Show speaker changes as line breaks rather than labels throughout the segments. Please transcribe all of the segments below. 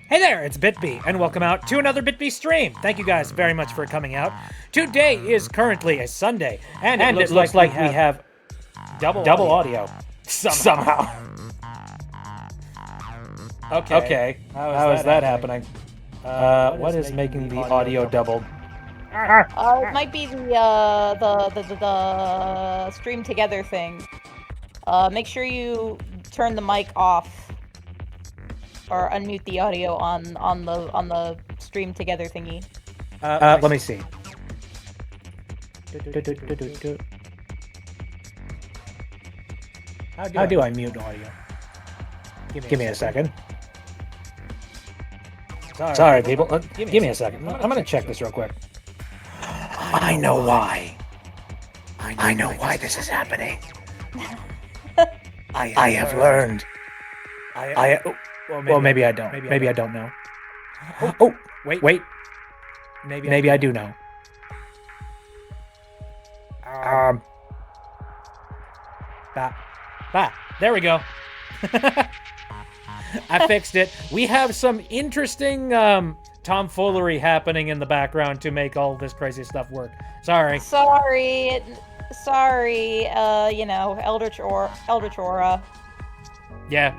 Hey there, it's BitB, and welcome out to another BitB stream. Thank you guys very much for coming out. Today is currently a Sunday, and it looks like we have double audio. Somehow. Okay. How is that happening? What is making the audio doubled?
It might be the stream together thing. Make sure you turn the mic off or unmute the audio on the stream together thingy.
Let me see. How do I mute audio? Give me a second. Sorry, people. Give me a second. I'm gonna check this real quick. I know why. I know why this is happening. I have learned. Well, maybe I don't. Maybe I don't know. Oh, wait. Maybe I do know. There we go. I fixed it. We have some interesting tomfoolery happening in the background to make all this crazy stuff work. Sorry. Eldritch Aura. Yeah.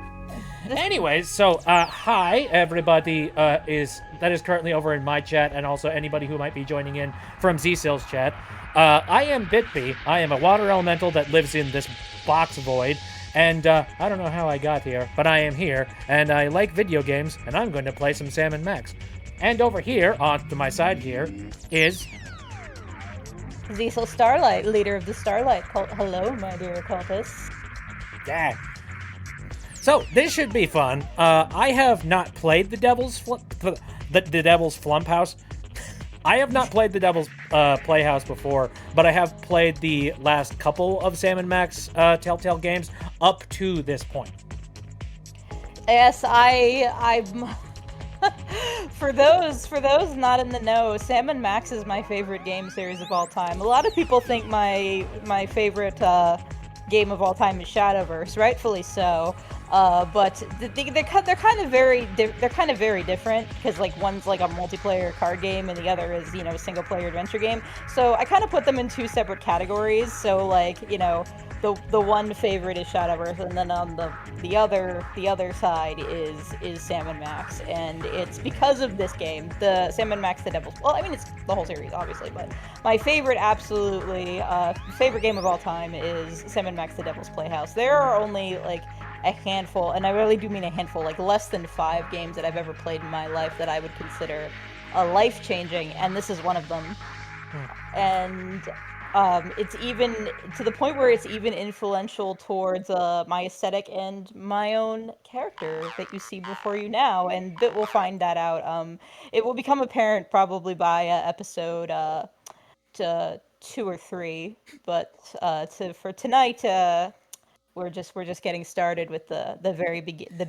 Anyways, so hi everybody that is currently over in my chat, and also anybody who might be joining in from Z-Sill's chat. I am BitB. I am a water elemental that lives in this box void, and I don't know how I got here, but I am here, and I like video games, and I'm going to play some Sam & Max. And over here, on to my side here, is
Z-Sill Starlight, leader of the Starlight cult. Hello, my dear cultists.
Yeah. So this should be fun. I have not played the Devil's Flump House. I have not played the Devil's Playhouse before, but I have played the last couple of Sam & Max Telltale games up to this point.
Yes, I'm. For those not in the know, Sam & Max is my favorite game series of all time. A lot of people think my favorite game of all time is Shadowverse, rightfully so. But they're kind of very different, because like one's like a multiplayer card game and the other is, you know, a single player adventure game. So I kind of put them in two separate categories. So like, you know, the one favorite is Shadowverse, and then on the other side is Sam & Max, and it's because of this game, the Sam & Max the Devil's. Well, I mean, it's the whole series obviously, but my favorite, absolutely favorite game of all time is Sam & Max the Devil's Playhouse. There are only like a handful, and I really do mean a handful, like less than 5 games that I've ever played in my life that I would consider life-changing, and this is one of them. And it's even to the point where it's even influential towards my aesthetic and my own character that you see before you now, and Bit will find that out. It will become apparent probably by episode 2 or 3, but for tonight, we're just getting started with the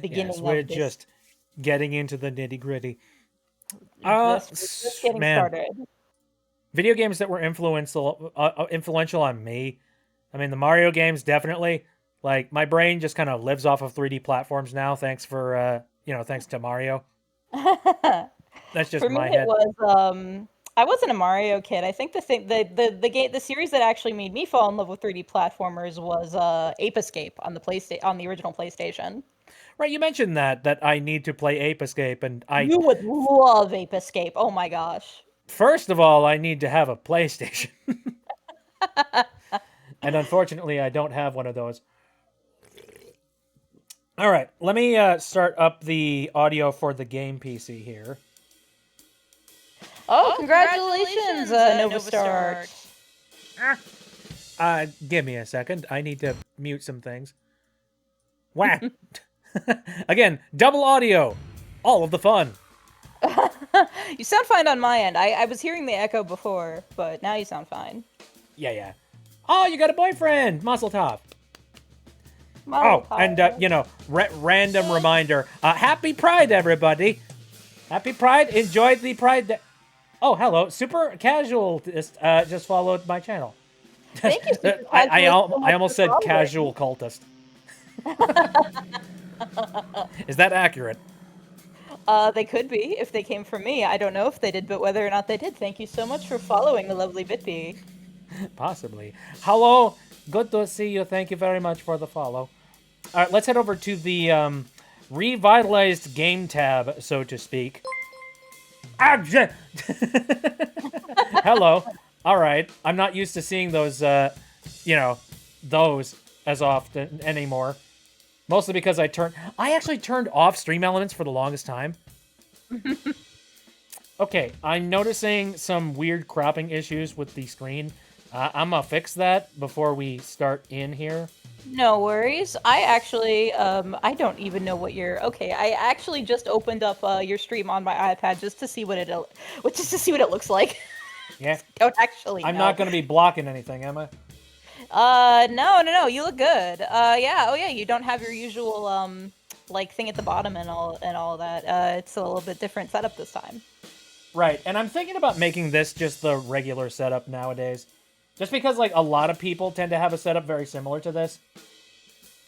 beginning.
Yes, we're just getting into the nitty gritty.
Just getting started.
Video games that were influential on me. I mean, the Mario games definitely. Like, my brain just kind of lives off of 3D platforms now. Thanks to Mario. That's just
for
my
me,
head.
It was I wasn't a Mario kid. I think the series that actually made me fall in love with 3D platformers was Ape Escape on the original PlayStation.
Right, you mentioned that I need to play Ape Escape, and
You would love Ape Escape. Oh my gosh.
First of all, I need to have a PlayStation. And unfortunately, I don't have one of those. All right, let me start up the audio for the game PC here.
Oh, congratulations, Nova Start.
Give me a second. I need to mute some things. Wah! Again, double audio. All of the fun.
You sound fine on my end. I was hearing the echo before, but now you sound fine.
Yeah. Oh, you got a boyfriend! Muzzle top. And, random reminder. Happy Pride, everybody. Happy Pride. Enjoy the Pride. Oh, hello. Super Casual just followed my channel.
Thank you, Super
I almost said Casual Cultist. Is that accurate?
They could be if they came from me. I don't know if they did, but whether or not they did, thank you so much for following the lovely Bitbee.
Possibly. Hello. Good to see you. Thank you very much for the follow. All right, let's head over to the revitalized game tab, so to speak. Hello. All right. I'm not used to seeing those, those as often anymore. Mostly because I actually turned off stream elements for the longest time. Okay, I'm noticing some weird cropping issues with the screen. I'm gonna fix that before we start in here.
No worries. I actually, I don't even know what you're. Okay, I actually just opened up your stream on my iPad just to see what it looks like.
Yeah.
Don't actually.
I'm not gonna be blocking anything, am I?
No. You look good. Yeah. Oh yeah. You don't have your usual like thing at the bottom and all of that. It's a little bit different setup this time.
Right, and I'm thinking about making this just the regular setup nowadays. Just because, like, a lot of people tend to have a setup very similar to this.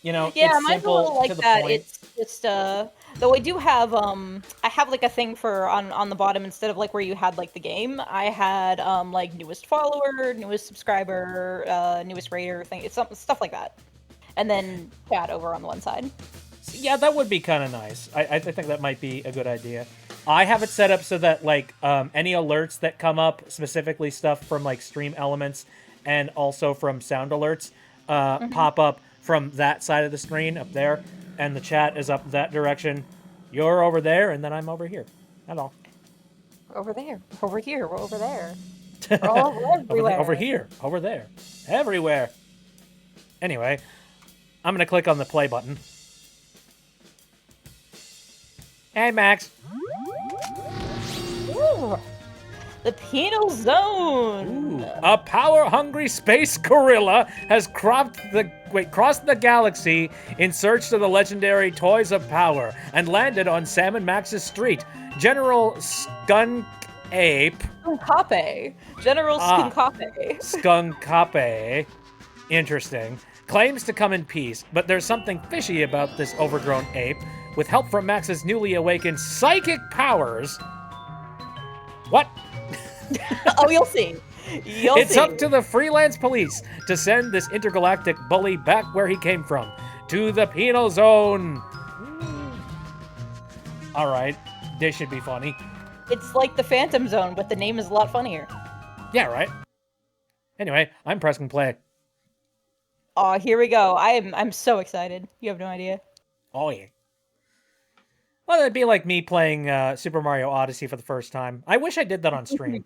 You know,
yeah,
it's
mine's
simple
a little like
to the
that.
point.
It's just though I do have I have like a thing for on the bottom instead of like where you had like the game. I had like newest follower, newest subscriber, newest raider thing. It's stuff like that, and then chat over on the one side.
Yeah, that would be kind of nice. I think that might be a good idea. I have it set up so that, like, any alerts that come up, specifically stuff from, like, stream elements and also from sound alerts, pop up from that side of the screen up there, and the chat is up that direction. You're over there, and then I'm over here. That's all.
Over there. Over here. We're over there. We're all everywhere.
Over here. Over there. Everywhere. Anyway, I'm going to click on the play button. Hey, Max.
Ooh, the penal zone.
Ooh, a power-hungry space gorilla has crossed the galaxy in search of the legendary Toys of Power and landed on Sam and Max's street. General Skunk Ape.
Skunkape. General Skunkape.
Skunkape. Interesting. Claims to come in peace, but there's something fishy about this overgrown ape. With help from Max's newly awakened psychic powers. What?
Oh, you'll see.
It's up to the freelance police to send this intergalactic bully back where he came from, to the penal zone. All right, this should be funny.
It's like the Phantom Zone, but the name is a lot funnier.
Yeah, right. Anyway, I'm pressing play.
Oh, here we go. I'm so excited. You have no idea.
Oh yeah. Well, it'd be like me playing Super Mario Odyssey for the first time. I wish I did that on stream.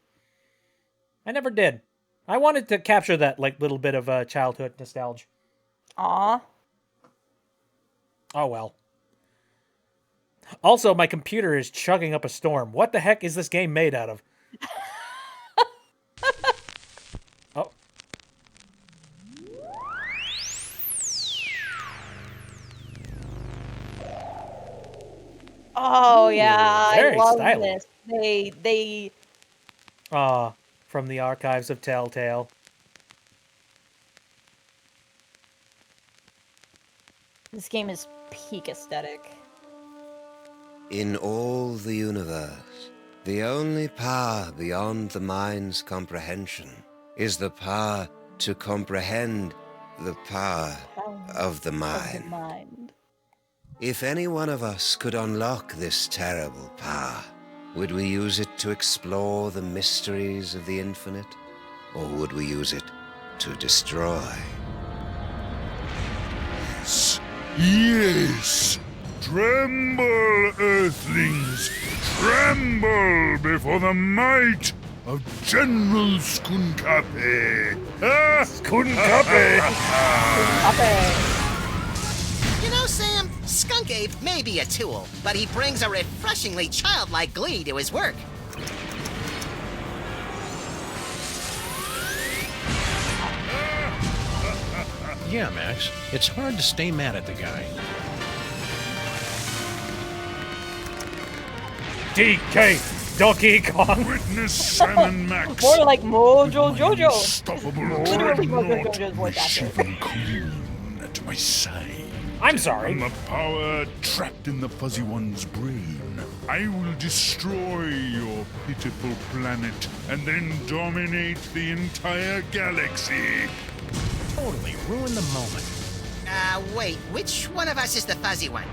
I never did. I wanted to capture that like little bit of childhood nostalgia.
Aw.
Oh well. Also, my computer is chugging up a storm. What the heck is this game made out of? Oh.
Oh yeah,
Very
I love
stylish.
this. They
From the archives of Telltale.
This game is peak aesthetic.
In all the universe, the only power beyond the mind's comprehension is the power to comprehend the power of the mind. If any one of us could unlock this terrible power, would we use it to explore the mysteries of the infinite, or would we use it to destroy?
Yes! Tremble, Earthlings! Tremble before the might of General Skunkape! Skunkape!
You know, Sam, Skunk Ape may be a tool, but he brings a refreshingly childlike glee to his work.
Yeah, Max. It's hard to stay mad at the guy.
DK Donkey Kong.
Witness Sam and Max.
More like Mojo Jojo.
Unstoppable
Literally Mojo
dreadnought
Jojo's voice actor.
shivering clean at my side.
I'm sorry.
And the power trapped in the Fuzzy One's brain I will destroy your pitiful planet and then dominate the entire galaxy.
Totally ruin the moment.
Wait, which one of us is the fuzzy one?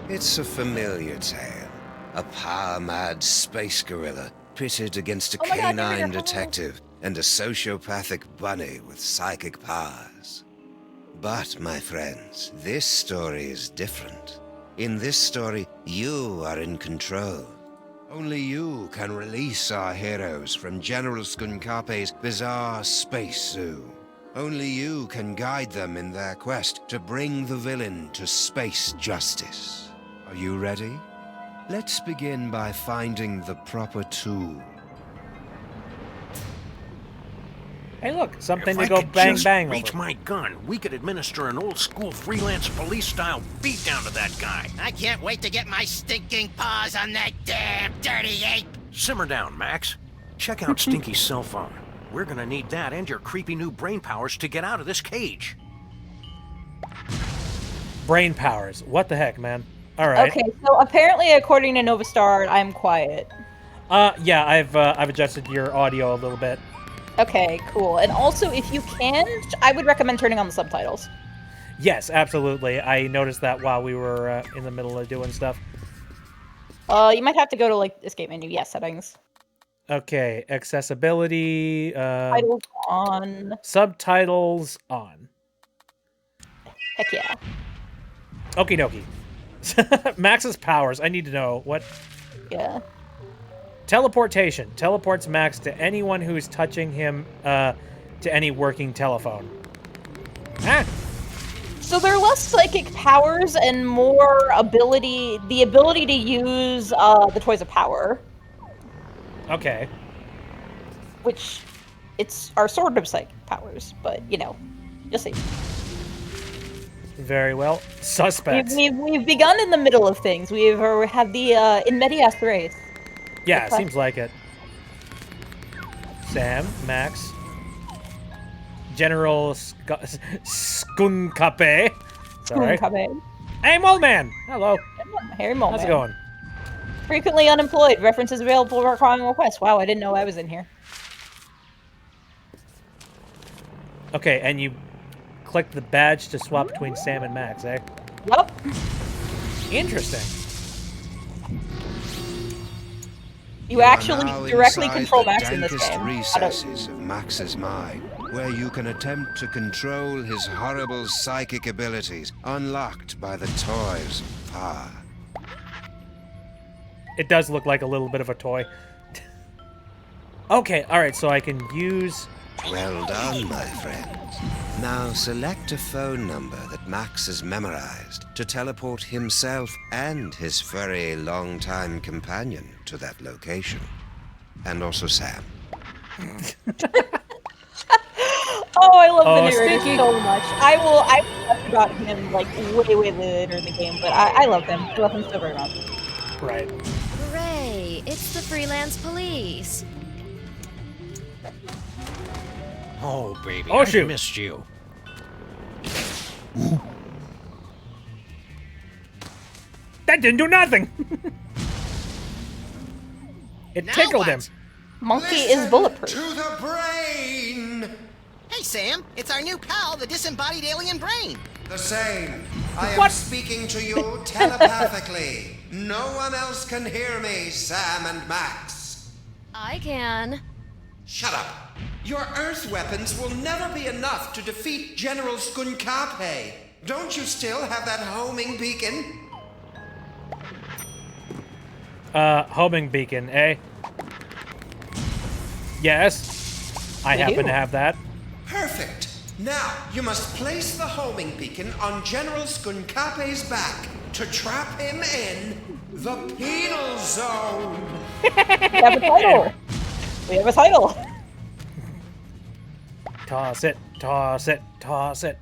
It's a familiar tale. A power-mad space gorilla pitted against a
Oh my God, there we
canine
go.
detective and a sociopathic bunny with psychic powers. But, my friends, this story is different. In this story, you are in control. Only you can release our heroes from General Skunkape's bizarre space zoo. Only you can guide them in their quest to bring the villain to space justice. Are you ready? Let's begin by finding the proper tool.
Hey, look, something
If
to
I
go
could
bang
just
bang
reach
over.
my gun, we could administer an old-school freelance police-style beatdown to that guy.
I can't wait to get my stinking paws on that damn dirty ape!
Simmer down, Max. Check out Stinky's cell phone. We're gonna need that and your creepy new brain powers to get out of this cage.
Brain powers. What the heck, man? All right.
Okay, so apparently, according to Novastar, I'm quiet.
Yeah, I've adjusted your audio a little bit.
Okay, cool. And also, if you can, I would recommend turning on the subtitles.
Yes, absolutely. I noticed that while we were in the middle of doing stuff.
You might have to go to, like, escape menu. Yeah, settings.
Okay, accessibility.
Titles on.
Subtitles on.
Heck yeah.
Okie dokie. Max's powers. I need to know what.
Yeah.
Teleportation. Teleports Max to anyone who's touching him to any working telephone. Ah!
So they're less psychic powers and more the ability to use the Toys of Power,
Okay.
which are sort of psychic powers, but you know, you'll see.
Very well. Suspects.
We've begun in the middle of things. We've had the in medias res.
Yeah,
Okay.
seems like it. Sam, Max, General Skunkape. Sorry. Hey, Mole Man. Hello.
Harry Mole
How's it
Man.
going?
Frequently unemployed. References available for calling requests. Wow, I didn't know I was in here.
Okay, and you click the badge to swap between Sam and Max, eh?
Yup.
Interesting.
You actually
are now
directly
inside
control
the
Max in this
dankest
game.
recesses of Max's mind, where you can attempt to control his horrible psychic abilities, unlocked by the toys of power.
It does look like a little bit of a toy. Okay, alright, so I can use...
Well done, my friends. Now select a phone number that Max has memorized to teleport himself and his furry long-time companion to that location. And also Sam.
Oh, I love the narrator
Stinky.
so much. I talk about him like way later in the game, but I love him. I love him so very much.
Right.
Hooray! It's the freelance police.
Oh, baby,
Oh,
I
shoot.
missed you.
That didn't do nothing! It
Now
tickled him.
what?
Monkey is bulletproof.
To the brain!
Hey, Sam, it's our new pal, the disembodied alien brain.
The same. I am
What?
speaking to you telepathically. No one else can hear me, Sam and Max.
I can.
Shut up. Your Earth weapons will never be enough to defeat General Skunkape. Don't you still have that homing beacon?
Homing beacon, eh? Yes. I happen
do.
to have that.
Perfect. Now, you must place the homing beacon on General Skunkape's back to trap him in the penal zone.
We have a title. We have a title.
Toss it, toss it, toss it.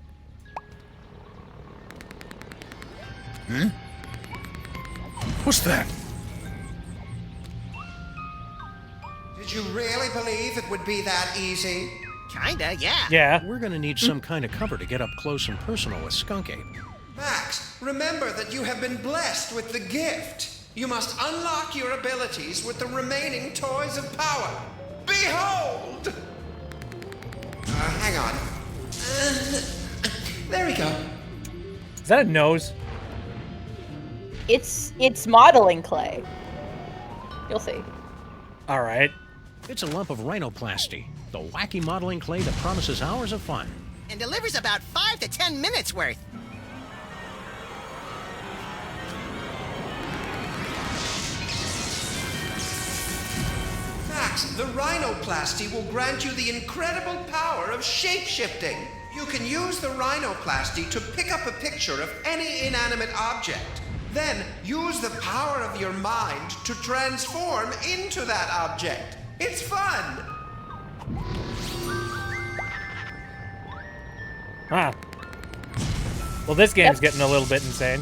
What's that?
Did you really believe it would be that easy?
Kinda, yeah.
Yeah.
We're gonna need some kind of cover to get up close and personal with Skunk Ape.
Max, remember that you have been blessed with the gift. You must unlock your abilities with the remaining toys of power. Behold! Hang on. There we go.
Is that a nose?
It's modeling clay. You'll see.
All right.
It's a lump of rhinoplasty, the wacky modeling clay that promises hours of fun.
And delivers about 5 to 10 minutes worth.
Max, the rhinoplasty will grant you the incredible power of shape-shifting. You can use the rhinoplasty to pick up a picture of any inanimate object. Then use the power of your mind to transform into that object. It's fun!
Huh. Well, this game's getting a little bit insane.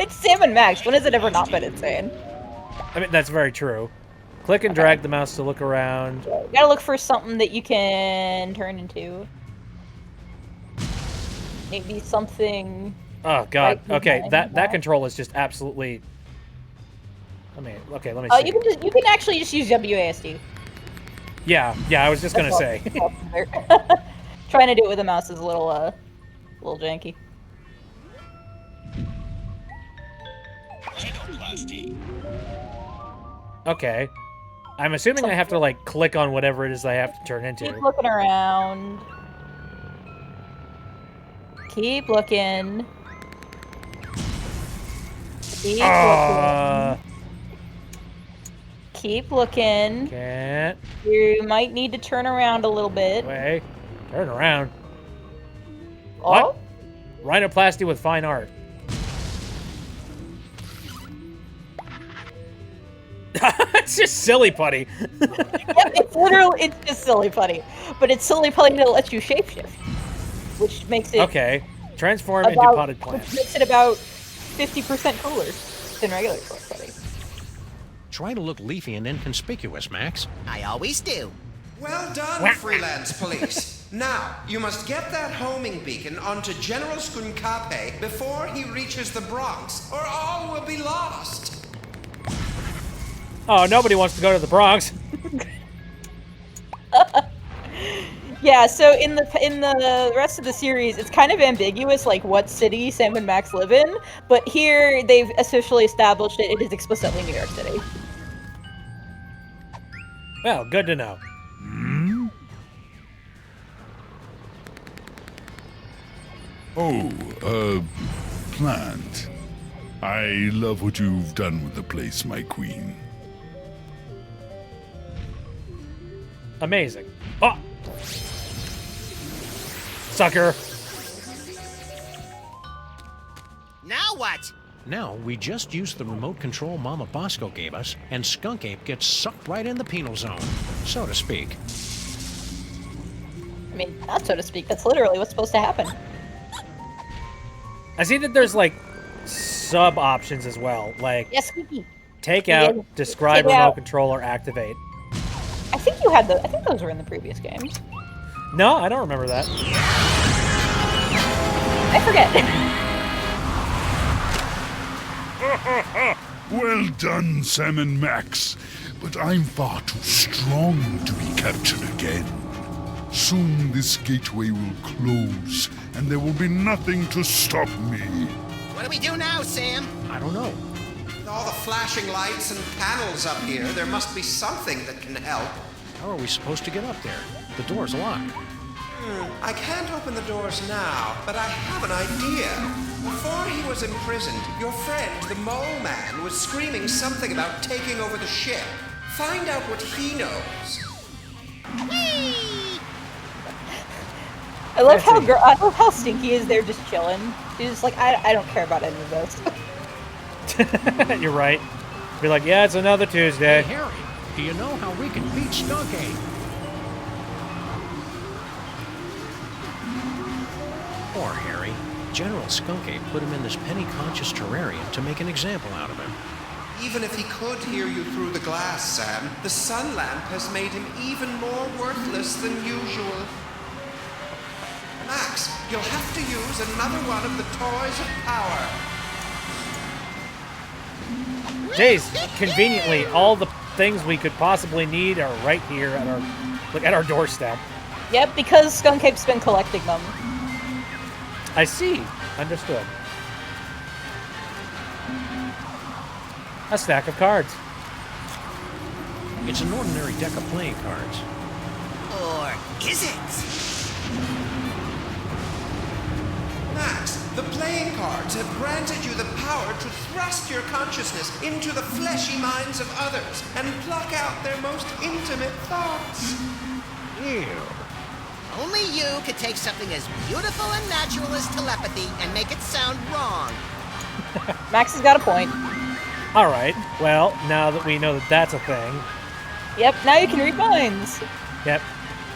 It's Sam and Max. When has it ever not been insane?
I mean, that's very true. Click and drag the mouse to look around.
You gotta look for something that you can turn into. Maybe something...
Oh, God.
Right
Okay,
behind
that control is just absolutely... let me see.
Oh, you can actually just use WASD.
Yeah, I was just gonna say.
Trying to do it with a mouse is a little janky.
Okay. I'm assuming I have to, like, click on whatever it is I have to turn into.
Keep looking around. Keep looking. Keep looking. Keep looking.
Can't.
You might need to turn around a little bit.
Wait. Turn around.
Oh?
What? Rhinoplasty with fine art. It's just silly putty.
Yeah, it's just silly putty. But it's silly putty that lets you shapeshift. Which makes it...
Okay. Transform into potted plant.
Which makes it about 50% cooler than regular silly putty.
Try to look leafy and inconspicuous, Max.
I always do.
Well done, freelance police. Now, you must get that homing beacon onto General Skunkape before he reaches the Bronx, or all will be lost.
Oh, nobody wants to go to the Bronx.
Yeah, so in the rest of the series, it's kind of ambiguous, like what city Sam and Max live in. But here, they've officially established it is explicitly New York City.
Well, good to know.
Oh, Plant. I love what you've done with the place, my queen.
Amazing. Oh! Sucker.
Now what?
Now, we just use the remote control Mama Bosco gave us, and Skunk Ape gets sucked right in the penal zone, so to speak.
I mean, not so to speak. That's literally what's supposed to happen.
I see that there's, like, sub-options as well. Like,
Yes, Squeaky.
take out, describe
Take
remote
out.
control, or activate.
I think you had I think those were in the previous games.
No, I don't remember that.
I forget.
Well done, Sam and Max. But I'm far too strong to be captured again. Soon this gateway will close, and there will be nothing to stop me.
What do we do now, Sam?
I don't know.
With all the flashing lights and panels up here, there must be something that can help.
How are we supposed to get up there? The door's locked.
I can't open the doors now, but I have an idea. Before he was imprisoned, your friend, the Mole Man, was screaming something about taking over the ship. Find out what he knows.
I love how Stinky is there just chilling. She's just like, I don't care about any of this.
You're right. Be like, yeah, it's another Tuesday.
Hey, Harry, do you know how we can beat Skunk Ape? Poor Harry. General Skunk Ape put him in this penny-conscious terrarium to make an example out of him.
Even if he could hear you through the glass, Sam, the sun lamp has made him even more worthless than usual. Max, you'll have to use another one of the toys of power.
Jeez, conveniently, all the things we could possibly need are right here at our doorstep.
Yep, because Skunk Ape's been collecting them.
I see. Understood. A stack of cards.
It's an ordinary deck of playing cards.
Or is it?
Max, the playing cards have granted you the power to thrust your consciousness into the fleshy minds of others and pluck out their most intimate thoughts.
Ew.
Only you could take something as beautiful and natural as telepathy and make it sound wrong.
Max has got a point.
All right. Well, now that we know that that's a thing.
Yep, now you can read minds.
Yep.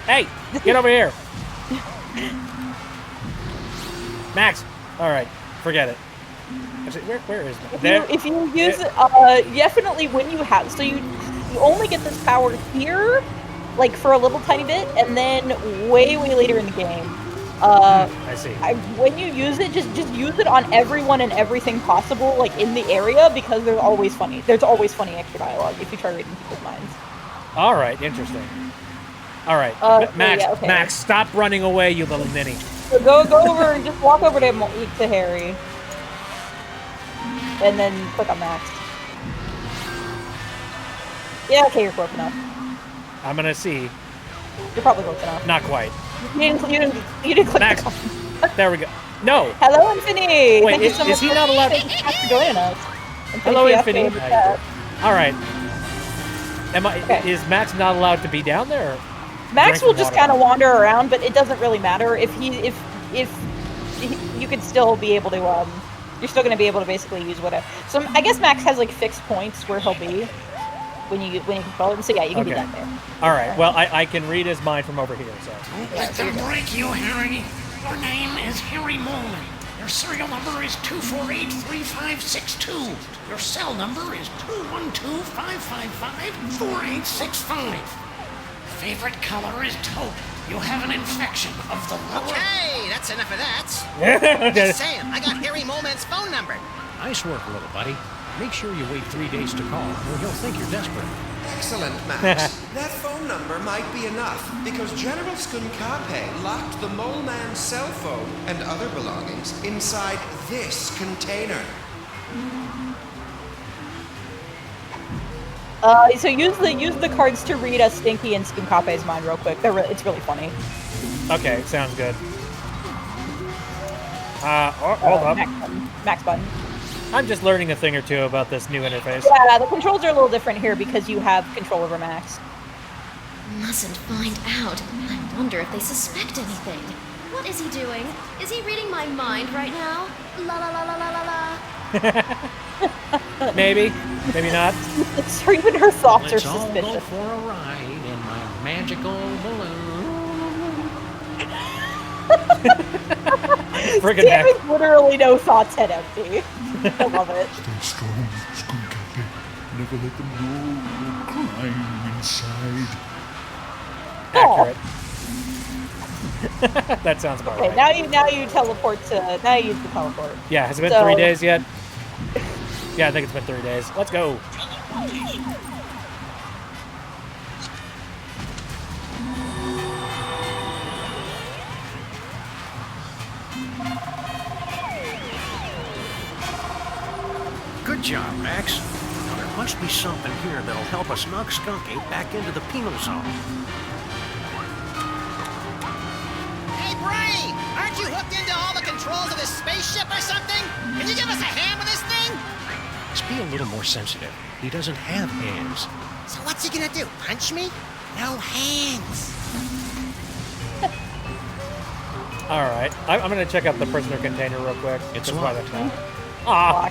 Hey, get over here. Max. All right. Forget it. Actually, where is Max?
If you use it, definitely when you have, so you only get this power here, like for a little tiny bit, and then way later in the game.
I see.
When you use it, just use it on everyone and everything possible, like in the area, because there's always funny extra dialogue if you try reading people's minds.
All right. Interesting. All right. Max.
Yeah, okay.
Max, stop running away, you little ninny.
So go over and just walk over to Harry, and then click on Max. Yeah, okay, you're close enough.
I'm gonna see.
You're probably close enough.
Not quite.
You didn't click
Max.
the
There we go. No.
Hello, Infinity!
Wait,
Thank you so
is
much
he not allowed-
Thank you so much for joining us. And
Hello,
thank you
Infinity.
for the chat.
All right.
Okay.
Is Max not allowed to be down there?
Max
Drink
will
some
just
water.
kind of wander around, but it doesn't really matter. If you could still be able to, you're still going to be able to basically use whatever. So I guess Max has like fixed points where he'll be when you control him. So yeah, you can do that there.
All right. Well, I can read his mind from over here. So.
Don't let them break you, Harry. Your name is Harry Molman. Your serial number is 2483562. Your cell number is 212-555-4865. Favorite color is taupe. You have an infection of the lower...
Okay, that's enough of that. Just saying, I got Harry Molman's phone number.
Nice work, little buddy. Make sure you wait 3 days to call, or he'll think you're desperate.
Excellent, Max. That phone number might be enough, because General Skunkape locked the Mole Man's cell phone and other belongings inside this container.
So use the cards to read Stinky and Skunkape's mind real quick. It's really funny.
Okay, sounds good. Hold up.
Max button.
I'm just learning a thing or two about this new interface.
Yeah, the controls are a little different here because you have control over Max.
Mustn't find out. I wonder if they suspect anything. What is he doing? Is he reading my mind right now? La la la la la la la.
Maybe. Maybe not.
So even her thoughts
Let's
are
all go
suspicious.
for a ride in my magical balloon.
Friggin'
Damn
heck.
it, literally no thoughts, head empty. I love it.
Stay strong, Skunkape. Never let them know you're crying inside.
Accurate. That sounds about
Okay,
right.
now you teleport to now you use the teleport.
Yeah, has it been
So-
3 days yet? Yeah, I think it's been 3 days. Let's go.
Good job, Max. Now there must be something here that'll help us knock Skunk Ape back into the penal zone.
Hey, Brain! Aren't you hooked into all the controls of this spaceship or something? Can you give us a hand with this thing?
Let's be a little more sensitive. He doesn't have hands.
So what's he gonna do? Punch me? No hands.
All right. I'm going to check out the prisoner container real quick.
It's
Just while
locked.
they're down. Ah,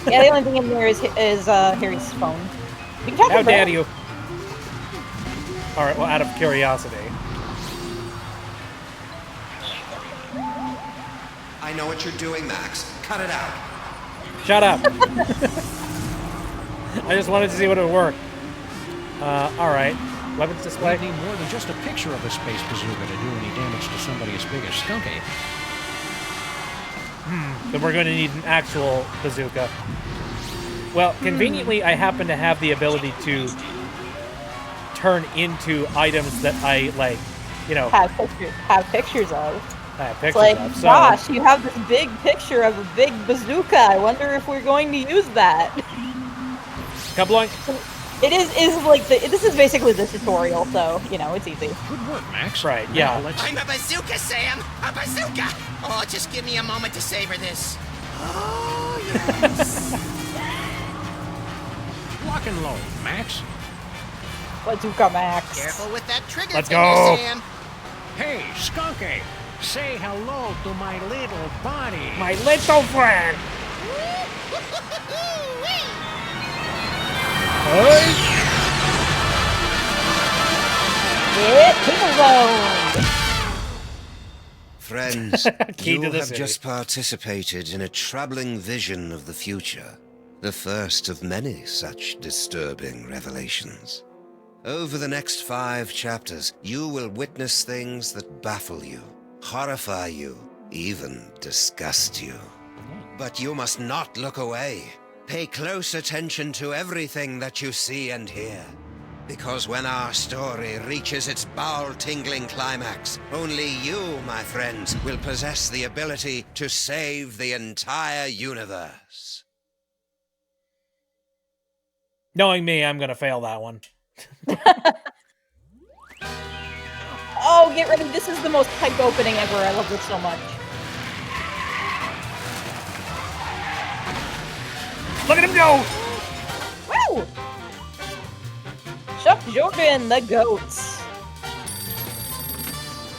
Yeah, the only thing in there is Harry's phone. You can talk
how
to
dare
Brad.
you? All right, well, out of curiosity.
I know what you're doing, Max. Cut it out.
Shut up. I just wanted to see what it would work. All right. Weapons display.
We need more than just a picture of a space bazooka to do any damage to somebody as big as Skunk Ape.
Then we're going to need an actual bazooka. Well, conveniently, I happen to have the ability to turn into items that I, like, you know...
Have pictures of.
Have
It's
pictures
like,
of, so...
gosh, you have this big picture of a big bazooka. I wonder if we're going to use that.
Couple on...
It is like, this is basically the tutorial, so, you know, it's easy.
Good work, Max.
Right, yeah.
I'm a bazooka, Sam! A bazooka! Oh, just give me a moment to savor this. Oh, yes.
Lock and load, Max.
Bazooka Max.
Careful with that trigger
Let's
finger,
go.
Sam.
Hey, Skunky, say hello to my little buddy.
My little friend!
Friends,
Key
you
to the
have
city.
just participated in a troubling vision of the future, the first of many such disturbing revelations. Over the next 5 chapters, you will witness things that baffle you, horrify you, even disgust you. But you must not look away. Pay close attention to everything that you see and hear. Because when our story reaches its bowel-tingling climax, only you, my friends, will possess the ability to save the entire universe.
Knowing me, I'm gonna fail that one.
Oh, get ready. This is the most hype opening ever. I love this so much.
Look at him go!
Woo! Chuck Jordan, the goats.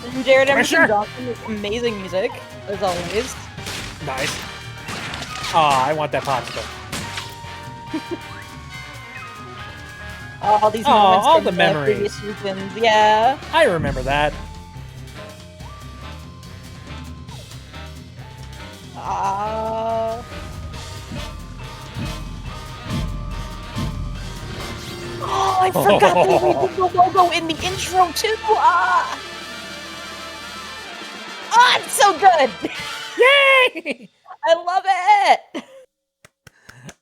And Jared Emerson Johnson with amazing music, as always.
Nice. Aw, I want that popsicle.
All these
Aw,
moments
all
from
the memories.
previous seasons, yeah.
I remember that.
Oh, I forgot they made the logo in the intro too. Oh, it's so good.
Yay!
I love it.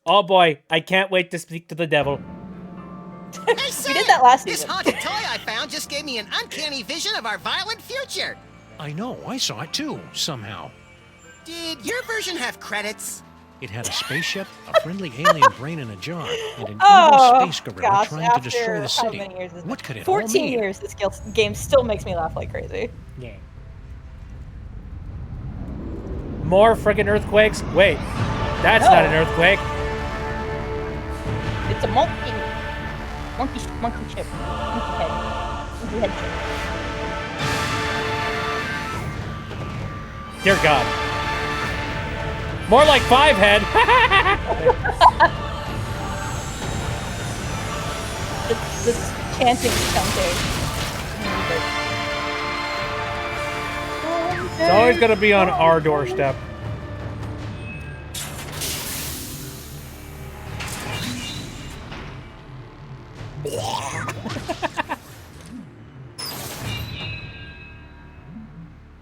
Oh boy, I can't wait to speak to the devil.
Hey, Sam!
We did that last
This
season.
haunted toy I found just gave me an uncanny vision of our violent future.
I know, I saw it too, somehow.
Did your version have credits?
It had a spaceship, a friendly alien brain in a jar, and an
Oh,
evil space gorilla
gosh,
trying to destroy the
after how
city.
many years is
What
it?
could it all
14
mean?
years, this game still makes me laugh like crazy.
Yeah. More friggin' earthquakes? Wait, that's
No.
not an earthquake.
It's a monkey chip. Monkey head chip.
Dear God. More like 5 head.
This chanting skunking.
It's always gonna be on our doorstep.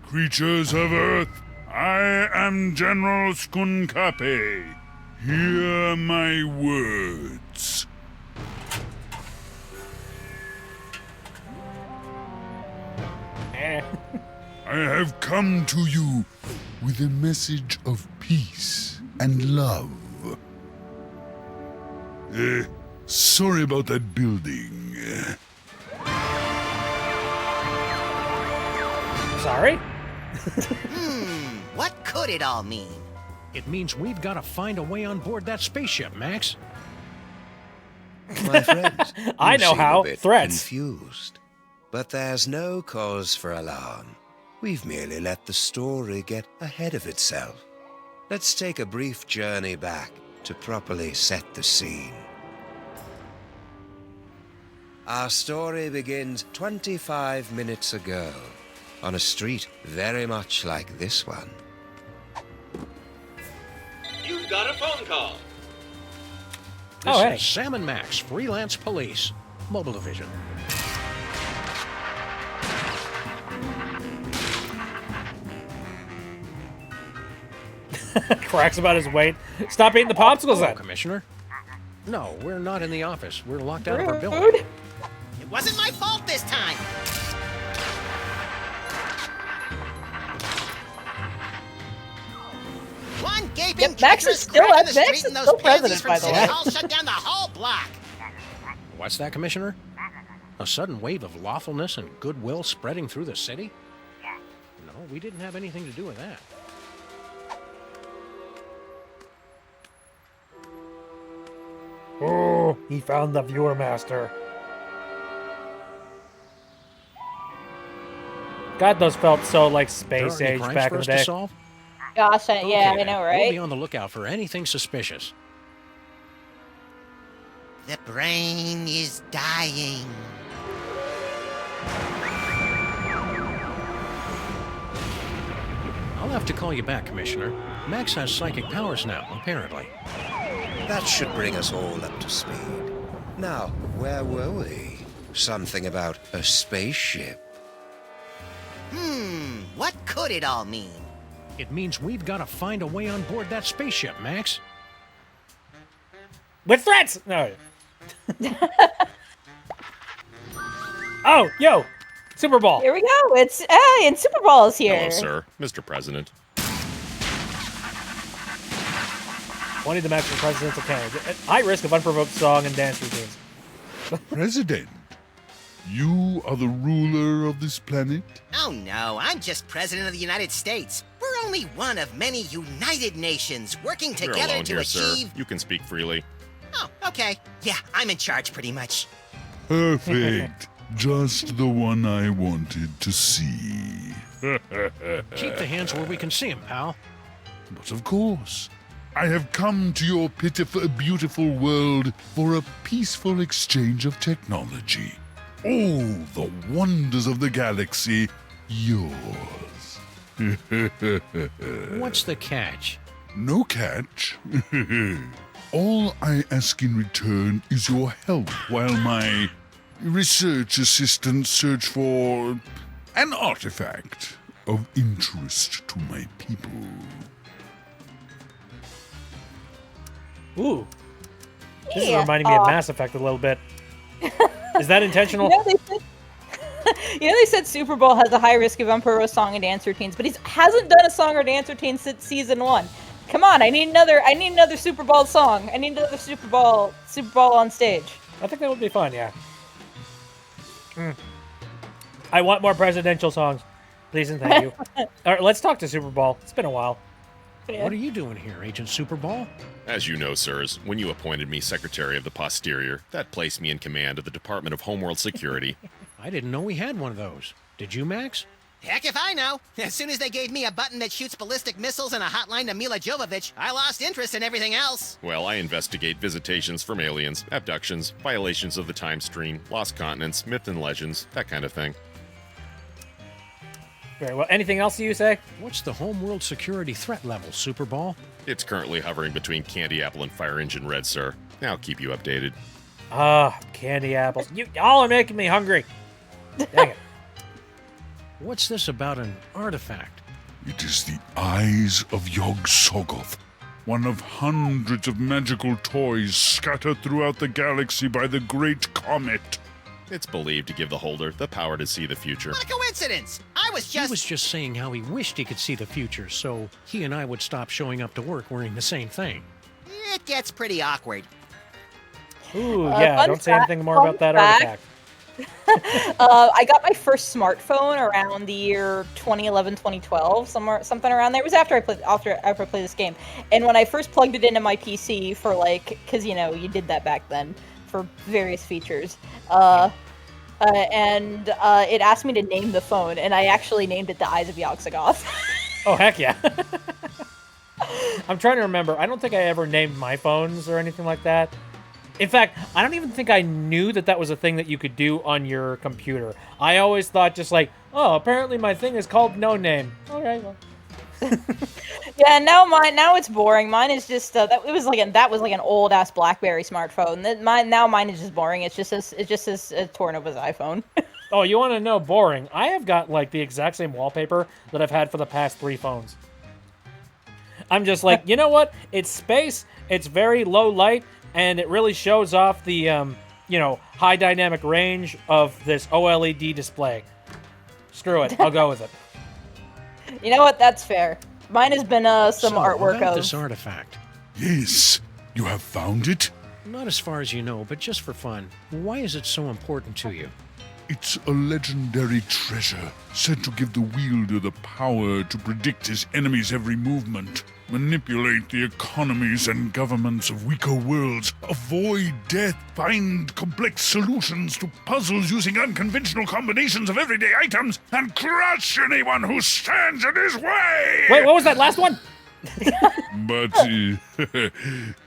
Creatures of Earth, I am General Skunkape. Hear my words. I have come to you with a message of peace and love. Sorry about that building.
Sorry?
What could it all mean?
It means we've got to find a way on board that spaceship, Max.
My friends,
I
you
know
seem
how.
a bit
Threats.
confused. But there's no cause for alarm. We've merely let the story get ahead of itself. Let's take a brief journey back to properly set the scene. Our story begins 25 minutes ago, on a street very much like this one.
You've got a phone call.
This
hey.
is Sam and Max, freelance police, mobile division.
Cracks about his weight. Stop eating the popsicles
Hello,
then.
Commissioner. No, we're not in the office. We're locked out of our
Rude.
building.
It wasn't my fault this time. One gaping
Yep, Max is
treacherous
still
crack in
up.
the
Max
street
is
and those
still
pansies
president,
from
by the
City
way.
Hall shut down the whole block.
What's that, Commissioner? A sudden wave of lawfulness and goodwill spreading through the city? No, we didn't have anything to do with that.
Oh, he found the viewer master. God, those felt so like
There
space
are any
age
crimes
back
for
in the
us
day.
to solve?
Gosh, yeah,
Okay,
I
then.
know,
We'll
right?
be on the lookout for anything suspicious.
The brain is dying.
I'll have to call you back, Commissioner. Max has psychic powers now, apparently.
That should bring us all up to speed. Now, where were we? Something about a spaceship.
What could it all mean?
It means we've got to find a way on board that spaceship, Max.
With threats! No. Oh, yo! Super Bowl.
Here we go. It's and Super Bowl is here.
Hello, sir. Mr. President.
20 the maximum presidential candidate. At high risk of unprovoked song and dance routines.
President, you are the ruler of this planet?
Oh no, I'm just President of the United States. We're only one of many united nations working
We're
together
alone
to
here, sir.
achieve...
You can speak freely.
Oh, okay. Yeah, I'm in charge pretty much.
Perfect. Just the one I wanted to see.
Keep the hands where we can see them, pal.
But of course, I have come to your pitiful, beautiful world for a peaceful exchange of technology. All the wonders of the galaxy, yours.
What's the catch?
No catch. All I ask in return is your help while my research assistants search for an artifact of interest to my people.
Ooh. This is
Yeah.
reminding me of Mass Effect a little bit. Is that intentional?
They said Super Bowl has a high risk of unprovoked song and dance routines, but he hasn't done a song or dance routine since season 1. Come on, I need another Super Bowl song. I need another Super Bowl on stage.
I think that would be fun, yeah. I want more presidential songs. Please and thank you. All right, let's talk to Super Bowl. It's been a while.
Yeah.
What are you doing here, Agent Superball?
As you know, sirs, when you appointed me Secretary of the Posterior, that placed me in command of the Department of Homeworld Security.
I didn't know we had one of those. Did you, Max?
Heck if I know. As soon as they gave me a button that shoots ballistic missiles and a hotline to Mila Jovovich, I lost interest in everything else.
Well, I investigate visitations from aliens, abductions, violations of the time stream, lost continents, myth and legends, that kind of thing.
Very well. Anything else you say?
What's the homeworld security threat level, Superball?
It's currently hovering between Candy Apple and Fire Engine Red, sir. I'll keep you updated.
Candy apples. You all are making me hungry. Dang it.
What's this about an artifact?
It is the eyes of Yog-Sothoth, one of hundreds of magical toys scattered throughout the galaxy by the Great Comet.
It's believed to give the holder the power to see the future.
What a coincidence!
He was just saying how he wished he could see the future, so he and I would stop showing up to work wearing the same thing.
It gets pretty awkward.
Ooh, yeah.
fun
Don't say
fact-
anything more about that
fun
artifact.
I got my first smartphone around the year 2011, 2012, something around there. It was after I played this game, and when I first plugged it into my PC for because you did that back then for various features, and it asked me to name the phone, and I actually named it the Eyes of Yog-Sothoth.
Oh, heck yeah. I'm trying to remember. I don't think I ever named my phones or anything like that. In fact, I don't even think I knew that was a thing that you could do on your computer. I always thought just apparently my thing is called no name. Okay, well.
Yeah, now it's boring. Mine is just that was like an old ass BlackBerry smartphone. Mine is just boring. It's just as torn up as iPhone.
Oh, you want to know boring? I have got the exact same wallpaper that I've had for the past 3 phones. I'm just you know what? It's space. It's very low light. and it really shows off the high dynamic range of this OLED display. Screw it, I'll go with it.
You know what? That's fair. Mine has been some artwork
about
of
this artifact.
Yes, you have found it?
Not as far as you know, but just for fun. Why is it so important to you?
It's a legendary treasure, said to give the wielder the power to predict his enemy's every movement, manipulate the economies and governments of weaker worlds, avoid death, find complex solutions to puzzles using unconventional combinations of everyday items, and crush anyone who stands in his way!
Wait, what was that last one?
But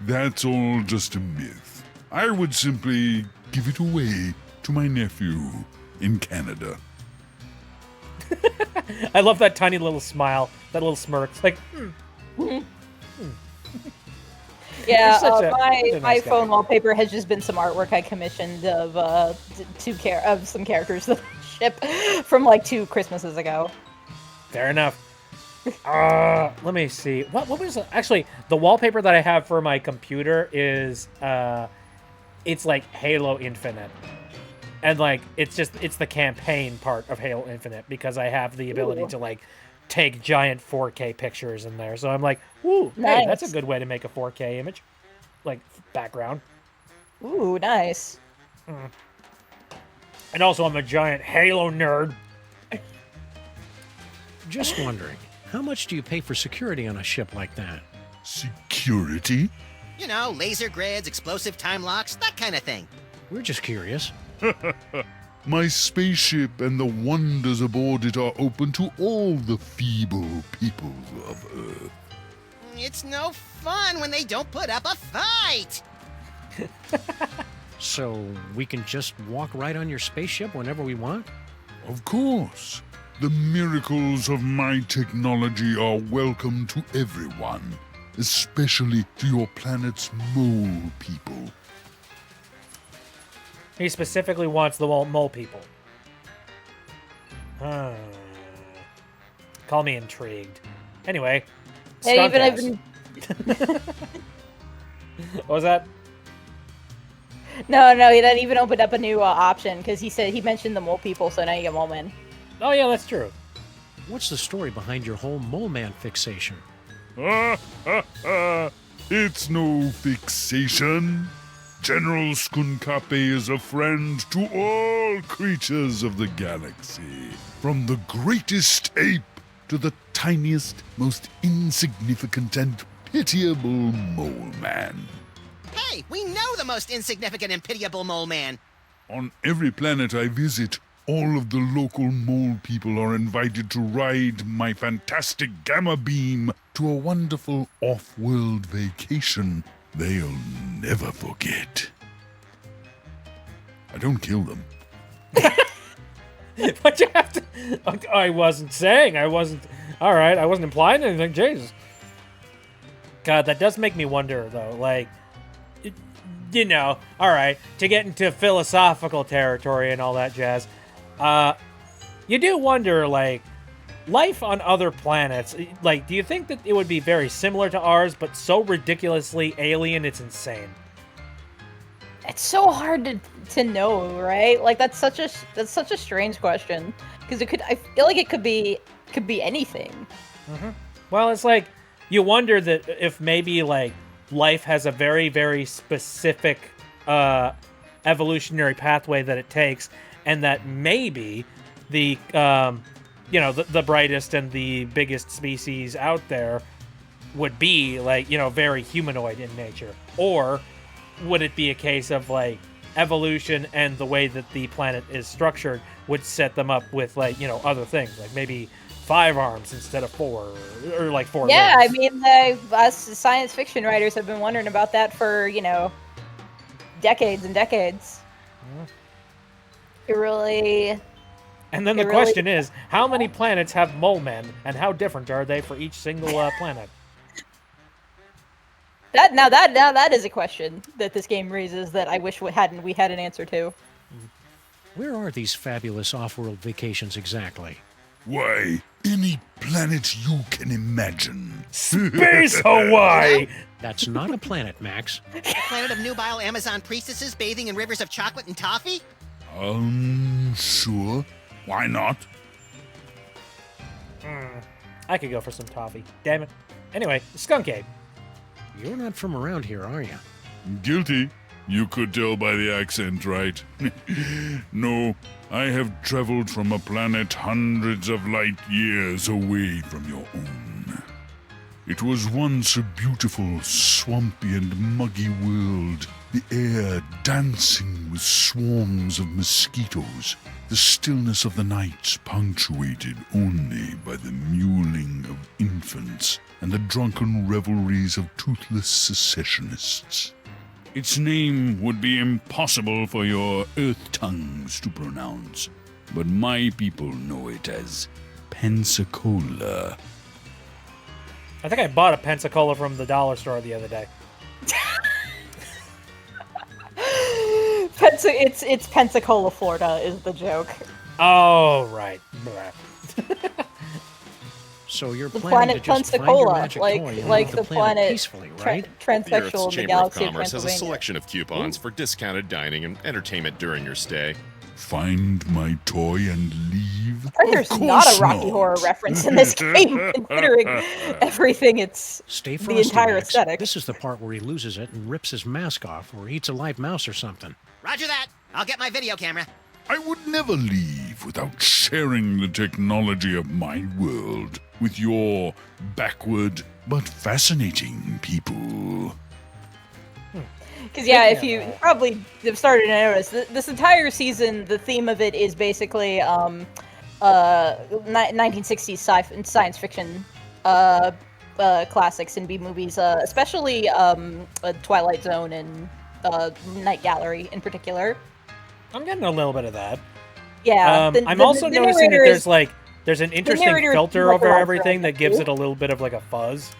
that's all just a myth. I would simply give it away to my nephew in Canada.
I love that tiny little smile, that little smirk. It's like,
Yeah,
You're such a
my
nice guy.
phone wallpaper has just been some artwork I commissioned of some characters that I ship from like 2 Christmases ago.
fair enough. Let me see. What was it? Actually, the wallpaper that I have for my computer is it's like Halo Infinite. And like it's the campaign part of Halo Infinite because I have the ability to like take giant 4K pictures in there. So I'm like, ooh,
Nice.
hey, that's a good way to make a 4K image. Like background.
Ooh, nice.
And also I'm a giant Halo nerd.
Just wondering, how much do you pay for security on a ship like that?
Security?
You know, laser grids, explosive time locks, that kind of thing.
We're just curious.
My spaceship and the wonders aboard it are open to all the feeble peoples of Earth.
It's no fun when they don't put up a fight.
So we can just walk right on your spaceship whenever we want?
Of course. The miracles of my technology are welcome to everyone, especially to your planet's mole people.
He specifically wants the mole people. Call me intrigued. Anyway,
And
skunk
even
ass. What was that?
No, he didn't even open up a new option because he mentioned the mole people, so now you get mole men.
Oh yeah, that's true.
What's the story behind your whole mole man fixation?
It's no fixation. General Skunkape is a friend to all creatures of the galaxy. From the greatest ape to the tiniest, most insignificant and pitiable mole man.
Hey, we know the most insignificant and pitiable mole man.
On every planet I visit, all of the local mole people are invited to ride my fantastic gamma beam to a wonderful off-world vacation they'll never forget. I don't kill them.
But you have to. I wasn't saying. I wasn't. All right, I wasn't implying anything. Jesus. God, that does make me wonder, though. Like, all right, to get into philosophical territory and all that jazz. You do wonder, like, life on other planets. Like, do you think that it would be very similar to ours, but so ridiculously alien, it's insane?
It's so hard to know, right? Like that's such a strange question because I feel like it could be anything.
Mm-hmm. Well, it's like you wonder that if maybe like life has a very, very specific evolutionary pathway that it takes, and that maybe the the brightest and the biggest species out there would be like very humanoid in nature, or would it be a case of like evolution and the way that the planet is structured would set them up with like other things, like maybe 5 arms instead of 4, or like 4
Yeah,
legs.
I mean, us science fiction writers have been wondering about that for decades and decades. It really.
And then the question is, how many planets have mole men, and how different are they for each single planet?
That is a question that this game raises that I wish we had an answer to.
Where are these fabulous off-world vacations exactly?
Why, any planet you can imagine.
Space Hawaii!
That's not a planet, Max.
A planet of nubile Amazon priestesses bathing in rivers of chocolate and toffee?
Sure. Why not?
I could go for some toffee. Damn it. Anyway, Skunk Ape.
You're not from around here, are you?
Guilty. You could tell by the accent, right? No, I have traveled from a planet hundreds of light years away from your own. It was once a beautiful, swampy and muggy world, the air dancing with swarms of mosquitoes, the stillness of the nights punctuated only by the mewling of infants and the drunken revelries of toothless secessionists. Its name would be impossible for your earth tongues to pronounce, but my people know it as Pensacola.
I think I bought a Pensacola from the dollar store the other day.
It's Pensacola, Florida, is the joke.
Oh, right.
So you're
The
planning
planet
to just find your
Pensacola,
magic
like
toy and
like
leave
the planet
peacefully, right?
The Earth's
transsexual in the
Chamber of
galaxy of
Commerce has a
Pennsylvania.
selection of coupons for discounted dining and entertainment during your stay.
Find my toy and leave?
There's
Of
not
course
a Rocky
not.
Horror reference in this game, considering everything it's
Stay
the
frosty,
entire
Max.
aesthetic.
This is the part where he loses it and rips his mask off or eats a live mouse or something.
Roger that. I'll get my video camera.
I would never leave without sharing the technology of my world with your backward but fascinating people.
Because yeah, if you probably have started to notice, this entire season, the theme of it is basically 1960s science fiction classics and B movies, especially Twilight Zone and Night Gallery in particular.
I'm getting a little bit of that.
Yeah,
I'm also noticing that there's an interesting
narrator is
filter
like a
over
rock
everything
star,
that gives
too.
it a little bit of like a fuzz.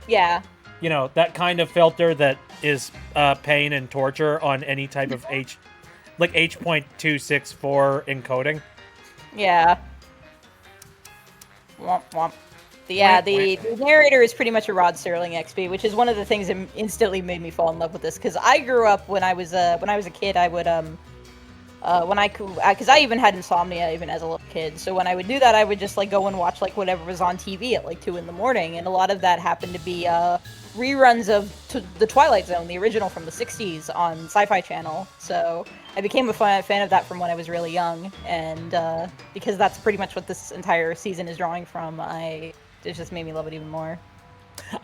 Yeah.
You know, that kind of filter that is pain and torture on any type of H.264 encoding.
Yeah. Womp womp. The narrator is pretty much a Rod Serling XP, which is one of the things that instantly made me fall in love with this. Because I grew up when I was a kid, I would because I even had insomnia even as a little kid. So when I would do that, I would just like go and watch like whatever was on TV at like 2 a.m, and a lot of that happened to be reruns of the Twilight Zone, the original from the 60s on Sci-Fi Channel. So I became a fan of that from when I was really young, and because that's pretty much what this entire season is drawing from, it just made me love it even more.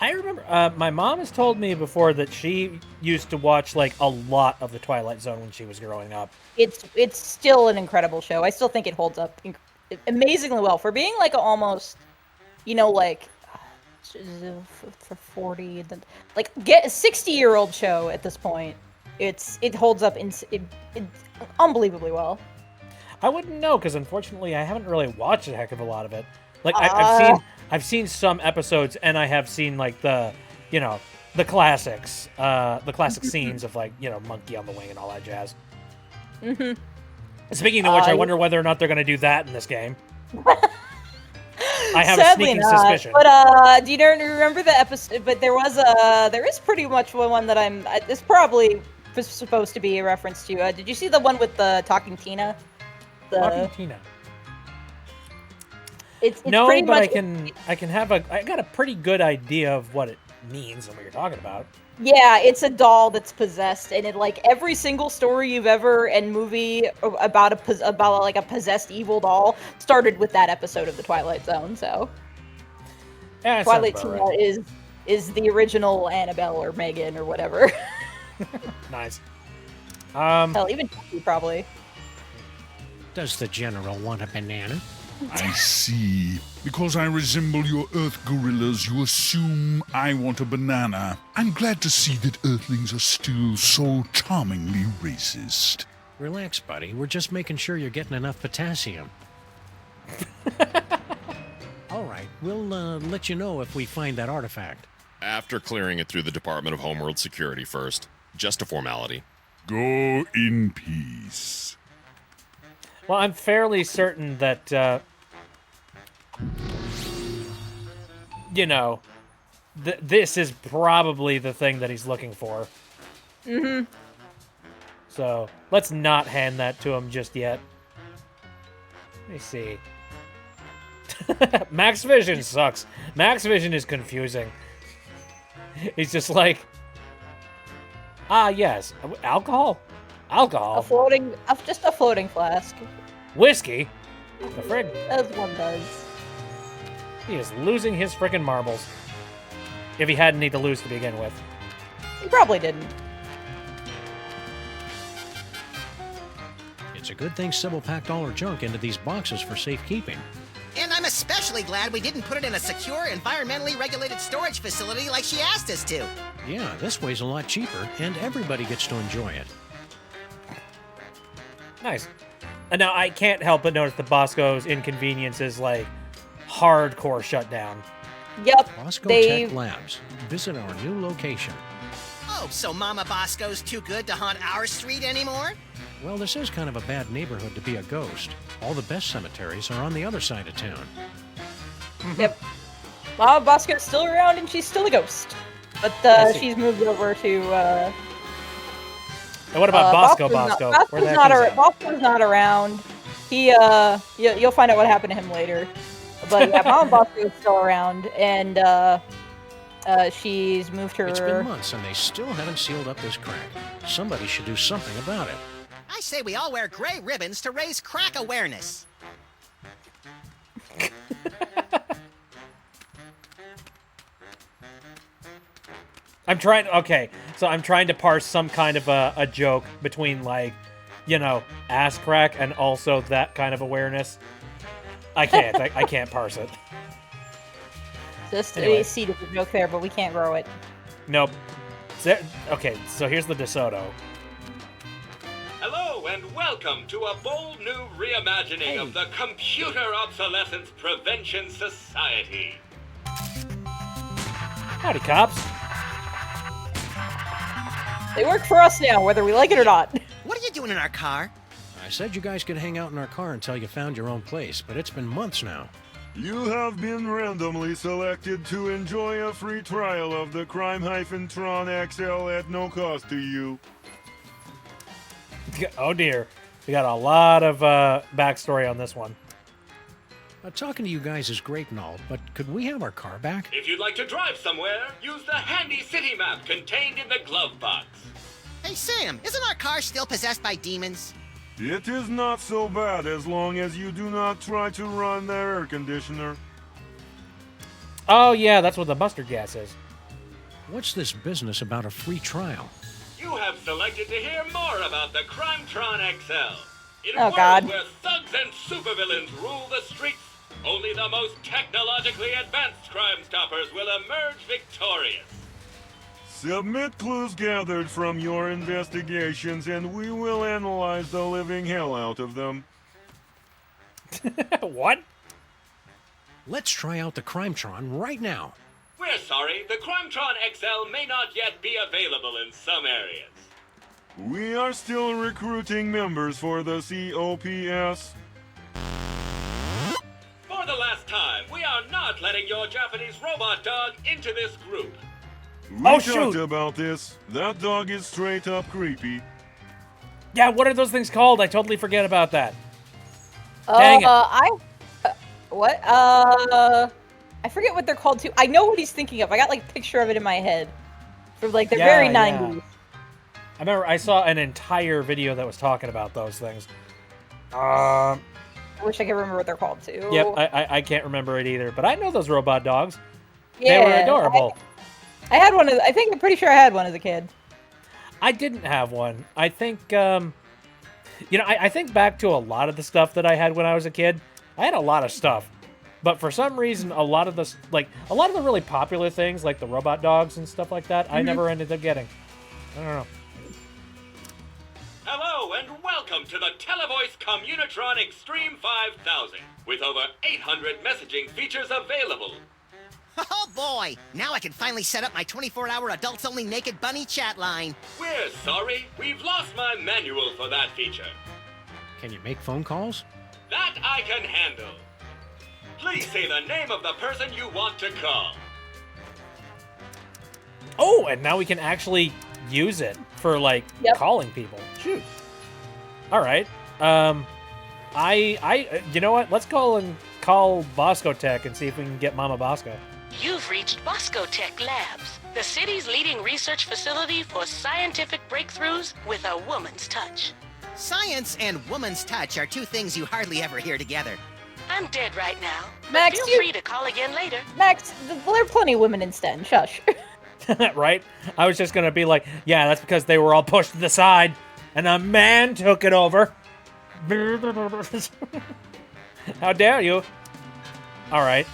I remember my mom has told me before that she used to watch like a lot of the Twilight Zone when she was growing up.
It's still an incredible show. I still think it holds up amazingly well for being like almost, like for 40, like get a 60-year-old show at this point. It holds up unbelievably well.
I wouldn't know because unfortunately I haven't really watched a heck of a lot of it. Like I've seen some episodes, and I have seen like the classics, the classic scenes of like Monkey on the Wing and all that jazz.
Mm-hmm.
Speaking of which, I wonder whether or not they're going to do that in this game. I have
Sadly
a sneaking
not.
suspicion.
But do you remember the episode? But there is pretty much one that it's probably supposed to be a reference to. Did you see the one with the Talking Tina?
Talking Tina.
It's
no,
pretty
but
much,
I got a pretty good idea of what it means and what you're talking about.
Yeah, it's a doll that's possessed, and it like every single story you've ever and movie about like a possessed evil doll started with that episode of the Twilight Zone. So
yeah,
Twilight Tina is the original Annabelle or Megan or whatever.
Nice.
Hell, even probably.
Does the general want a banana?
I see. Because I resemble your Earth gorillas, you assume I want a banana. I'm glad to see that Earthlings are still so charmingly racist.
Relax, buddy. We're just making sure you're getting enough potassium. All right, we'll let you know if we find that artifact.
After clearing it through the Department of Homeworld Security first. Just a formality.
Go in peace.
Well, I'm fairly certain that you know, this is probably the thing that he's looking for.
Mm-hmm.
So let's not hand that to him just yet. Let me see. Max Vision sucks. Max Vision is confusing. He's just like, yes, alcohol? Alcohol?
Just a floating flask.
Whiskey? The frig?
As one does.
He is losing his frickin' marbles. If he hadn't need to lose to begin with.
He probably didn't.
It's a good thing Sybil packed all her junk into these boxes for safekeeping.
And I'm especially glad we didn't put it in a secure, environmentally regulated storage facility like she asked us to.
Yeah, this way's a lot cheaper, and everybody gets to enjoy it.
Nice. And now I can't help but notice the Bosco's inconvenience is like hardcore shutdown.
Yep.
Bosco Tech Labs. Visit our new location.
Oh, so Mama Bosco's too good to haunt our street anymore?
Well, this is kind of a bad neighborhood to be a ghost. All the best cemeteries are on the other side of town.
Yep. Mama Bosco's still around and she's still a ghost. But she's moved over to,
And what about Bosco?
Bosco's not around. He, you'll find out what happened to him later. But yeah, Mama Bosco's still around, and she's moved her...
It's been months and they still haven't sealed up this crack. Somebody should do something about it.
I say we all wear gray ribbons to raise crack awareness.
I'm trying to parse some kind of a joke between, like, you know, ass crack and also that kind of awareness. I can't. I can't parse it.
Just
Anyway.
a seed of a joke there, but we can't grow it.
Nope. Okay, so here's the DeSoto.
Hello and welcome to a bold new reimagining of the Computer Obsolescence Prevention Society.
Howdy, cops.
They work for us now, whether we like it or not.
What are you doing in our car?
I said you guys could hang out in our car until you found your own place, but it's been months now.
You have been randomly selected to enjoy a free trial of the Crime-Tron XL at no cost to you.
Oh dear. We got a lot of backstory on this one.
Talking to you guys is great and all, but could we have our car back?
If you'd like to drive somewhere, use the handy city map contained in the glove box.
Hey, Sam, isn't our car still possessed by demons?
It is not so bad as long as you do not try to run the air conditioner.
Oh yeah, that's what the mustard gas is.
What's this business about a free trial?
You have selected to hear more about the Crime-Tron XL. In a world
God.
where thugs and supervillains rule the streets, only the most technologically advanced Crime Stoppers will emerge victorious.
Submit clues gathered from your investigations and we will analyze the living hell out of them.
What?
Let's try out the Crime-Tron right now.
We're sorry, the Crime-Tron XL may not yet be available in some areas.
We are still recruiting members for the COPS.
For the last time, we are not letting your Japanese robot dog into this group.
We
Oh,
talked
shoot.
about this. That dog is straight up creepy.
Yeah, what are those things called? I totally forget about that. Dang it.
I forget what they're called too. I know what he's thinking of. I got like a picture of it in my head. From like the very 90s.
I remember I saw an entire video that was talking about those things. I
wish I could remember what they're called too.
Yep, I can't remember it either, but I know those robot dogs.
Yeah,
they were adorable.
I had one. I'm pretty sure I had one as a kid.
I didn't have one. I think, I think back to a lot of the stuff that I had when I was a kid. I had a lot of stuff, but for some reason, a lot of the really popular things, like the robot dogs and stuff like that, I never ended up getting. I don't know.
Hello and welcome to the Televoice Communitron Extreme 5000, with over 800 messaging features available.
Oh boy! Now I can finally set up my 24-hour adults-only naked bunny chat line.
We're sorry, we've lost my manual for that feature.
Can you make phone calls?
That I can handle. Please say the name of the person you want to call.
Oh, and now we can actually use it for, like, calling people. Shoot. All right. You know what? Let's call Bosco Tech and see if we can get Mama Bosco.
You've reached Bosco Tech Labs, the city's leading research facility for scientific breakthroughs with a woman's touch.
Science and woman's touch are two things you hardly ever hear together.
I'm dead right now.
Max,
feel free to call again later.
Max, there are plenty of women in STEM. Shush.
Right? I was just gonna be like, yeah, that's because they were all pushed to the side, and a man took it over. How dare you? All right.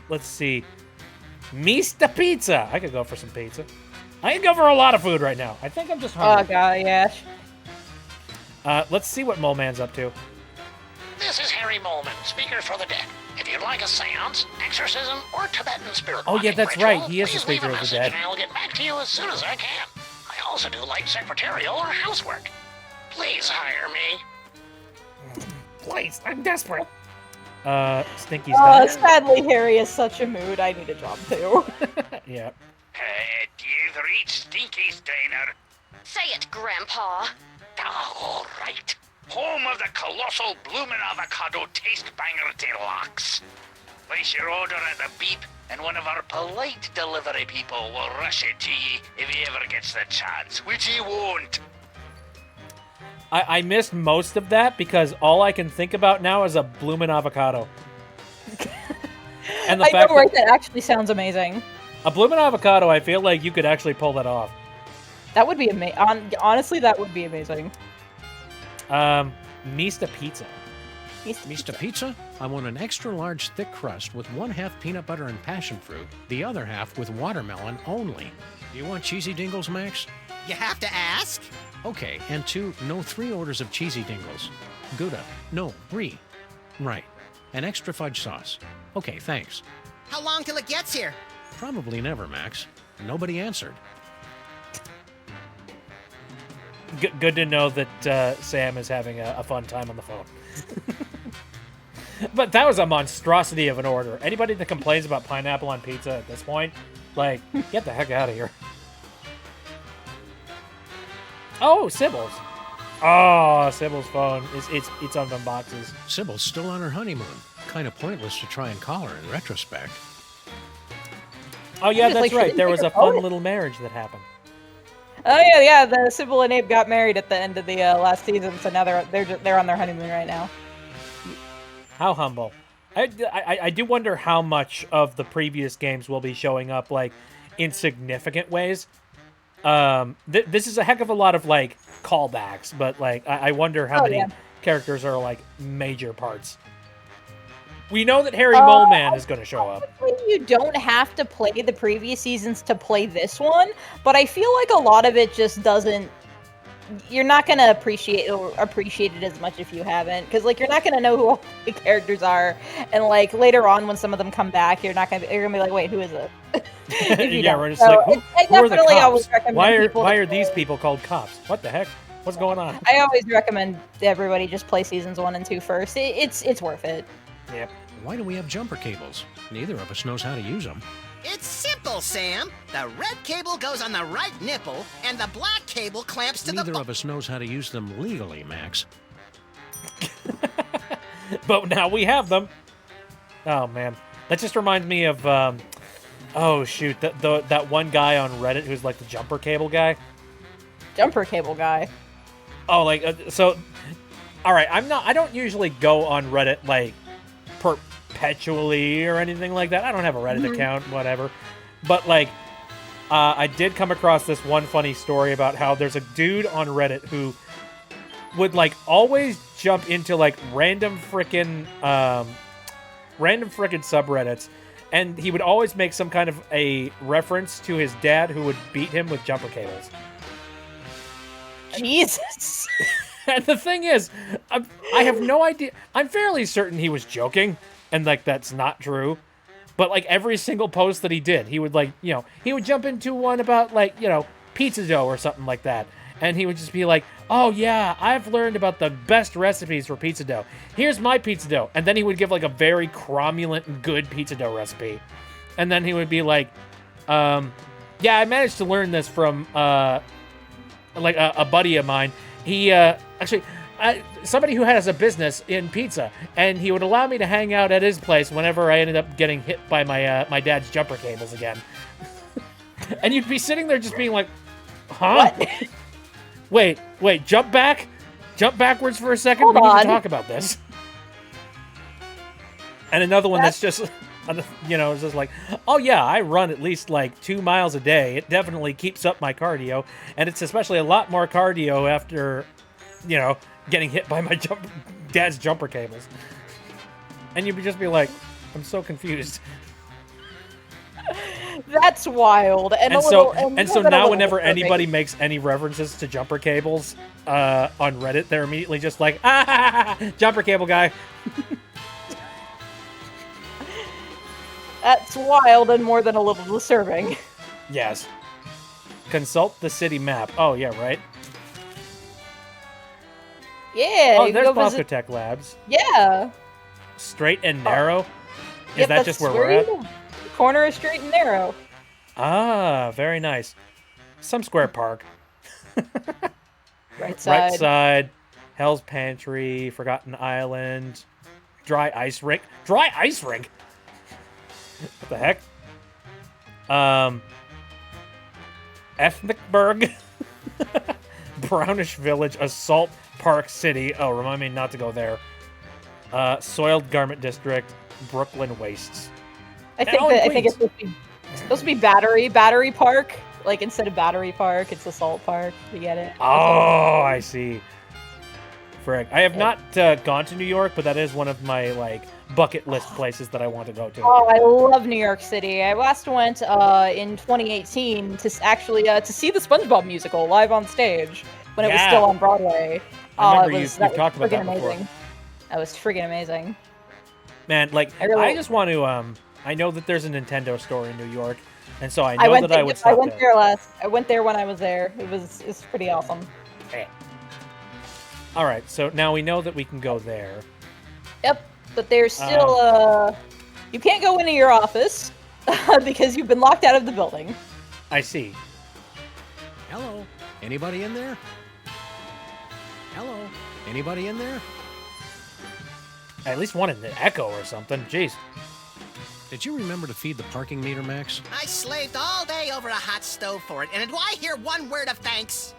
Let's see. Mista Pizza. I could go for some pizza. I could go for a lot of food right now. I think I'm just hungry.
Oh god, Yash.
Let's see what Mole Man's up to.
This is Harry Moleman, speaker for the dead. If you'd like a seance, exorcism, or Tibetan spirit
Oh yeah, that's
ritual,
right. He is the
please leave
speaker
a
of the
message
dead.
and I'll get back to you as soon as I can. I also do light secretarial or housework. Please hire me.
Please, I'm desperate. Stinky's done.
Sadly, Harry is such a mood. I need a job too.
Yeah.
You've reached Stinky's Diner.
Say it, Grandpa.
All right. Home of the colossal bloomin' avocado taste banger deluxe. Place your order at the beep, and one of our polite delivery people will rush it to ye if he ever gets the chance, which he won't.
I missed most of that because all I can think about now is a bloomin' avocado. And the
I
fact
know, right? That actually sounds amazing.
a bloomin' avocado, I feel like you could actually pull that off.
That would be amazing. Honestly, that would be amazing.
Mista Pizza.
Mista Pizza? I want an extra large thick crust with 1/2 peanut butter and passion fruit, the other half with watermelon only. Do you want cheesy dingles, Max?
You have to ask?
Okay, and 3 orders of cheesy dingles. Gouda. No, brie. Right. An extra fudge sauce. Okay, thanks.
How long till it gets here?
Probably never, Max. Nobody answered.
Good to know that Sam is having a fun time on the phone. But that was a monstrosity of an order. Anybody that complains about pineapple on pizza at this point, like, get the heck out of here. Oh, Sybil's. Oh, Sybil's phone. It's on the boxes.
Sybil's still on her honeymoon. Kind of pointless to try and call her in retrospect.
Oh, yeah,
Just,
that's
like, she
right.
didn't
There
pick
was
her
a fun
phone.
little marriage that happened.
Oh yeah. The Sybil and Abe got married at the end of the last season, so now they're on their honeymoon right now.
How humble. I do wonder how much of the previous games will be showing up, like, in significant ways. This is a heck of a lot of, like, callbacks, but, like, I wonder how many characters are, like, major parts. We know that Harry Mole Man is going to show up.
You don't have to play the previous seasons to play this one, but I feel like a lot of it just doesn't. You're not gonna appreciate it as much if you haven't, because like you're not gonna know who all the characters are, and like later on when some of them come back, you're gonna be like, wait, who is it?
Yeah, we're just like, who are the
always
cops?
recommend
Why are these people called cops? What the heck? What's going on?
I always recommend everybody just play seasons 1 and 2 first. It's worth it.
Yep.
Why do we have jumper cables? Neither of us knows how to use them.
It's simple, Sam. The red cable goes on the right nipple, and the black cable clamps to
Neither of us knows how to use them legally, Max.
But now we have them. Oh man, that just reminds me of oh shoot, that one guy on Reddit who's like the jumper cable guy.
Jumper cable guy.
Oh, like so. All right, I don't usually go on Reddit like perpetually or anything like that. I don't have a Reddit account, whatever. But like, I did come across this one funny story about how there's a dude on Reddit who would like always jump into like random frickin' subreddits, and he would always make some kind of a reference to his dad who would beat him with jumper cables.
Jesus.
And the thing is, I have no idea. I'm fairly certain he was joking, and like that's not true. But like every single post that he did, he would like, he would jump into one about like, pizza dough or something like that. And he would just be like, oh yeah, I've learned about the best recipes for pizza dough. Here's my pizza dough. And then he would give like a very cromulent, good pizza dough recipe. And then he would be like, yeah, I managed to learn this from like a buddy of mine. He actually somebody who has a business in pizza, and he would allow me to hang out at his place whenever I ended up getting hit by my my dad's jumper cables again. And you'd be sitting there just being like, huh? Wait, jump backwards for a second. We need to talk about this. And another one that's just, you know, it's just like, oh yeah, I run at least like 2 miles a day. It definitely keeps up my cardio, and it's especially a lot more cardio after, you know, getting hit by my dad's jumper cables. And you'd just be like, I'm so confused.
That's wild. And
so now whenever anybody makes any references to jumper cables on Reddit, they're immediately just like, jumper cable guy.
That's wild and more than a little disturbing.
Yes. Consult the city map. Oh, yeah, right?
Yeah.
Oh, there's Boscotech Labs.
Yeah.
Straight and narrow? Is that just where we're at?
Corner is straight and narrow.
Ah, very nice. Some square park.
Right side.
Right side. Hell's Pantry. Forgotten Island. Dry ice rink. Dry ice rink? What the heck? Ethnicburg. Brownish Village. Assault Park City. Oh, remind me not to go there. Soiled Garment District. Brooklyn Wastes.
I think it's supposed to be Battery Park. Like, instead of Battery Park, it's Assault Park. You get it?
Oh, I see. Frick. I have not gone to New York, but that is one of my, like, bucket list places that I want to go to.
Oh, I love New York City. I last went in 2018 to actually to see the SpongeBob musical live on stage when it was still on Broadway.
I remember you've talked about that
amazing.
before.
That was friggin' amazing.
Man, like, I just want to, I know that there's a Nintendo store in New York, and so I know that I would stop
I went there last. I went there when I was there. It's pretty awesome.
Hey. All right, so now we know that we can go there.
Yep, but there's still you can't go into your office because you've been locked out of the building.
I see.
Hello, anybody in there? Hello, anybody in there?
At least one in the Echo or something. Jeez.
Did you remember to feed the parking meter, Max?
I slaved all day over a hot stove for it, and do I hear one word of thanks?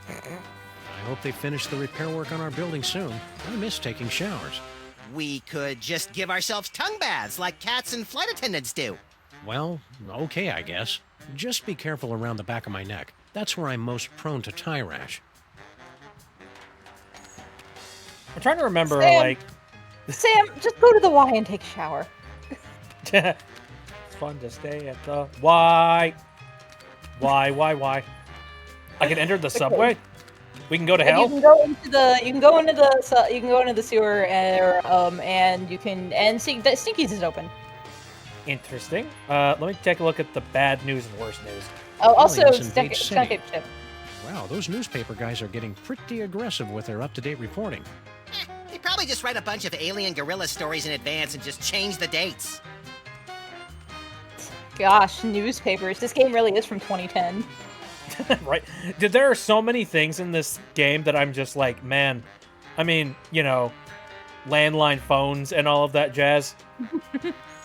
I hope they finish the repair work on our building soon. I miss taking showers.
We could just give ourselves tongue baths like cats and flight attendants do.
Well, okay, I guess. Just be careful around the back of my neck. That's where I'm most prone to tie rash.
I'm trying to remember,
Sam, just go to the Y and take a shower.
It's fun to stay at the Y. Why? I can enter the subway? We can go to hell?
You can go into the sewer, and you can see that Stinky's is open.
Interesting. Let me take a look at the bad news and worst news.
Oh, also,
Skunk
Ape Ship.
Wow, those newspaper guys are getting pretty aggressive with their up-to-date reporting.
They probably just write a bunch of alien gorilla stories in advance and just change the dates.
Gosh, newspapers. This game really is from 2010.
Right? There are so many things in this game that I'm just like, man, I mean, you know, landline phones and all of that jazz.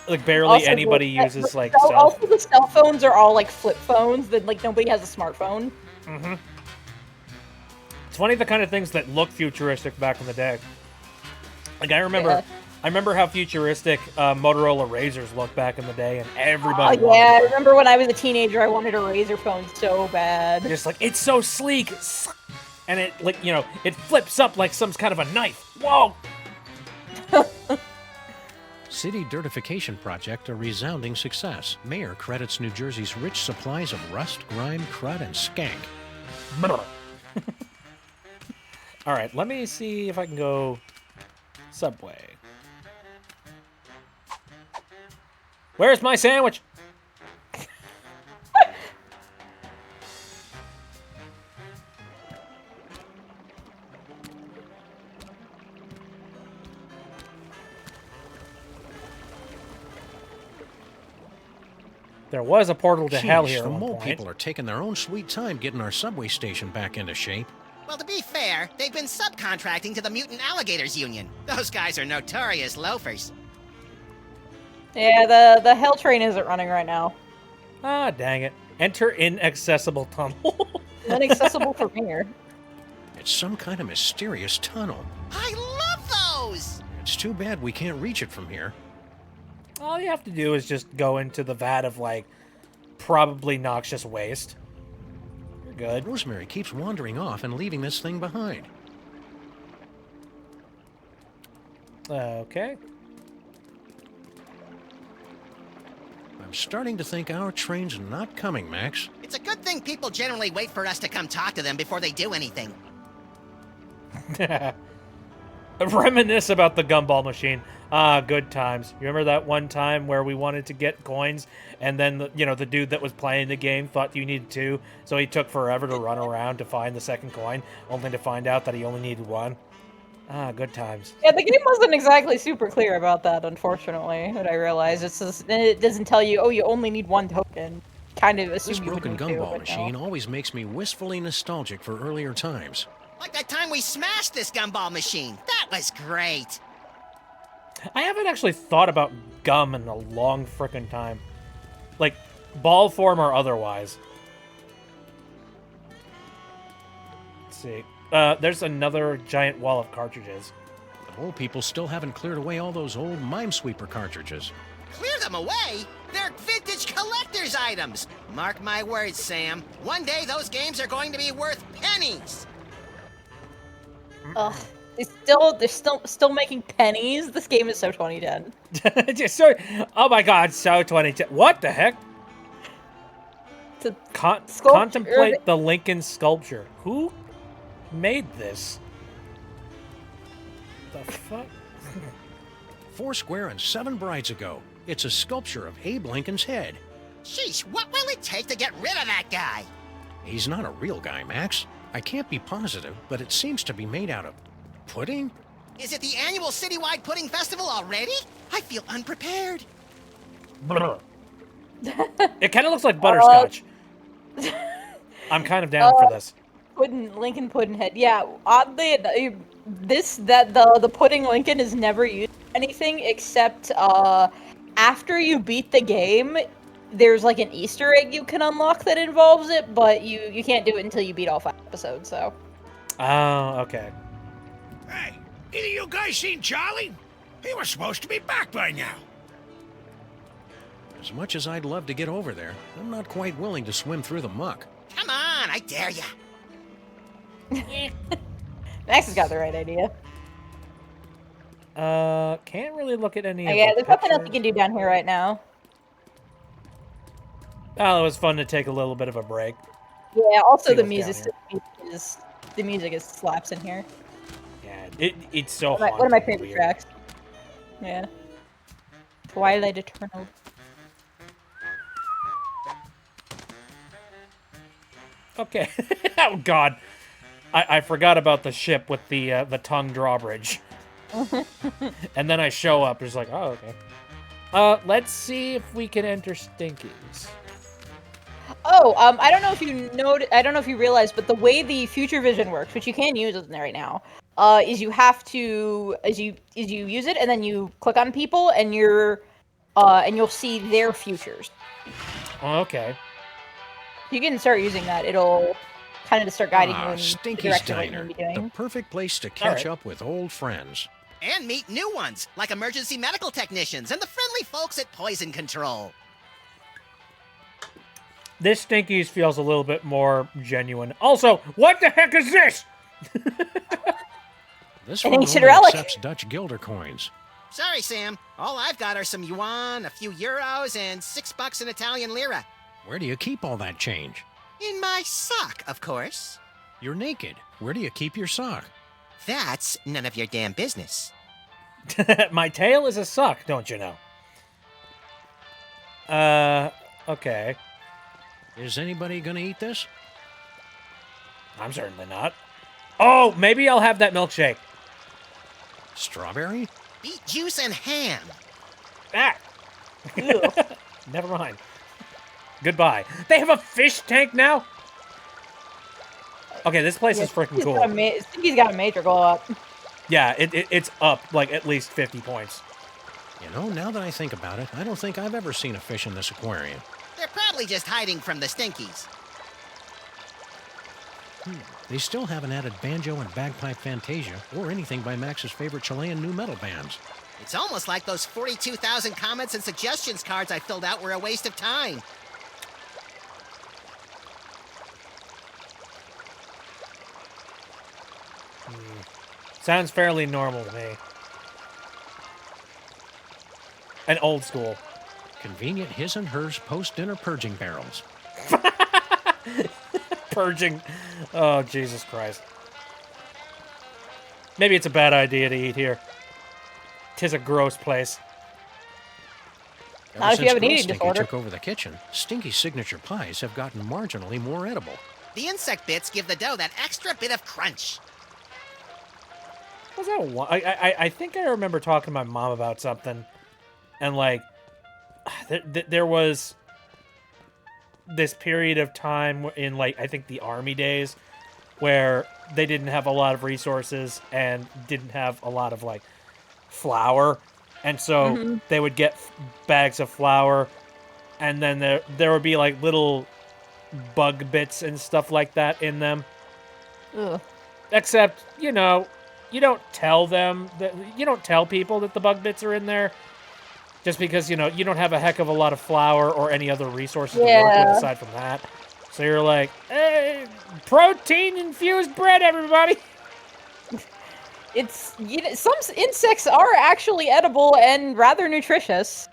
Like, barely
Also,
anybody uses, like,
Also, the cell phones are all, like, flip phones, that, like, nobody has a smartphone.
Mm-hmm. It's funny the kind of things that look futuristic back in the day. Like, I remember how futuristic Motorola Razrs looked back in the day, and everybody
Oh, yeah, I remember when I was a teenager, I wanted a Razr phone so bad.
Just like, it's so sleek! And it, like, you know, it flips up like some kind of a knife. Whoa!
City dirtification project a resounding success. Mayor credits New Jersey's rich supplies of rust, grime, crud, and skank.
All right, let me see if I can go Subway. Where's my sandwich? There was a portal to hell
Jeez,
here
the
at one
mole
point.
people are taking their own sweet time getting our subway station back into shape.
Well, to be fair, they've been subcontracting to the Mutant Alligators Union. Those guys are notorious loafers.
Yeah, the hell train isn't running right now.
Ah, dang it. Enter inaccessible tunnel.
Inaccessible from here.
It's some kind of mysterious tunnel.
I love those!
It's too bad we can't reach it from here.
All you have to do is just go into the vat of, like, probably noxious waste. You're good.
Rosemary keeps wandering off and leaving this thing behind.
Okay.
I'm starting to think our train's not coming, Max.
It's a good thing people generally wait for us to come talk to them before they do anything.
Reminisce about the gumball machine. Ah, good times. You remember that one time where we wanted to get coins, and then the dude that was playing the game thought you needed two, so he took forever to run around to find the second coin, only to find out that he only needed one. Ah, good times.
Yeah, the game wasn't exactly super clear about that, unfortunately. What I realized, it doesn't tell you, oh, you only need one token. Kind of assume
This
you would
broken
need two,
gumball
but
machine
no.
always makes me wistfully nostalgic for earlier times.
Like that time we smashed this gumball machine. That was great.
I haven't actually thought about gum in a long frickin' time. Like, ball form or otherwise. Let's see. There's another giant wall of cartridges.
The old people still haven't cleared away all those old Minesweeper cartridges.
Clear them away? They're vintage collector's items. Mark my words, Sam. One day those games are going to be worth pennies.
Ugh. They're still making pennies. This game is so 2010.
Just so, oh my god, so 2010. What the heck? Contemplate the Lincoln sculpture. Who made this? The fuck?
4 square and 7 brides ago. It's a sculpture of Abe Lincoln's head.
Sheesh, what will it take to get rid of that guy?
He's not a real guy, Max. I can't be positive, but it seems to be made out of pudding?
Is it the annual citywide pudding festival already? I feel unprepared.
It kind of looks like butterscotch. I'm kind of down for this.
Lincoln Puddinghead. Yeah, oddly, the pudding Lincoln is never used for anything except after you beat the game. There's like an Easter egg you can unlock that involves it, but you can't do it until you beat all 5 episodes. So.
Oh, okay.
Hey, either you guys seen Charlie? He was supposed to be back by now.
As much as I'd love to get over there, I'm not quite willing to swim through the muck.
Come on, I dare ya.
Max has got the right idea.
Can't really look at any of
Yeah,
the
there's nothing else you
pictures.
can do down here right now.
Oh, it was fun to take a little bit of a break.
Yeah, also
See
the
what's down
music slaps in here.
Yeah, it's so
One of my
haunting
favorite
weird.
tracks. Yeah. Twilight Eternal.
Okay. Oh god, I forgot about the ship with the tongue drawbridge. And then I show up, it's like, oh okay. Let's see if we can enter Stinkies.
Oh, I don't know if you I don't know if you realize, but the way the future vision works, which you can use it right now, is you have to you use it and then you click on people and you'll see their futures.
Oh, okay.
You can start using that. It'll kind of start guiding you in the
Stinky's
direction of what you
Diner,
need to be doing.
the perfect place to catch up with old friends.
And meet new ones, like emergency medical technicians and the friendly folks at Poison Control.
This Stinkies feels a little bit more genuine. Also, what the heck is this?
This
An
one
ancient
only
relic.
accepts Dutch guilder coins.
Sorry, Sam. All I've got are some yuan, a few euros, and $6 in Italian lira.
Where do you keep all that change?
In my sock, of course.
You're naked. Where do you keep your sock?
That's none of your damn business.
My tail is a suck, don't you know? Okay.
Is anybody gonna eat this?
I'm certainly not. Oh, maybe I'll have that milkshake.
Strawberry?
Beet juice and ham.
Ah! Never mind. Goodbye. They have a fish tank now? Okay, this place is freaking cool.
Stinky's got a major glow up.
Yeah, it's up, like, at least 50 points.
You know, now that I think about it, I don't think I've ever seen a fish in this aquarium.
They're probably just hiding from the Stinkies.
They still haven't added banjo and bagpipe fantasia or anything by Max's favorite Chilean nu metal bands.
It's almost like those 42,000 comments and suggestions cards I filled out were a waste of time.
Sounds fairly normal to me. And old school.
Convenient his and hers post-dinner purging barrels.
Purging. Oh, Jesus Christ. Maybe it's a bad idea to eat here. 'Tis a gross place.
Not if you have an eating
Stinky
disorder.
took over the kitchen, Stinky's signature pies have gotten marginally more edible.
The insect bits give the dough that extra bit of crunch.
Was that I think I remember talking to my mom about something, and like, there was this period of time in, like, I think the army days, where they didn't have a lot of resources and didn't have a lot of, like, flour, and so they would get bags of flour, and then there would be, like, little bug bits and stuff like that in them.
Ugh.
Except, you know, you don't tell people that the bug bits are in there, just because, you know, you don't have a heck of a lot of flour or any other resources to work with aside from that. So you're like, hey, protein-infused bread, everybody!
It's, you know, some insects are actually edible and rather nutritious.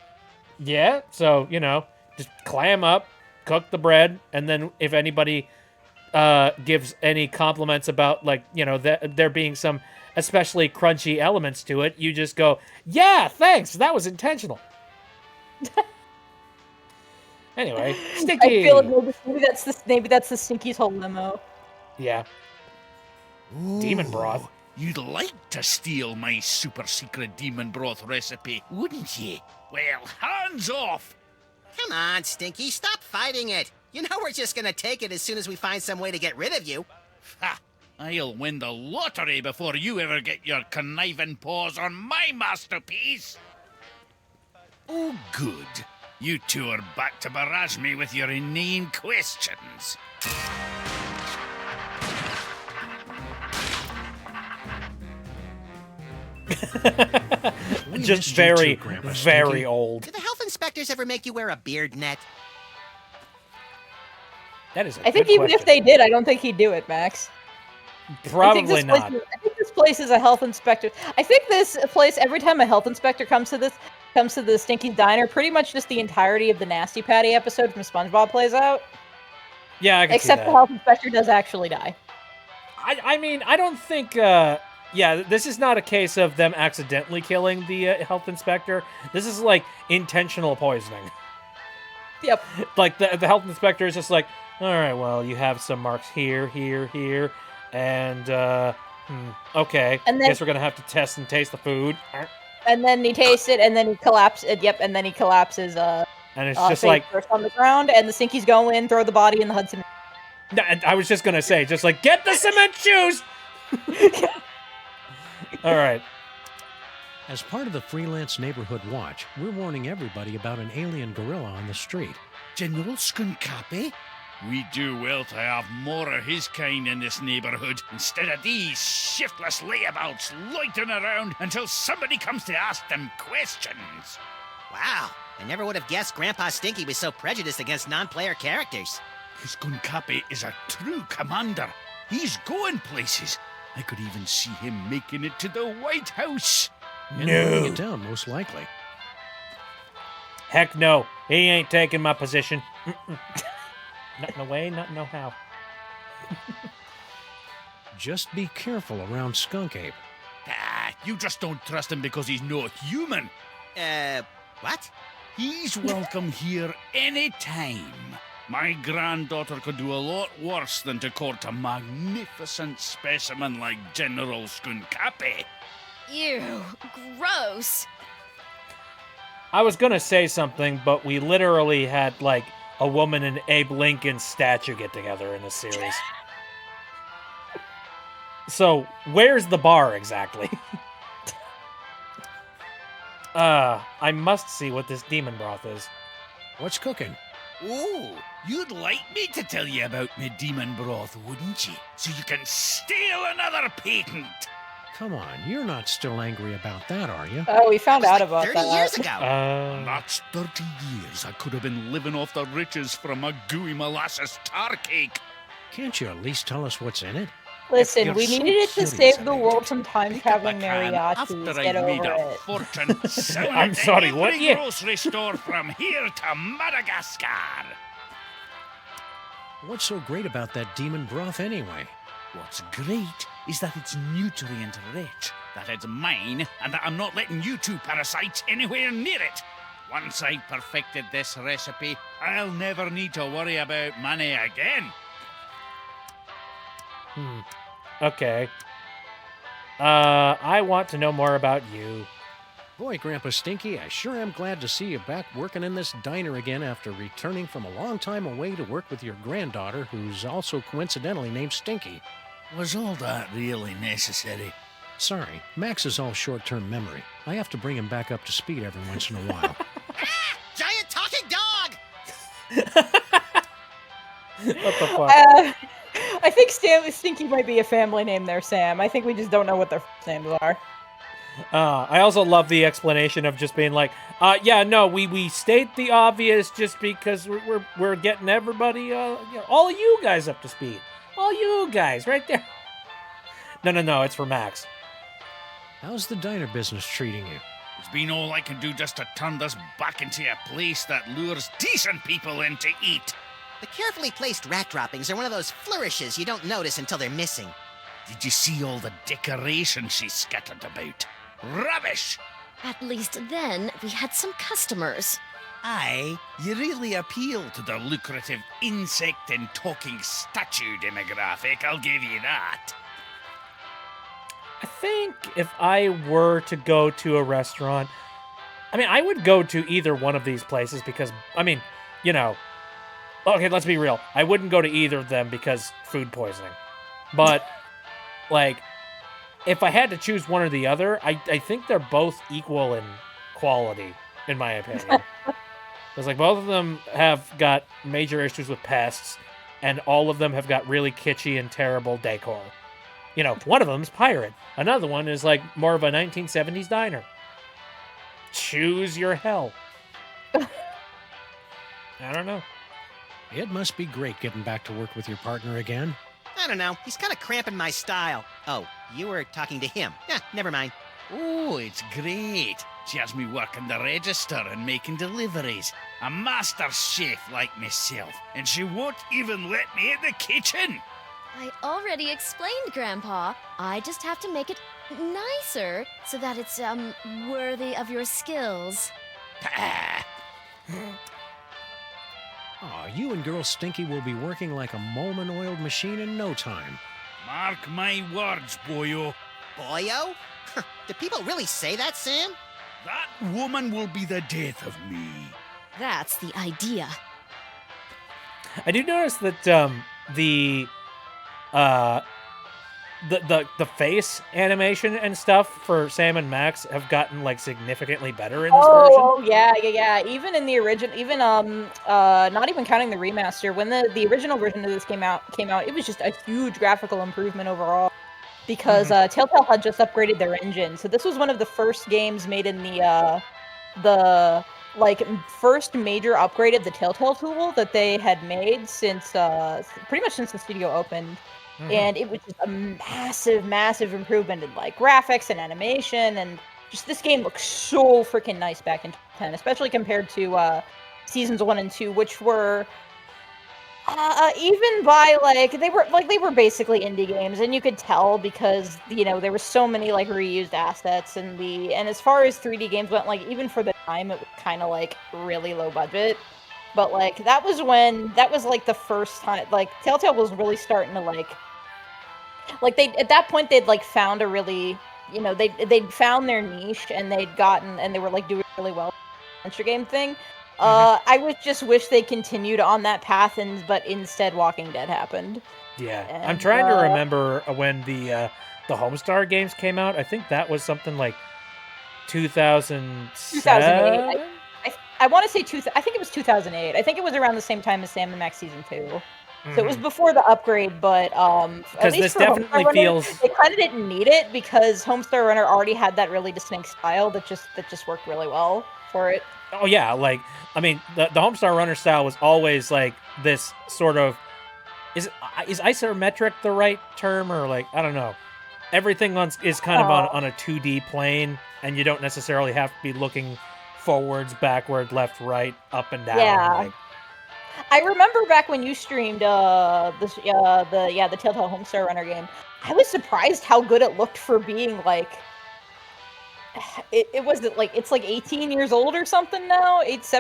Yeah, so, you know, just clam up, cook the bread, and then if anybody gives any compliments about, like, you know, there being some especially crunchy elements to it, you just go, yeah, thanks, that was intentional. Anyway, Stinky.
I feel like maybe that's the Stinky's whole limo.
Yeah. Demon broth.
You'd like to steal my super secret demon broth recipe, wouldn't you? Well, hands off!
Come on, Stinky, stop fighting it. You know we're just gonna take it as soon as we find some way to get rid of you.
Ha! I'll win the lottery before you ever get your conniving paws on my masterpiece! Oh, good. You two are back to barrage me with your inane questions.
Just very, very old.
Do the health inspectors ever make you wear a beard net?
That is a
I think
good
even
question.
if they did, I don't think he'd do it, Max.
Probably not.
I think this place is a health inspector. I think this place, every time a health inspector comes to the Stinky Diner, pretty much just the entirety of the Nasty Patty episode from SpongeBob plays out.
Yeah, I can
Except
see
the
that.
health inspector does actually die.
I mean, I don't think, yeah, this is not a case of them accidentally killing the health inspector. This is, like, intentional poisoning.
Yep.
Like, the health inspector is just like, all right, well, you have some marks here, here, here, and, okay.
And then-
Guess we're gonna have to test and taste the food.
And then he tastes it, and then he collapses. Yep, and then he collapses.
And it's just
face
like,
first on the ground, and the Stinkies go in, throw the body in the Hudson.
I was just gonna say, just like, get the cement shoes! All right.
As part of the freelance neighborhood watch, we're warning everybody about an alien gorilla on the street.
General Skunkapi? We do well to have more of his kind in this neighborhood instead of these shiftless layabouts loitering around until somebody comes to ask them questions.
Wow, I never would have guessed Grandpa Stinky was so prejudiced against non-player characters.
Skunkapi is a true commander. He's going places. I could even see him making it to the White House.
And burning it down, most likely.
Heck no. He ain't taking my position. Not no way, not no how.
Just be careful around Skunk Ape.
Ah, you just don't trust him because he's not human.
What?
He's welcome here anytime. My granddaughter could do a lot worse than to court a magnificent specimen like General Skunkapi.
Ew, gross.
I was gonna say something, but we literally had, like, a woman and Abe Lincoln's statue get together in this series. So, where's the bar exactly? I must see what this demon broth is.
What's cooking?
Oh, you'd like me to tell you about me demon broth, wouldn't you? So you can steal another patent.
Come on, you're not still angry about that, are you?
Oh, we found out about
30
that.
years ago.
And that's 30 years I could have been living off the riches from a gooey molasses tar cake.
Can't you at least tell us what's in it?
Listen,
You're
we
so
needed it to
curious
save the
about
world
it.
from time
Pick up a
traveling
can
mariachis.
after
Get
I've made
over
a
it.
fortune selling
I'm
it to
sorry,
every
what? Yeah.
grocery store from here to Madagascar.
What's so great about that demon broth anyway?
What's great is that it's nutrient rich, that it's mine, and that I'm not letting you two parasites anywhere near it. Once I've perfected this recipe, I'll never need to worry about money again.
Okay. I want to know more about you.
Boy, Grandpa Stinky, I sure am glad to see you back working in this diner again after returning from a long time away to work with your granddaughter, who's also coincidentally named Stinky.
Was all that really necessary?
Sorry, Max is all short-term memory. I have to bring him back up to speed every once in a while.
Giant talking dog!
What the fuck?
I think Stinky might be a family name there, Sam. I think we just don't know what their first names are.
I also love the explanation of just being like, yeah, no, we state the obvious just because we're getting everybody, all of you guys up to speed. All you guys, right there. No, it's for Max.
How's the diner business treating you?
It's been all I can do just to turn this back into a place that lures decent people in to eat.
The carefully placed rat droppings are one of those flourishes you don't notice until they're missing.
Did you see all the decoration she scattered about? Rubbish!
At least then we had some customers.
Aye, you really appeal to the lucrative insect and talking statue demographic, I'll give you that.
I think if I were to go to a restaurant, I would go to either one of these places because, okay, let's be real. I wouldn't go to either of them because food poisoning. But, if I had to choose one or the other, I think they're both equal in quality, in my opinion. Because, both of them have got major issues with pests, and all of them have got really kitschy and terrible decor. One of them's pirate. Another one is, more of a 1970s diner. Choose your hell. I don't know.
It must be great getting back to work with your partner again.
I don't know. He's kind of cramping my style. Oh, you were talking to him. Never mind.
Oh, it's great. She has me working the register and making deliveries. A master chef like myself, and she won't even let me in the kitchen.
I already explained, Grandpa. I just have to make it nicer so that it's, worthy of your skills.
Aw, you and Girl Stinky will be working like a Molman-oiled machine in no time.
Mark my words, boyo.
Boyo? Do people really say that, Sam?
That woman will be the death of me.
That's the idea.
I do notice that the face animation and stuff for Sam and Max have gotten significantly better in this version.
Oh yeah. Even in the original, not even counting the remaster, when the original version of this came out, it was just a huge graphical improvement overall. Because Telltale had just upgraded their engine, so this was one of the first games made in the first major upgrade of the Telltale tool that they had made since pretty much since the studio opened. And it was just a massive improvement in graphics and animation, and just this game looks so freaking nice back in 10, especially compared to seasons 1 and 2, which were even by they were basically indie games, and you could tell because there were so many reused assets, and as far as 3D games went, even for the time it was kind of really low budget. But that was the first time Telltale was really starting to they at that point they'd found a really they'd found their niche, and they were doing really well with the adventure game thing. I would just wish they continued on that path, but instead Walking Dead happened.
Yeah,
And,
I'm trying to remember when the Homestar games came out. I think that was something like 2007.
2008. I want to say I think it was 2008. I think it was around the same time as Sam and Max Season 2. So it was before the upgrade, but at least
this
for
definitely
Homestar Runner,
feels
they kind of didn't need it because Homestar Runner already had that really distinct style that just worked really well for it.
Oh yeah, like I mean, the Homestar Runner style was always like this sort of is isometric the right term, or like I don't know. Everything is kind of on a 2D plane, and you don't necessarily have to be looking forwards, backward, left, right, up and down.
Yeah.
Like,
I remember back when you streamed the Telltale Homestar Runner game. I was surprised how good it looked for being like it's like 18 years old or something now. It's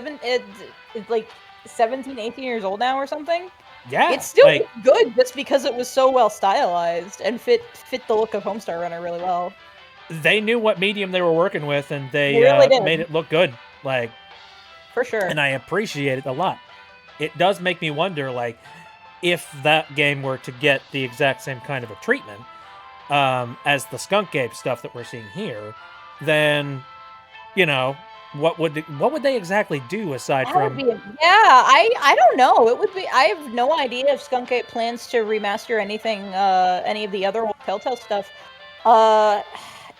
like 17, 18 years old now or something.
Yeah,
it's still good just because it was so well stylized and fit the look of Homestar Runner really well.
They knew what medium they were working with, and they
really
made it look good. Like,
for sure.
And I appreciate it a lot. It does make me wonder, like, if that game were to get the exact same kind of a treatment as the Skunk Ape stuff that we're seeing here, then, you know, what would they exactly do aside from?
I don't know. It would be. I have no idea if Skunk Ape plans to remaster anything, any of the other old Telltale stuff.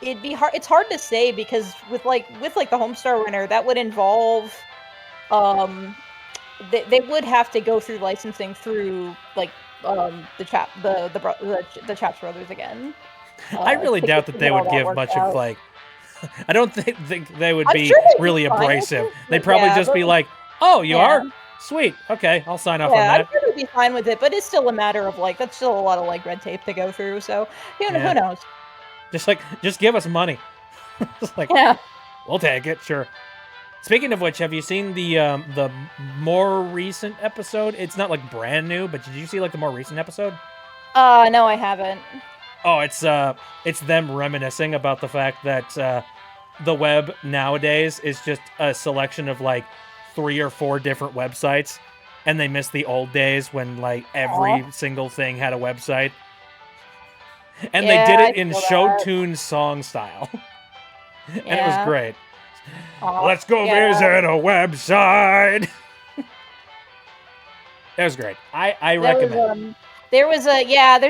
It'd be hard. It's hard to say because with the Homestar Runner, that would involve, they would have to go through licensing through like the Chaps Brothers again.
I really doubt that they would give much of like. I don't think they would be really abrasive. They'd probably just be like, "Oh, you are? Sweet. Okay, I'll sign off on that."
I'd probably be fine with it, but it's still a matter of like that's still a lot of like red tape to go through. So who knows?
Just give us money. Just like, we'll take it, sure. Speaking of which, have you seen the more recent episode? It's not like brand new, but did you see like the more recent episode?
No, I haven't.
Oh, it's them reminiscing about the fact that the web nowadays is just a selection of like 3 or 4 different websites, and they miss the old days when like every single thing had a website. And they did it in show tune song style. And it was great. Let's go visit a website. It was great. I recommend it.
There's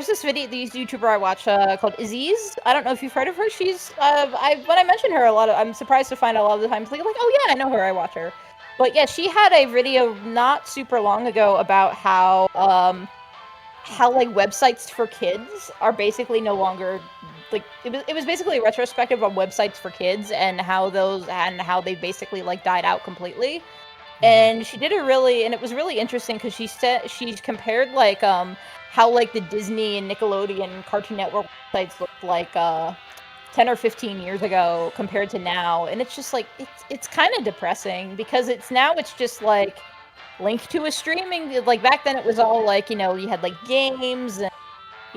this YouTuber I watch called Aziz. I don't know if you've heard of her. She's when I mention her I'm surprised to find out a lot of the times like, oh yeah, I know her, I watch her. But yeah, she had a video not super long ago about how like websites for kids are basically no longer like it was basically a retrospective on websites for kids and how they basically like died out completely. And she did and it was really interesting because she compared like how like the Disney and Nickelodeon Cartoon Network sites looked like 10 or 15 years ago compared to now, and it's just like it's kind of depressing because it's just like linked to a streaming. Like back then it was all like, you had like games and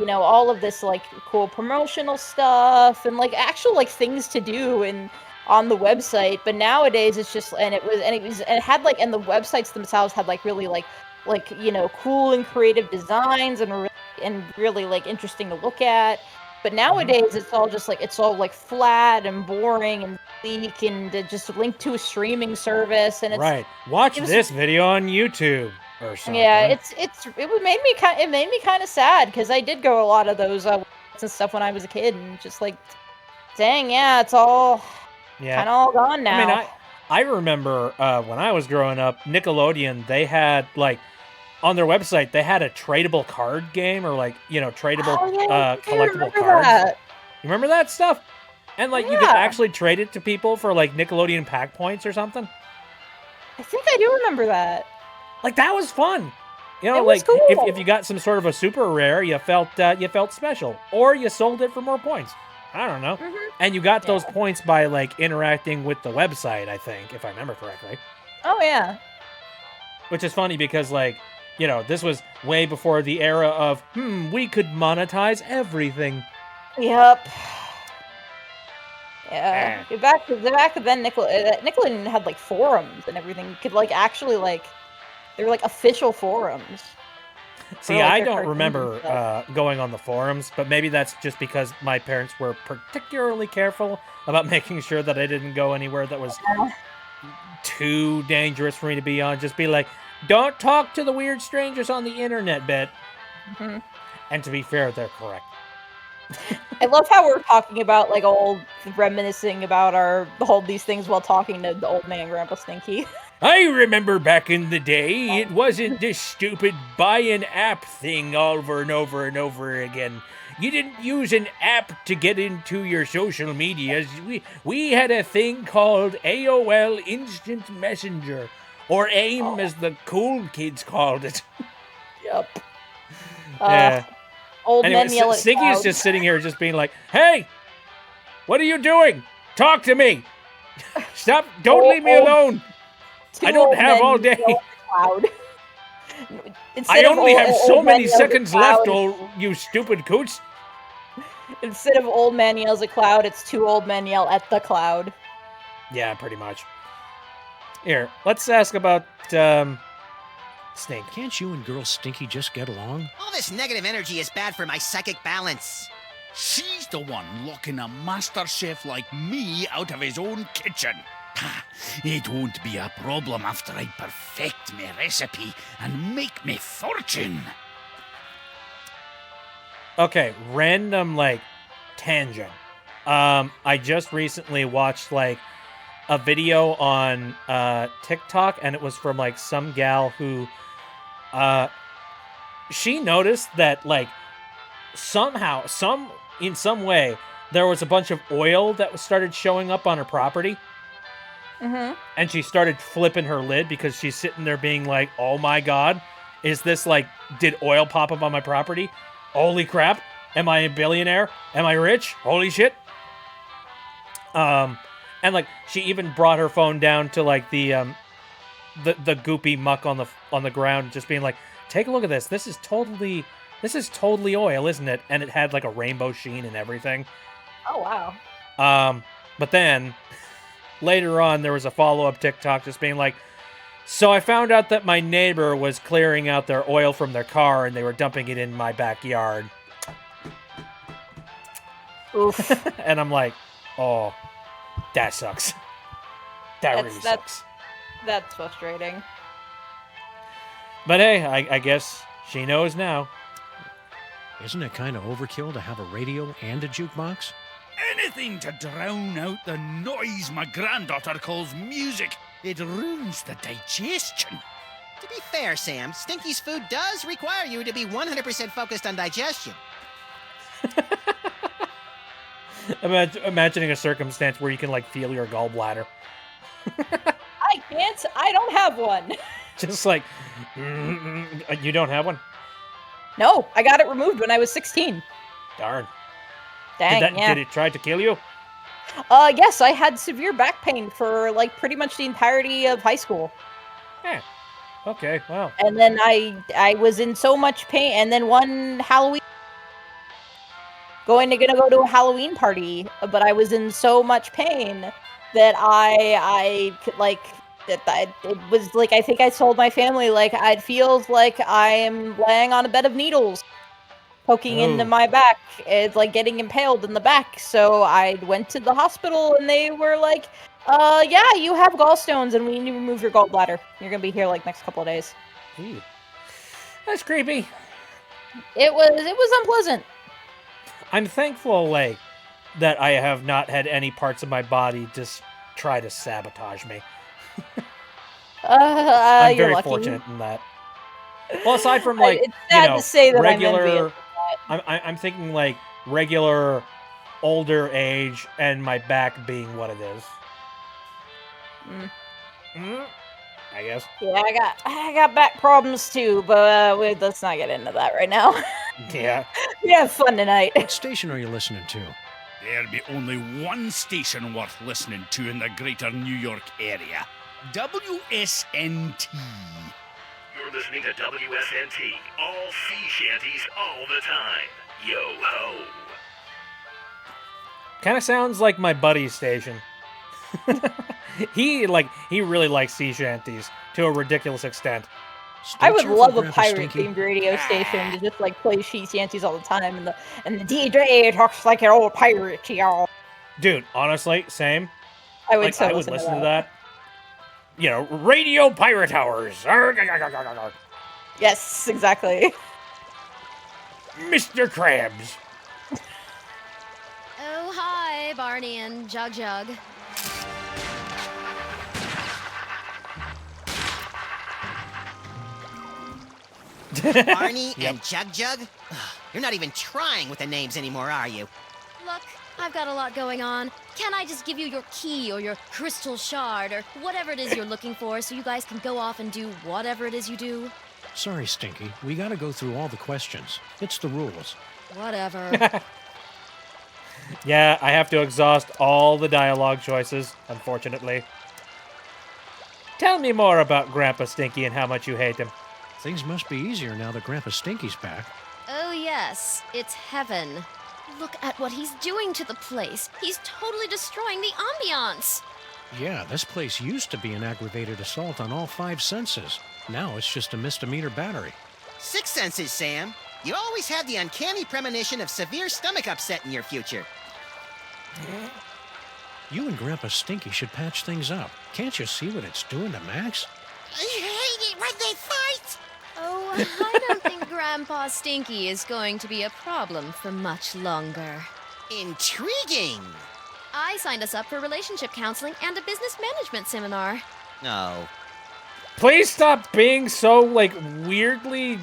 all of this like cool promotional stuff and like actual like things to do and on the website. But nowadays it's just and it had like, and the websites themselves had like really like cool and creative designs and really like interesting to look at. But nowadays it's all just like flat and boring and bleak and just linked to a streaming service. And it's
Watch this video on YouTube or something.
Yeah, it made me kind of sad because I did go a lot of those and stuff when I was a kid, and just like, dang, yeah, it's all kind of all gone now.
I mean, I remember when I was growing up, Nickelodeon, they had like on their website they had a tradable card game or like tradable collectible cards. You remember that stuff? And like you could actually trade it to people for like Nickelodeon pack points or something.
I think I do remember that.
Like that was fun.
It was cool.
if you got some sort of a super rare, you felt special, or you sold it for more points. I don't know. And you got those points by like interacting with the website, I think, if I remember correctly.
Oh yeah.
Which is funny because like, this was way before the era of we could monetize everything.
Yep. Yeah. Back then, Nickelodeon had like forums and everything. You could like actually like, they were like official forums.
See,
like,
I
their
don't
cartoons and
remember
stuff.
going on the forums, but maybe that's just because my parents were particularly careful about making sure that I didn't go anywhere that was too dangerous for me to be on. Just be like, don't talk to the weird strangers on the internet, bit.
Mhm.
And to be fair, they're correct.
I love how we're talking about like reminiscing about all these things while talking to the old man Grandpa Stinky.
I remember back in the day, it wasn't this stupid buy an app thing over and over and over again. You didn't use an app to get into your social medias. We had a thing called AOL Instant Messenger, or AIM as the cool kids called it.
Yep.
Yeah.
Old
Anyway,
men yell at
Stinky is
clouds.
just sitting here just being like, hey, what are you doing? Talk to me. Stop. Don't leave me alone. I don't have all day. I only have so many seconds left, you stupid coots.
Instead of old man yells at cloud, it's two old men yell at the cloud.
Yeah, pretty much. Here, let's ask about, Snake.
Can't you and Girl Stinky just get along?
All this negative energy is bad for my psychic balance.
She's the one locking a master chef like me out of his own kitchen. It won't be a problem after I perfect my recipe and make me fortune.
Okay, random, tangent. I just recently watched, a video on, TikTok, and it was from, some gal who, she noticed that, somehow, in some way, there was a bunch of oil that started showing up on her property.
Mm-hmm.
And she started flipping her lid because she's sitting there being like, oh my god, is this did oil pop up on my property? Holy crap. Am I a billionaire? Am I rich? Holy shit. And she even brought her phone down to the goopy muck on the ground, just being like, take a look at this. This is totally oil, isn't it? And it had a rainbow sheen and everything.
Oh wow.
But then later on, there was a follow-up TikTok just being like, so I found out that my neighbor was clearing out their oil from their car and they were dumping it in my backyard.
Oof.
And I'm like, oh, that sucks. That really sucks.
That's frustrating.
But hey, I guess she knows now.
Isn't it kind of overkill to have a radio and a jukebox?
Anything to drown out the noise my granddaughter calls music. It ruins the digestion.
To be fair, Sam, Stinky's food does require you to be 100% focused on digestion.
Imagining a circumstance where you can feel your gallbladder.
I can't. I don't have one.
Just you don't have one?
No, I got it removed when I was 16.
Darn.
Dang, yeah.
Did it try to kill you?
Yes, I had severe back pain for pretty much the entirety of high school.
Yeah. Okay, wow.
And then I was in so much pain, and then one Halloween, gonna go to a Halloween party, but I was in so much pain that it was I think I told my family it feels like I'm laying on a bed of needles poking into my back. It's getting impaled in the back. So I went to the hospital and they were like, yeah, you have gallstones and we need to remove your gallbladder. You're gonna be here next couple of days.
Ooh. That's creepy.
It was unpleasant.
I'm thankful, that I have not had any parts of my body just try to sabotage me. I'm very fortunate in that. Well, aside from
it's sad to say that
regular,
I'm
thinking regular older age and my back being what it is. I guess.
Yeah, I got back problems too, but let's not get into that right now.
Yeah.
We have fun tonight.
What station are you listening to?
There'll be only one station worth listening to in the greater New York area. WSNT.
You're listening to WSNT, all sea shanties all the time. Yo ho.
Kind of sounds like my buddy's station. He really likes sea shanties to a ridiculous extent.
I would love a pirate-themed radio station to just like play sea shanties all the time, and the DJ talks like an old pirate, y'all.
Dude, honestly, same.
I would
I would listen to that. You know, radio pirate hours.
Yes, exactly.
Mr. Krabs.
Oh, hi, Barney and Jug Jug.
Barney and Jug Jug? Ugh, you're not even trying with the names anymore, are you?
Look, I've got a lot going on. Can't I just give you your key or your crystal shard or whatever it is you're looking for so you guys can go off and do whatever it is you do?
Sorry, Stinky. We gotta go through all the questions. It's the rules.
Whatever.
Yeah, I have to exhaust all the dialogue choices, unfortunately. Tell me more about Grandpa Stinky and how much you hate him.
Things must be easier now that Grandpa Stinky's back.
Oh, yes, it's heaven. Look at what he's doing to the place. He's totally destroying the ambiance.
Yeah, this place used to be an aggravated assault on all 5 senses. Now it's just a misdemeanor battery.
6 senses, Sam. You always have the uncanny premonition of severe stomach upset in your future.
You and Grandpa Stinky should patch things up. Can't you see what it's doing to Max?
I hate it when they fight!
Oh, I don't think Grandpa Stinky is going to be a problem for much longer.
Intriguing!
I signed us up for relationship counseling and a business management seminar.
No.
Please stop being so, weirdly,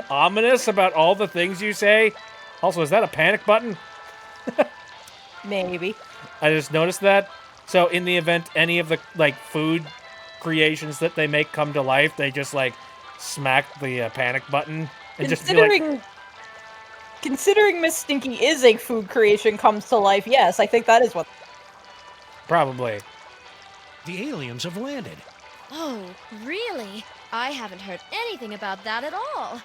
ominous about all the things you say. Also, is that a panic button?
Maybe.
I just noticed that. So, in the event any of the, food creations that they make come to life, they just, smack the panic button and just be like...
Considering Miss Stinky is a food creation comes to life, yes, I think that is what...
Probably.
The aliens have landed.
Oh, really? I haven't heard anything about that at all.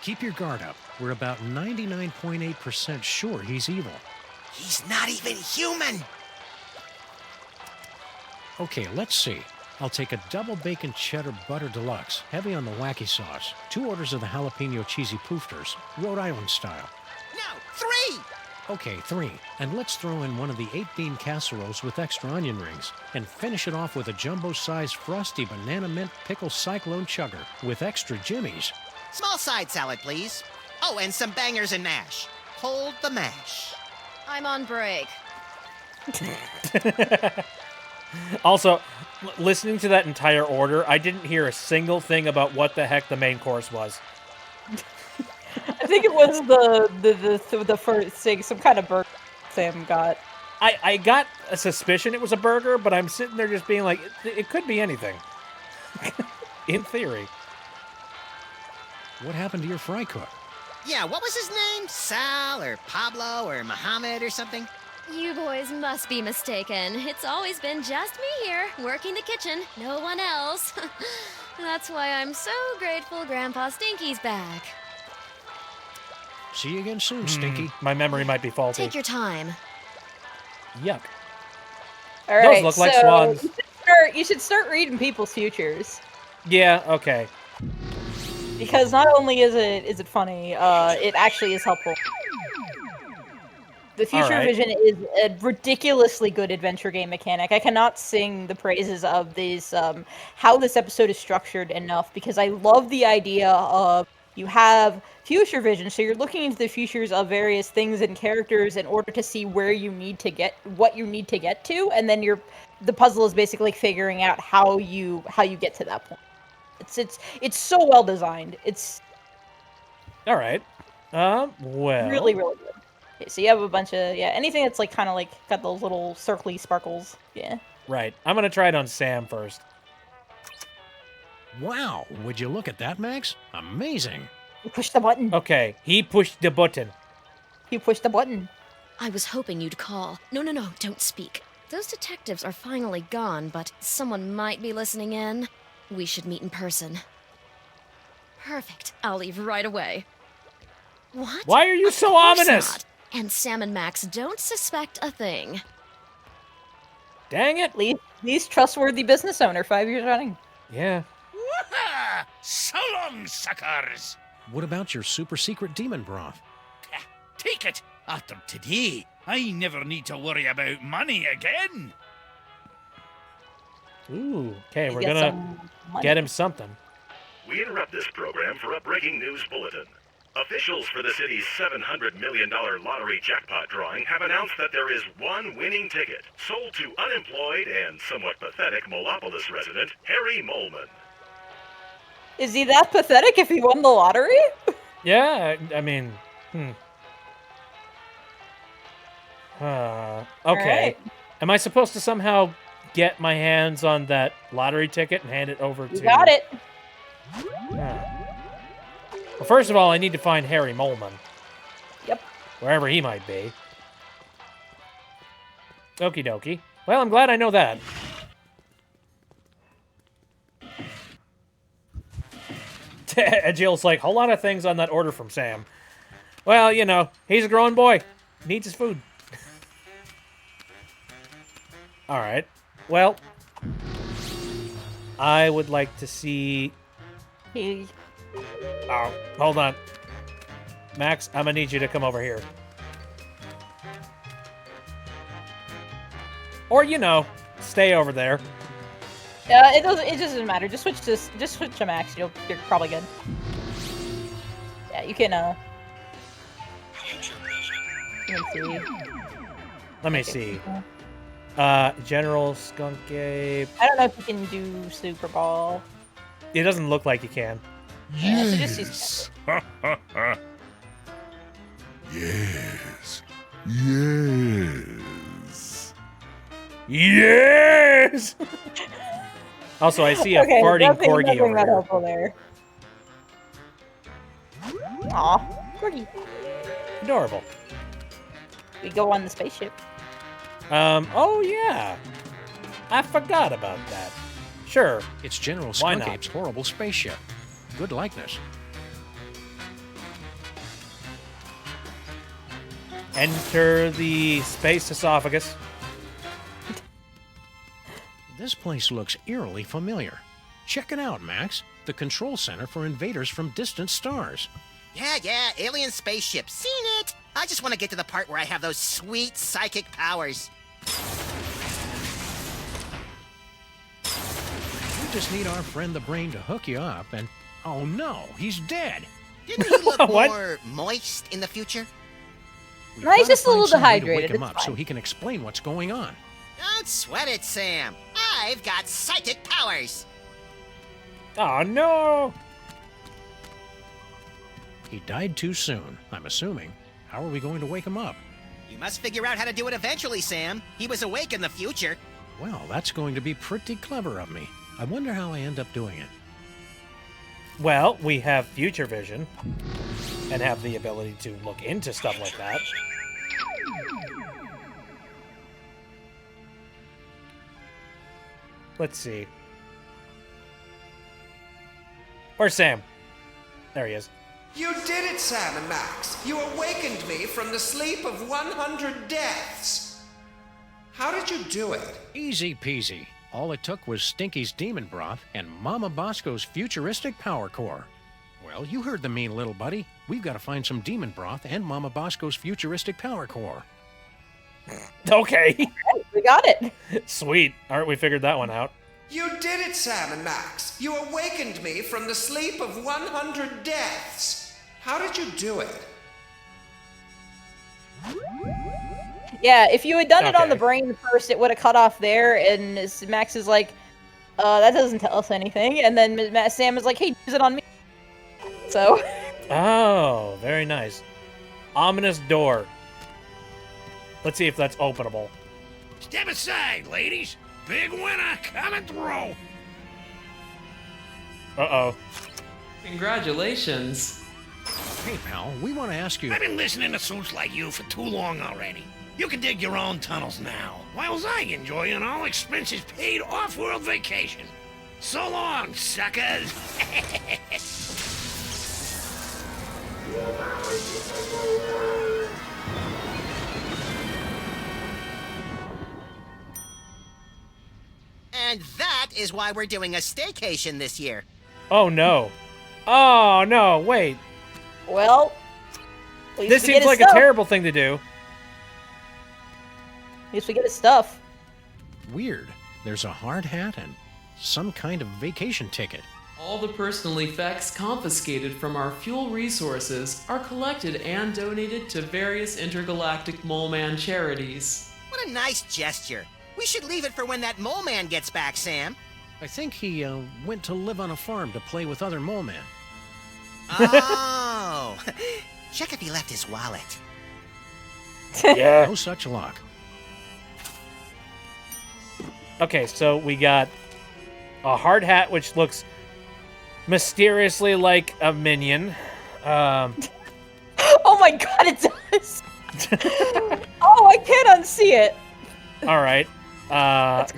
Keep your guard up. We're about 99.8% sure he's evil.
He's not even human!
Okay, let's see. I'll take a double bacon cheddar butter deluxe, heavy on the wacky sauce. 2 orders of the jalapeno cheesy poofters, Rhode Island style.
No, 3!
Okay, 3. And let's throw in one of the 8-bean casseroles with extra onion rings. And finish it off with a jumbo-sized frosty banana mint pickle cyclone chugger with extra jimmies.
Small side salad, please. Oh, and some bangers and mash. Hold the mash.
I'm on break.
Also, listening to that entire order, I didn't hear a single thing about what the heck the main course was.
I think it was the first thing, some kind of burger Sam got.
I got a suspicion it was a burger, but I'm sitting there just being like, it could be anything. In theory.
What happened to your fry cook?
Yeah, what was his name? Sal or Pablo or Mohammed or something?
You boys must be mistaken. It's always been just me here, working the kitchen, no one else. That's why I'm so grateful Grandpa Stinky's back.
See you again soon, Stinky.
My memory might be faulty.
Take your time.
Yuck.
All right,
Those look like swans.
You should start reading people's futures.
Yeah, okay.
Because not only is it funny, it actually is helpful. The Future Vision is a ridiculously good adventure game mechanic. I cannot sing the praises of this, how this episode is structured enough, because I love the idea of you have Future Vision, so you're looking into the futures of various things and characters in order to see where you need to get, what you need to get to, and then the puzzle is basically figuring out how you get to that point. It's so well designed. It's
all right. Well,
really good. Okay, so you have a bunch of anything that's kind of got those little circly sparkles. Yeah.
Right. I'm gonna try it on Sam first.
Wow, would you look at that, Max? Amazing.
You pushed the button.
Okay, he pushed the button.
He pushed the button.
I was hoping you'd call. No, don't speak. Those detectives are finally gone, but someone might be listening in. We should meet in person. Perfect. I'll leave right away. What?
Why are you so ominous?
And Sam and Max don't suspect a thing.
Dang it!
Least trustworthy business owner, 5 years running.
Yeah.
Woohoo! So long, suckers!
What about your super secret demon broth?
Take it! After today, I never need to worry about money again.
Ooh, okay, we're
Get
gonna
some money.
get him something.
We interrupt this program for a breaking news bulletin. Officials for the city's $700 million lottery jackpot drawing have announced that there is one winning ticket, sold to unemployed and somewhat pathetic Molopolis resident Harry Molman.
Is he that pathetic if he won the lottery?
Yeah, I mean, okay.
Right.
Am I supposed to somehow get my hands on that lottery ticket and hand it over to...
You got it.
Well, first of all, I need to find Harry Molman.
Yep.
Wherever he might be. Okie dokie. Well, I'm glad I know that. And Jill's like, whole lot of things on that order from Sam. Well, you know, he's a growing boy. Needs his food. Alright. Well, I would like to see... Oh, hold on. Max, I'm gonna need you to come over here. Or, you know, stay over there.
It doesn't matter. Just switch to Max. You're probably good. Yeah, you can
Let me see. General Skunk Ape.
I don't know if you can do Super Ball.
It doesn't look like you can.
Yeah, so just use
Yes. Yes.
Yes! Also, I see a farting corgi over
that
here.
helpful there. Aw, corgi.
Adorable.
We go on the spaceship.
Oh yeah. I forgot about that. Sure.
It's General
Why
Skunk
not?
Ape's horrible spaceship. Good likeness.
Enter the space esophagus.
This place looks eerily familiar. Check it out, Max. The control center for invaders from distant stars.
Yeah, alien spaceship. Seen it! I just want to get to the part where I have those sweet psychic powers.
You just need our friend the Brain to hook you up and... Oh no, he's dead!
Didn't he look
What?
more moist in the future?
We've
No, he's
gotta
just a
find
little
some way to
dehydrated,
Wake him
it's
up so
fine.
he can explain what's going on.
Don't sweat it, Sam. I've got psychic powers.
Oh no!
He died too soon, I'm assuming. How are we going to wake him up?
You must figure out how to do it eventually, Sam. He was awake in the future.
Well, that's going to be pretty clever of me. I wonder how I end up doing it.
Well, we have future vision and have the ability to look into stuff like that. Let's see. Where's Sam? There he is.
You did it, Sam and Max. You awakened me from the sleep of 100 deaths. How did you do it?
Easy peasy. All it took was Stinky's demon broth and Mama Bosco's futuristic power core. Well, you heard the mean little buddy. We've got to find some demon broth and Mama Bosco's futuristic power core.
Okay.
We got it.
Sweet. All right, we figured that one out.
You did it, Sam and Max. You awakened me from the sleep of 100 deaths. How did you do it?
Yeah, if you had done it on the
Okay.
brain first, it would have cut off there, and Max is like, that doesn't tell us anything, and then Sam is like, hey, use it on me. So...
Oh, very nice. Ominous door. Let's see if that's openable.
Step aside, ladies. Big winner coming through.
Uh-oh.
Congratulations.
Hey, pal, we want to ask you...
I've been listening to suits like you for too long already. You can dig your own tunnels now, whilst I enjoy an all-expenses paid off-world vacation. So long, suckers.
And that is why we're doing a staycation this year.
Oh, no. Oh, no, wait.
Well,
this seems like a terrible thing to do.
At least we get his stuff.
Weird. There's a hard hat and some kind of vacation ticket.
All the personal effects confiscated from our fuel resources are collected and donated to various intergalactic Mole Man charities.
What a nice gesture. We should leave it for when that mole man gets back, Sam.
I think he went to live on a farm to play with other mole men.
Oh. Check if he left his wallet.
Yeah.
No such luck.
Okay, so we got a hard hat, which looks mysteriously like a minion.
Oh my god, it does! Oh, I can't unsee it.
All right.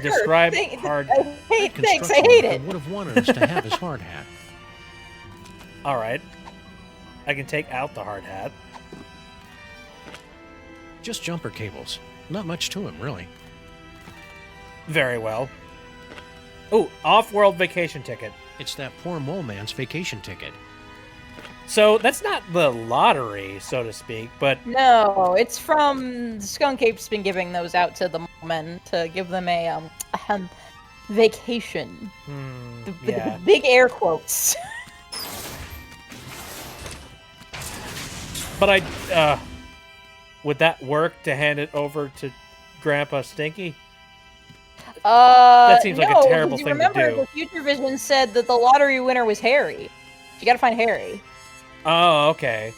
Describe hard.
Thanks, I hate it.
Would have wanted us to have his hard hat.
All right. I can take out the hard hat.
Just jumper cables. Not much to him, really.
Very well. Oh, off-world vacation ticket.
It's that poor mole man's vacation ticket.
So that's not the lottery, so to speak, but...
No, it's from... Skunk Ape's been giving those out to the men to give them a vacation.
Yeah.
Big air quotes.
But would that work to hand it over to Grandpa Stinky? That seems like a terrible thing to do.
Remember, the Future Vision said that the lottery winner was Harry. You gotta find Harry.
Oh, okay.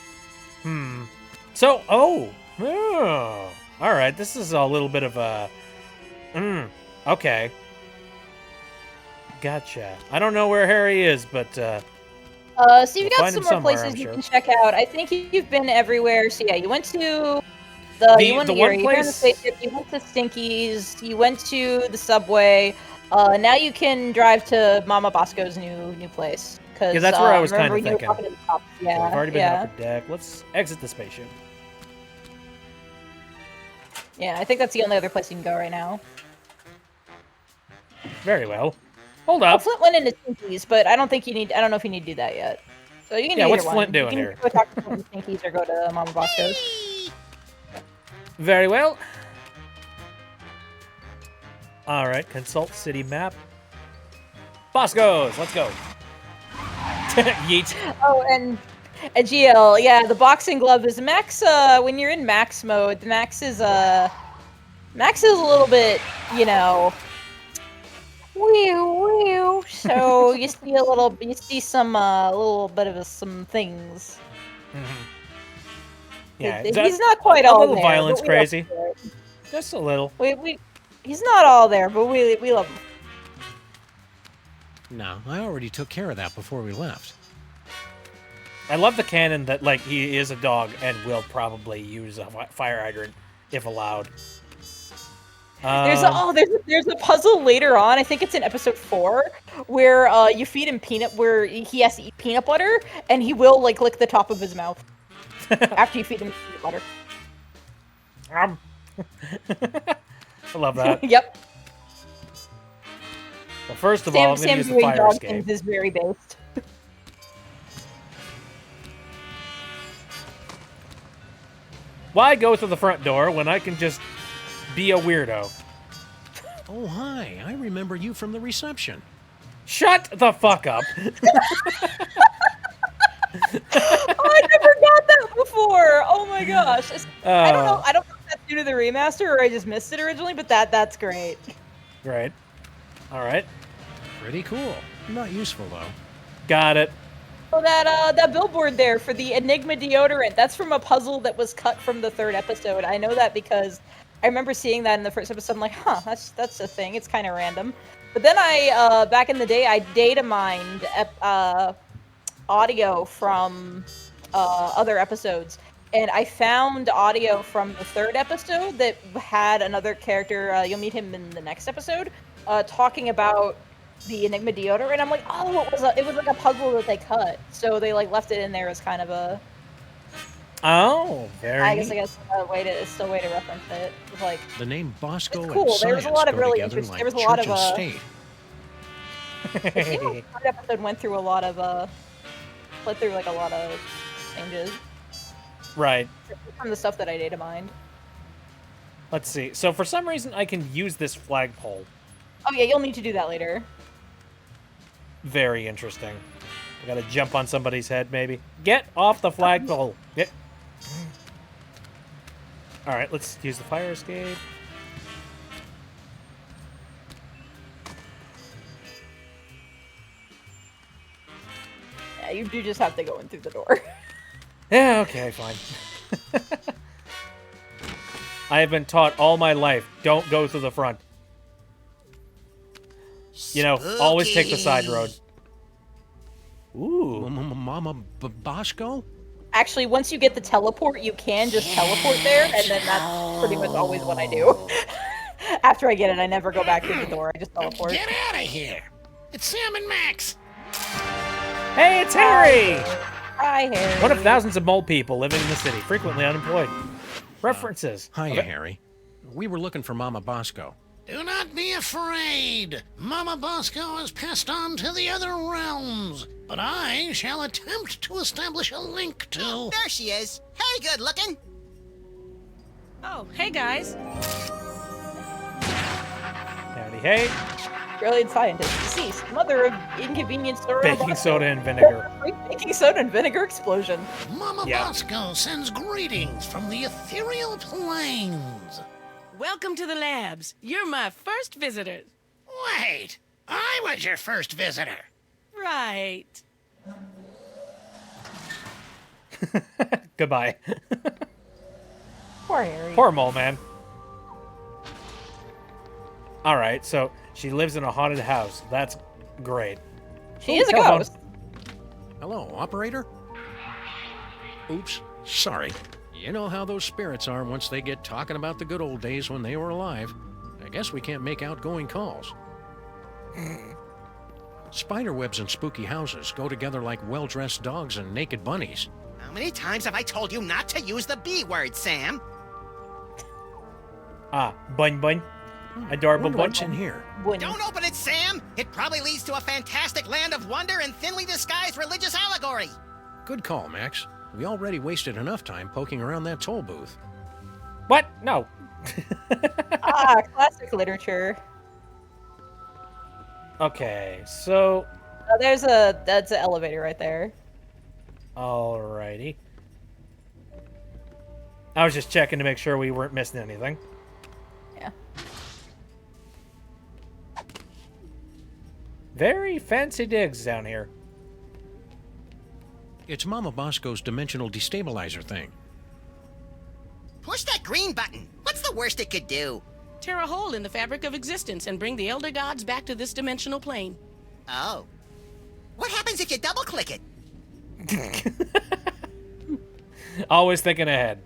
So, all right, this is a little bit of a... okay. Gotcha. I don't know where Harry is, but,
so you've got some more places you can check out. I think you've been everywhere. So yeah, you went to you went to the spaceship, you went to Stinky's, you went to the subway. Now you can drive to Mama Bosco's new place.
Yeah, that's where I was kind of thinking.
Yeah,
we've already been up the deck. Let's exit the spaceship.
Yeah, I think that's the only other place you can go right now.
Very well. Hold up.
Flint went into Stinky's, but I don't think you need. I don't know if you need to do that yet. So you can do
what's
either
Flint
one.
doing
You
here?
can go talk to Stinky's or go to Mama Bosco's.
Very well. All right, consult city map. Bosco's, let's go. Yeet.
Oh, and GL, yeah, the boxing glove is max. When you're in max mode, the max is a little bit, you know, wee. So you see some little bit of some things.
Yeah,
he's not quite all there.
A little violence crazy. Just a little.
He's not all there, but we love him.
No, I already took care of that before we left.
I love the canon that, like, he is a dog and will probably use a fire hydrant if allowed.
There's a puzzle later on. I think it's in episode 4 where you feed him where he has to eat peanut butter, and he will like lick the top of his mouth after you feed him peanut butter.
I love that.
Yep.
Well, first of all, I'm going to use the fire escape.
Is very based.
Why go through the front door when I can just be a weirdo?
Oh, hi. I remember you from the reception.
Shut the fuck up.
I never got that before. Oh my gosh. I don't know if that's due to the remaster or I just missed it originally, but that's great.
Great. All right.
Pretty cool. Not useful, though.
Got it.
So that billboard there for the Enigma deodorant, that's from a puzzle that was cut from the 3rd episode. I know that because I remember seeing that in the 1st episode. I'm like, huh, that's a thing. It's kind of random. But then back in the day, I data mined audio from other episodes. And I found audio from the 3rd episode that had another character, you'll meet him in the next episode, talking about the Enigma deodorant. And I'm like, oh, it was like a puzzle that they cut. So they like left it in there as kind of a...
Oh, very
I guess it's still a way to reference it. It's like,
the name Bosco
it's cool.
and
There was a
science
lot of
go
really
together
interesting.
like
There was a lot
church
of
and state.
It seemed like the third episode went through a lot of changes.
Right.
From the stuff that I data mined.
Let's see. So for some reason, I can use this flagpole.
Oh yeah, you'll need to do that later.
Very interesting. I gotta jump on somebody's head, maybe. Get off the flagpole. Get. All right, let's use the fire escape.
Yeah, you do just have to go in through the door.
Yeah, okay, fine. I have been taught all my life, don't go through the front. You know, always take the side road. Ooh.
Mama Bosco?
Actually, once you get the teleport, you can just teleport there, and then that's pretty much always what I do. After I get it, I never go back through the door, I just teleport.
Get out of here! It's Sam and Max!
Hey, it's Harry!
Hi, Harry.
One of thousands of mole people living in the city, frequently unemployed. References.
Hiya, Harry. We were looking for Mama Bosco.
Do not be afraid. Mama Bosco has passed on to the other realms, but I shall attempt to establish a link to...
Oh, there she is. Hey, good looking.
Oh, hey, guys.
Howdy, hey.
Brilliant scientist deceased. Mother of inconvenience store.
Baking soda and vinegar.
Baking soda and vinegar explosion.
Mama Bosco sends greetings from the ethereal plains.
Welcome to the labs. You're my first visitors.
Wait, I was your first visitor.
Right.
Goodbye.
Poor Harry.
Poor mole man. All right, so she lives in a haunted house. That's great.
She is a ghost.
Hello, operator? Oops, sorry. You know how those spirits are once they get talking about the good old days when they were alive. I guess we can't make outgoing calls. Spiderwebs and spooky houses go together like well-dressed dogs and naked bunnies.
How many times have I told you not to use the B word, Sam?
Ah, bun bun. Adorable bun.
What's in here?
Don't open it, Sam! It probably leads to a fantastic land of wonder and thinly disguised religious allegory.
Good call, Max. We already wasted enough time poking around that toll booth.
What? No.
Classic literature.
Okay, so...
that's an elevator right there.
Alrighty. I was just checking to make sure we weren't missing anything.
Yeah.
Very fancy digs down here.
It's Mama Bosco's dimensional destabilizer thing.
Push that green button. What's the worst it could do?
Tear a hole in the fabric of existence and bring the Elder Gods back to this dimensional plane.
Oh. What happens if you double-click it?
Always thinking ahead.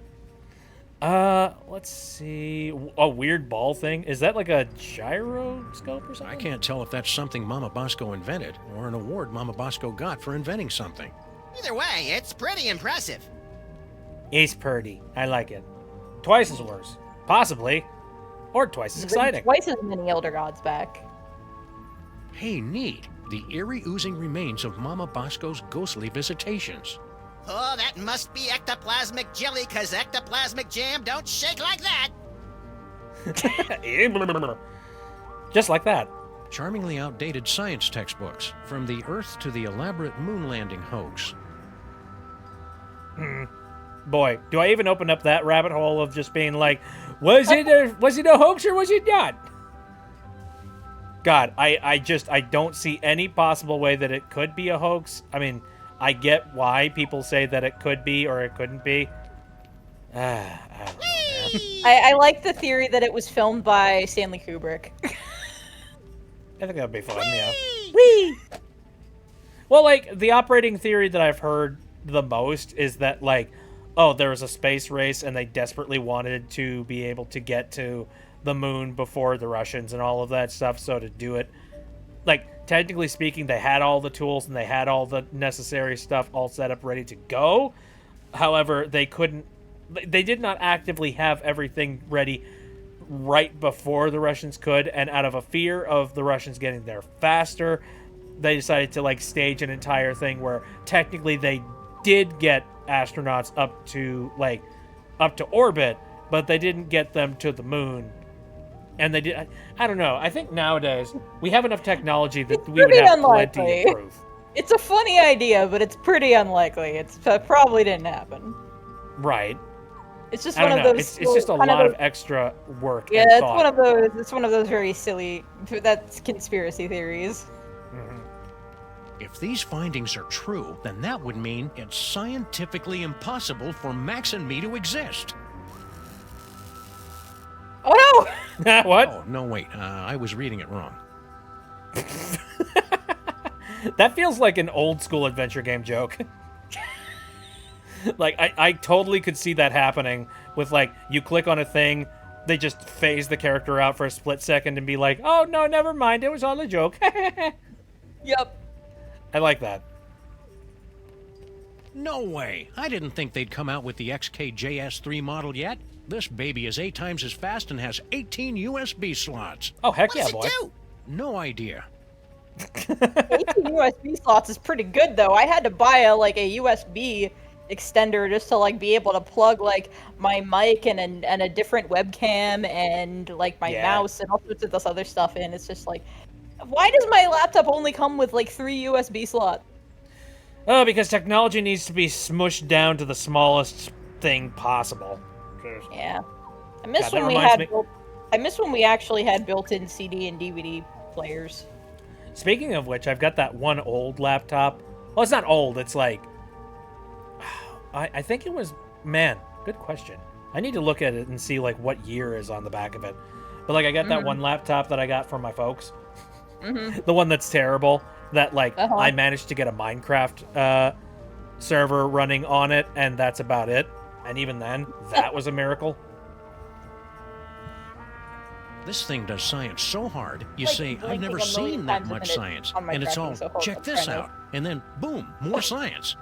Let's see. A weird ball thing? Is that like a gyroscope or something?
I can't tell if that's something Mama Bosco invented or an award Mama Bosco got for inventing something.
Either way, it's pretty impressive.
It's pretty. I like it. Twice as worse. Possibly. Or twice as exciting.
Twice as many Elder Gods back.
Hey, neat. The eerie oozing remains of Mama Bosco's ghostly visitations.
Oh, that must be ectoplasmic jelly, because ectoplasmic jam don't shake like that.
Just like that.
Charmingly outdated science textbooks, from the Earth to the elaborate moon landing hoax.
Boy, do I even open up that rabbit hole of just being like, was it a hoax or was it not? God, I don't see any possible way that it could be a hoax. I mean, I get why people say that it could be or it couldn't be. I don't know, man.
I like the theory that it was filmed by Stanley Kubrick.
I think that'd be fun, yeah. Whee! Well, like, the operating theory that I've heard the most is that, like, oh, there was a space race and they desperately wanted to be able to get to the moon before the Russians and all of that stuff, so to do it, like, technically speaking, they had all the tools and they had all the necessary stuff all set up, ready to go. However, they did not actively have everything ready right before the Russians could, and out of a fear of the Russians getting there faster, they decided to like stage an entire thing where technically they did get astronauts up to orbit, but they didn't get them to the moon. And they did. I don't know. I think nowadays we have enough technology that we would have plenty of proof.
It's a funny idea, but it's pretty unlikely. It probably didn't happen.
Right.
It's just
one
of those.
It's just a lot of extra work.
Yeah,
and
it's
thought.
one of those. It's one of those very silly. That's conspiracy theories.
If these findings are true, then that would mean it's scientifically impossible for Max and me to exist.
Oh
no! What?
Oh, no, wait. I was reading it wrong.
That feels like an old school adventure game joke. Like, I totally could see that happening with, like, you click on a thing, they just phase the character out for a split second and be like, oh, no, never mind, it was all a joke.
Yep.
I like that.
No way. I didn't think they'd come out with the XKJS3 model yet. This baby is 8 times as fast and has 18 USB slots.
Oh, heck yeah, boy.
What does it do?
No idea.
18 USB slots is pretty good, though. I had to buy a USB extender just to be able to plug my mic and a different webcam and my mouse and all sorts of this other stuff in. It's just why does my laptop only come with 3 USB slots?
Oh, because technology needs to be smushed down to the smallest thing possible.
Yeah, I miss when we had. I miss when we actually had built-in CD and DVD players.
Speaking of which, I've got that one old laptop. Well, it's not old. It's I think it was, man, good question. I need to look at it and see what year is on the back of it. But I got that one laptop that I got from my folks. The one that's terrible. That I managed to get a Minecraft server running on it, and that's about it. And even then, that was a miracle.
This thing does science so hard, you say, I've never seen that much science. And it's all, check this out. And then, boom, more science.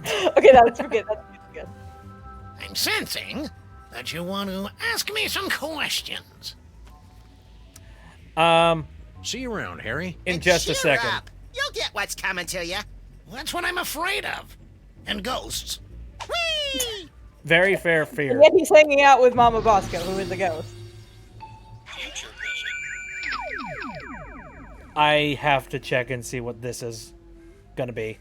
Okay, that's good. That's good.
I'm sensing that you want to ask me some questions.
See you around, Harry.
In just a second.
Up. You'll get what's coming to you.
That's what I'm afraid of. And ghosts.
Whee!
Very fair fear.
And yet he's hanging out with Mama Bosco, who is a ghost.
I have to check and see what this is gonna be.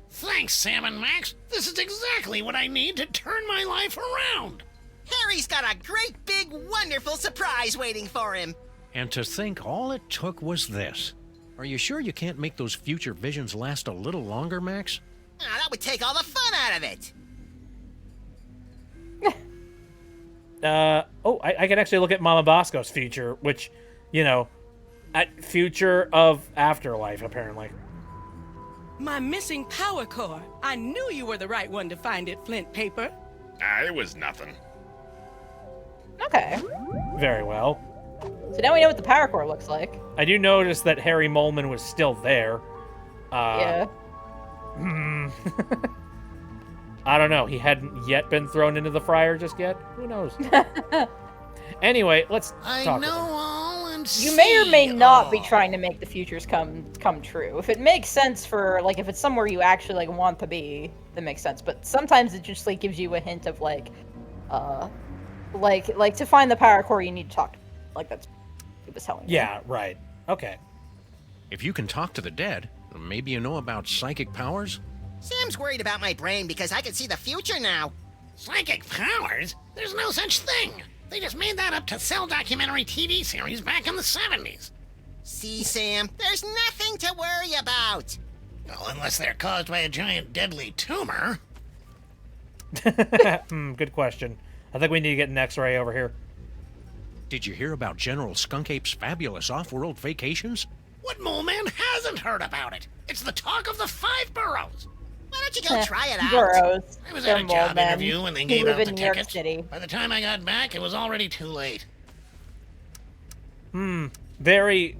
Thanks, Sam and Max. This is exactly what I need to turn my life around.
Harry's got a great, big, wonderful surprise waiting for him.
And to think all it took was this. Are you sure you can't make those future visions last a little longer, Max?
Oh, that would take all the fun out of it.
I can actually look at Mama Bosco's future, which, at future of afterlife, apparently.
My missing power core. I knew you were the right one to find it, Flint Paper.
It was nothing.
Okay.
Very well.
So now we know what the power core looks like.
I do notice that Harry Molman was still there.
Yeah.
I don't know. He hadn't yet been thrown into the fryer just yet. Who knows? Anyway, let's talk.
I know all and
You may or may not be trying to make the futures come true. If it makes sense for if it's somewhere you actually want to be, that makes sense. But sometimes it just gives you a hint of to find the power core you need to talk to. That's what it was telling you.
Yeah, right. Okay.
If you can talk to the dead, maybe you know about psychic powers?
Sam's worried about my brain because I can see the future now.
Psychic powers? There's no such thing. They just made that up to sell documentary TV series back in the 70s.
See, Sam, there's nothing to worry about.
Well, unless they're caused by a giant deadly tumor.
Good question. I think we need to get an X-ray over here.
Did you hear about General Skunk Ape's fabulous off-world vacations?
What mole man hasn't heard about it? It's the talk of the 5 boroughs.
Why don't you go try it out?
Boroughs.
I was at a job
men
interview when they
who
gave
live
out the
in New York
tickets.
City.
By the time I got back, it was already too late.
Very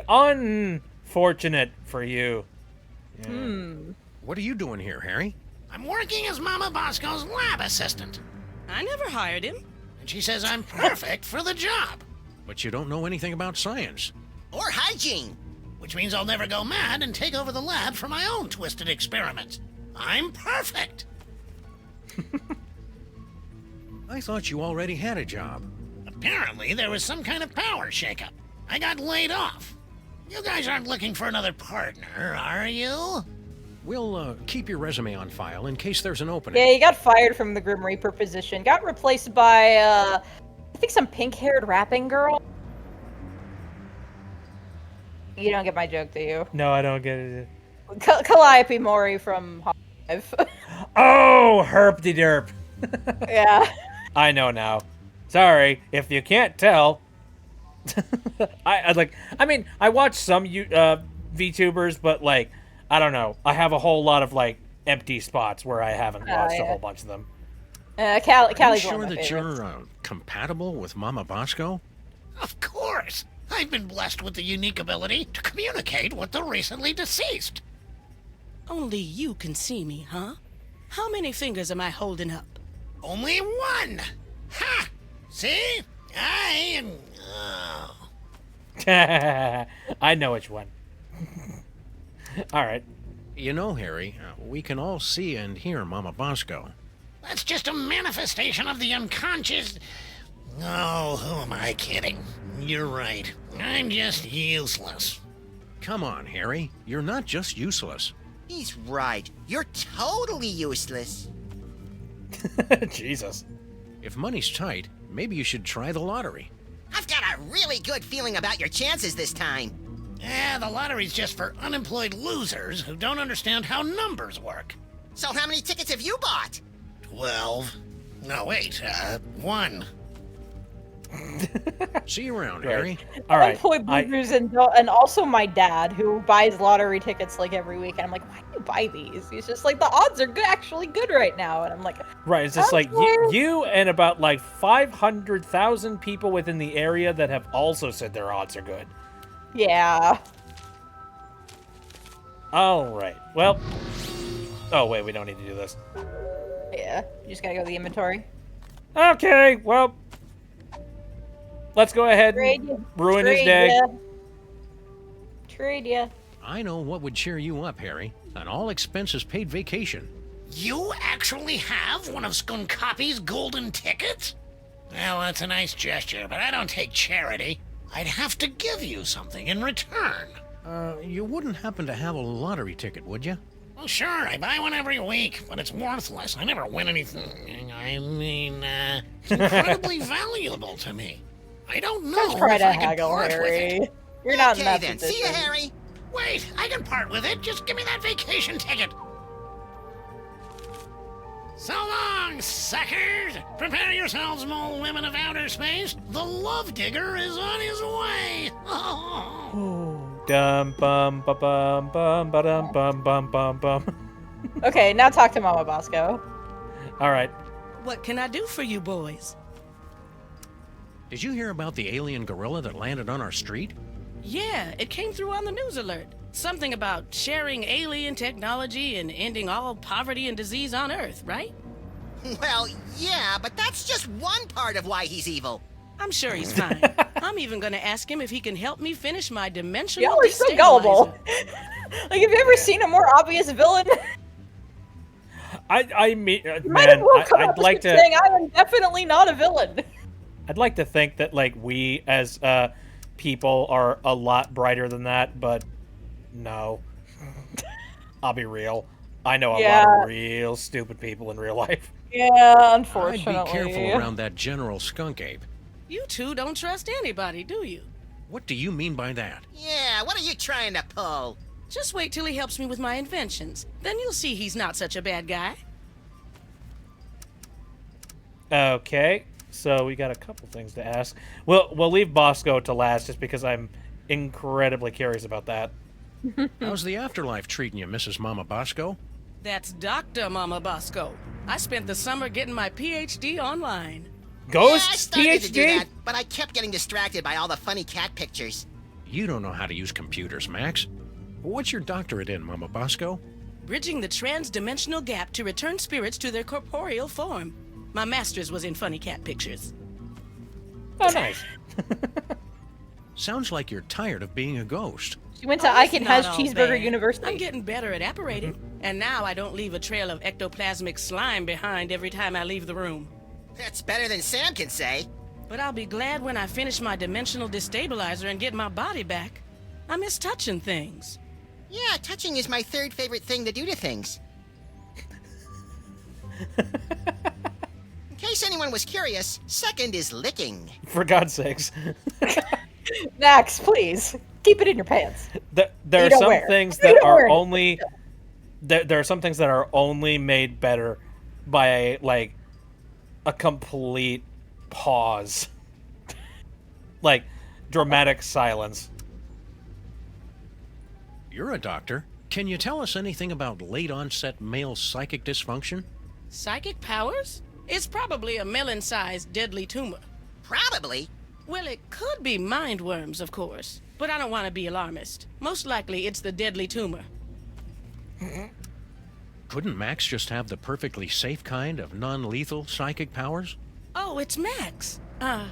unfortunate for you.
Yeah. What are you doing here, Harry?
I'm working as Mama Bosco's lab assistant.
I never hired him.
And she says I'm perfect for the job.
But you don't know anything about science.
Or hygiene.
which means I'll never go mad and take over the lab for my own twisted experiments. I'm perfect!
I thought you already had a job.
Apparently, there was some kind of power shakeup. I got laid off. You guys aren't looking for another partner, are you?
We'll keep your resume on file in case there's an opening.
Yeah, you got fired from the Grim Reaper position. Got replaced by, I think some pink-haired rapping girl. You don't get my joke, do you?
No, I don't get it.
Calliope Mori from Hive.
Oh, herp-de-derp.
Yeah.
I know now. Sorry, if you can't tell. I mean, I watch some VTubers, but like, I don't know. I have a whole lot of like empty spots where I haven't watched a whole bunch of them.
Callie's
Are you sure
one of my
that
favorites.
you're compatible with Mama Bosco?
Of course! I've been blessed with the unique ability to communicate with the recently deceased.
Only you can see me, huh? How many fingers am I holding up?
Only one! Ha! See? I am... Oh.
I know which one. All right.
You know, Harry, we can all see and hear Mama Bosco.
That's just a manifestation of the unconscious... Oh, who am I kidding? You're right. I'm just useless.
Come on, Harry. You're not just useless.
He's right. You're totally useless.
Jesus.
If money's tight, maybe you should try the lottery.
I've got a really good feeling about your chances this time.
Yeah, the lottery's just for unemployed losers who don't understand how numbers work.
So how many tickets have you bought?
12. No, wait, 1.
See you around,
Right.
Harry.
All right.
Unemployed losers and also my dad, who buys lottery tickets like every week. And I'm like, why do you buy these? He's just like, the odds are good, actually good right now. And I'm like,
Right, it's just like
okay.
you and about like 500,000 people within the area that have also said their odds are good.
Yeah.
All right. Well. Oh wait, we don't need to do this.
Yeah. You just gotta go to the inventory.
Okay. Well. Let's go ahead and ruin his day.
Trade ya.
I know what would cheer you up, Harry. An all-expenses-paid vacation.
You actually have one of Skunkoppi's golden tickets? Well, that's a nice gesture, but I don't take charity. I'd have to give you something in return.
You wouldn't happen to have a lottery ticket, would you?
Well, sure, I buy one every week, but it's worthless. I never win anything. I mean, it's incredibly valuable to me. I don't know
Don't try
if
to
I can
haggle,
part with
Harry.
it.
You're not in
Okay
that
then,
position.
see you, Harry.
Wait, I can part with it. Just give me that vacation ticket. So long, suckers! Prepare yourselves, mole women of outer space. The love digger is on his way.
Dum bum ba bum bum ba dum bum bum bum bum.
Okay, now talk to Mama Bosco.
All right.
What can I do for you boys?
Did you hear about the alien gorilla that landed on our street?
Yeah, it came through on the news alert. Something about sharing alien technology and ending all poverty and disease on Earth, right?
Well, yeah, but that's just one part of why he's evil.
I'm sure he's fine. I'm even gonna ask him if he can help me finish my dimensional
Y'all are so gullible.
destabilizer.
Like, have you ever seen a more obvious villain?
I mean,
Might as
man,
well come
I'd
up
like
with
to.
saying I am definitely not a villain.
I'd like to think that like we as people are a lot brighter than that, but no. I'll be real. I know a lot of real stupid people in real life.
Yeah, unfortunately.
I'd be careful around that General Skunk Ape.
You two don't trust anybody, do you?
What do you mean by that?
Yeah, what are you trying to pull?
Just wait till he helps me with my inventions. Then you'll see he's not such a bad guy.
Okay, so we got a couple things to ask. We'll leave Bosco to last just because I'm incredibly curious about that.
How's the afterlife treating you, Mrs. Mama Bosco?
That's Dr. Mama Bosco. I spent the summer getting my PhD online.
Ghost
Yeah, I started to do
PhD?
that, but I kept getting distracted by all the funny cat pictures.
You don't know how to use computers, Max. What's your doctorate in, Mama Bosco?
Bridging the trans-dimensional gap to return spirits to their corporeal form. My master's was in funny cat pictures.
Oh, nice.
Sounds like you're tired of being a ghost.
She went to Ike and
Not
Has
all
Cheeseburger
bad.
University.
I'm getting better at apparating, and now I don't leave a trail of ectoplasmic slime behind every time I leave the room.
That's better than Sam can say.
But I'll be glad when I finish my dimensional destabilizer and get my body back. I miss touching things.
Yeah, touching is my third favorite thing to do to things. In case anyone was curious, second is licking.
For God's sakes.
Max, please keep it in your pants.
There are some things that are only there are some things that are only made better by a complete pause, like dramatic silence.
You're a doctor. Can you tell us anything about late onset male psychic dysfunction?
Psychic powers? It's probably a melon-sized deadly tumor.
Probably?
Well, it could be mind worms, of course. But I don't want to be alarmist. Most likely it's the deadly tumor.
Couldn't Max just have the perfectly safe kind of non-lethal psychic powers?
Oh, it's Max. I'm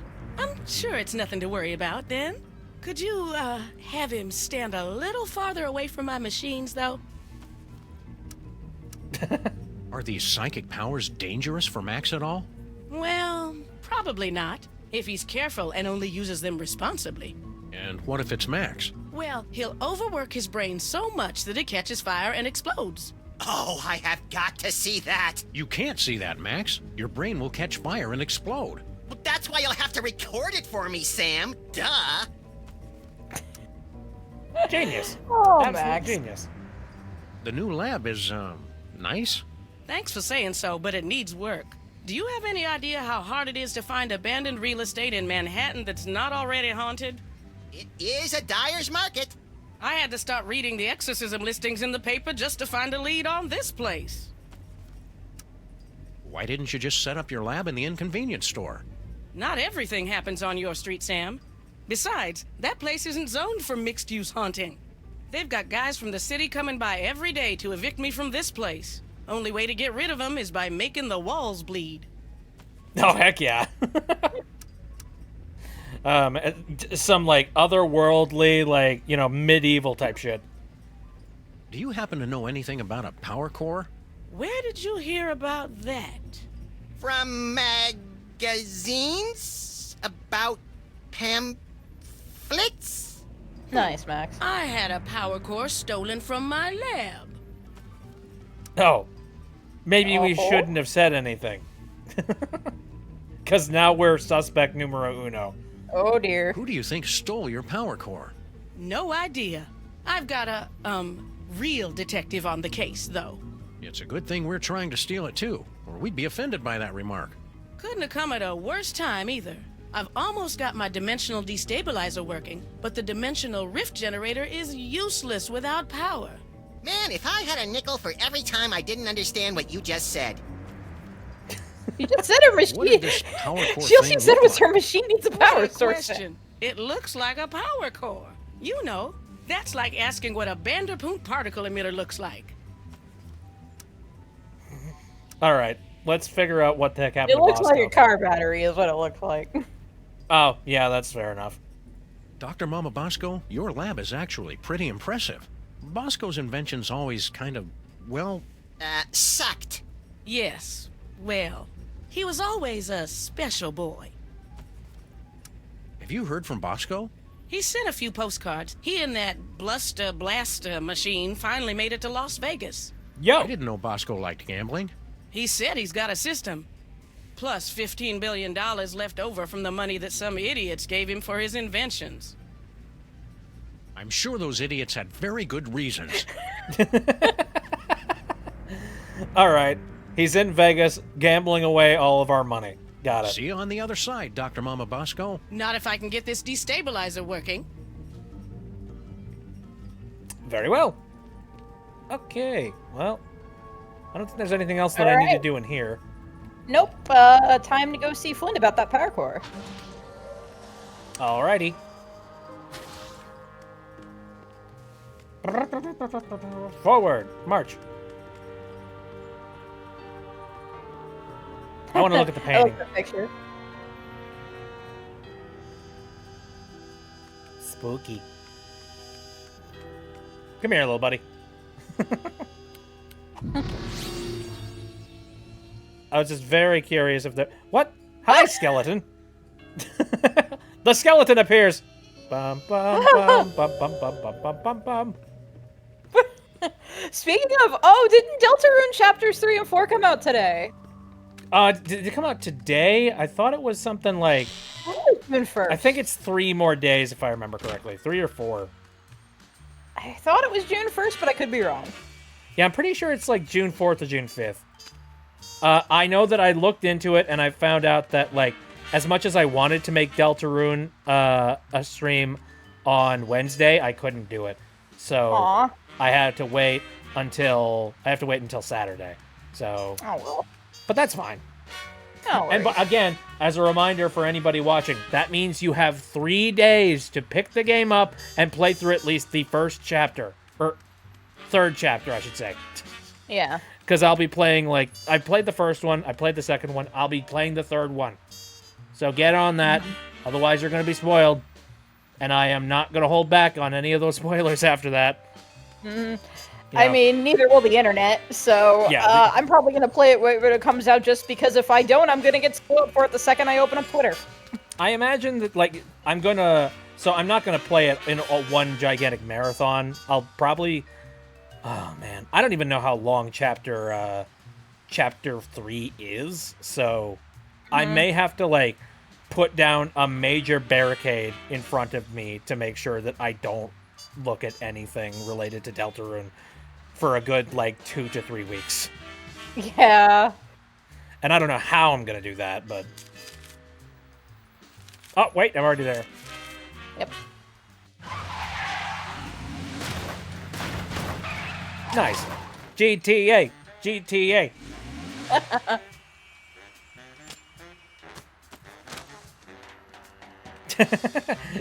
sure it's nothing to worry about, then. Could you, have him stand a little farther away from my machines, though?
Are these psychic powers dangerous for Max at all?
Well, probably not, if he's careful and only uses them responsibly.
And what if it's Max?
Well, he'll overwork his brain so much that it catches fire and explodes.
Oh, I have got to see that.
You can't see that, Max. Your brain will catch fire and explode.
Well, that's why you'll have to record it for me, Sam. Duh.
Genius.
Oh,
Absolute
Max.
genius.
The new lab is, nice.
Thanks for saying so, but it needs work. Do you have any idea how hard it is to find abandoned real estate in Manhattan that's not already haunted?
It is a dyer's market.
I had to start reading the exorcism listings in the paper just to find a lead on this place.
Why didn't you just set up your lab in the inconvenience store?
Not everything happens on your street, Sam. Besides, that place isn't zoned for mixed-use haunting. They've got guys from the city coming by every day to evict me from this place. Only way to get rid of them is by making the walls bleed.
Oh, heck yeah. Some, otherworldly, medieval type shit.
Do you happen to know anything about a power core?
Where did you hear about that?
From magazines? About pamphlets?
Nice, Max.
I had a power core stolen from my lab.
Oh. Maybe we shouldn't have said anything. Because now we're suspect numero uno.
Oh, dear.
Who do you think stole your power core?
No idea. I've got a, real detective on the case, though.
It's a good thing we're trying to steal it too, or we'd be offended by that remark.
Couldn't have come at a worse time, either. I've almost got my dimensional destabilizer working, but the dimensional rift generator is useless without power.
Man, if I had a nickel for every time I didn't understand what you just said.
You just said her machine.
What did this power core
She
thing
said
look
was
like?
her machine needs a power
What a
source.
question. It looks like a power core. You know, that's like asking what a Vanderpunt particle emitter looks like.
All right, let's figure out what the heck happened
It
to
looks like a
Bosco.
car battery is what it looked like.
Oh, yeah, that's fair enough.
Dr. Mama Bosco, your lab is actually pretty impressive. Bosco's inventions always kind of,
Sucked.
Yes, well, he was always a special boy.
Have you heard from Bosco?
He sent a few postcards. He and that Bluster Blaster machine finally made it to Las Vegas.
Yo!
I didn't know Bosco liked gambling.
He said he's got a system. Plus $15 billion left over from the money that some idiots gave him for his inventions.
I'm sure those idiots had very good reasons.
All right, he's in Vegas gambling away all of our money. Got it.
See you on the other side, Dr. Mama Bosco.
Not if I can get this destabilizer working.
Very well. Okay, well, I don't think there's anything else that I need to do in here.
Nope. Time to go see Flynn about that power core.
Alrighty. Forward, march. I want to look at the
I
painting.
like the picture.
Spooky. Come here, little buddy. I was just very curious if the... What? Hi, skeleton. The skeleton appears. Bum, bum, bum, bum, bum, bum, bum, bum, bum, bum.
Speaking of, oh, didn't Deltarune chapters 3 and 4 come out today?
Did it come out today? I thought it was something like...
June 1st.
I think it's 3 more days, if I remember correctly. 3 or 4.
I thought it was June 1st, but I could be wrong.
Yeah, I'm pretty sure it's like June 4th or June 5th. I know that I looked into it, and I found out that, like, as much as I wanted to make Deltarune a stream on Wednesday, I couldn't do it. So
Aww.
I had to wait until Saturday. So,
oh well.
But that's fine.
No
And again, as a reminder for anybody watching, that means you have 3 days to pick the game up and play through at least the first chapter. Or third chapter, I should say.
Yeah.
Because I'll be playing, like, I played the first one, I played the second one, I'll be playing the third one. So get on that, otherwise you're going to be spoiled. And I am not going to hold back on any of those spoilers after that.
I mean, neither will the internet, so
Yeah,
I'm probably going to play it when it comes out, just because if I don't, I'm going to get spoiled for it the second I open up Twitter.
I imagine that, like, I'm not going to play it in one gigantic marathon. I'll probably... Oh, man. I don't even know how long chapter 3 is, so I may have to, like, put down a major barricade in front of me to make sure that I don't look at anything related to Deltarune for a good, like, 2 to 3 weeks.
Yeah.
And I don't know how I'm going to do that, but... Oh, wait, I'm already there.
Yep.
Nice. GTA. GTA.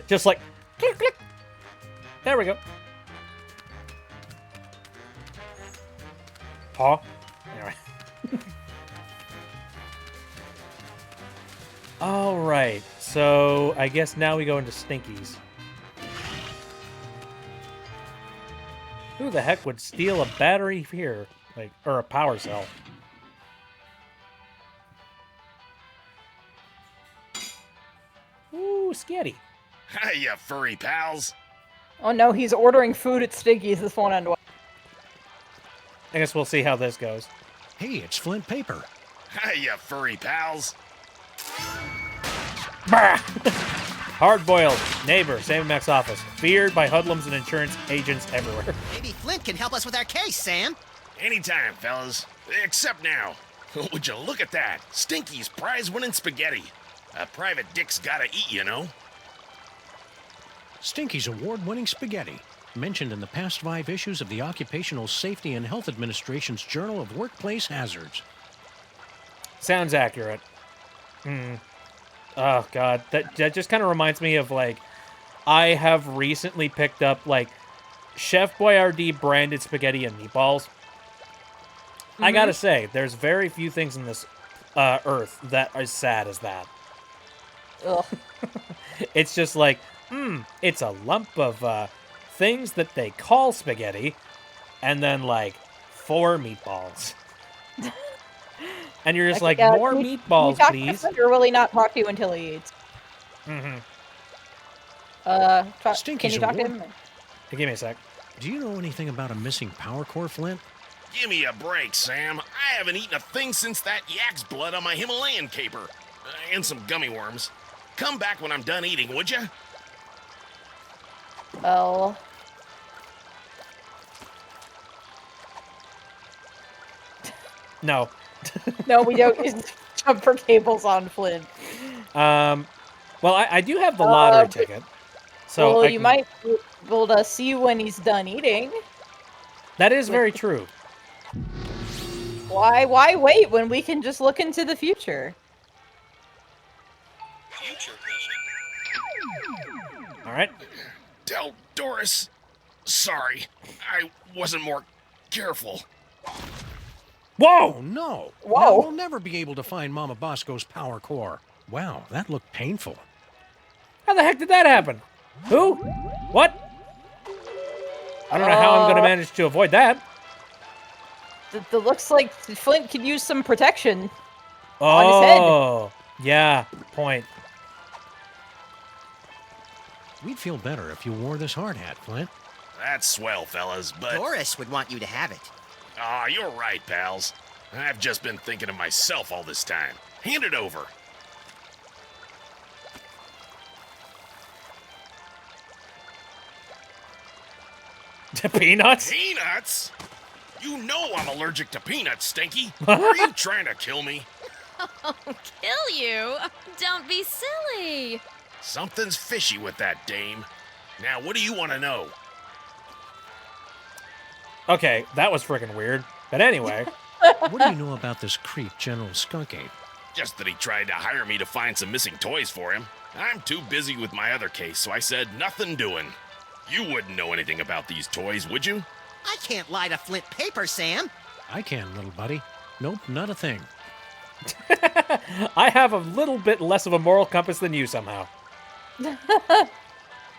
Just like, click, click. There we go. Paw. Anyway. All right. So I guess now we go into Stinkies. Who the heck would steal a battery here? Like, or a power cell? Ooh, skitty.
Hiya, furry pals.
Oh no, he's ordering food at Stinky's this one end.
I guess we'll see how this goes.
Hey, it's Flint Paper.
Hiya, furry pals.
Bah! Hard-boiled neighbor, Sam Mac's office. Feared by hoodlums and insurance agents everywhere.
Maybe Flint can help us with our case, Sam.
Anytime, fellas. Except now. Would you look at that? Stinky's prize-winning spaghetti. A private dick's gotta eat, you know.
Stinky's award-winning spaghetti, mentioned in the past 5 issues of the Occupational Safety and Health Administration's Journal of Workplace Hazards.
Sounds accurate. Oh, God. That just kind of reminds me of, like, I have recently picked up, like, Chef Boyardee branded spaghetti and meatballs. I gotta say, there's very few things in this earth that are as sad as that.
Ugh.
It's just like, it's a lump of things that they call spaghetti, and then, like, 4 meatballs. And you're just like, more meatballs, please.
Or will he not talk to you until he eats?
Mm-hmm.
Can you talk to him?
Hey, give me a sec.
Do you know anything about a missing power core, Flint?
Give me a break, Sam. I haven't eaten a thing since that yak's blood on my Himalayan caper. And some gummy worms. Come back when I'm done eating, would you?
Well...
No.
No, we don't use jumper cables on Flint.
Well, I do have the lottery ticket. So
well, you might be able to see when he's done eating.
That is very true.
Why wait when we can just look into the future?
All right.
Doris. Sorry. I wasn't more careful.
Whoa!
Oh, no.
Whoa.
Now we'll never be able to find Mama Bosco's power core. Wow, that looked painful.
How the heck did that happen? Who? What? I don't know how I'm going to manage to avoid that.
It looks like Flint could use some protection on his head.
Oh, yeah, point.
We'd feel better if you wore this hard hat, Flint.
That's swell, fellas, but...
Doris would want you to have it.
Aw, you're right, pals. I've just been thinking of myself all this time. Hand it over.
Peanuts?
Peanuts? You know I'm allergic to peanuts, Stinky. Are you trying to kill me?
Oh, kill you? Don't be silly.
Something's fishy with that dame. Now, what do you want to know?
Okay, that was freaking weird. But anyway.
What do you know about this creep, General Skunk-Ape?
Just that he tried to hire me to find some missing toys for him. I'm too busy with my other case, so I said nothing doing. You wouldn't know anything about these toys, would you?
I can't lie to Flint paper, Sam.
I can, little buddy. Nope, not a thing.
I have a little bit less of a moral compass than you somehow.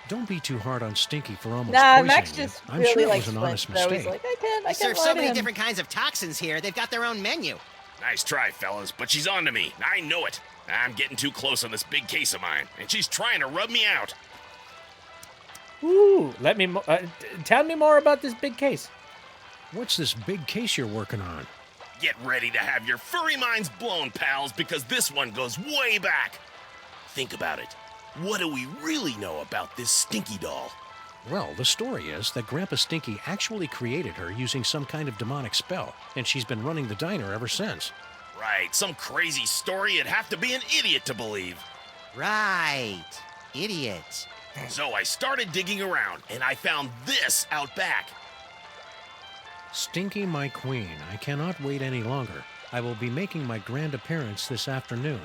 Don't be too hard on Stinky for almost
Nah,
poisoning
Max
you.
just
I'm
really
sure it
likes
was an
Flint,
honest
so
mistake.
he's like, I can't
They serve
lie
so
to
many
him.
different kinds of toxins here, they've got their own menu.
Nice try, fellas, but she's on to me. I know it. I'm getting too close on this big case of mine, and she's trying to rub me out.
Ooh, tell me more about this big case.
What's this big case you're working on?
Get ready to have your furry minds blown, pals, because this one goes way back. Think about it. What do we really know about this Stinky doll?
Well, the story is that Grandpa Stinky actually created her using some kind of demonic spell, and she's been running the diner ever since.
Right, some crazy story you'd have to be an idiot to believe.
Right. Idiot.
So I started digging around, and I found this out back.
Stinky, my queen, I cannot wait any longer. I will be making my grand appearance this afternoon.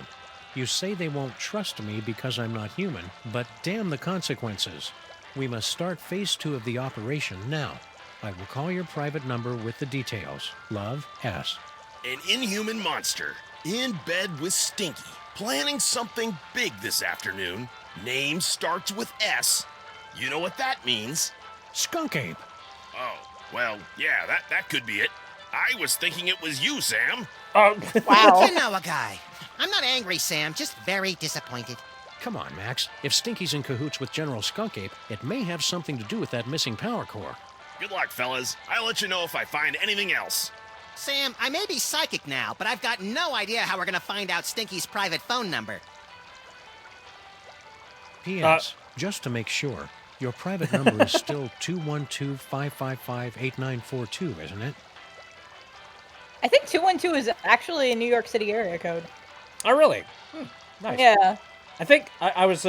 You say they won't trust me because I'm not human, but damn the consequences. We must start phase 2 of the operation now. I will call your private number with the details. Love, S.
An inhuman monster, in bed with Stinky, planning something big this afternoon. Name starts with S. You know what that means?
Skunk-Ape.
Oh, well, yeah, that could be it. I was thinking it was you, Sam.
Wow. You know a guy. I'm not angry, Sam, just very disappointed.
Come on, Max. If Stinky's in cahoots with General Skunk-Ape, it may have something to do with that missing power core.
Good luck, fellas. I'll let you know if I find anything else.
Sam, I may be psychic now, but I've got no idea how we're gonna find out Stinky's private phone number.
P.S. Just to make sure, your private number is still 212-555-8942, isn't it?
I think 212 is actually a New York City area code.
Oh, really? Nice.
Yeah.
I think I was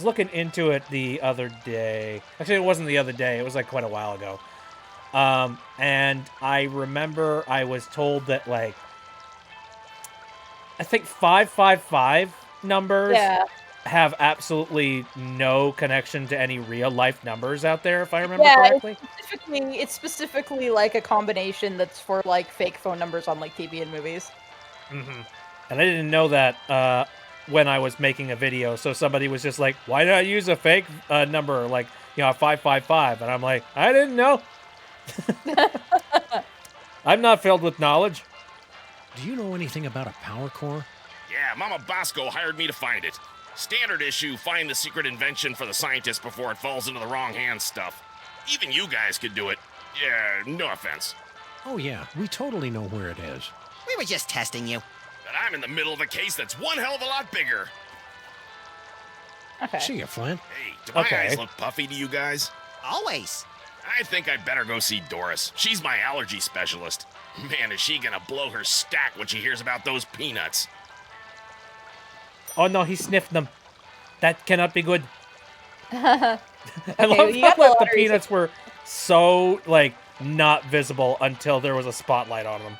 looking into it the other day. Actually, it wasn't the other day. It was like quite a while ago. And I remember I was told that, like, I think 555 numbers have absolutely no connection to any real life numbers out there, if I remember correctly.
It's specifically like a combination that's for like fake phone numbers on like TV and movies.
Mm-hmm. And I didn't know that when I was making a video. So somebody was just like, "Why not use a fake number like 555?" And I'm like, "I didn't know." I'm not filled with knowledge.
Do you know anything about a power core?
Yeah, Mama Bosco hired me to find it. Standard issue, find the secret invention for the scientist before it falls into the wrong hands stuff. Even you guys could do it. Yeah, no offense.
Oh yeah, we totally know where it is.
We were just testing you.
But I'm in the middle of a case that's one hell of a lot bigger.
Okay.
See ya, Flint.
Hey, do my eyes look puffy to you guys?
Always.
I think I'd better go see Doris. She's my allergy specialist. Man, is she gonna blow her stack when she hears about those peanuts.
Oh no, he sniffed them. That cannot be good. I
Okay,
love
you
how
got the
like, the
lottery
peanuts were so like not visible until there was a spotlight on them.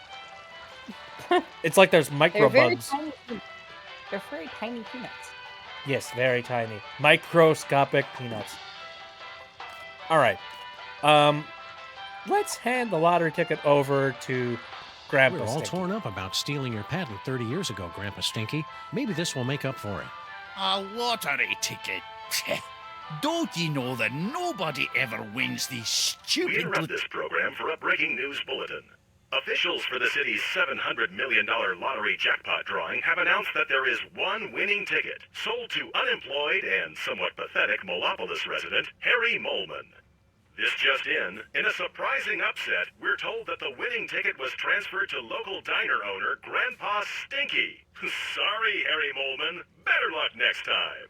It's like there's
They're very
microbugs.
tiny. They're very tiny peanuts.
Yes, very tiny. Microscopic peanuts. Alright. Let's hand the lottery ticket over to Grandpa
We're all
Stinky.
torn up about stealing your patent 30 years ago, Grandpa Stinky. Maybe this will make up for it.
A lottery ticket. Don't ye know that nobody ever wins these
We
stupid...
interrupt this program for a breaking news bulletin. Officials for the city's $700 million lottery jackpot drawing have announced that there is one winning ticket sold to unemployed and somewhat pathetic Molopolis resident Harry Molman. This just in a surprising upset, we're told that the winning ticket was transferred to local diner owner Grandpa Stinky. Sorry, Harry Molman. Better luck next time.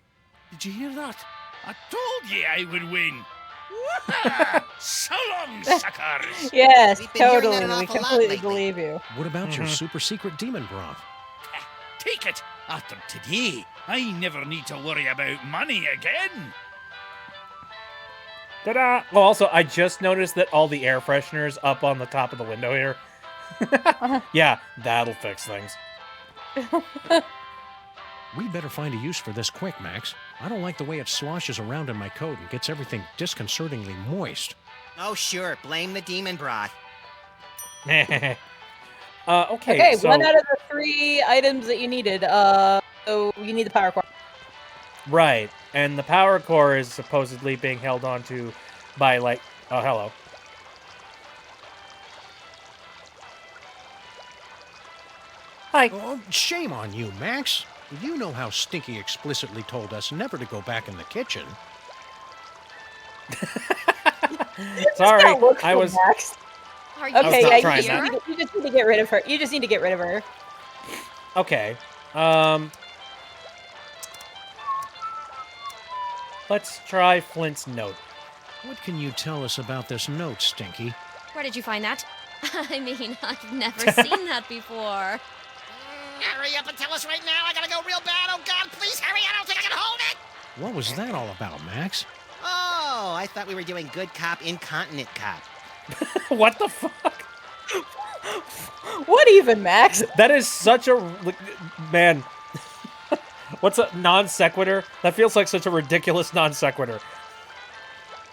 Did you hear that? I told ye I would win. So long, suckers!
Yes,
We've been hearing
totally.
that an
We
awful lot
completely
lately.
believe you.
What about your super secret demon broth?
Take it. After today, I never need to worry about money again.
Ta-da! Oh, also, I just noticed that all the air fresheners up on the top of the window here. Yeah, that'll fix things.
We better find a use for this quick, Max. I don't like the way it sloshes around in my coat and gets everything disconcertingly moist.
Oh, sure. Blame the demon broth.
Okay,
Okay,
so...
1 out of the 3 items that you needed. So you need the power core.
Right, and the power core is supposedly being held onto by, like... Oh, hello. Hi.
Oh, shame on you, Max. You know how Stinky explicitly told us never to go back in the kitchen.
Sorry, I
for
was...
Max.
Are you
Okay,
not
yeah,
trying
you just need to get rid of her. You just need to get rid of her.
Okay. Let's try Flint's note.
What can you tell us about this note, Stinky?
Where did you find that? I mean, I've never seen that before.
Hurry up and tell us right now. I gotta go real bad. Oh, God, please hurry. I don't think I can hold it.
What was that all about, Max?
Oh, I thought we were doing good cop, incontinent cop.
What the fuck?
What even, Max?
That is such a... Man. What's a non sequitur? That feels like such a ridiculous non sequitur.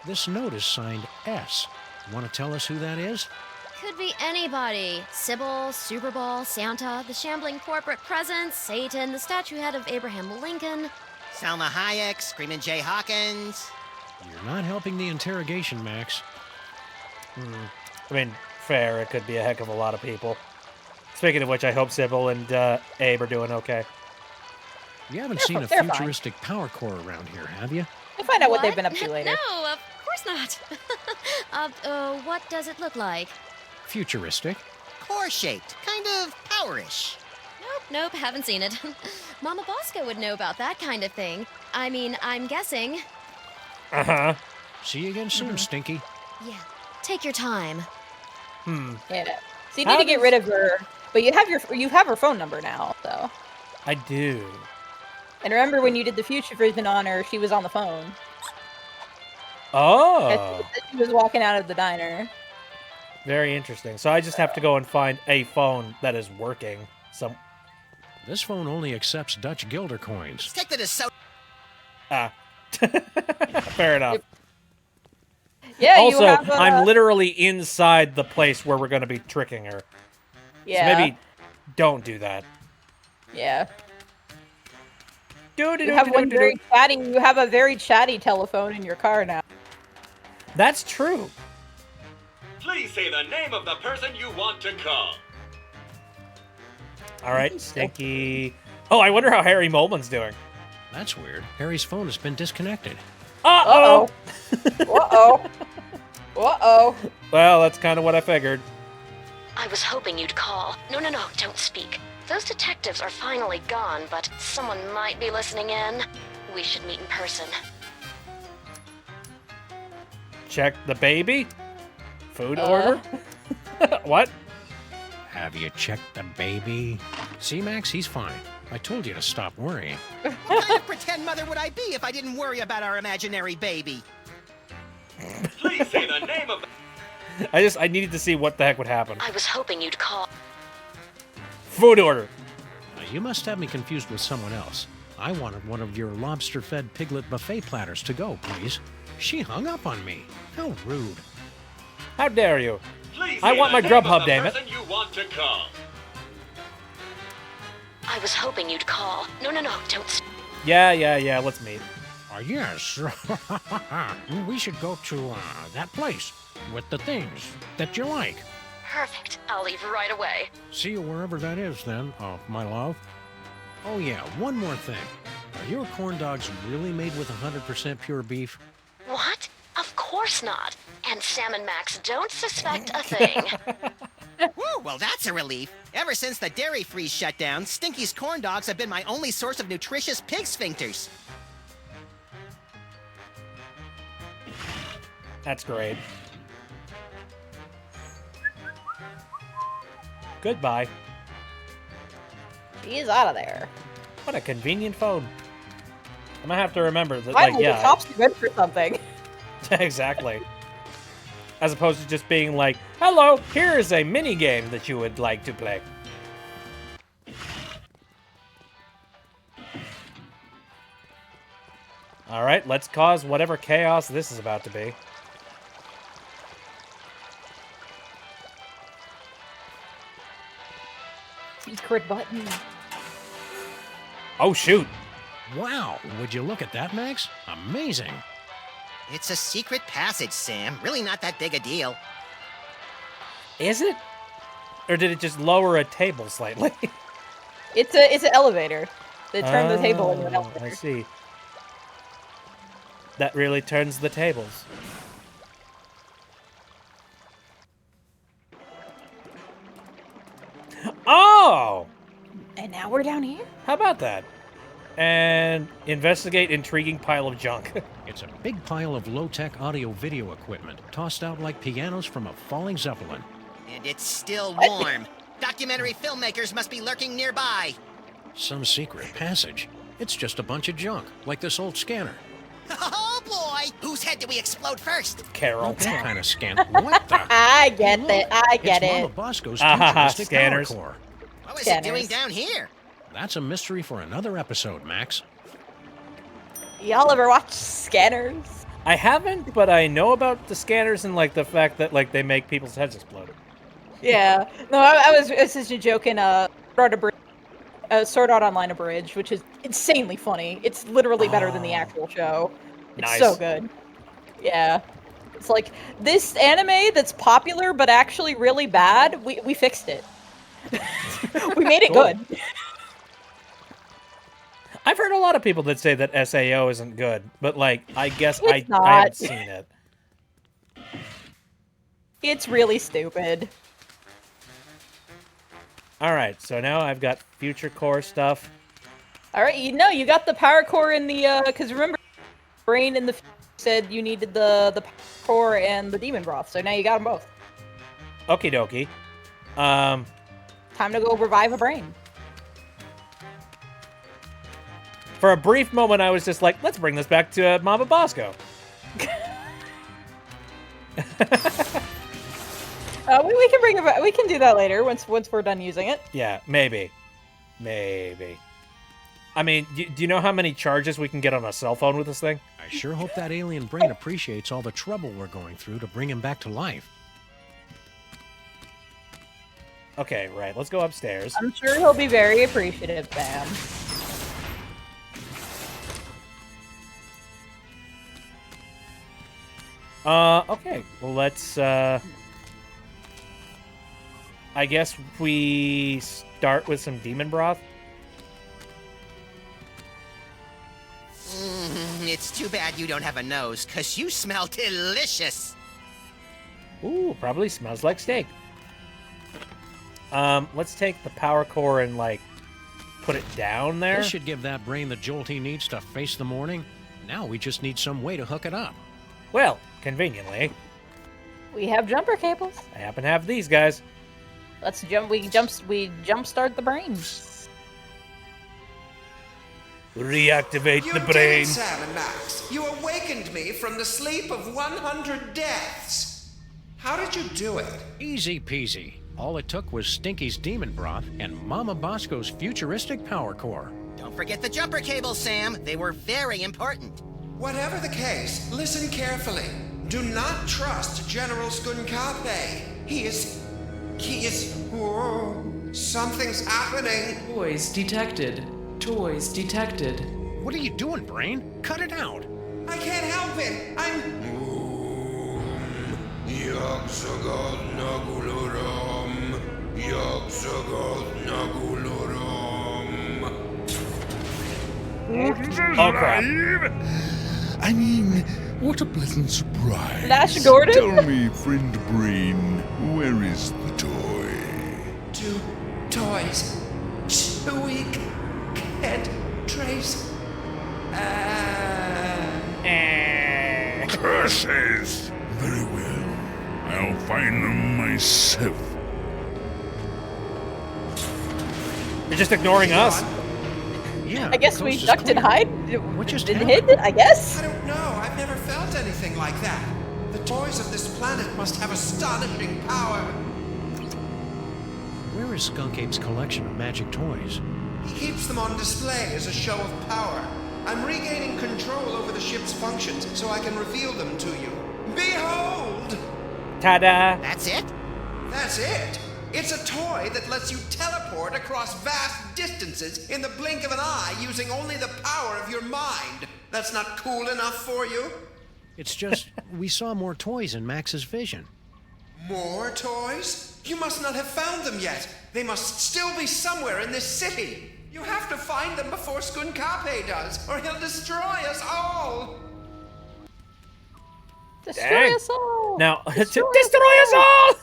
This note is signed S. Want to tell us who that is?
Could be anybody. Sybil, Super Bowl, Santa, the shambling corporate presence, Satan, the statue head of Abraham Lincoln.
Salma Hayek, Screamin' Jay Hawkins.
You're not helping the interrogation, Max.
I mean, fair. It could be a heck of a lot of people. Speaking of which, I hope Sybil and Abe are doing okay.
You haven't seen a
they're fine.
futuristic power core around here, have you?
We'll find out what they've been up to later.
No, of course not. What does it look like?
Futuristic?
Core-shaped. Kind of powerish.
Nope, haven't seen it. Mama Bosco would know about that kind of thing. I mean, I'm guessing.
Uh-huh.
See you again soon, Stinky.
Yeah, take your time.
Yeah. So you need to get rid of her, but you have her phone number now, so.
I do.
And remember when you did the future vision on her, she was on the phone.
Oh.
She was walking out of the diner.
Very interesting. So I just have to go and find a phone that is working.
This phone only accepts Dutch guilder coins.
Take that as so.
Ah. Fair enough.
Yeah,
also,
you have,
I'm literally inside the place where we're going to be tricking her.
Yeah.
So maybe don't do that.
Yeah. You have one very chatty. You have a very chatty telephone in your car now.
That's true.
Please say the name of the person you want to call.
All right, Stinky. Oh, I wonder how Harry Molman's doing.
That's weird. Harry's phone has been disconnected.
Uh-oh.
Uh-oh. Uh-oh.
Well, that's kind of what I figured.
I was hoping you'd call. No, don't speak. Those detectives are finally gone, but someone might be listening in. We should meet in person.
Check the baby. Food order. What?
Have you checked the baby? See, Max, he's fine. I told you to stop worrying.
What kind of pretend mother would I be if I didn't worry about our imaginary baby?
Please say the name of the...
I needed to see what the heck would happen.
I was hoping you'd call.
Food order.
You must have me confused with someone else. I wanted one of your lobster-fed piglet buffet platters to go, please. She hung up on me. How rude.
How dare you?
Please
I
say
want
the
my
name
Grubhub,
of the
damn it.
person you want to call.
I was hoping you'd call. No, don't speak.
Yeah, let's meet.
Yes. We should go to that place with the things that you like.
Perfect. I'll leave right away.
See you wherever that is then, my love. Oh yeah, one more thing. Are your corn dogs really made with 100% pure beef?
What? Of course not. And Sam and Max don't suspect a thing.
Woo, well, that's a relief. Ever since the dairy freeze shut down, Stinky's corn dogs have been my only source of nutritious pig sphincters.
That's great. Goodbye.
He's out of there.
What a convenient phone. I'm gonna have to remember that,
Finally,
like,
the
yeah.
cops are good for something.
Exactly. As opposed to just being like, hello, here is a mini game that you would like to play. Alright, let's cause whatever chaos this is about to be.
Secret button.
Oh, shoot.
Wow, would you look at that, Max? Amazing.
It's a secret passage, Sam. Really not that big a deal.
Is it? Or did it just lower a table slightly?
It's an elevator. They turn the table into an elevator.
I see. That really turns the tables. Oh!
And now we're down here?
How about that? And investigate intriguing pile of junk.
It's a big pile of low-tech audio-video equipment, tossed out like pianos from a falling Zeppelin.
And it's still warm. Documentary filmmakers must be lurking nearby.
Some secret passage. It's just a bunch of junk, like this old scanner.
Oh boy! Whose head did we explode first?
Carol.
Not that kind of scanner. What the?
I get it. I get
it's
it.
Mama Bosco's futuristic
scanners.
power core.
What was
Scanners.
it doing down here?
That's a mystery for another episode, Max.
Y'all ever watch Scanners?
I haven't, but I know about the scanners and, like, the fact that, like, they make people's heads explode.
Yeah. No, I was just joking. Sword Art Online Abridged, which is insanely funny. It's literally better than the actual show. It's
Nice.
so good. Yeah. It's like, this anime that's popular but actually really bad, we fixed it. We made it
Cool.
good.
I've heard a lot of people that say that SAO isn't good, but, like, I guess I
not.
haven't seen it.
It's really stupid.
Alright, so now I've got future core stuff.
Alright, you got the power core in the, because remember, Brain in the said you needed the power core and the demon broth, so now you got them both.
Okie dokie.
Time to go revive a brain.
For a brief moment, I was just like, let's bring this back to Mama Bosco.
We can bring it back. We can do that later once we're done using it.
Yeah, maybe. Maybe. I mean, do you know how many charges we can get on a cell phone with this thing?
I sure hope that alien brain appreciates all the trouble we're going through to bring him back to life.
Okay, right. Let's go upstairs.
I'm sure he'll be very appreciative, Sam.
Okay. Well, let's, I guess we start with some demon broth.
It's too bad you don't have a nose, because you smell delicious.
Ooh, probably smells like steak. Let's take the power core and, like, put it down there.
This should give that brain the jolt he needs to face the morning. Now we just need some way to hook it up.
Well, conveniently,
We have jumper cables.
I happen to have these guys.
Let's jump. We jumpstart the brain.
Reactivate
You
the
did
brain.
it, Sam and Max. You awakened me from the sleep of 100 deaths. How did you do it?
Easy peasy. All it took was Stinky's demon broth and Mama Bosco's futuristic power core.
Don't forget the jumper cables, Sam. They were very important.
Whatever the case, listen carefully. Do not trust General Skunkape. He is... Whoa, something's happening.
Toys detected. Toys detected.
What are you doing, Brain? Cut it out.
I can't help it. I'm...
Yogzagoth Nagulorum. Yogzagoth Nagulorum.
Oh, crap.
I mean, what a pleasant surprise.
Flash Gordon?
Tell me, friend Brain, where is the toy?
2 toys. 2 we can't trace.
Curses! Very well. I'll find them myself.
You're just ignoring us.
Yeah.
I guess we ducked and hide.
What just
Didn't
happened?
hit it, I guess.
I don't know. I've never felt anything like that. The toys of this planet must have astonishing power.
Where is Skunk Ape's collection of magic toys?
He keeps them on display as a show of power. I'm regaining control over the ship's functions so I can reveal them to you. Behold!
Ta-da!
That's it?
That's it. It's a toy that lets you teleport across vast distances in the blink of an eye using only the power of your mind. That's not cool enough for you?
It's just, we saw more toys in Max's vision.
More toys? You must not have found them yet. They must still be somewhere in this city. You have to find them before Skunkape does, or he'll destroy us all.
Destroy us all.
Now, destroy us all!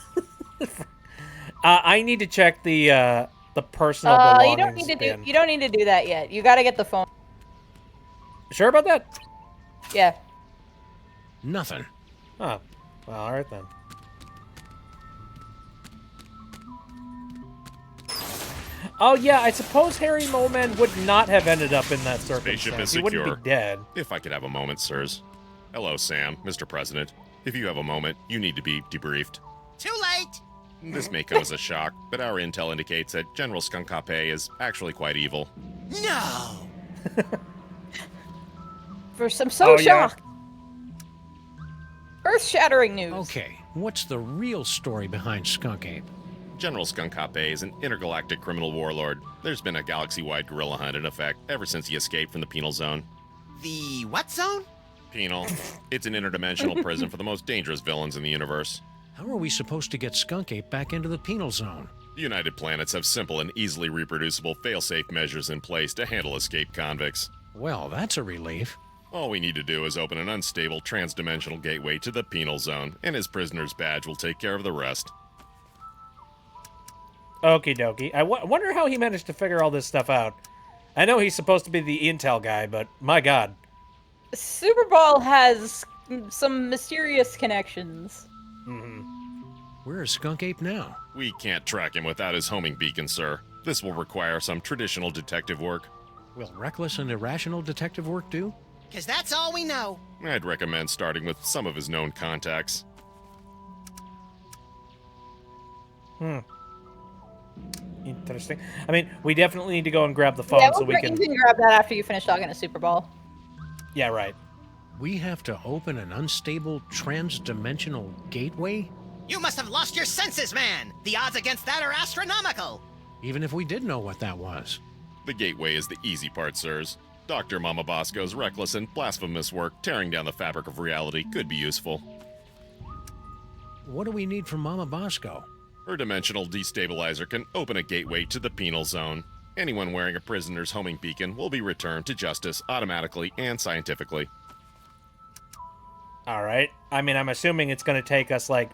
I need to check the personal belongings.
You don't need to
bin.
do. You don't need to do that yet. You gotta get the phone.
Sure about that?
Yeah.
Nothing.
Oh, well, all right then. Oh yeah, I suppose Harry Moleman would not have ended up in that circumstance.
Spaceship is
He
secure.
wouldn't be dead.
If I could have a moment, sirs. Hello, Sam, Mr. President. If you have a moment, you need to be debriefed.
Too late!
This may come as a shock, but our intel indicates that General Skunkape is actually quite evil.
No!
I'm so
Oh, yeah.
shocked. Earth-shattering news.
Okay, what's the real story behind Skunk Ape?
General Skunkape is an intergalactic criminal warlord. There's been a galaxy-wide guerrilla hunt in effect ever since he escaped from the penal zone.
The what zone?
Penal. It's an interdimensional prison for the most dangerous villains in the universe.
How are we supposed to get Skunk Ape back into the penal zone?
The United Planets have simple and easily reproducible fail-safe measures in place to handle escaped convicts.
Well, that's a relief.
All we need to do is open an unstable trans-dimensional gateway to the penal zone, and his prisoner's badge will take care of the rest.
Okie dokie. I wonder how he managed to figure all this stuff out. I know he's supposed to be the intel guy, but my god.
Super Ball has some mysterious connections.
Where is Skunk Ape now?
We can't track him without his homing beacon, sir. This will require some traditional detective work.
Will reckless and irrational detective work do?
Because that's all we know.
I'd recommend starting with some of his known contacts.
Interesting. I mean, we definitely need to go and grab the phone
Yeah,
so we can...
you can grab that after you finish talking to Super Ball.
Yeah, right.
We have to open an unstable trans-dimensional gateway?
You must have lost your senses, man! The odds against that are astronomical!
Even if we did know what that was.
The gateway is the easy part, sirs. Dr. Mama Bosco's reckless and blasphemous work tearing down the fabric of reality could be useful.
What do we need from Mama Bosco?
Her dimensional destabilizer can open a gateway to the penal zone. Anyone wearing a prisoner's homing beacon will be returned to justice automatically and scientifically.
All right. I mean, I'm assuming it's going to take us like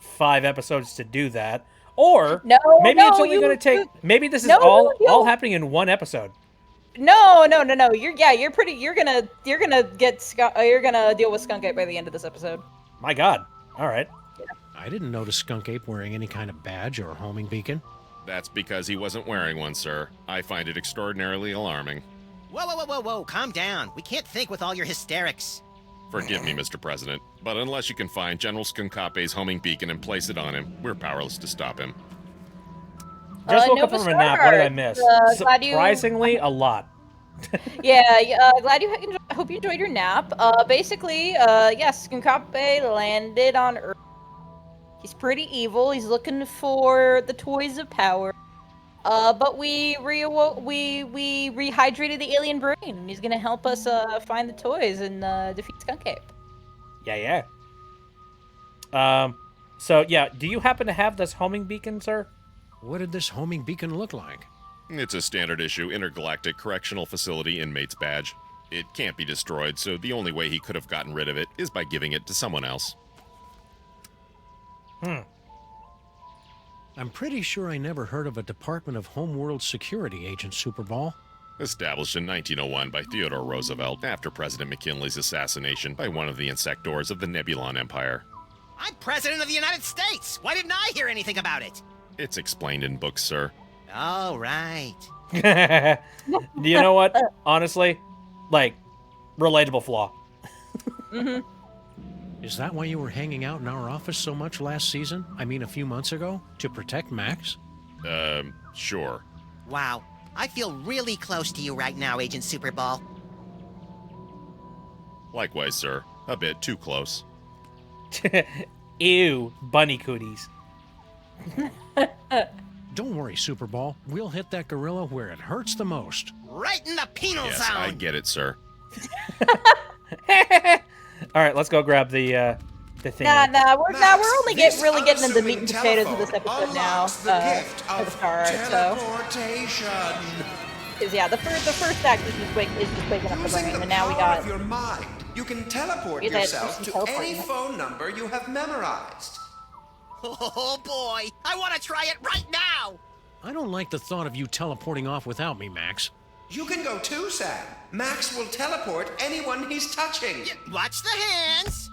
5 episodes to do that. Or maybe it's only going to take... Maybe this is all happening in one episode.
No. You're gonna deal with Skunk Ape by the end of this episode.
My god. All right.
I didn't notice Skunk Ape wearing any kind of badge or homing beacon.
That's because he wasn't wearing one, sir. I find it extraordinarily alarming.
Whoa, calm down. We can't think with all your hysterics.
Forgive me, Mr. President, but unless you can find General Skunkape's homing beacon and place it on him, we're powerless to stop him.
Just woke up from a nap. What did I miss? Surprisingly, a lot.
Glad you. Hope you enjoyed your nap. Basically, yes, Skunkape landed on Earth. He's pretty evil. He's looking for the toys of power. But we rehydrated the alien brain, and he's gonna help us find the toys and defeat Skunk Ape.
Yeah. So yeah, do you happen to have this homing beacon, sir?
What did this homing beacon look like?
It's a standard issue intergalactic correctional facility inmate's badge. It can't be destroyed, so the only way he could have gotten rid of it is by giving it to someone else.
I'm pretty sure I never heard of a Department of Homeworld Security agent, Superball.
Established in 1901 by Theodore Roosevelt after President McKinley's assassination by one of the insectors of the Nebulon Empire.
I'm President of the United States! Why didn't I hear anything about it?
It's explained in books, sir.
Oh, right.
You know what? Honestly, like, relatable flaw.
Is that why you were hanging out in our office so much last season? I mean, a few months ago? To protect Max?
Sure.
Wow. I feel really close to you right now, Agent Superball.
Likewise, sir. A bit too close.
Ew, bunny cooties.
Don't worry, Superball. We'll hit that gorilla where it hurts the most.
Right in the penal
Yes,
zone!
I get it, sir.
All right, let's go grab the thing.
Nah, we're only really getting into the meat and potatoes of this episode now. For the start, so. Because yeah, the first act is just waking up the brain, and now we got.
Your mind. You can teleport yourself to any phone number you have memorized.
Oh boy, I want to try it right now!
I don't like the thought of you teleporting off without me, Max.
You can go too, Sam. Max will teleport anyone he's touching.
Watch the hands!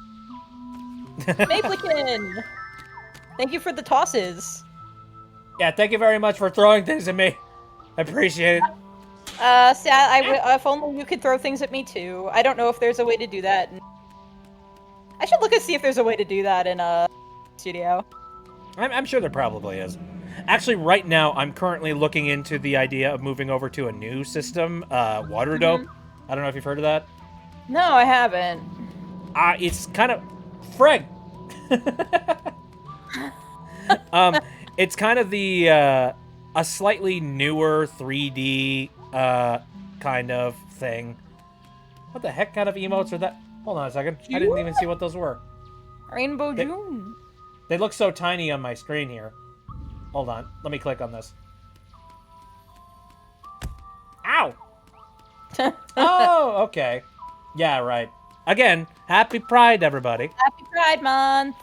Maplekin! Thank you for the tosses.
Yeah, thank you very much for throwing things at me. I appreciate it.
If only you could throw things at me too. I don't know if there's a way to do that. I should look and see if there's a way to do that in studio.
I'm sure there probably is. Actually, right now, I'm currently looking into the idea of moving over to a new system, Water Dope. I don't know if you've heard of that.
No, I haven't.
It's kind of... Freg! It's kind of the, a slightly newer 3D, kind of thing. What the heck kind of emotes are that? Hold on a second. I didn't even see what those were.
Rainbow June.
They look so tiny on my screen here. Hold on. Let me click on this. Ow! Oh, okay. Yeah, right. Again, happy Pride, everybody.
Happy Pride Month.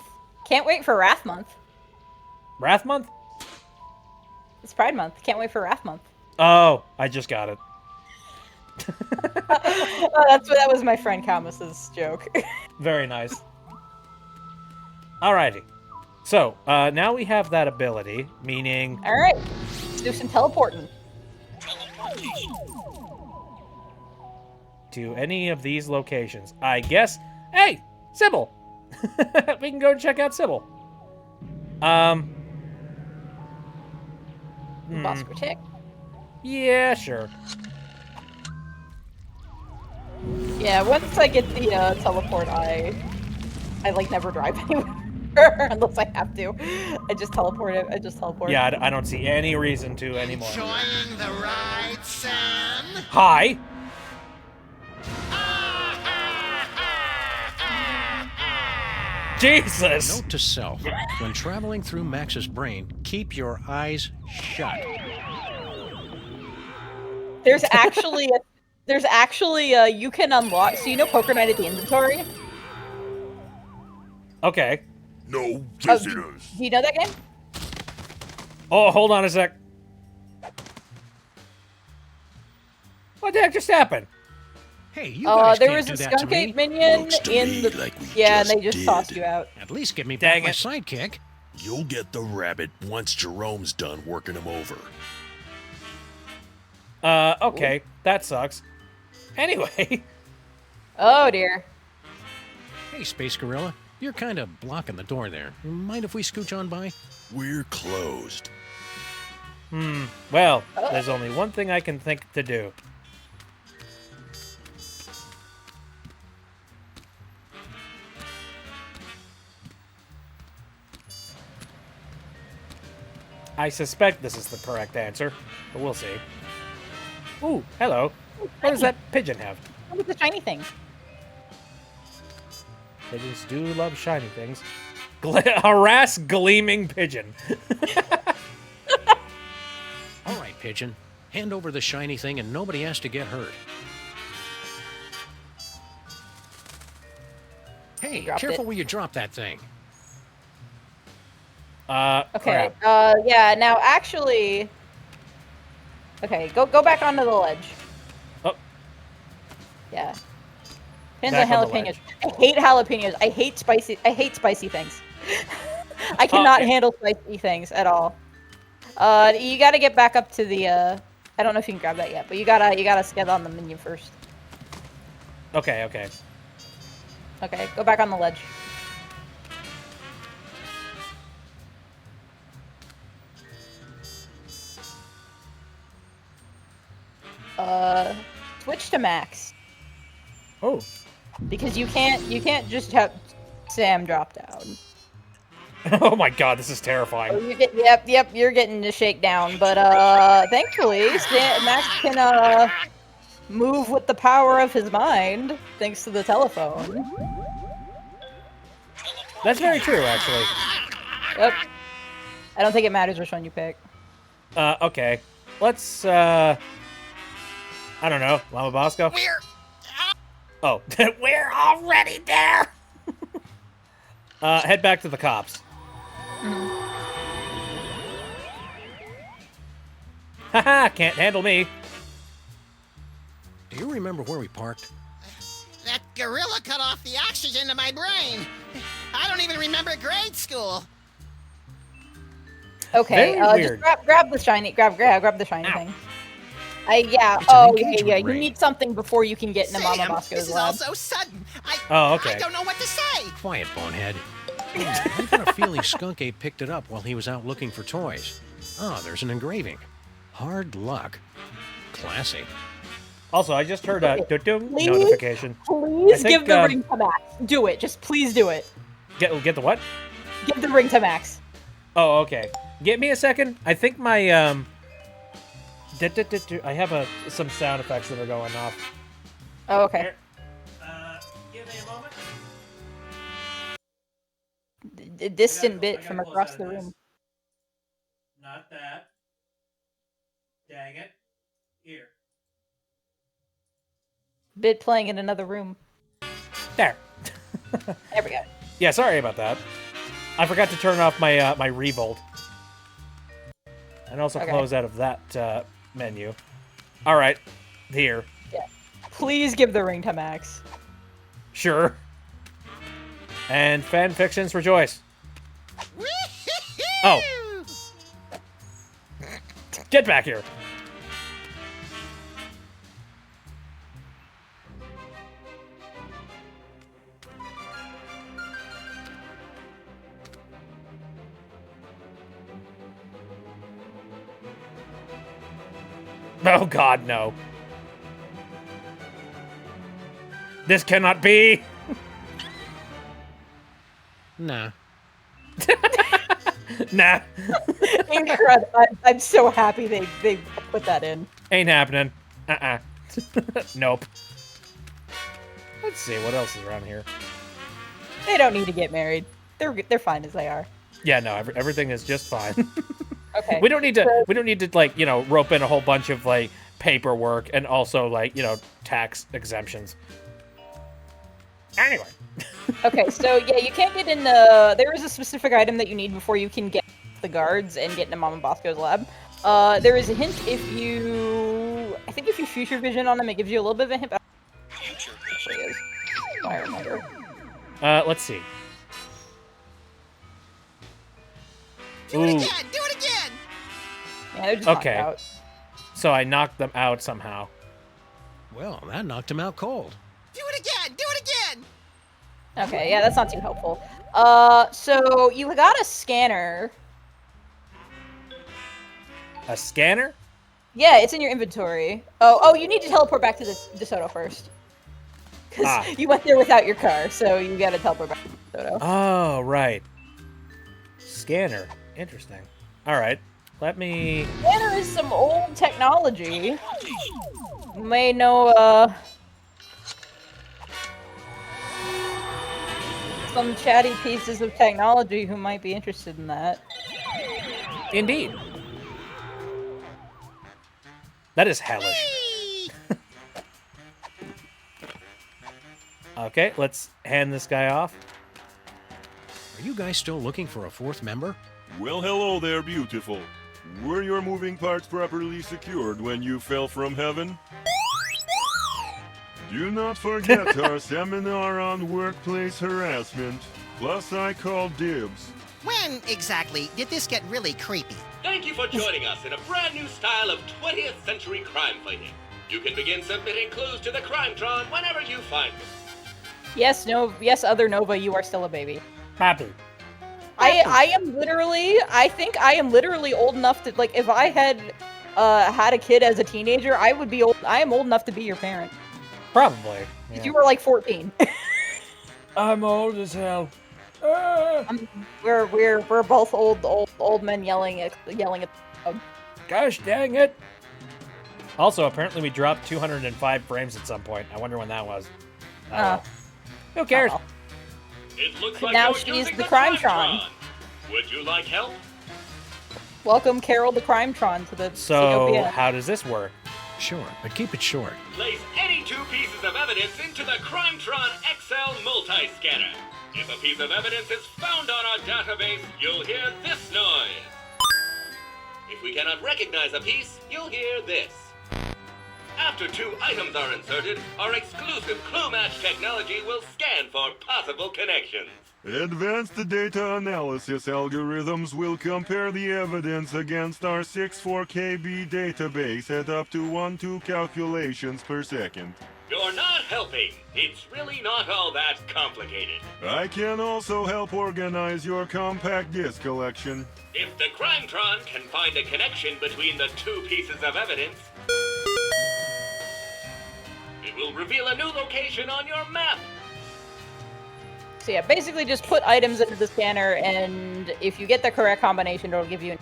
Can't wait for Wrath Month.
Wrath Month?
It's Pride Month. Can't wait for Wrath Month.
Oh, I just got it.
That was my friend Camus's joke.
Very nice. Alrighty. So, now we have that ability, meaning...
Alright. Let's do some teleporting.
To any of these locations. I guess... Hey! Sybil! We can go check out Sybil.
Boss Critic.
Yeah, sure.
Yeah, once I get the teleport, I like never drive anywhere unless I have to. I just teleport it.
Yeah, I don't see any reason to anymore.
Enjoying the ride, Sam?
Hi! Jesus!
Note to self, when traveling through Max's brain, keep your eyes shut.
There's actually you can unlock, so you know Poker Night at the inventory?
Okay.
No visitors.
Do you know that game?
Oh, hold on a sec. What the heck just happened?
Hey, you guys
there
can't
was
do
a
that to
Skunk
me.
Ape minion in the...
like we
yeah, and
just
they just
did.
tossed you out.
At least give me
Dang
back my sidekick.
You'll get the rabbit once Jerome's done working him over.
Okay. That sucks. Anyway.
Oh, dear.
Hey, Space Gorilla. You're kind of blocking the door there. Mind if we scooch on by?
We're closed.
Well, there's only one thing I can think to do. I suspect this is the correct answer, but we'll see. Ooh, hello. What does that pigeon have?
Look at the shiny thing.
Pigeons do love shiny things. Harass gleaming pigeon.
All right, pigeon. Hand over the shiny thing and nobody has to get hurt. Hey, careful where you drop that thing.
Okay.
Crap.
Yeah. Now, actually. Okay. Go back onto the ledge.
Oh.
Yeah. Depends
Back
on
on the
jalapenos.
ledge.
I hate jalapenos. I hate spicy things. I cannot handle spicy things at all. You gotta get back up to the. I don't know if you can grab that yet, but you gotta get on the menu first.
Okay, okay.
Okay, go back on the ledge. Switch to max.
Oh.
Because you can't just have Sam drop down.
Oh my god, this is terrifying.
Yep, you're getting the shakedown. But thankfully, Max can move with the power of his mind, thanks to the telephone.
That's very true, actually.
Yep. I don't think it matters which one you pick.
Okay. Let's, I don't know, Llama Bosco? Oh, we're already there! Head back to the cops. Haha, can't handle me.
Do you remember where we parked?
That gorilla cut off the oxygen to my brain. I don't even remember grade school.
Okay,
Very weird.
just grab the shiny, grab the shiny thing. Yeah.
It's an engagement
You
ring.
need something before you can get into Mama
Sam,
Bosco's
this is
lab.
all so sudden.
Oh, okay.
I don't know what to say.
Quiet, bonehead. I got a feeling Skunk Ape picked it up while he was out looking for toys. Oh, there's an engraving. Hard luck. Classy.
Also, I just heard a
Please,
notification.
Please
I
give
think,
the ring to Max. Do it. Just please do it.
Get the what?
Give the ring to Max.
Oh, okay. Give me a second. I think my, I have some sound effects that are going off.
Oh, okay.
Here. Give me a moment.
A distant bit from across the room.
Not that. Dang it. Here.
Bit playing in another room.
There.
There we go.
Yeah, sorry about that. I forgot to turn off my my revolt. And also close out of that menu. All right, here.
Yeah. Please give the ring to Max.
Sure. And fan fictions rejoice. Oh. Get back here. Oh god, no. This cannot be.
Nah.
Nah.
Incredible. I'm so happy they put that in.
Ain't happening. Nope. Let's see what else is around here.
They don't need to get married. They're fine as they are.
Yeah, no, everything is just fine.
Okay.
We don't need to like, you know, rope in a whole bunch of like paperwork and also like, you know, tax exemptions. Anyway.
Okay, so yeah, you can't get in the. There is a specific item that you need before you can get the guards and get into Mama Bosco's lab. There is a hint if you. I think if you future vision on them, it gives you a little bit of a hint. Future vision. I remember.
Let's see.
Do it again! Do it again!
Yeah, they're just
Okay.
knocked out.
So I knocked them out somehow.
Well, that knocked him out cold.
Do it again! Do it again!
Okay, yeah, that's not too helpful. So you got a scanner.
A scanner?
Yeah, it's in your inventory. Oh, you need to teleport back to the DeSoto first. Because you went there without your car, so you gotta teleport back to DeSoto.
Oh, right. Scanner. Interesting. All right. Let me...
There is some old technology. You may know, some chatty pieces of technology who might be interested in that.
Indeed. That is hellish. Okay, let's hand this guy off.
Are you guys still looking for a fourth member?
Well, hello there, beautiful. Were your moving parts properly secured when you fell from heaven? Do not forget our seminar on workplace harassment. Plus, I called dibs.
When, exactly, did this get really creepy?
Thank you for joining us in a brand new style of 20th century crime fighting. You can begin submitting clues to the Crimetron whenever you find them.
Yes, no, yes, other Nova, you are still a baby.
Happy.
I am literally, I think I am literally old enough to, like, if I had, had a kid as a teenager, I would be old, I am old enough to be your parent.
Probably.
If you were like 14.
I'm old as hell.
We're both old men yelling at.
Gosh dang it! Also, apparently we dropped 205 frames at some point. I wonder when that was. Who cares?
It looks like
Now
you're
she's
using
the Crimetron.
Would you like help?
Welcome, Carol the Crimetron, to the
So,
COPS.
how does this work?
Sure, but keep it short.
Place any two pieces of evidence into the Crimetron XL multi-scanner. If a piece of evidence is found on our database, you'll hear this noise. If we cannot recognize a piece, you'll hear this. After two items are inserted, our exclusive clue match technology will scan for possible connections.
Advanced data analysis algorithms will compare the evidence against our 64KB database at up to 1-2 calculations per second.
You're not helping. It's really not all that complicated.
I can also help organize your compact disc collection.
If the Crimetron can find a connection between the two pieces of evidence, it will reveal a new location on your map.
So yeah, basically just put items into the scanner, and if you get the correct combination, it'll give you.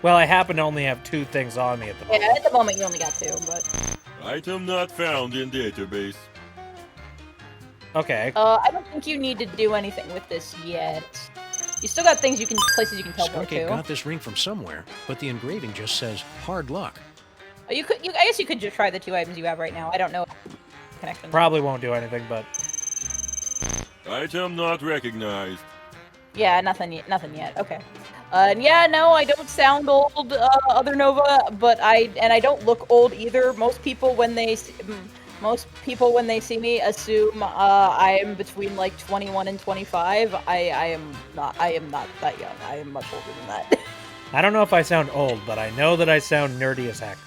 Well, I happen to only have 2 things on me at the moment.
Yeah, at the moment you only got 2, but.
Item not found in database.
Okay.
I don't think you need to do anything with this yet. You still got things places you can teleport
Skunky
to.
got this ring from somewhere, but the engraving just says hard luck.
Oh, I guess you could just try the 2 items you have right now. I don't know connection.
Probably won't do anything, but.
Item not recognized.
Yeah, nothing yet. Okay. And yeah, no, I don't sound old, other Nova, but I don't look old either. Most people when they see me assume I am between like 21 and 25. I am not that young. I am much older than that.
I don't know if I sound old, but I know that I sound nerdy as heck.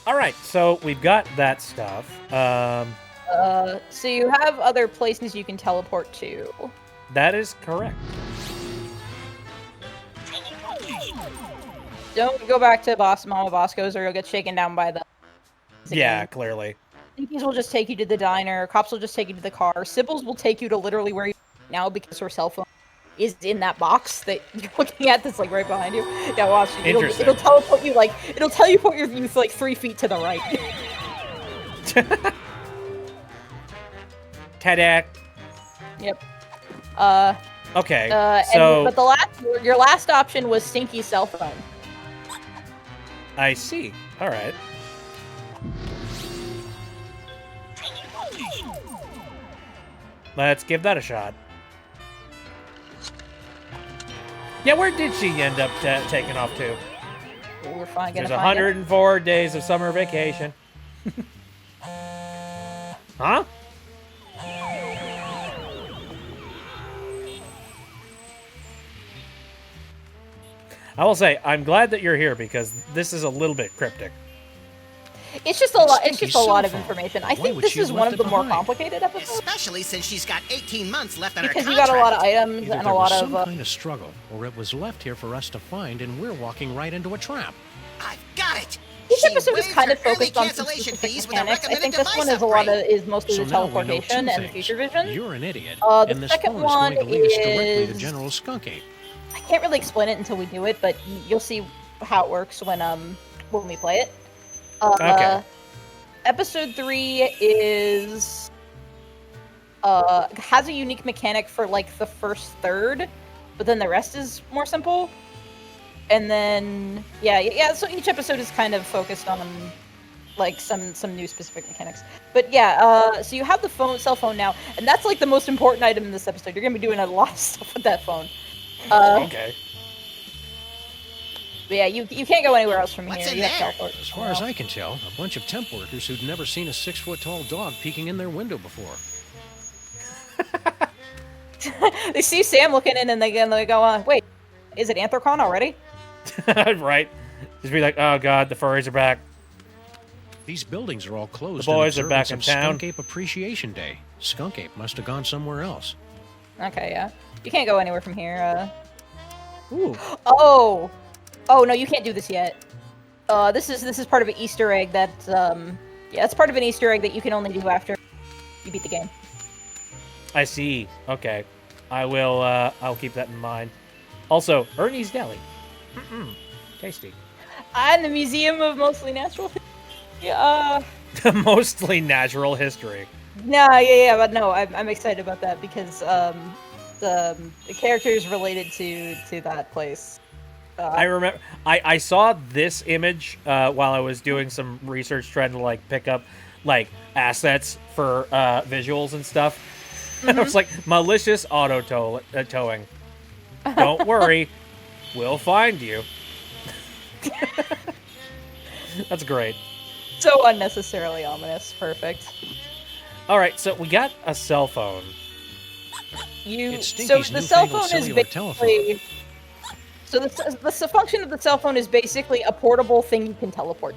Alright, so we've got that stuff.
So you have other places you can teleport to.
That is correct.
Don't go back to Mama Bosco's or you'll get shaken down by the...
Yeah, clearly.
Stinkies will just take you to the diner. Cops will just take you to the car. Sybil's will take you to literally where you are now because her cell phone is in that box that you're looking at that's like right behind you. Yeah, watch. It'll teleport you like... It'll teleport you like 3 feet to the right.
Ta-da!
Yep.
Okay,
but your last option was Stinky's cell phone.
I see. Alright. Let's give that a shot. Yeah, where did she end up taking off to?
Well, we're finally gonna
There's
find
104 days of summer vacation. Huh? I will say, I'm glad that you're here because this is a little bit cryptic.
It's just a lot. It's just a lot of information. I think this is one of the more complicated episodes.
Especially since she's got 18 months left on her
Because
contract.
you got a lot of items
Either
and
there
a lot
was
of.
some kind of struggle, or it was left here for us to find, and we're walking right into a trap.
Got it.
Each episode is
waived
kind
her
of focused
early
on some
cancellation
specific
fees with a
mechanics. I think
recommended
this one
device
is mostly
So
the
now we know two
teleportation and the
things.
future vision.
You're an idiot,
The
and this
second
phone is
one
going to lead us directly to
is
General Skunky.
I can't really explain it until we do it, but you'll see how it works when we play it.
Okay.
Episode 3 is has a unique mechanic for like the first third, but then the rest is more simple. And then yeah. So each episode is kind of focused on like some new specific mechanics. But yeah, so you have the cell phone now, and that's like the most important item in this episode. You're gonna be doing a lot of stuff with that phone.
Okay.
But yeah, you can't go anywhere else from here.
in
You have
there?
to teleport.
As far as I can tell, a bunch of temp workers who'd never seen a 6-foot-tall dog peeking in their window before.
They see Sam looking in, and they go, wait, is it Anthrocon already?
Right. Just be like, oh god, the furries are back.
These buildings are all closed.
The boys
in
are back in
observance of
town.
Skunk Ape Appreciation Day. Skunk Ape must have gone somewhere else.
Okay, yeah. You can't go anywhere from here.
Ooh.
Oh no, you can't do this yet. This is part of an Easter egg that it's part of an Easter egg that you can only do after you beat the game.
I see. Okay. I will, I'll keep that in mind. Also, Ernie's Deli. Tasty.
And the Museum of Mostly Natural.
Mostly natural history.
But no, I'm excited about that because the character is related to that place.
I remember I saw this image while I was doing some research trying to like pick up like assets for visuals and stuff. I was like, malicious auto towing. Don't worry, we'll find you. That's great.
So unnecessarily ominous. Perfect.
All right, so we got a cell phone.
So the cell phone is basically. So the function of the cell phone is basically a portable thing you can teleport.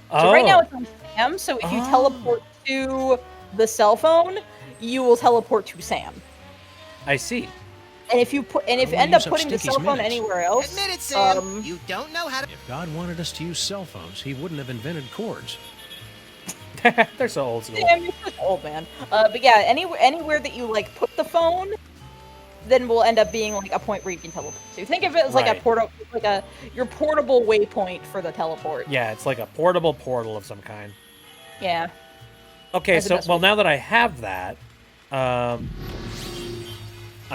So right now it's on Sam. So if you teleport to the cell phone, you will teleport to Sam.
I see.
And if you end up putting the cell phone anywhere else,
Admit it, Sam. You don't know how to.
If God wanted us to use cell phones, he wouldn't have invented cords.
They're so old school.
Sam, you're such old man. But yeah, anywhere that you like put the phone, then will end up being like a point where you can teleport. So think of it as like your portable waypoint for the teleport.
Yeah, it's like a portable portal of some kind.
Yeah.
Okay, so now that I have that, I'm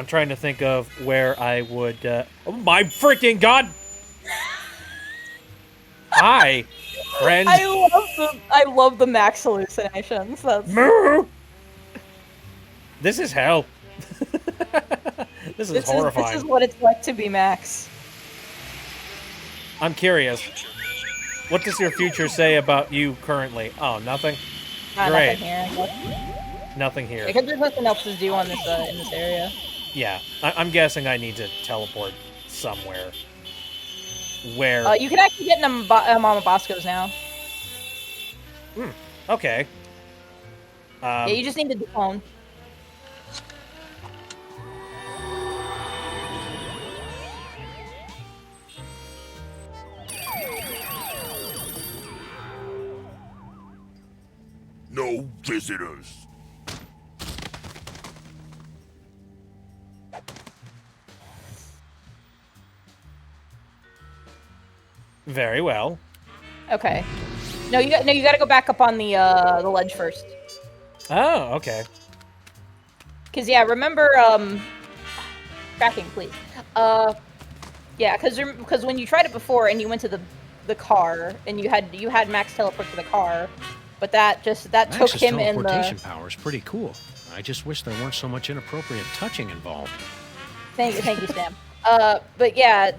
trying to think of where I would. Oh my freaking god! Hi, friend.
I love the Max hallucinations.
This is hell. This is horrifying.
This is what it's like to be Max.
I'm curious. What does your future say about you currently? Oh, nothing. Great. Nothing here.
Because there's nothing else to do on this in this area.
Yeah, I'm guessing I need to teleport somewhere. Where?
You can actually get in Mama Bosco's now.
Okay.
Yeah, you just need the phone.
No visitors.
Very well.
Okay. No, you got to go back up on the ledge first.
Oh, okay.
Cause yeah, remember tracking, please. Yeah, because when you tried it before and you went to the car and you had Max teleport to the car, but that took him in the
teleportation power is pretty cool. I just wish there weren't so much inappropriate touching involved.
Thank you, Sam. But yeah,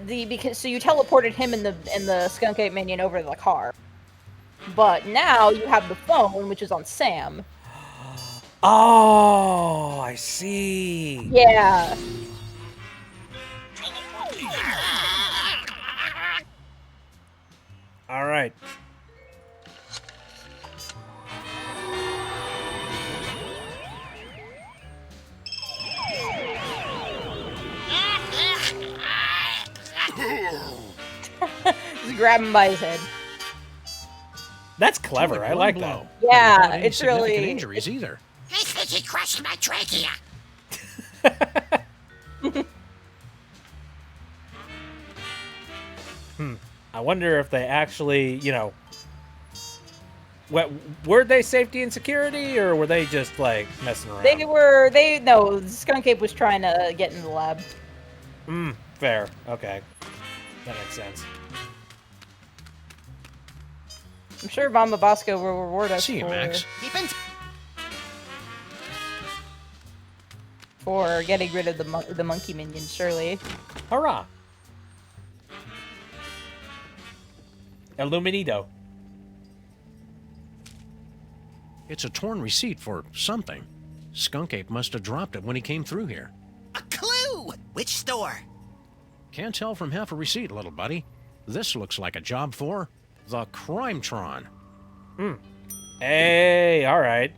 so you teleported him in the Skunk Ape minion over to the car. But now you have the phone, which is on Sam.
Oh, I see.
Yeah.
All right.
Just grab him by his head.
That's clever. I like that.
Yeah, it's really
injuries either.
I think he crushed my trachea.
I wonder if they actually, you know, were they safety and security, or were they just like messing around?
No, Skunk Ape was trying to get in the lab.
Fair. Okay. That makes sense.
I'm sure Mama Bosco will reward us for getting rid of the monkey minions, surely.
Hurrah! Illuminito.
It's a torn receipt for something. Skunk Ape must have dropped it when he came through here.
A clue! Which store?
Can't tell from half a receipt, little buddy. This looks like a job for the Crimetron.
Hey, all right.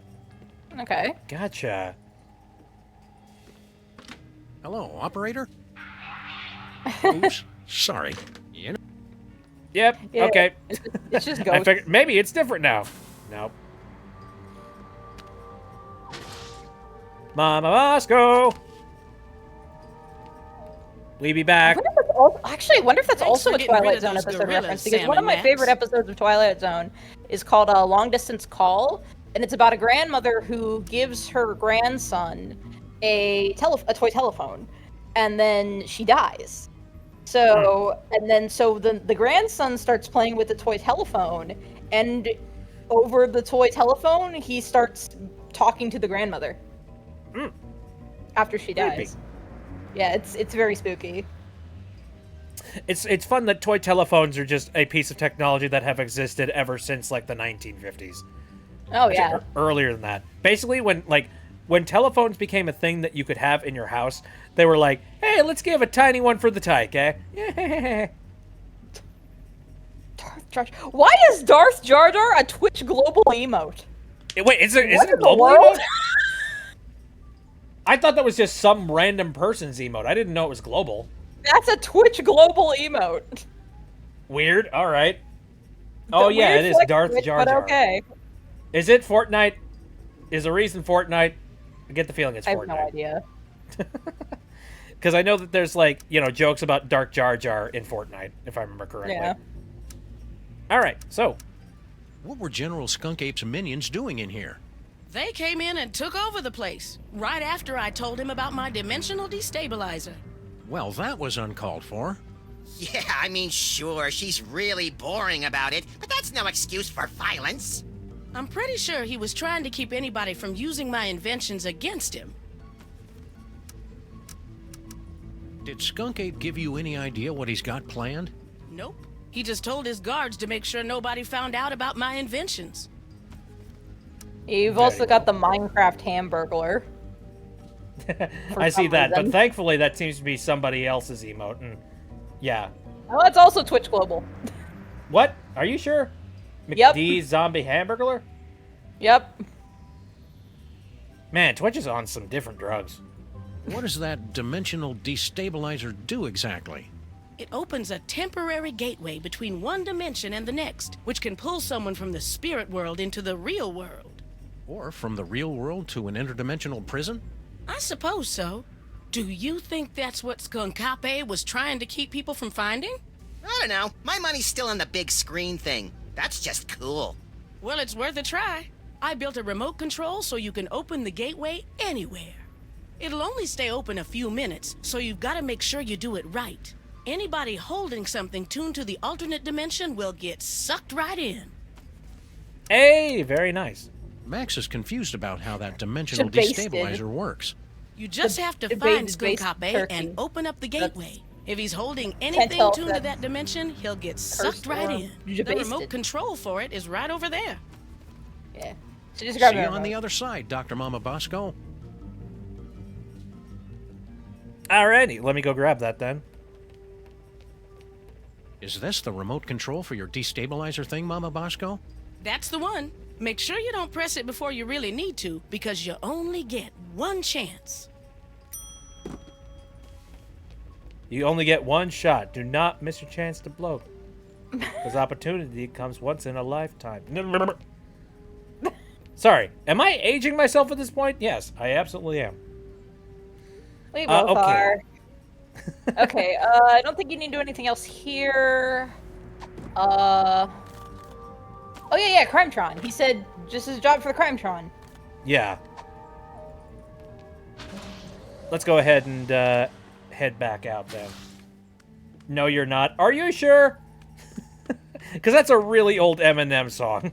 Okay.
Gotcha.
Hello, operator? Oops, sorry. You know.
Yep,
Yeah,
okay.
It's just
I
ghosts.
figured maybe it's different now. Nope. Mama Bosco! We be back.
Actually, I wonder if that's
Thanks
also
for
a
getting rid
Twilight
of
Zone
those
episode
gorillas,
reference, because
Sam
one of
and
my
Max.
favorite episodes of Twilight Zone is called Long Distance Call, and it's about a grandmother who gives her grandson a toy telephone, and then she dies. So, and then the grandson starts playing with the toy telephone, and over the toy telephone, he starts talking to the grandmother after she dies.
Creepy.
Yeah, it's very spooky.
It's fun that toy telephones are just a piece of technology that have existed ever since like the 1950s.
Oh yeah.
Earlier than that. Basically when telephones became a thing that you could have in your house, they were like, "Hey, let's give a tiny one for the tyke, eh?"
Darth Jar Jar. Why is Darth Jar Jar a Twitch global emote?
Wait, is it
What
a
in the
global
world?
emote? I thought that was just some random person's emote. I didn't know it was global.
That's a Twitch global emote.
Weird. All right. Oh
The
yeah,
weird
it is
flex
Darth
Twitch,
Jar
but
Jar.
okay.
Is it Fortnite? Is the reason Fortnite? I get the feeling it's
I have
Fortnite.
no idea.
Because I know that there's like, you know, jokes about Dark Jar Jar in Fortnite, if I remember correctly.
Yeah.
All right, so
What were General Skunk Ape's minions doing in here?
They came in and took over the place, right after I told him about my dimensional destabilizer.
Well, that was uncalled for.
Yeah, I mean, sure, she's really boring about it, but that's no excuse for violence.
I'm pretty sure he was trying to keep anybody from using my inventions against him.
Did Skunk Ape give you any idea what he's got planned?
Nope. He just told his guards to make sure nobody found out about my inventions.
You've also got the Minecraft Hamburglar.
I see
some
that, but
reason.
thankfully that seems to be somebody else's emote. And yeah.
Oh, it's also Twitch global.
What? Are you sure?
Yep.
McD Zombie Hamburglar?
Yep.
Man, Twitch is on some different drugs.
What does that dimensional destabilizer do exactly?
It opens a temporary gateway between one dimension and the next, which can pull someone from the spirit world into the real world.
Or from the real world to an interdimensional prison?
I suppose so. Do you think that's what Skunkape was trying to keep people from finding?
I don't know. My money's still on the big screen thing. That's just cool.
Well, it's worth a try. I built a remote control so you can open the gateway anywhere. It'll only stay open a few minutes, so you've got to make sure you do it right. Anybody holding something tuned to the alternate dimension will get sucked right in.
Hey, very nice.
Max is confused about how that dimensional
Debasted.
destabilizer works.
You just have to find Skunkape and open up the gateway. If he's holding anything
tell
tuned to
that
that dimension, he'll get sucked right
or
in. The
debasted.
remote control for it is right over there.
Yeah. So just
See
grab
you
it.
on the other side, Dr. Mama Bosco.
Alrighty, let me go grab that then.
Is this the remote control for your destabilizer thing, Mama Bosco?
That's the one. Make sure you don't press it before you really need to, because you only get one chance.
You only get one shot. Do not miss your chance to blow. Because opportunity comes once in a lifetime. Sorry, am I aging myself at this point? Yes, I absolutely am.
We both
okay.
are. Okay, I don't think you need to do anything else here. Oh yeah, Crimetron. He said just his job for the Crimetron.
Yeah. Let's go ahead and head back out then. No, you're not. Are you sure? Because that's a really old Eminem song.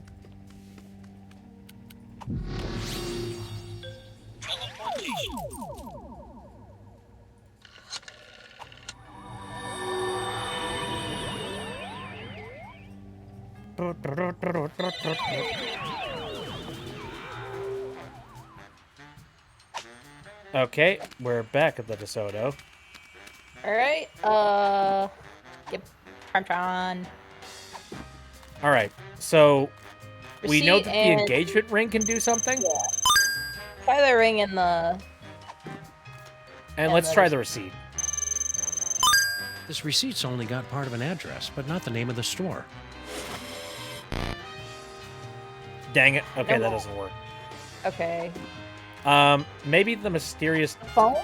Okay, we're back at the DeSoto.
Alright, yep, Crimetron.
Alright, so we know
Receipt
that the
and-
engagement ring can do something?
Yeah. Try the ring in the...
And let's try the receipt.
This receipt's only got part of an address, but not the name of the store.
Dang it. Okay,
No.
that doesn't work.
Okay.
Maybe the mysterious...
Phone?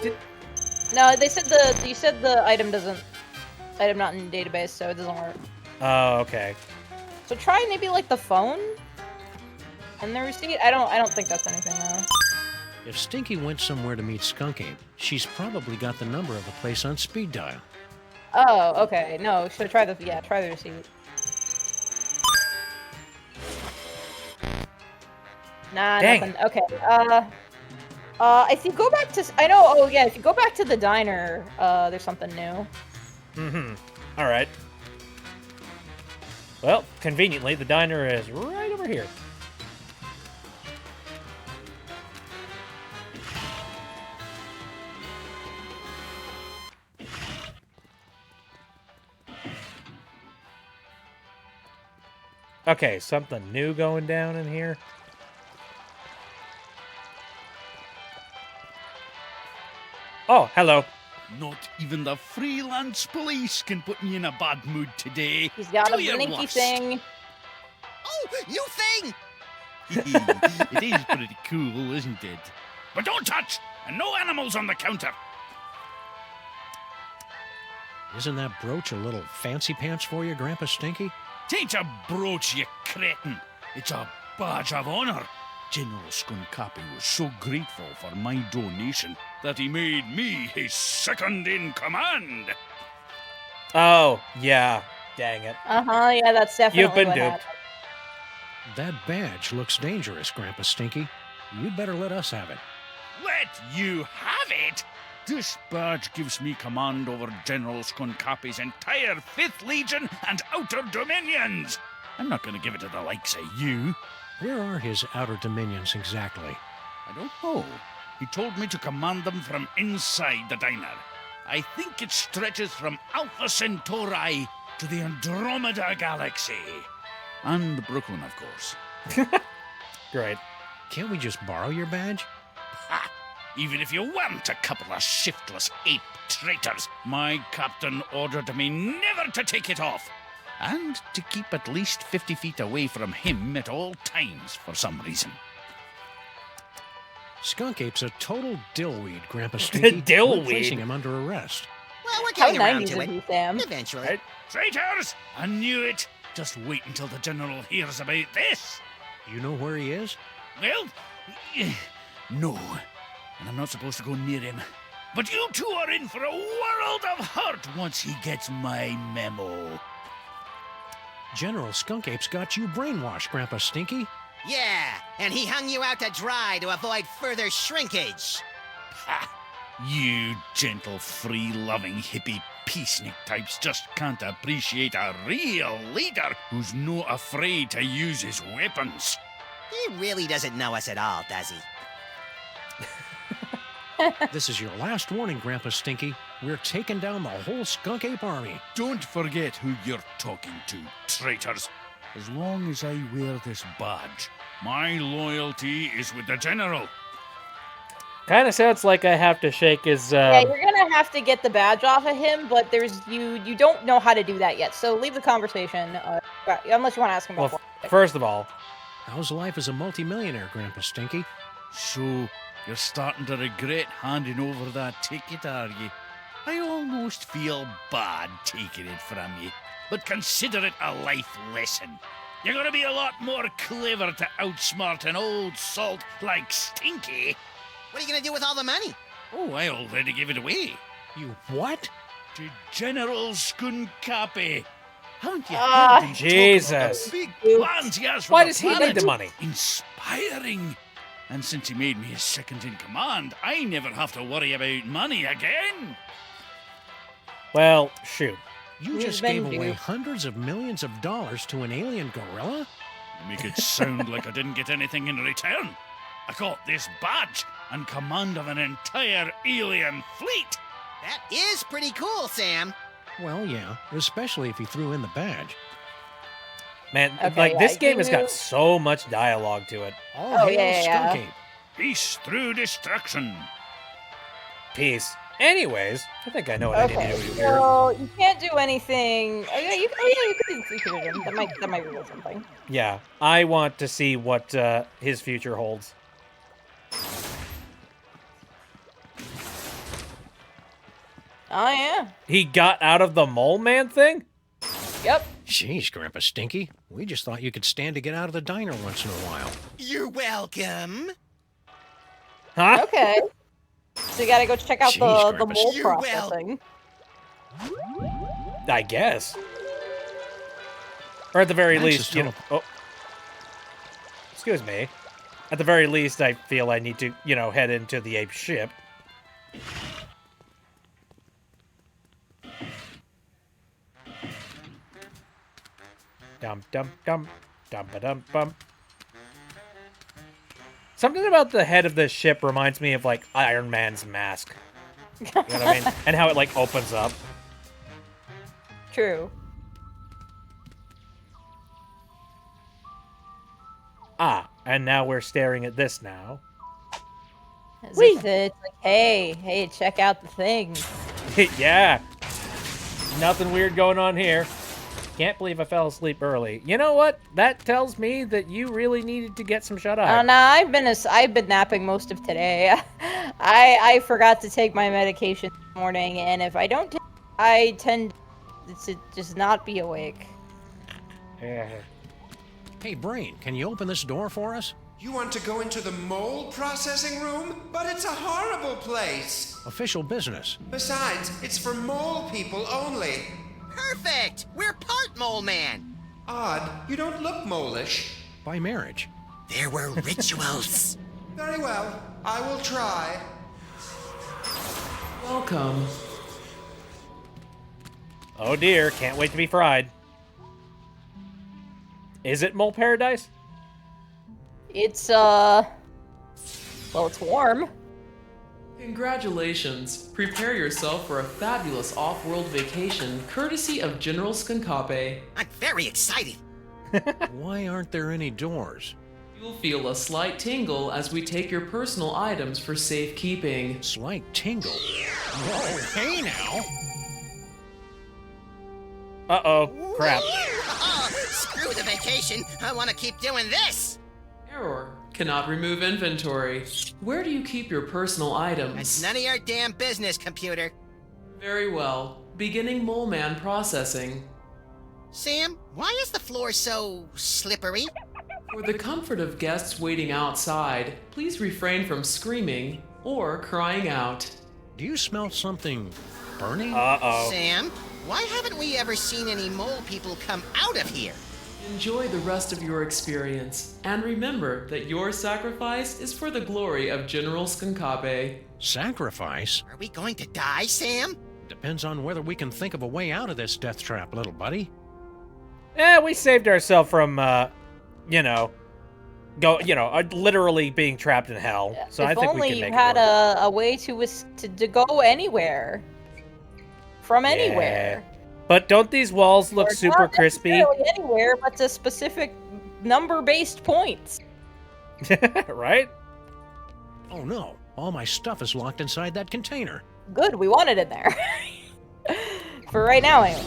No, they said you said the item not in the database, so it doesn't work.
Oh, okay.
So try maybe like the phone and the receipt. I don't think that's anything though.
If Stinky went somewhere to meet Skunk Ape, she's probably got the number of the place on speed dial.
Oh, okay. No, so try the receipt. Nah,
Dang.
nothing. Okay. If you go back to if you go back to the diner, there's something new.
Mm-hmm. Alright. Well, conveniently, the diner is right over here. Okay, something new going down in here. Oh, hello.
Not even the freelance police can put me in a bad mood today.
He's got
Do
a
your
blinky
worst.
thing.
Oh, new thing!
It is pretty cool, isn't it? But don't touch! And no animals on the counter!
Isn't that brooch a little fancy pants for you, Grandpa Stinky?
Tain't a brooch, you cretin! It's a badge of honor. General Skunkapi was so grateful for my donation that he made me his second in command.
Oh, yeah. Dang it.
Yeah, that's definitely
You've been
what
duped.
happened.
That badge looks dangerous, Grandpa Stinky. You'd better let us have it.
Let you have it? This badge gives me command over General Skunkapi's entire 5th Legion and Outer Dominions. I'm not going to give it to the likes of you.
Where are his outer dominions exactly?
I don't know. He told me to command them from inside the diner. I think it stretches from Alpha Centauri to the Andromeda Galaxy. And Brooklyn, of course.
Great.
Can't we just borrow your badge?
Ha! Even if you weren't a couple of shiftless ape traitors, my captain ordered me never to take it off. And to keep at least 50 feet away from him at all times for some reason.
Skunk Ape's a total dillweed, Grandpa Stinky.
Dillweed?
We're placing him under arrest.
Well, we're
How
getting around
90s
to
is
it.
he, Sam?
Eventually.
Traitors! I knew it! Just wait until the General hears about this.
You know where he is?
Well, no. And I'm not supposed to go near him. But you two are in for a world of hurt once he gets my memo.
General Skunk Ape's got you brainwashed, Grandpa Stinky.
Yeah, and he hung you out to dry to avoid further shrinkage.
Ha! You gentle, free-loving hippie peacenik types just can't appreciate a real leader who's not afraid to use his weapons.
He really doesn't know us at all, does he?
This is your last warning, Grandpa Stinky. We're taking down the whole Skunk Ape army.
Don't forget who you're talking to, traitors. As long as I wear this badge, my loyalty is with the General.
Kind of sounds like I have to shake his,
Yeah, you're gonna have to get the badge off of him, but you don't know how to do that yet. So leave the conversation, unless you want to ask him about.
Well, first of all,
how's life as a multimillionaire, Grandpa Stinky?
So, you're starting to regret handing over that ticket, are you? I almost feel bad taking it from you, but consider it a life lesson. You're gonna be a lot more clever to outsmart an old salt like Stinky.
What are you gonna do with all the money?
Oh, I already gave it away.
You what?
To General Skunkapi. Haven't you
Ah,
heard him
Jesus.
talk about the big plans he has for
Why
the
does he need
planet?
the money?
Inspiring. And since he made me his second in command, I never have to worry about money again.
Well, shoot.
You
He's
just
been
gave away
due.
hundreds of millions of dollars to an alien gorilla?
You make it sound like I didn't get anything in return. I got this badge and command of an entire alien fleet.
That is pretty cool, Sam.
Well, yeah, especially if he threw in the badge.
Man,
Okay,
like, this
yeah,
game has
you-
got so much dialogue to it.
All
Oh,
hail
yeah.
Skunk Ape.
Peace through destruction.
Peace. Anyways, I think I know what I
Okay,
need to do here.
so you can't do anything. Oh yeah, you could do that. Might reveal something.
Yeah, I want to see what his future holds.
Oh yeah.
He got out of the mole man thing?
Yep.
Jeez, Grandpa Stinky. We just thought you could stand to get out of the diner once in a while.
You're welcome.
Huh?
Okay. So you gotta go check out
Jeez,
the
Grandpa,
mold
you're
processing.
I guess. Or at the very
Max
least,
is
you know. Oh. Excuse me. At the very least, I feel I need to, you know, head into the ape ship. Dum dum dum dum ba dum bum. Something about the head of this ship reminds me of like Iron Man's mask. You know what I mean? And how it like opens up.
True.
Ah, and now we're staring at this now.
As if it's like, hey, check out the thing.
Yeah. Nothing weird going on here. Can't believe I fell asleep early. You know what? That tells me that you really needed to get some shut eye.
Oh no, I've been napping most of today. I forgot to take my medication this morning, and if I don't, I tend to just not be awake.
Hey, Brain, can you open this door for us?
You want to go into the mold processing room? But it's a horrible place.
Official business.
Besides, it's for mole people only.
Perfect! We're part mole man.
Odd, you don't look mole-ish.
By marriage.
There were rituals.
Very well, I will try.
Welcome.
Oh dear, can't wait to be fried. Is it mole paradise?
It's well, it's warm.
Congratulations. Prepare yourself for a fabulous off-world vacation courtesy of General Skunkapi.
I'm very excited.
Why aren't there any doors?
You'll feel a slight tingle as we take your personal items for safekeeping.
Slight tingle? Whoa, hey now!
Uh-oh, crap.
Oh, screw the vacation. I want to keep doing this.
Error. Cannot remove inventory. Where do you keep your personal items?
It's none of your damn business, computer.
Very well. Beginning Mole Man processing.
Sam, why is the floor so slippery?
For the comfort of guests waiting outside, please refrain from screaming or crying out.
Do you smell something burning?
Uh-oh.
Sam, why haven't we ever seen any mole people come out of here?
Enjoy the rest of your experience, and remember that your sacrifice is for the glory of General Skunkapi.
Sacrifice?
Are we going to die, Sam?
Depends on whether we can think of a way out of this death trap, little buddy.
We saved ourselves from, literally being trapped in hell. So
if
I think
only
we can
you
make
had
it work.
a way to go anywhere. From anywhere.
Yeah. But don't these walls look
Or
super
not
crispy?
necessarily anywhere, but to specific number-based points.
Right?
Oh no, all my stuff is locked inside that container.
Good, we want it in there. For right now, anyway.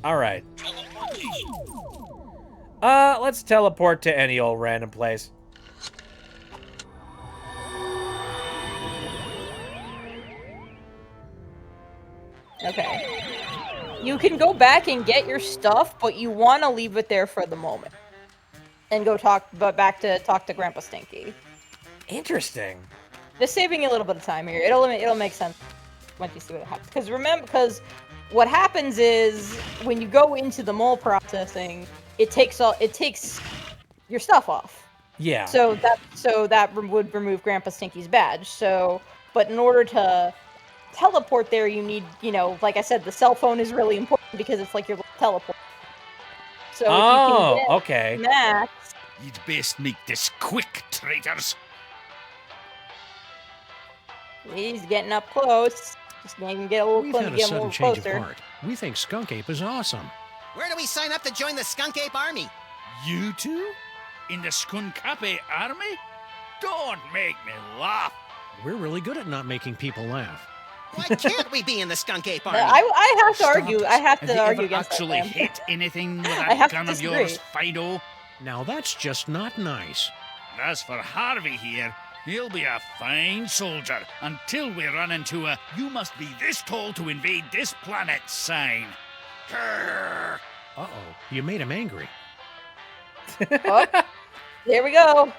Alright. Let's teleport to any old random place.
Okay. You can go back and get your stuff, but you want to leave it there for the moment. And go talk to Grandpa Stinky.
Interesting.
Just saving you a little bit of time here. It'll make sense once you see what happens. Because what happens is when you go into the mole processing, it takes your stuff off.
Yeah.
So that would remove Grandpa Stinky's badge. But in order to teleport there, you need, like I said, the cell phone is really important because it's like your little teleport. So if you can get
okay.
Max,
you'd best make this quick, traitors.
He's getting up close. Just can get a little
We've
closer.
had a
Get a
sudden
little
change
closer.
of heart. We think Skunk Ape is awesome.
Where do we sign up to join the Skunk Ape Army?
You two? In the Skunkape army? Don't make me laugh.
We're really good at not making people laugh.
Why can't we be in the Skunk Ape Army?
I have to argue. I have to
Have you
argue
ever
against that
actually
plan.
hit anything with
I
that
have to
gun of
disagree.
yours, Fido?
Now that's just not nice.
As for Harvey here, he'll be a fine soldier until we run into a "you must be this tall to invade this planet" sign. Grrr.
Uh-oh, you made him angry.
Oh, there we go.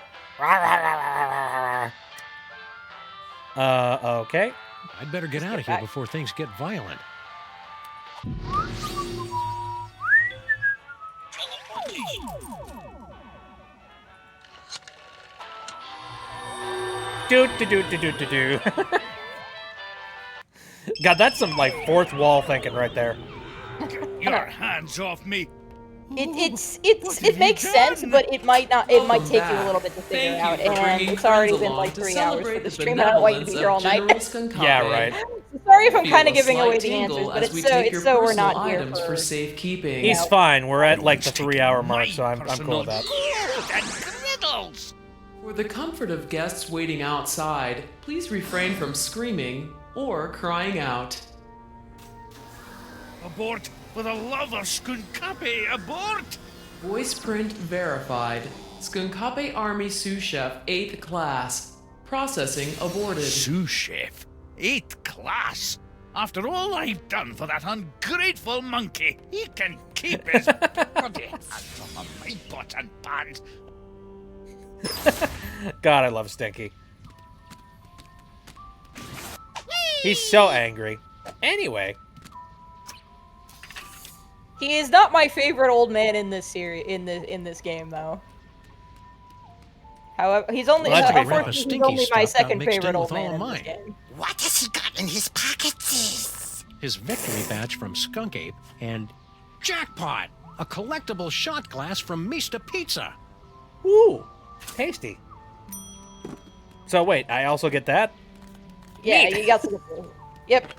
Okay.
I'd better get out of here before things get violent.
Do. God, that's some like fourth wall thinking right there.
Your hands off me.
It makes sense, but it might not. It might take you a little bit to figure it out, and it's already been like 3 hours for the stream. I don't want you to be here all night.
Yeah, right.
Sorry if I'm
Feel
kind
a
of giving
slight
away the
tingle
answers, but
as we
it's
take your
so we're
personal
not here
items for safekeeping.
He's fine. We're at like the 3-hour mark, so I'm cool with that.
For the comfort of guests waiting outside, please refrain from screaming or crying out.
Abort! For the love of Skunkape, abort!
Voice print verified. Skunkape Army Sous Chef 8th Class. Processing aborted.
Sous Chef? 8th Class? After all I've done for that ungrateful monkey, he can keep his bloody hands off of my butt and pants.
God, I love Stinky. He's so angry. Anyway.
He is not my favorite old man in this series. In this game, though. However, he's only unfortunately he's only my second favorite old man in this game.
What has he got in his pockets?
His victory badge from Skunk Ape and jackpot! A collectible shot glass from Mista Pizza.
Ooh, tasty. So wait, I also get that?
Yeah,
Neat.
you got some. Yep.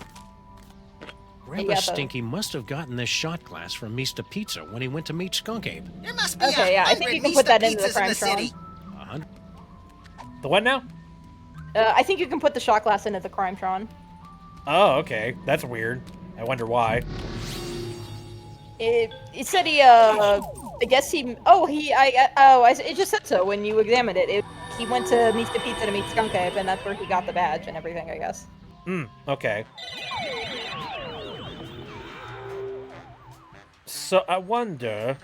Grandpa Stinky must have gotten this shot glass from Mista Pizza when he went to meet Skunk Ape.
There must be
Okay, yeah, I think you can put that into the crime tron.
The what now?
I think you can put the shot glass into the crime tron.
Oh, okay. That's weird. I wonder why.
It said he I guess he it just said so when you examined it. He went to Mista Pizza to meet Skunk Ape, and that's where he got the badge and everything, I guess.
Okay. So I wonder.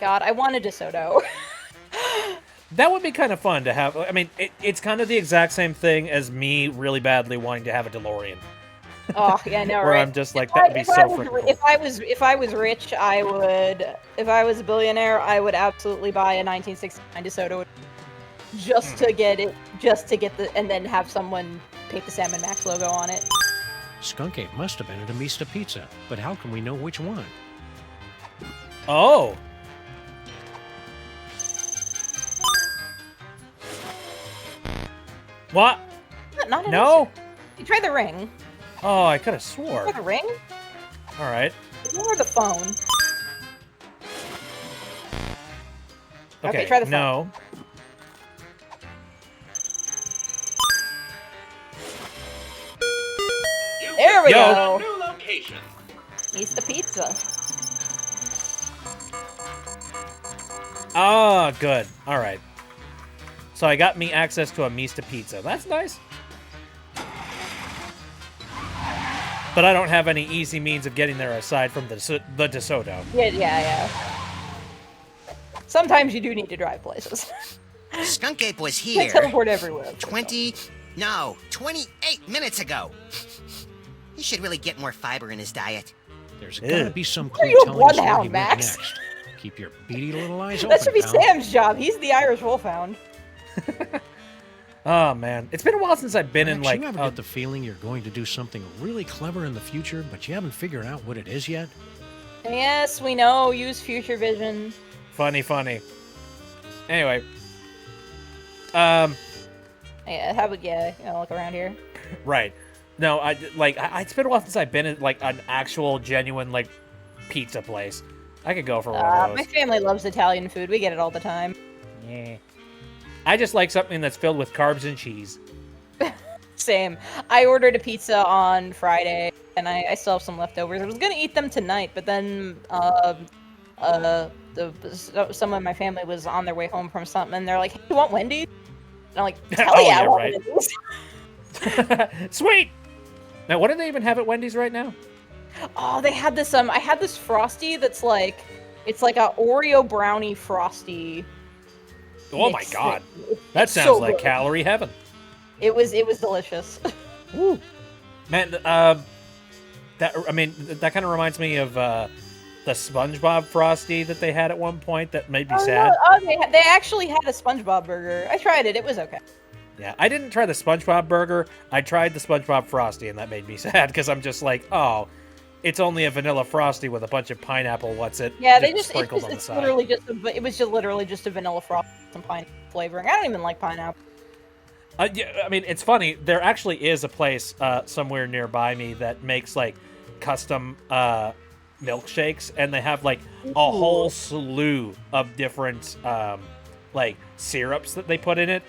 God, I wanted DeSoto.
That would be kind of fun to have. I mean, it's kind of the exact same thing as me really badly wanting to have a DeLorean.
Oh yeah, no,
Where
right?
I'm just like, that would be so freaking cool.
If I was rich, I would. If I was a billionaire, I would absolutely buy a 1969 DeSoto, just to get it, and then have someone paint the Sam and Max logo on it.
Skunk Ape must have been at a Mista Pizza, but how can we know which one?
Oh. What?
Not
no.
You try the ring.
Oh, I could have swore.
Try the ring.
All right.
Or the phone.
Okay,
try the phone.
no.
There we go.
New location.
Mista Pizza.
Ah, good. All right. So I got me access to a Mista Pizza. That's nice. But I don't have any easy means of getting there aside from the DeSoto.
Yeah. Sometimes you do need to drive places.
Skunk Ape was
You can't
here.
teleport everywhere.
28 minutes ago. He should really get more fiber in his diet.
There's gotta be some
Why are
clue
you a
telling us where he
bloodhound,
went
Max?
next. Keep your beady little eyes open,
That should be
pal.
Sam's job. He's the Irish Wolfhound.
Oh man, it's been a while since I've been in
Max,
like.
you ever get the feeling you're going to do something really clever in the future, but you haven't figured out what it is yet?
Yes, we know. Use future vision.
Funny. Anyway.
Yeah, how about look around here.
Right. No, it's been a while since I've been in like an actual genuine like pizza place. I could go for one of those.
My family loves Italian food. We get it all the time.
Yeah. I just like something that's filled with carbs and cheese.
Same. I ordered a pizza on Friday, and I still have some leftovers. I was gonna eat them tonight, but then someone in my family was on their way home from something, and they're like, "Hey, you want Wendy's?" And I'm like, "Hell
Oh,
yeah,
yeah,
I want
right.
Wendy's."
Sweet. Now, what do they even have at Wendy's right now?
Oh, they had this. I had this Frosty that's like, it's like a Oreo brownie Frosty.
Oh my
mix
god,
thing.
that
It's
sounds
so
like
good.
calorie heaven.
It was delicious.
Woo. Man, that kind of reminds me of the SpongeBob Frosty that they had at one point. That made me sad.
They actually had a SpongeBob burger. I tried it. It was okay.
Yeah, I didn't try the SpongeBob burger. I tried the SpongeBob Frosty, and that made me sad because I'm just like, oh, it's only a vanilla Frosty with a bunch of pineapple. What's it?
Yeah,
sprinkled on the
it's
side.
literally just literally just a vanilla Frosty with some pineapple flavoring. I don't even like pineapple.
Yeah, I mean, it's funny. There actually is a place somewhere nearby me that makes like custom milkshakes, and they have like a whole slew of different like syrups that they put in it.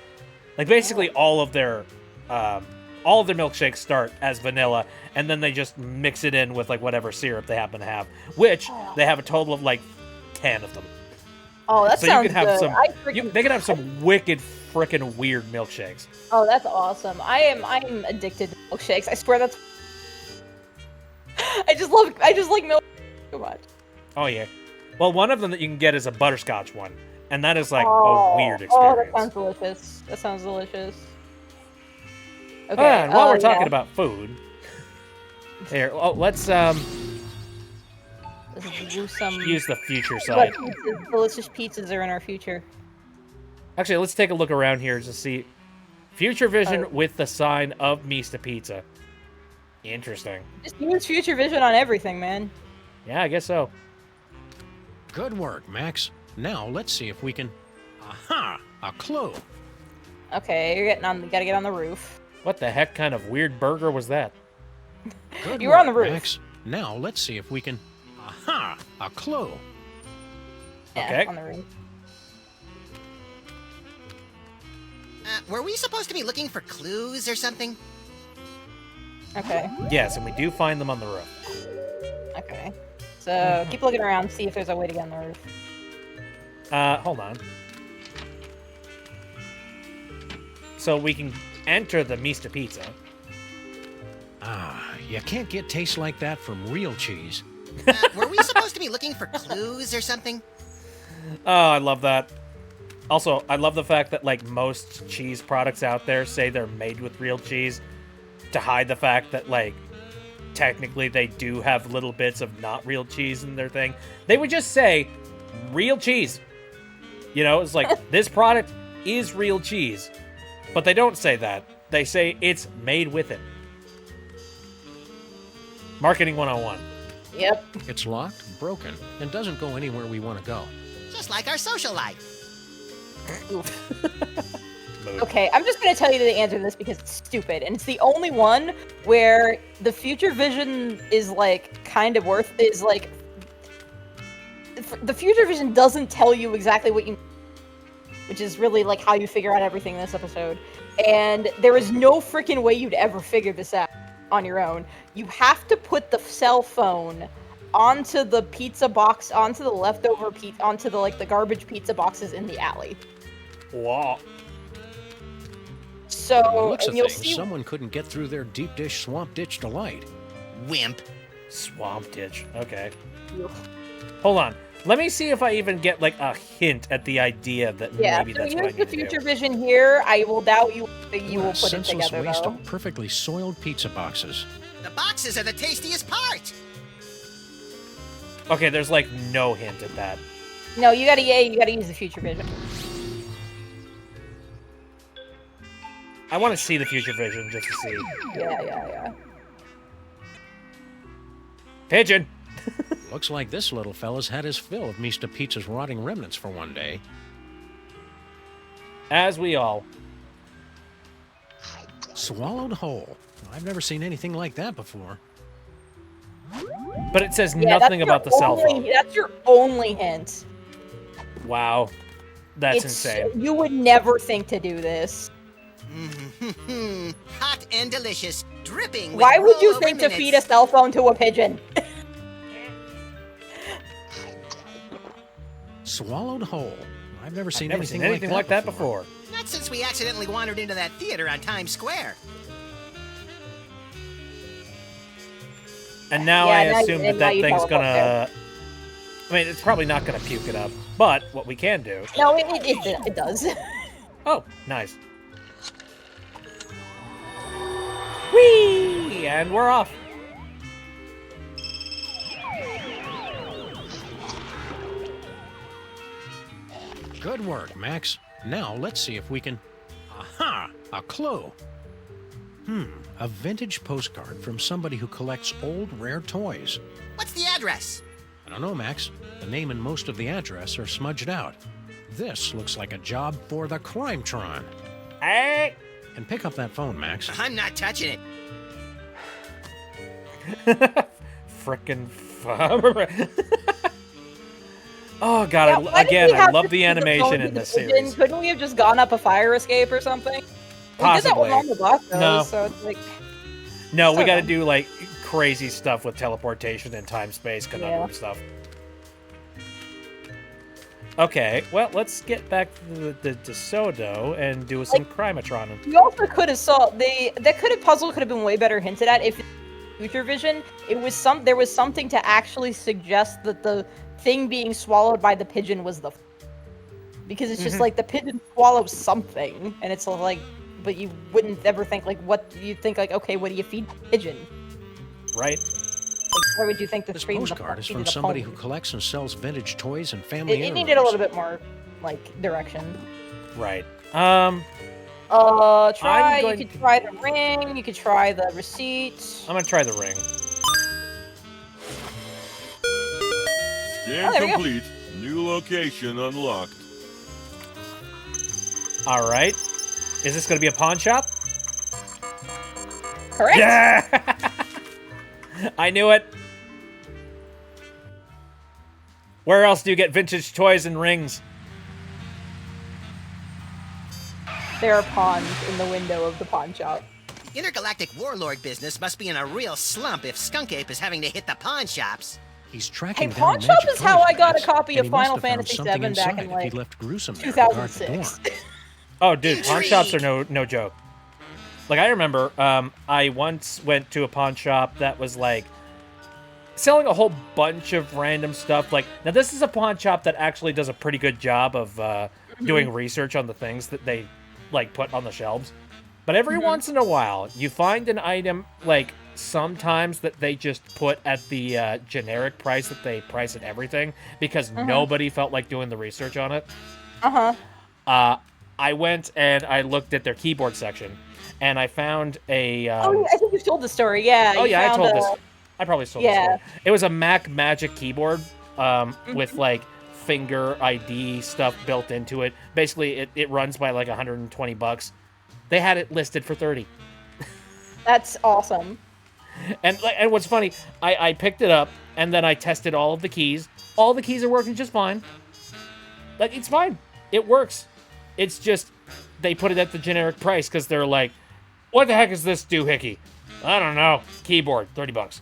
Like basically all of their milkshakes start as vanilla, and then they just mix it in with like whatever syrup they happen to have, which they have a total of like 10 of them.
Oh, that
So
sounds
you can have
good.
they can have some wicked freaking weird milkshakes.
Oh, that's awesome. I'm addicted to milkshakes. I swear that's. I just like milk so much.
Oh yeah. Well, one of them that you can get is a butterscotch one, and that is like a weird experience.
Oh, that sounds delicious. That sounds delicious. Okay.
And while we're talking about food, here, let's
do some.
use the future
What
side.
delicious pizzas are in our future.
Actually, let's take a look around here to see future vision with the sign of Mista Pizza. Interesting.
Just use future vision on everything, man.
Yeah, I guess so.
Good work, Max. Now let's see if we can... Aha! A clue.
Okay, you gotta get on the roof.
What the heck kind of weird burger was that?
Good
You were on the
work,
roof.
Max. Now let's see if we can... Aha! A clue.
Yeah,
Okay.
on the roof.
Were we supposed to be looking for clues or something?
Okay.
Yes, and we do find them on the roof.
Okay. So keep looking around, see if there's a way to get on the roof.
Hold on. So we can enter the Mista Pizza.
Ah, you can't get taste like that from real cheese.
Were we supposed to be looking for clues or something?
Oh, I love that. Also, I love the fact that like most cheese products out there say they're made with real cheese to hide the fact that like technically they do have little bits of not real cheese in their thing. They would just say real cheese. You know, it's like this product is real cheese. But they don't say that. They say it's made with it. Marketing 101.
Yep.
It's locked, broken, and doesn't go anywhere we want to go.
Just like our social life.
Okay, I'm just gonna tell you the answer to this because it's stupid, and it's the only one where the future vision is like the future vision doesn't tell you exactly what you, which is really like how you figure out everything in this episode. And there is no freaking way you'd ever figure this out on your own. You have to put the cell phone onto the pizza box, onto the leftover pizza, onto the like the garbage pizza boxes in the alley.
Wow.
By the
So
looks of
and you'll
things,
see.
someone couldn't get through their deep dish swamp ditch delight.
wimp.
Swamp ditch. Okay. Hold on. Let me see if I even get like a hint at the idea that maybe
so
that's what I
use
need
the
to
future
do.
vision here. I will doubt you that you
What
will
a
put it
senseless
together,
waste
though.
of perfectly soiled pizza boxes.
The boxes are the tastiest part.
Okay, there's like no hint at that.
No, you gotta use the future vision.
I want to see the future vision just to see.
Yeah.
Pigeon!
Looks like this little fella's had his fill of Mr. Pizza's rotting remnants for one day.
As we all.
Swallowed whole. I've never seen anything like that before.
But it says
Yeah,
nothing
that's your
about the cell phone.
That's your only hint.
Wow. That's insane.
You would never think to do this.
Hot and delicious, dripping with
Why would you
rollover
think to
minutes.
feed a cell phone to a pigeon?
Swallowed whole. I've never seen
never
anything,
seen anything like that
before.
before.
Not since we accidentally wandered into that theater on Times Square.
And now
Yeah,
I
now
assume
you-
that
now
that
you
thing's
teleport
gonna... I mean, it's probably not gonna puke it up. But what we can do...
No, it does.
Oh, nice. Whee! And we're off.
Good work, Max. Now let's see if we can... Aha! A clue. A vintage postcard from somebody who collects old, rare toys.
What's the address?
I don't know, Max. The name and most of the address are smudged out. This looks like a job for the Crimetron.
Hey!
And pick up that phone, Max.
I'm not touching
it. Frickin' Oh god,
Yeah,
again, I love the animation in this series.
Couldn't we have just gone up a fire escape or something?
Possibly.
We did that with all the boss, though,
No.
so it's like...
No, we
So
gotta
dumb.
do like crazy stuff with teleportation and time-space conundrum stuff. Okay, well, let's get back to the DeSoto and do some Crimetron.
You also could have saw puzzle could have been way better hinted at if future vision. There was something to actually suggest that the thing being swallowed by the pigeon was the because it's just like the pigeon swallows something and it's like, but you wouldn't ever think like what you'd think like, okay, what do you feed pigeon?
Right.
Like, why would you think the
This
screen
postcard is from somebody who collects and sells vintage toys and family
it
heirlooms.
needed a little bit more like direction.
Right.
You could try the ring, you could try the receipt.
I'm gonna try the ring.
Scan
there we go.
complete. New location unlocked.
All right. Is this gonna be a pawn shop?
Correct.
Yeah. I knew it. Where else do you get vintage toys and rings?
There are pawns in the window of the pawn shop.
The intergalactic warlord business must be in a real slump if Skunk Ape is having to hit the pawn shops.
He's tracking
Hey,
down
pawn shop
magic
is how I got a
toys,
copy
and
of
he must
Final
have found
Fantasy
something
VII back
inside
in
if
like
he'd left gruesome there to guard the
2006.
door.
Oh, dude, pawn shops are no joke. Like, I remember I once went to a pawn shop that was, like, selling a whole bunch of random stuff. Like, now this is a pawn shop that actually does a pretty good job of doing research on the things that they, like, put on the shelves. But every once in a while, you find an item, like, sometimes that they just put at the generic price that they price at everything because nobody felt like doing the research on it. I went and I looked at their keyboard section, and I found a...
I think you told the story, yeah.
Oh,
you
yeah, I
found
told this. I probably told this story. It was a Mac Magic keyboard with, like, finger ID stuff built into it. Basically, it runs by, like, $120. They had it listed for $30.
That's awesome.
And what's funny, I picked it up, and then I tested all of the keys. All the keys are working just fine. Like, it's fine. It works. It's just, they put it at the generic price, because they're like, what the heck is this doohickey? I don't know. Keyboard, $30.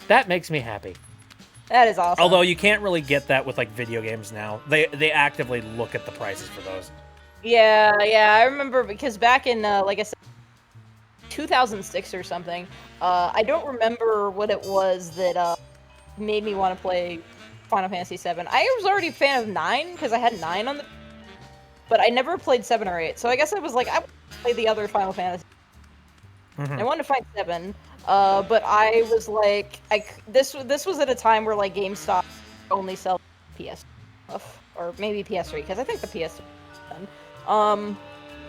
That makes me happy.
That is awesome.
Although you can't really get that with, like, video games now. They actively look at the prices for those.
Yeah, I remember because back in, like I said, 2006 or something. I don't remember what it was that made me want to play Final Fantasy VII. I was already a fan of 9 because I had 9 on the, but I never played 7 or 8. So I guess I was like, I want to play the other Final Fantasy. I wanted to find 7, but I was like, this was at a time where like GameStop only sells PS stuff, or maybe PS3, because I think the PS3 was done.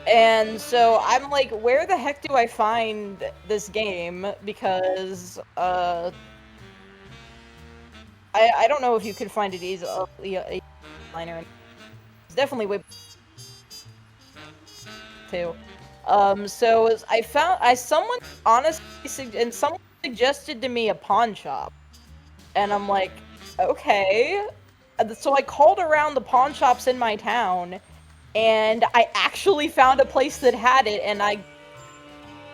And so I'm like, where the heck do I find this game? Because I don't know if you could find it easily online or it's definitely way too. So someone suggested to me a pawn shop, and I'm like, okay. So I called around the pawn shops in my town, and I actually found a place that had it, and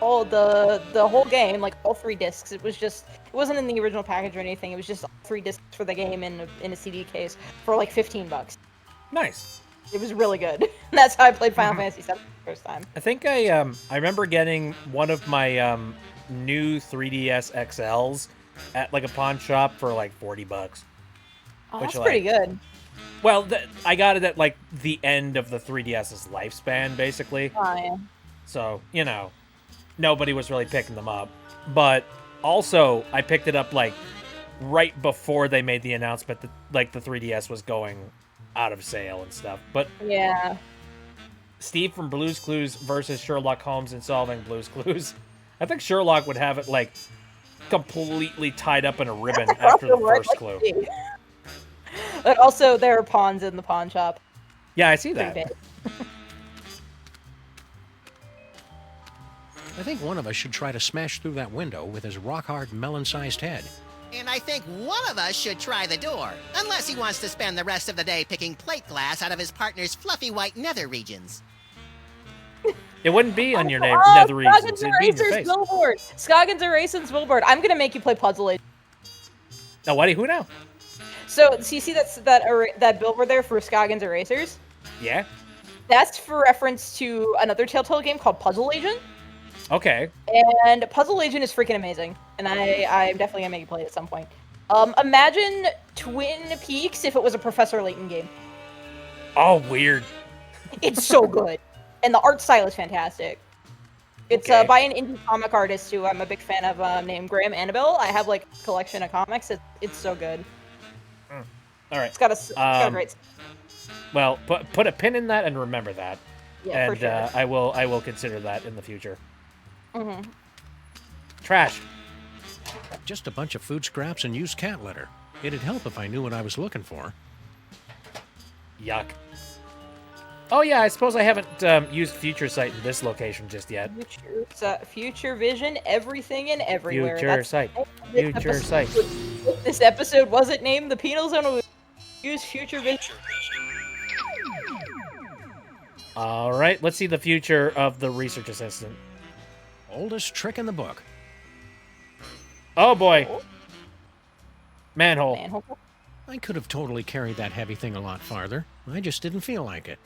the whole game, like all 3 discs. It wasn't in the original package or anything. It was just 3 discs for the game in a CD case for like $15.
Nice.
It was really good. That's how I played Final Fantasy VII the first time.
I think I remember getting one of my new 3DS XLs at like a pawn shop for like $40.
Oh, that's pretty good.
Well, I got it at like the end of the 3DS's lifespan, basically.
Oh, yeah.
So, you know, nobody was really picking them up. But also, I picked it up like right before they made the announcement that like the 3DS was going out of sale and stuff. But
yeah,
Steve from Blue's Clues versus Sherlock Holmes in solving Blue's Clues. I think Sherlock would have it like completely tied up in a ribbon after the first clue.
But also, there are pawns in the pawn shop.
Yeah, I see that.
I think one of us should try to smash through that window with his rock-hard melon-sized head.
And I think one of us should try the door, unless he wants to spend the rest of the day picking plate glass out of his partner's fluffy white nether regions.
It wouldn't be on your nether regions. It'd be in your face.
Billboard. Scoggins Eraser's billboard. I'm gonna make you play Puzzle Age.
Now, what? Who now?
So you see that billboard there for Scoggins Erasers?
Yeah.
That's for reference to another Telltale game called Puzzle Agent.
Okay.
And Puzzle Agent is freaking amazing, and I'm definitely gonna make you play it at some point. Imagine Twin Peaks if it was a Professor Layton game.
Oh, weird.
It's so good, and the art style is fantastic. It's by an indie comic artist who I'm a big fan of, named Graham Annabelle. I have like a collection of comics. It's so good.
All right.
It's got a great.
Well, put a pin in that and remember that.
Yeah,
and
for sure.
I will consider that in the future.
Mm-hmm.
Trash.
Just a bunch of food scraps and used cat litter. It'd help if I knew what I was looking for.
Yuck. Oh yeah, I suppose I haven't used Future Sight in this location just yet.
Future Vision, everything and everywhere.
Future Sight. Future Sight.
If this episode wasn't named The Penal Zone, we use Future Vision.
All right, let's see the future of the research assistant.
Oldest trick in the book.
Oh boy. Manhole.
I could have totally carried that heavy thing a lot farther. I just didn't feel like it.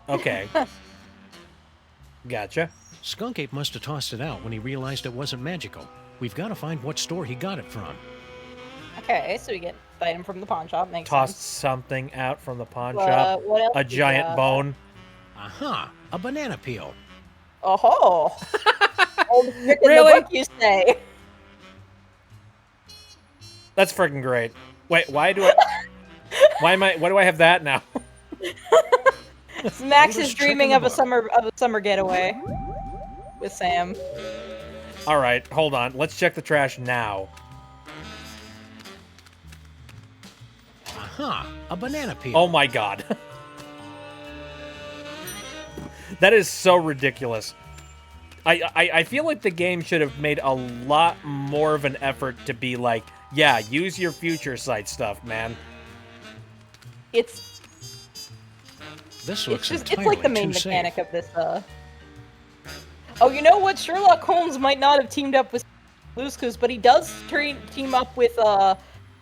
Okay. Gotcha.
Skunk Ape must have tossed it out when he realized it wasn't magical. We've got to find what store he got it from.
Okay, so we get the item from the pawn shop. Makes
Tossed
sense.
something out from the pawn shop.
What else
a giant bone.
Aha! A banana peel.
Oh-ho! Old trick in
Really?
the book, you say.
That's freaking great. Wait, why do I have that now?
Max is dreaming of a summer getaway with Sam.
All right, hold on. Let's check the trash now.
Aha! A banana peel.
Oh my god. That is so ridiculous. I feel like the game should have made a lot more of an effort to be like, yeah, use your Future Sight stuff, man.
This looks
it's
entirely
like the main
too
mechanic
safe.
of this. Oh, you know what? Sherlock Holmes might not have teamed up with Blue's Clues, but he does team up with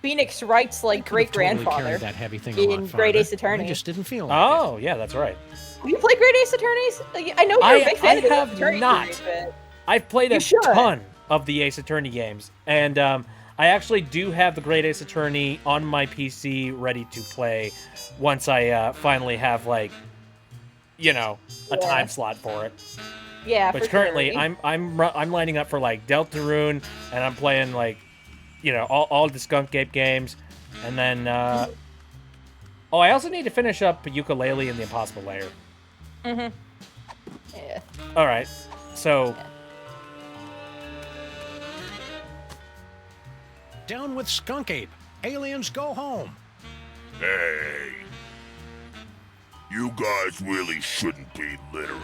Phoenix Wright's like great grandfather
Totally that heavy thing a lot
in
farther.
Great Ace Attorney.
I just didn't feel like
Oh, yeah, that's right.
You play Great Ace Attorneys? I know you're a big fan of the Ace
have
Attorney
not.
series, but
I've played
You
a
should.
ton of the Ace Attorney games, and I actually do have the Great Ace Attorney on my PC ready to play once I finally have, like, you know, a time slot for it.
Yeah,
But
for
currently,
sure.
I'm lining up for, like, Deltarune, and I'm playing, like, you know, all the Skunk Ape games, and then, oh, I also need to finish up Yooka-Laylee and the Impossible Lair.
Mm-hmm. Yeah.
Alright, so...
Down with Skunk Ape. Aliens go home.
Hey. You guys really shouldn't be littering.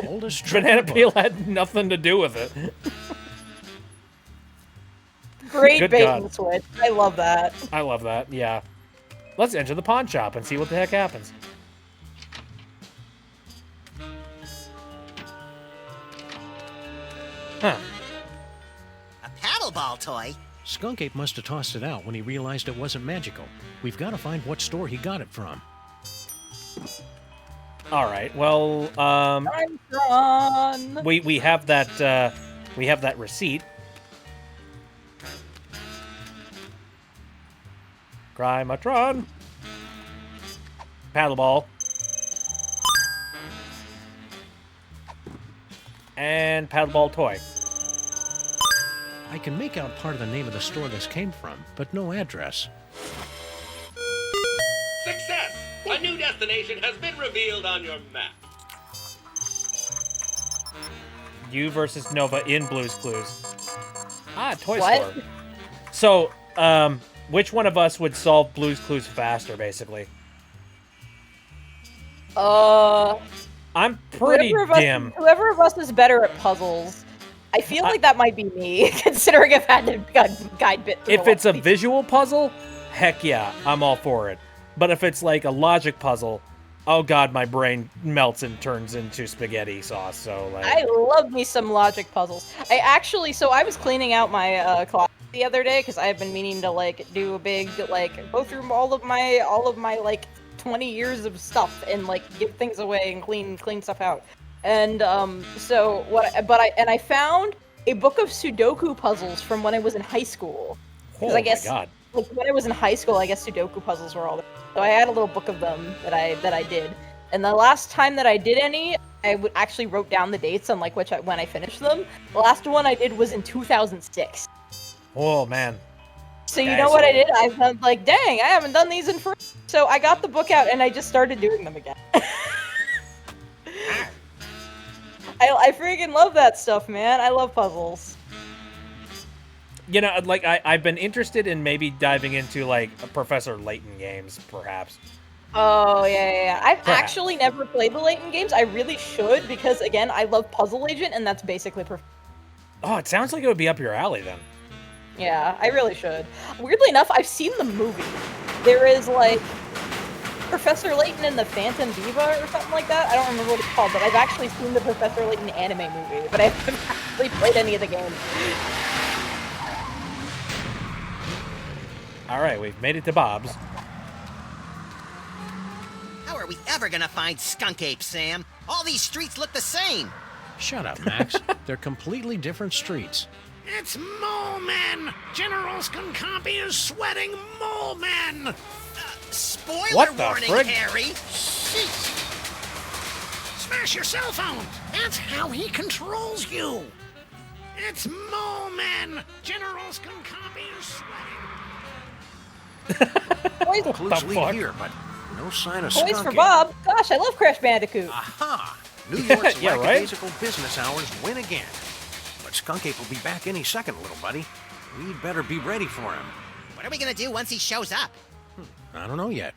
Oldest trick
Banana
in the
Peel
book.
had nothing to do with it.
Great
Good
bait
God.
and switch. I love that.
I love that, yeah. Let's enter the pawn shop and see what the heck happens. Huh.
A paddleball toy?
Skunk Ape must have tossed it out when he realized it wasn't magical. We've got to find what store he got it from.
Alright, well,
I'm done.
we have that receipt. Crimatron. Paddleball. And paddleball toy.
I can make out part of the name of the store this came from, but no address.
Success! A new destination has been revealed on your map.
You versus Nova in Blue's Clues. Ah, toy
What?
store. So, which one of us would solve Blue's Clues faster, basically? I'm pretty dim.
Whoever of us is better at puzzles. I feel like that might be me, considering I've had to guide bit through
If
a
it's a
lot.
visual puzzle, heck yeah, I'm all for it. But if it's like a logic puzzle, oh god, my brain melts and turns into spaghetti sauce. So like,
I love me some logic puzzles. So I was cleaning out my closet the other day because I've been meaning to like do a big like go through all of my like 20 years of stuff and like give things away and clean stuff out. And I found a book of Sudoku puzzles from when I was in high school.
oh
I guess,
my god.
like when I was in high school, I guess Sudoku puzzles were all there. So I had a little book of them that I did. And the last time that I did any, I actually wrote down the dates on like when I finished them. The last one I did was in 2006.
Oh man.
So you know what I did? I was like, dang, I haven't done these in forever. So I got the book out and I just started doing them again. I freaking love that stuff, man. I love puzzles.
You know, like I've been interested in maybe diving into like Professor Layton games, perhaps.
Oh, yeah. I've actually never played the Layton games. I really should because, again, I love Puzzle Agent, and that's basically
Oh, it sounds like it would be up your alley then.
Yeah, I really should. Weirdly enough, I've seen the movie. There is, like, Professor Layton and the Phantom Diva or something like that. I don't remember what it's called, but I've actually seen the Professor Layton anime movie, but I haven't actually played any of the games.
All right, we've made it to Bob's.
How are we ever gonna find Skunk Ape, Sam? All these streets look the same.
Shut up, Max. They're completely different streets.
It's Mole Men! General Skunkapi is sweating Mole Men!
Spoiler
What the
warning,
frig?
Harry!
Smash your cell phone! That's how he controls you! It's Mole Men! General Skunkapi is sweating.
Clues lead here, but no sign of
Toys
Skunk
for
Ape.
Bob. Gosh, I love Crash Bandicoot.
Aha! New York's
Yeah, right?
lackadaisical business hours win again. But Skunk Ape will be back any second, little buddy. We'd better be ready for him.
What are we gonna do once he shows up?
I don't know yet.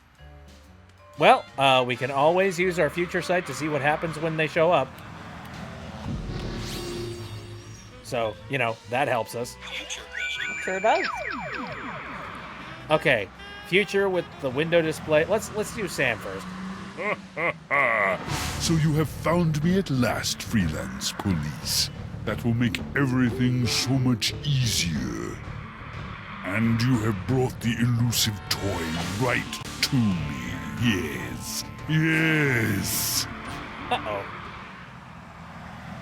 Well, we can always use our future sight to see what happens when they show up. So, you know, that helps us.
Sure does.
Okay, future with the window display. Let's do Sam first.
So you have found me at last, freelance police. That will make everything so much easier. And you have brought the elusive toy right to me. Yes. Yes.
Uh-oh.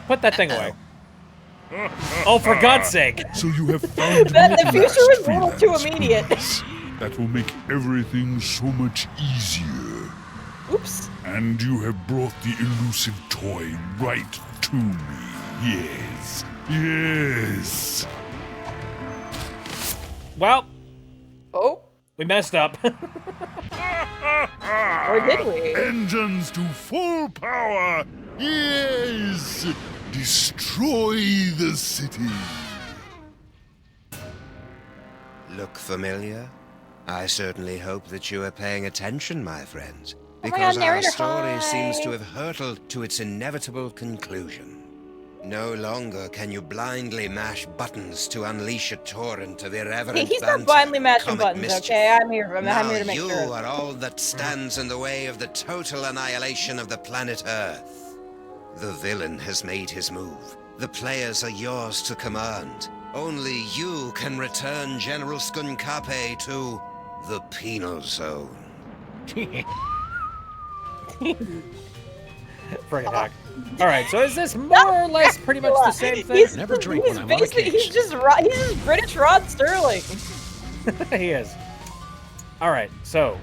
Put that thing away. Oh, for God's sake!
So you have found
That
me
the
at
future
last,
was a little too
freelance
immediate.
police. That will make everything so much easier.
Oops.
And you have brought the elusive toy right to me. Yes. Yes.
Well.
Oh.
We messed up.
Or did we?
Engines to full power. Yes. Destroy the city.
Look familiar? I certainly hope that you are paying attention, my friends,
my
because
God,
our
narrator,
story
hi.
seems to have hurtled to its inevitable conclusion. No longer can you blindly mash buttons to unleash a torrent of irreverent
He's
banter
not blindly
and
mashing
comic
buttons,
mischief.
okay? I'm here to
Now
make
you
sure.
are all that stands in the way of the total annihilation of the planet Earth. The villain has made his move. The players are yours to command. Only you can return General Skunkape to the penal zone.
Friggin' heck. Alright, so is this more or less pretty much the same thing?
Never drink when I'm on a
Basically,
case.
he's just British Rod Sterling.
He is. Alright, so,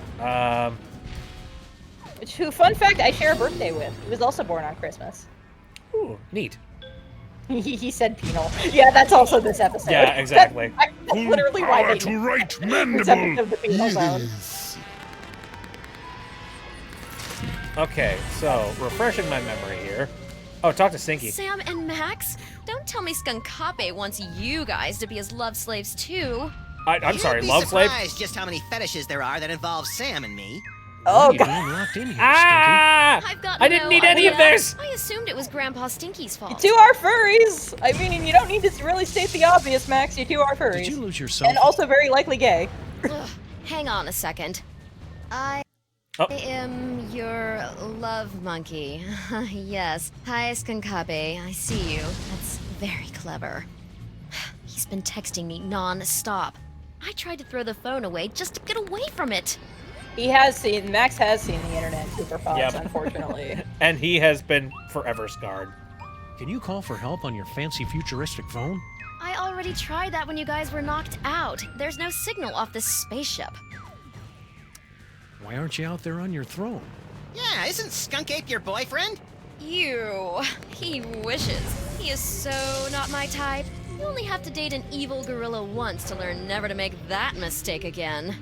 Who, fun fact, I share a birthday with. He was also born on Christmas.
Ooh, neat.
He said penal. Yeah, that's also this episode.
Yeah, exactly.
That's literally why
Power
they
to right
this
mandible.
episode of the penal zone.
Yes.
Okay, so, refreshing my memory here. Oh, talk to Stinky.
Sam and Max, don't tell me Skunkape wants you guys to be his love slaves too.
I'm sorry,
You'd
love
be
slave?
surprised just how many fetishes there are that involve Sam and me.
Oh,
You're being locked in here,
Ah!
I've got
I didn't need any of this!
I assumed it was Grandpa Stinky's fault.
You two are furries. I mean, you don't need to really state the obvious, Max. You two are furries.
Did you lose yourself?
And also very likely gay.
Ugh, hang on a second. I am your love monkey. Yes. Hi, Skunkabe. I see you. That's very clever. He's been texting me non-stop. I tried to throw the phone away just to get away from it.
Max has seen the internet, Super Fox,
Yep.
unfortunately.
And he has been forever scarred.
Can you call for help on your fancy futuristic phone?
I already tried that when you guys were knocked out. There's no signal off this spaceship.
Why aren't you out there on your throne?
Yeah, isn't Skunk Ape your boyfriend?
You. He wishes. He is so not my type. You only have to date an evil gorilla once to learn never to make that mistake again.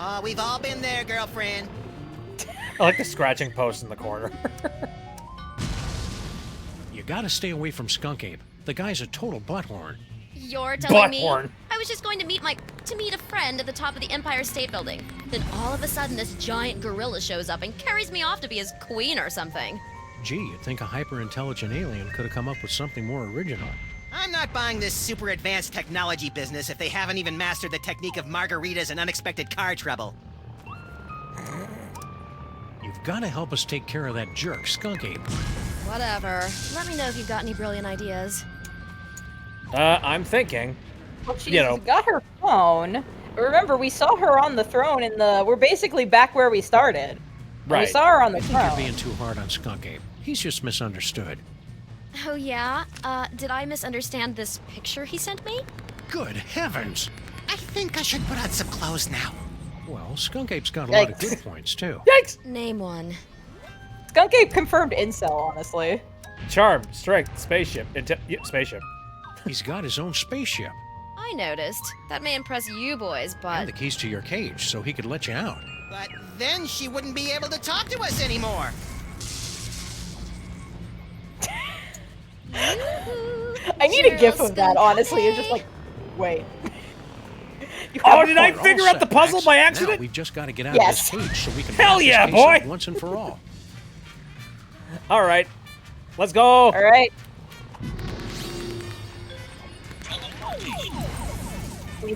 Oh, we've all been there, girlfriend.
I like the scratching post in the corner.
You gotta stay away from Skunk Ape. The guy's a total butthorn.
You're telling me?
Butthorn.
I was just going to meet a friend at the top of the Empire State Building. Then all of a sudden this giant gorilla shows up and carries me off to be his queen or something.
Gee, you'd think a hyper-intelligent alien could have come up with something more original.
I'm not buying this super advanced technology business if they haven't even mastered the technique of margaritas and unexpected car trouble.
You've gotta help us take care of that jerk, Skunk Ape.
Whatever. Let me know if you've got any brilliant ideas.
I'm thinking.
Well, she's
You know.
got her phone. Remember, we saw her on the throne we're basically back where we started. And
Right.
We saw her on the
I think you're
throne.
being too hard on Skunk Ape. He's just misunderstood.
Oh yeah? Did I misunderstand this picture he sent me?
Good heavens!
I think I should put on some clothes now.
Well, Skunk Ape's got a lot of
Yikes.
good points, too.
Yikes!
Name one.
Skunk Ape confirmed incel, honestly.
Charm, strength, spaceship, spaceship.
He's got his own spaceship.
I noticed. That may impress you boys, but...
And the keys to your cage, so he could let you out.
But then she wouldn't be able to talk to us anymore.
I need a gif of that, honestly. It's just like, wait. You
Oh,
have
did
a
I
phone.
figure out the puzzle by accident?
Now we've just got to get out
Yes.
of this cage so we can
Hell
wrap this
yeah,
case
boy!
up once and for all.
All right, let's go.
All right. We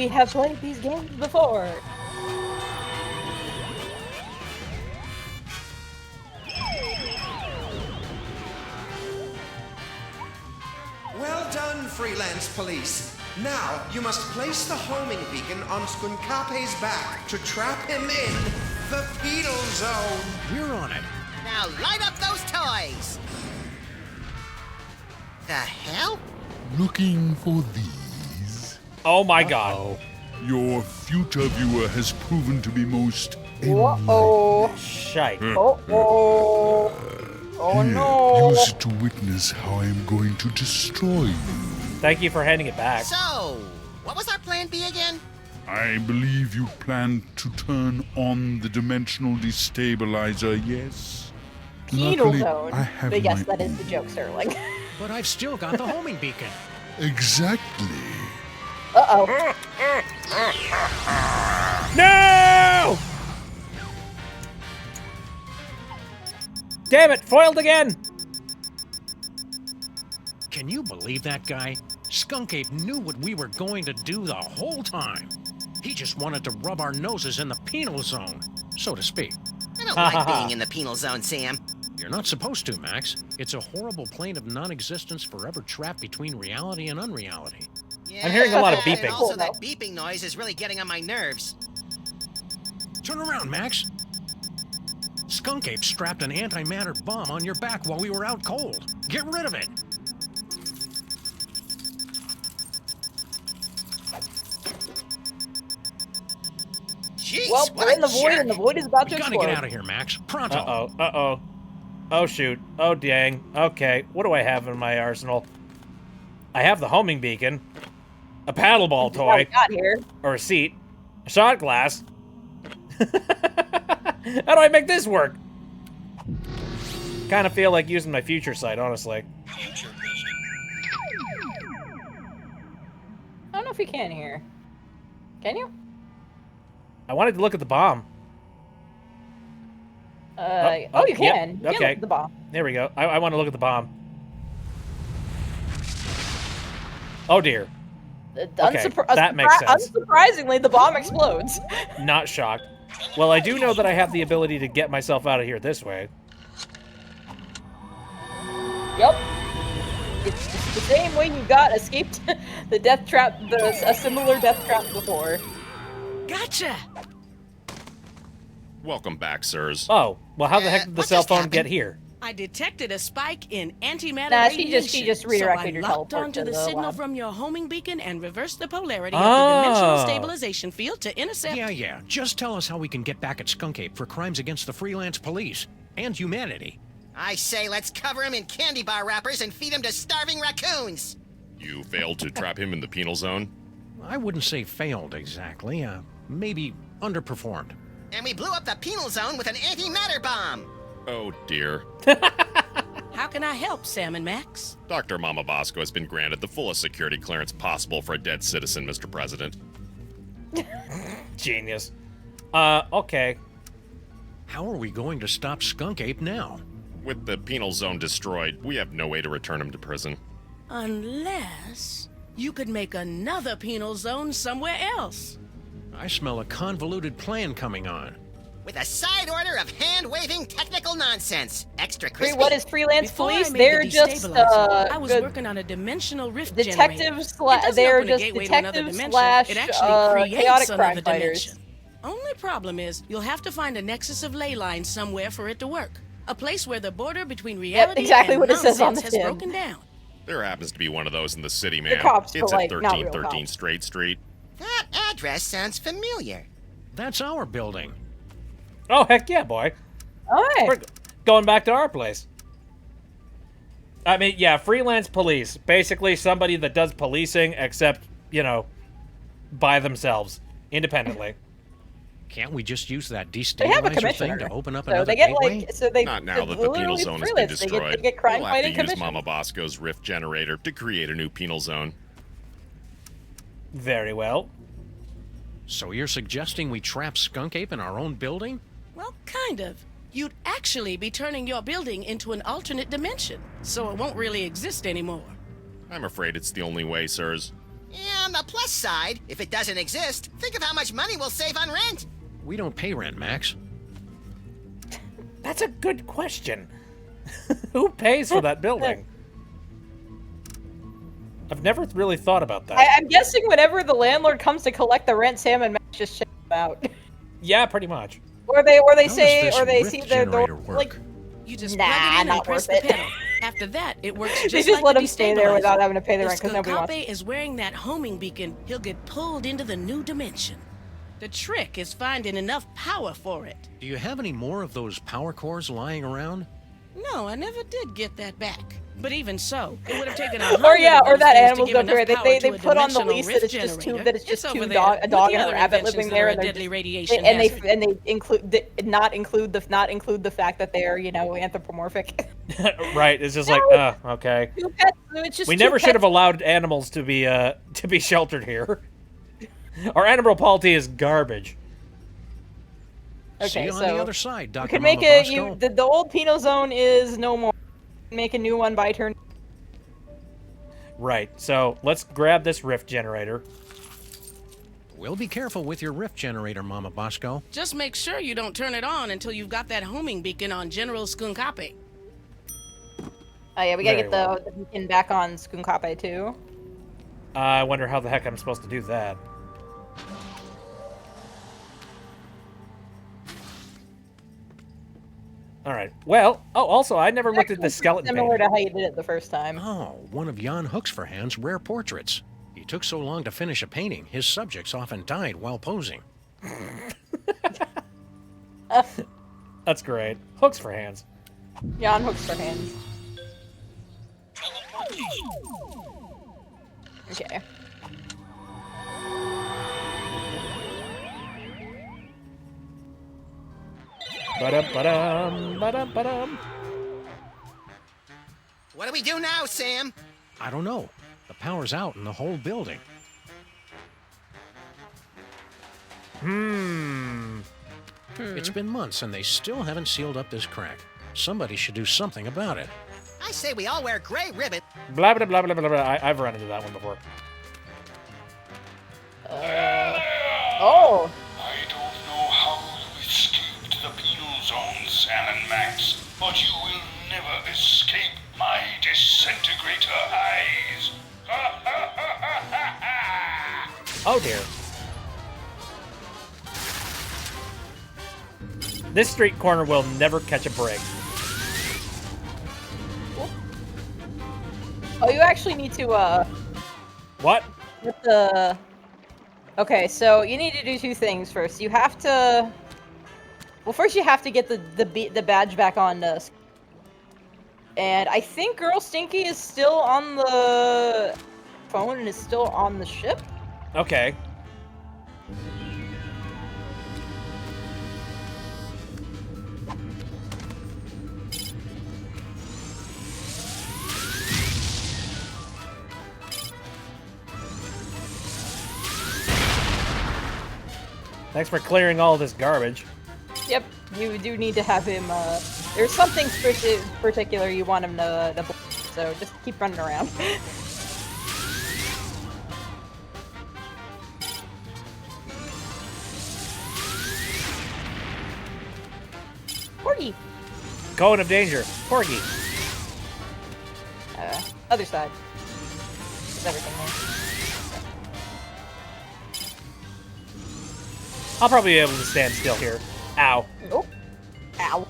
have played these games before.
freelance police. Now, you must place the homing beacon on Skunkape's back to trap him in the penal zone.
We're on it.
Now light up those toys! The hell?
Looking for these?
Oh my god.
Your future viewer has proven to be most
Uh-oh.
Shite.
Uh-oh. Oh
Here,
no.
use it to witness how I am going to destroy you.
Thank you for handing it back.
So, what was our plan B again?
I believe you plan to turn on the dimensional destabilizer, yes?
Penal
Luckily,
zone.
I have
But yes,
my
that is the joke, Sterling.
But I've still got the homing beacon.
Exactly.
Uh-oh.
No! Damn it, foiled again!
Can you believe that guy? Skunk Ape knew what we were going to do the whole time. He just wanted to rub our noses in the penal zone, so to speak.
I don't like being in the penal zone, Sam.
You're not supposed to, Max. It's a horrible plane of non-existence forever trapped between reality and unreality.
Yeah,
I'm hearing a lot of
and
beeping.
also, that beeping noise is really getting on my nerves.
Turn around, Max. Skunk Ape strapped an antimatter bomb on your back while we were out cold. Get rid of it.
Jeez,
Well,
what
we're in
a
the void,
jerk.
and the void is about to
We gotta
explode.
get out of here, Max. Pronto.
Uh-oh, uh-oh. Oh, shoot. Oh, dang. Okay, what do I have in my arsenal? I have the homing beacon, a paddleball
This is how we
toy,
got here.
or a seat, a shot glass. How do I make this work? Kind of feel like using my future sight, honestly.
I don't know if you can here. Can you?
I wanted to look at the bomb.
You can.
Yep,
You can look
okay.
at the bomb.
There we go. I want to look at the bomb. Oh dear. Okay, that makes sense.
Unsurprisingly, the bomb explodes.
Not shocked. Well, I do know that I have the ability to get myself out of here this way.
Yep. It's the same way you got escaped the death trap, a similar death trap before.
Gotcha!
Welcome back, sirs.
Oh, well, how the heck did the
what
cell
just
phone
happened?
get here?
I detected a spike in antimatter
Nah,
radiation.
she just redirected
so
your
I locked
teleport
onto
to
the
the
signal
lab.
from your homing beacon and reversed the polarity of the dimensional stabilization field to intercept.
Yeah. Just tell us how we can get back at Skunk Ape for crimes against the freelance police and humanity.
I say let's cover him in candy bar wrappers and feed him to starving raccoons.
You failed to trap him in the penal zone?
I wouldn't say failed exactly. Maybe underperformed.
And we blew up the penal zone with an antimatter bomb.
Oh dear.
How can I help, Sam and Max?
Dr. Mama Bosco has been granted the fullest security clearance possible for a dead citizen, Mr. President.
Genius. Okay.
How are we going to stop Skunk Ape now?
With the penal zone destroyed, we have no way to return him to prison.
Unless you could make another penal zone somewhere else.
I smell a convoluted plan coming on.
With a side order of hand-waving technical nonsense. Extra crispy.
What is freelance
Before
police?
I made
They're
the
just
destabilizer, I was
good
working on a dimensional rift
detectives.
generator. It doesn't
They're
open a
just
gateway to another
detectives
dimension.
slash
It actually creates
chaotic
another
crime fighters.
dimension. Only problem is you'll have to find a nexus of ley lines somewhere for it to work. A place where the border between reality
exactly
and
what it says on
nonsense
the
has
tin.
broken down.
There happens to be one of those in the city, man.
cops, but,
It's at
like, not real
1313
cops.
Straight Street.
That address sounds familiar.
That's our building.
Oh, heck yeah, boy.
Alright.
We're going back to our place. I mean, yeah, freelance police. Basically somebody that does policing, except, you know, by themselves, independently.
Can't we just use that
They have a
destabilizer thing
commissioner.
to open up
So
another
they get
gateway?
like, so they
Not now that the penal
literally
zone has been
freelance.
destroyed.
They get crime
we'll have
fighting
to use
commission.
Mama Bosco's rift generator to create a new penal zone.
Very well.
So you're suggesting we trap Skunk Ape in our own building?
Well, kind of. You'd actually be turning your building into an alternate dimension, so it won't really exist anymore.
I'm afraid it's the only way, sirs.
Yeah, on the plus side, if it doesn't exist, think of how much money we'll save on rent.
We don't pay rent, Max.
That's a good question. Who pays for that building? I've never really thought about that.
I'm guessing whenever the landlord comes to collect the rent, Sam and Max just check them out.
Yeah, pretty much.
Or they
How
say,
does this
or they
rift
see their door,
generator work?
like,
You just
nah,
plug it in
not
and press
worth
the
it.
pedal. After that, it works just
They just
like
let
the
him stay there
destabilizer.
without having to pay the
If
rent because nobody wants.
Skunkape is wearing that homing beacon, he'll get pulled into the new dimension. The trick is finding enough power for it.
Do you have any more of those power cores lying around?
No, I never did get that back. But even so, it would have taken a
Or yeah, or that animals
go
go through it. They put on the lease that it's just a dog and a rabbit living there, and they not include the fact that they're anthropomorphic.
Right. It's just like, okay.
It's just
We never should have allowed animals to be sheltered here. Our animal policy is garbage.
Okay,
See you on the other side, Dr.
We can
Mama
make it.
Bosco.
The old penal zone is no more. Make a new one by turn.
Right. So let's grab this rift generator.
We'll be careful with your rift generator, Mama Bosco.
Just make sure you don't turn it on until you've got that homing beacon on General Skunkape.
Oh yeah, we gotta get the beacon back on Skunkape too.
I wonder how the heck I'm supposed to do that. All right. Well, also, I never looked at the skeleton
Similar
painting.
to how you did it the first time.
Oh, one of Jan Hooksforhand's rare portraits. He took so long to finish a painting, his subjects often died while posing.
That's great. Hooks for hands.
Jan hooks for hands. Okay.
Ba-dum, ba-dum, ba-dum.
What do we do now, Sam?
I don't know. The power's out in the whole building. It's been months and they still haven't sealed up this crack. Somebody should do something about it.
I say we all wear gray ribbon.
Blah, blah, blah, blah, blah, blah. I've run into that one before.
Oh.
I don't know how you escaped the penal zone, Sam and Max, but you will never escape my disintegrator eyes.
Oh dear. This street corner will never catch a break.
Oh, you actually need to
What?
With the. Okay, so you need to do two things first. You have to. Well, first you have to get the badge back on us. And I think Girl Stinky is still on the phone and is still on the ship.
Okay. Thanks for clearing all this garbage.
Yep, you do need to have him, there's something particular you want him to so just keep running around. Porgy!
Cone of danger. Porgy.
Other side. There's everything there.
I'll probably be able to stand still here. Ow.
Oh. Ow.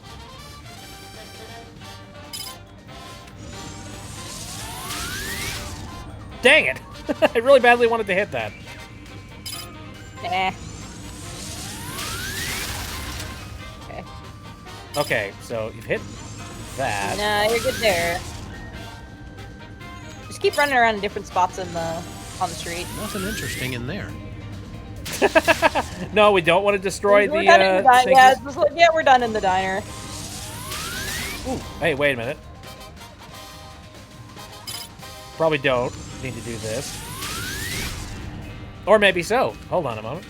Dang it! I really badly wanted to hit that.
Nah. Okay.
Okay, so you've hit that.
Nah, you're good there. Just keep running around in different spots on the street.
Nothing interesting in there.
No, we don't want to destroy
We're
the,
done in the diner.
thing.
Yeah, it's just like, yeah, we're done in the diner.
Ooh, hey, wait a minute. Probably don't need to do this. Or maybe so. Hold on a moment.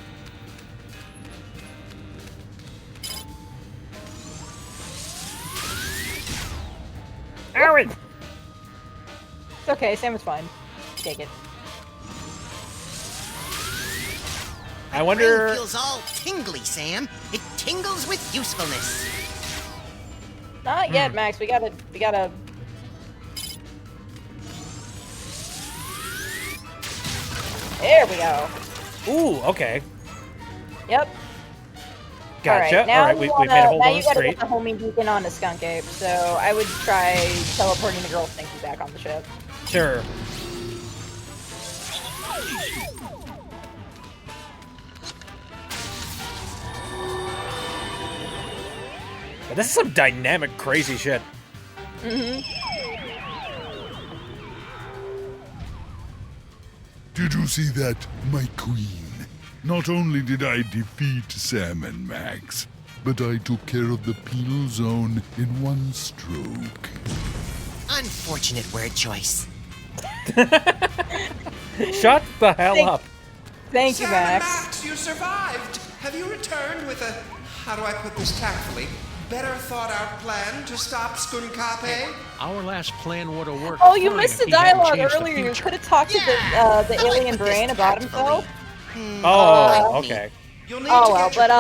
Aaron!
It's okay, Sam is fine. Take it.
I wonder.
Brain feels all tingly, Sam. It tingles with usefulness.
Not yet, Max. We gotta. There we go.
Ooh, okay.
Yep.
Gotcha.
Alright, now
All right, we made a hole
now
on
you
the
gotta
street.
get the homing beacon on the skunk ape, so I would try teleporting the girl Stinky back on the ship.
Sure. This is some dynamic, crazy shit.
Did you see that, my queen? Not only did I defeat Sam and Max, but I took care of the penal zone in one stroke.
Unfortunate word choice.
Shut the hell up.
Thank you,
Sam
Max.
and Max, you survived. Have you returned with a, how do I put this tactfully, better thought out plan to stop Skunkape?
Our last plan would have worked.
Oh, you
fine
missed
if
the
he hadn't
dialogue
changed the
earlier. You
future.
could have talked to the alien brain about himself.
Oh, okay.
Oh well, but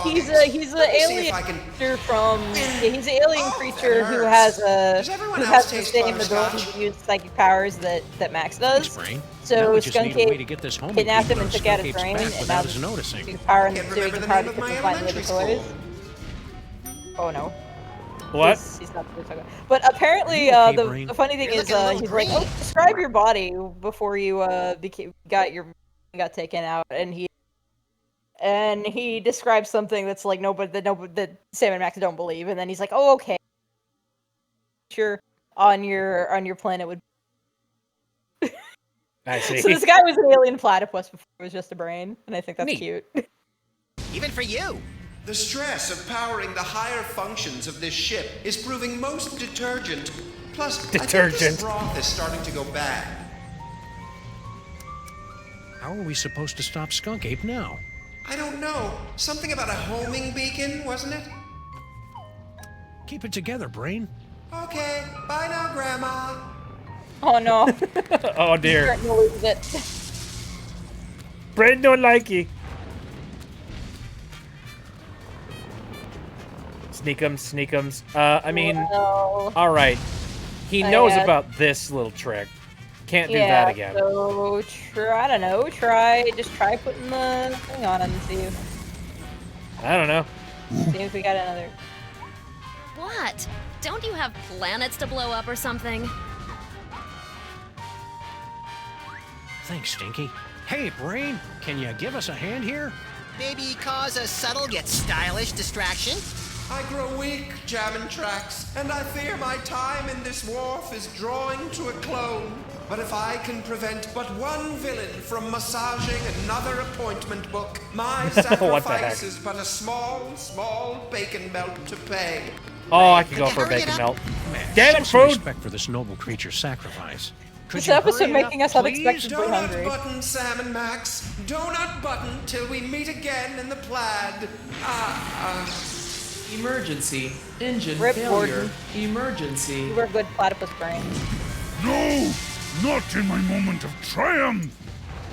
he's a
see
alien
if I can
creature from he's an alien creature who has the same ability to use psychic powers that Max does.
Brain. Now
So
we just need a way to
Skunk
get this home
kidnapped him and took out his
Skunkape's
brain,
back
and now
without
he's
us noticing.
using power and
Can't
so he
remember
can
the
power
name of
to
my
find the other
elementary
toys. Oh no.
What?
He's not supposed to talk about. But apparently, the funny thing is, he's like, "Oh, describe your body before you got taken out," and he describes something that's like that Sam and Max don't believe, and then he's like, "Oh, okay, sure, on your planet would."
I see.
So this guy was an alien platypus before it was just a brain, and I think that's cute.
Even for you.
The stress of powering the higher functions of this ship is proving most detergent. Plus, I think
Detergent.
this broth is starting to go bad.
How are we supposed to stop Skunk Ape now?
I don't know. Something about a homing beacon, wasn't it?
Keep it together, Brain.
Okay, bye now, Grandma.
Oh no.
Oh dear.
Starting to lose it.
Brain don't like you. Sneakums. I mean,
Well,
all right. He
I
knows
had-
about this little trick. Can't do
yeah,
that again.
So I don't know. Just try putting the thing on and see
I don't know.
if we got another.
What? Don't you have planets to blow up or something?
Thanks, Stinky. Hey, Brain, can you give us a hand here?
Maybe cause a subtle yet stylish distraction?
I grow weak, jamming tracks, and I fear my time in this wharf is drawing to a close. But if I can prevent but one villain from massaging another appointment book, my sacrifice is but a small bacon melt to pay.
Oh, I could go for a bacon melt. Damn it,
Show some
food!
respect for this noble creature's sacrifice. Could
This
you
episode
hurry
making
up,
us
please?
unexpectedly
Donut
hungry.
button, Sam and Max. Donut button till we meet again in the plaid.
Emergency. Engine
Rip
failure.
Gordon.
Emergency.
You were good platypus brain.
No! Not in my moment of triumph!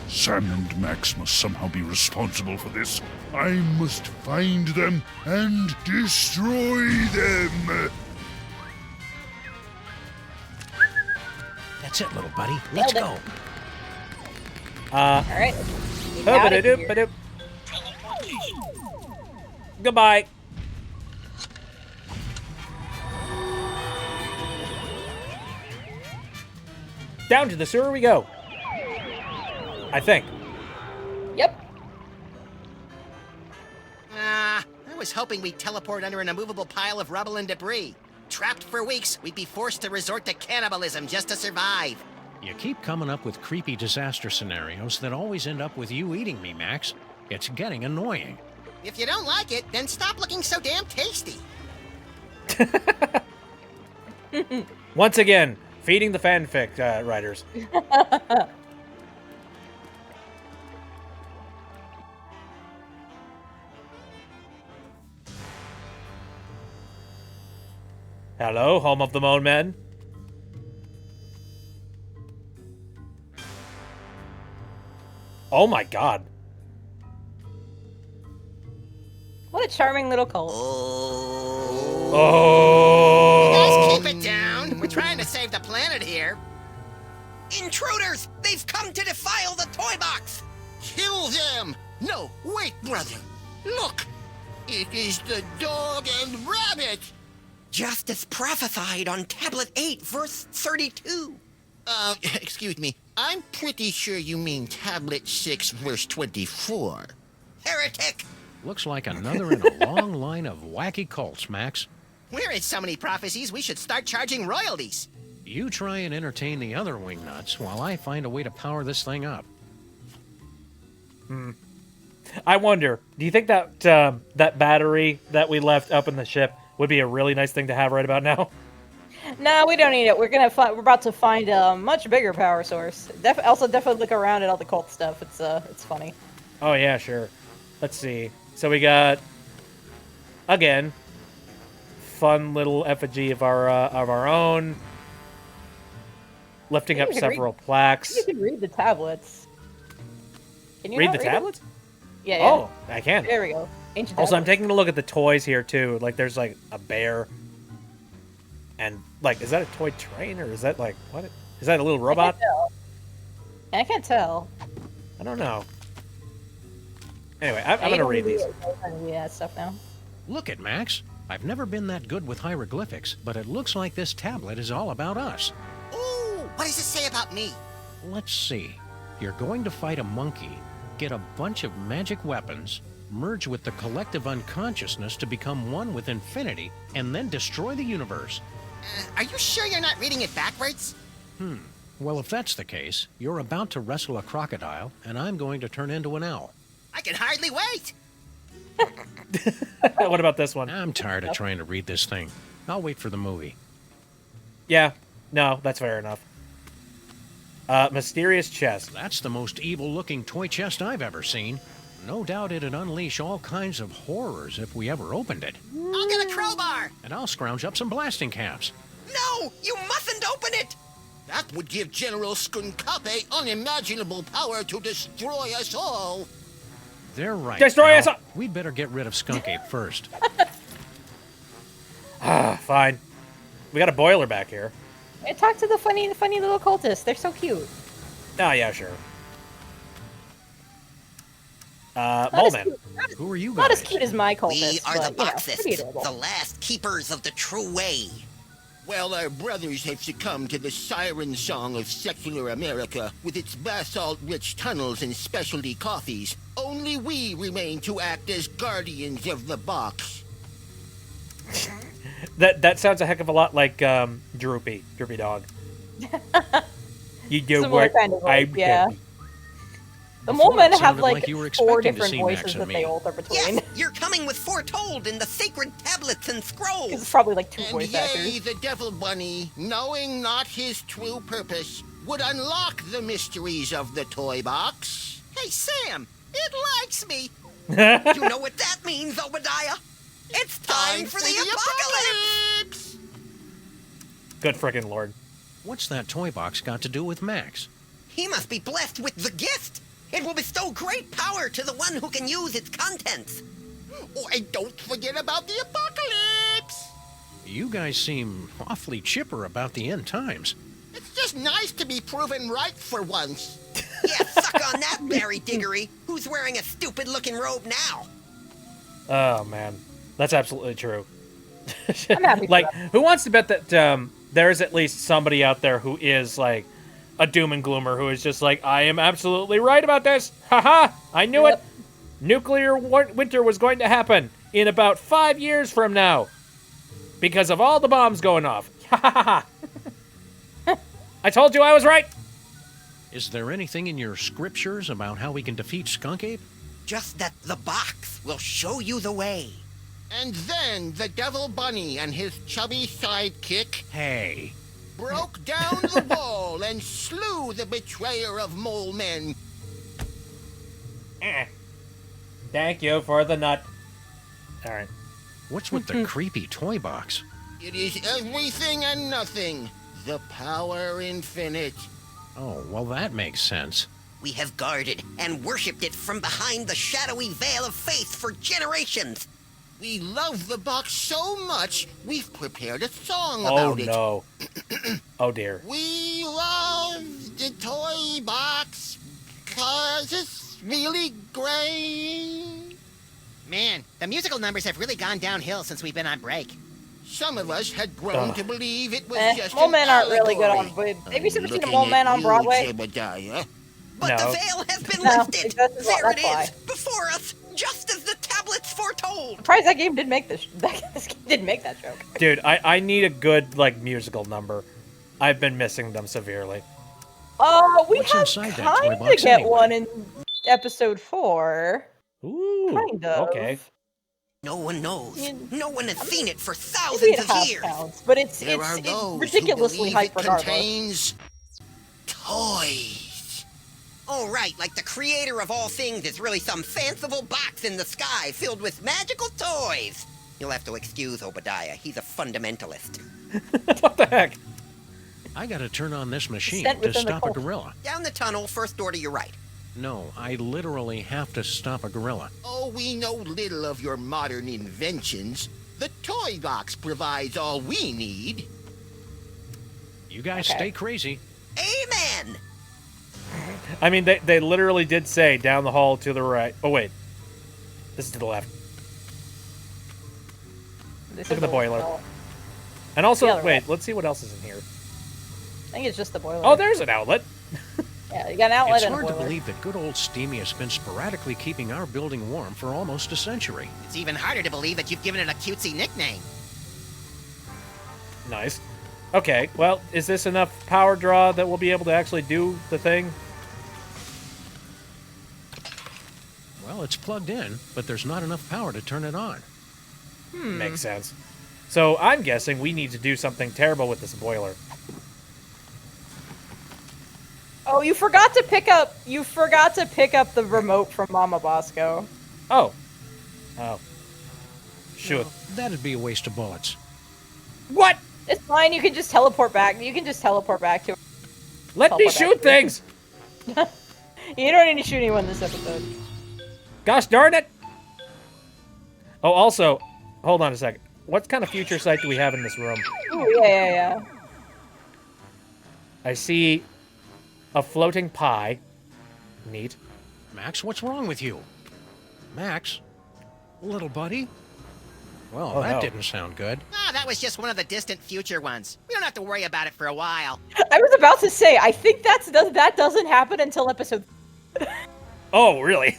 Sam and Max must somehow be responsible for this. I must find them and destroy them!
That's it, little buddy. Let's go.
All right. Get out of here.
Ba-doop. Goodbye. Down to the sewer we go. I think.
Yep.
I was hoping we'd teleport under an immovable pile of rubble and debris. Trapped for weeks, we'd be forced to resort to cannibalism just to survive.
You keep coming up with creepy disaster scenarios that always end up with you eating me, Max. It's getting annoying.
If you don't like it, then stop looking so damn tasty.
Once again, feeding the fanfic writers. Hello, home of the Moan Men. Oh my god.
What a charming little cult.
Oh.
You guys keep it down. We're trying to save the planet here. Intruders! They've come to defile the toy box! Kill them! No, wait, brother. Look! It is the dog and rabbit! Just as prophesied on Tablet 8, verse 32. Excuse me. I'm pretty sure you mean Tablet 6, verse 24. Heretic!
Looks like another in a long line of wacky cults, Max.
We're in so many prophecies, we should start charging royalties.
You try and entertain the other wingnuts while I find a way to power this thing up.
I wonder, do you think that that battery that we left up in the ship would be a really nice thing to have right about now?
No, we don't need it. We're about to find a much bigger power source. Also, definitely look around at all the cult stuff. It's funny.
Oh yeah, sure. Let's see. So we got, again, fun little effigy of our own, lifting up several plaques.
You can read the tablets. Can you
read
not
the
read
tablets?
Them? Yeah.
Oh, I can.
There we go. Ancient
Also, I'm
tablets.
taking a look at the toys here too. Like, there's like a bear, and like, is that a toy train or is that like what? Is that a little robot?
I can't tell.
I don't know. Anyway, I'm gonna read these.
Yeah, stuff now.
Look at Max. I've never been that good with hieroglyphics, but it looks like this tablet is all about us.
Ooh, what does it say about me?
Let's see. You're going to fight a monkey, get a bunch of magic weapons, merge with the collective unconsciousness to become one with infinity, and then destroy the universe.
Are you sure you're not reading it backwards?
Well, if that's the case, you're about to wrestle a crocodile, and I'm going to turn into an owl.
I can hardly wait!
What about this one?
I'm tired of trying to read this thing. I'll wait for the movie.
Yeah, no, that's fair enough. Mysterious chest.
That's the most evil-looking toy chest I've ever seen. No doubt it'd unleash all kinds of horrors if we ever opened it.
I'll get a crowbar!
And I'll scrounge up some blasting caps.
No! You mustn't open it! That would give General Skunkape unimaginable power to destroy us all.
They're right.
Destroy us all!
We'd better get rid of Skunk Ape first.
Fine. We got a boiler back here.
Hey, talk to the funny little cultists. They're so cute.
Oh, yeah, sure. Moleman.
Who are you guys?
Not as cute as my cultists.
We are the
but, pretty
Boxists,
adorable.
the last keepers of the true way. Well, our brothers have succumbed to the siren song of secular America with its basalt-rich tunnels and specialty coffees. Only we remain to act as guardians of the box.
That sounds a heck of a lot like Droopy Dog. You do
Similar
what
kind of voice,
I'm
yeah.
doing.
The
Before
Molemen
it
have
sounded
like
like you were
4
expecting to
different
see Max
voices
and
that
me.
they alter between.
Yes, you're coming with foretold in the sacred tablets and scrolls.
It's probably like 2
And
voice
yea,
actors.
the devil bunny, knowing not his true purpose, would unlock the mysteries of the toy box. Hey, Sam, it likes me. You know what that means, Obadiah? It's time for the apocalypse!
Good frickin' lord.
What's that toy box got to do with Max?
He must be blessed with the gift. It will bestow great power to the one who can use its contents. Oh, and don't forget about the apocalypse!
You guys seem awfully chipper about the end times.
It's just nice to be proven right for once. Yeah, suck on that, Barry Diggory. Who's wearing a stupid-looking robe now?
Oh, man. That's absolutely true.
I'm happy for
Like,
that.
who wants to bet that there is at least somebody out there who is, like, a doom and gloomer who is just like, I am absolutely right about this. Haha, I knew it. Nuclear winter was going to happen in about 5 years from now because of all the bombs going off. Ha ha ha ha. I told you I was right.
Is there anything in your scriptures about how we can defeat Skunk Ape?
Just that the box will show you the way. And then the devil bunny and his chubby sidekick
Hey.
broke down the wall and slew the betrayer of mole men.
Thank you for the nut. All right.
What's with the creepy toy box?
It is everything and nothing. The power infinite.
Oh, well, that makes sense.
We have guarded and worshipped it from behind the shadowy veil of faith for generations. We love the box so much, we've prepared a song about it.
Oh, no. Oh, dear.
We loved the toy box, 'cause it's really great.
Man, the musical numbers have really gone downhill since we've been on break.
Some of us had grown to believe it was just
Mole
an
Men aren't really good on.
allegory.
Have you ever seen a
Looking
Mole
at
Man on
you,
Broadway?
Jebediah.
But
No.
the veil has been
No,
lifted.
that's
There it
why.
is, before us, just as the tablets foretold.
Surprised that game didn't make this. This game didn't make that joke.
Dude, I need a good, like, musical number. I've been missing them severely.
We
What's
have
inside that toy
kind of
box
get
anyway?
one in episode 4.
Ooh,
Kind of.
okay.
No one knows. No one has seen it for
Maybe
thousands
it
of
half
years.
counts, but it's
There are those
ridiculously
who believe
hype
it
regardless.
contains toys.
Oh, right, like the creator of all things is really some fanciful box in the sky filled with magical toys. You'll have to excuse Obadiah. He's a fundamentalist.
What the heck?
I gotta turn on this machine
Sent
to
within the
stop a
cult.
gorilla.
Down the tunnel, first door to your right.
No, I literally have to stop a gorilla.
Oh, we know little of your modern inventions. The toy box provides all we need.
You guys stay crazy.
Amen!
I mean, they literally did say down the hall to the right. Oh, wait. This is to the left. Look at the boiler. And also,
The other
wait, let's see what else is in here.
I think it's just the boiler.
Oh, there's an outlet.
Yeah, you got an outlet
It's
and a
hard to
boiler.
believe that good old Steamy has been sporadically keeping our building warm for almost a century.
It's even harder to believe that you've given it a cutesy nickname.
Nice. Okay, well, is this enough power draw that we'll be able to actually do the thing?
Well, it's plugged in, but there's not enough power to turn it on.
Makes sense. So I'm guessing we need to do something terrible with this boiler.
Oh, you forgot to pick up. You forgot to pick up the remote from Mama Bosco.
Oh. Oh. Shoot.
That'd be a waste of bullets.
What?
It's fine. You can just teleport back. You can just teleport back to.
Let me
Teleport back
shoot
to-
things!
You don't need to shoot anyone this episode.
Gosh darn it! Oh, also, hold on a second. What kind of future sight do we have in this room?
Ooh, yeah.
I see a floating pie. Neat.
Max, what's wrong with you? Max? Little buddy? Well,
Oh,
that
no.
didn't sound good.
Ah, that was just one of the distant future ones. We don't have to worry about it for a while.
I was about to say. I think that doesn't happen until episode.
Oh, really?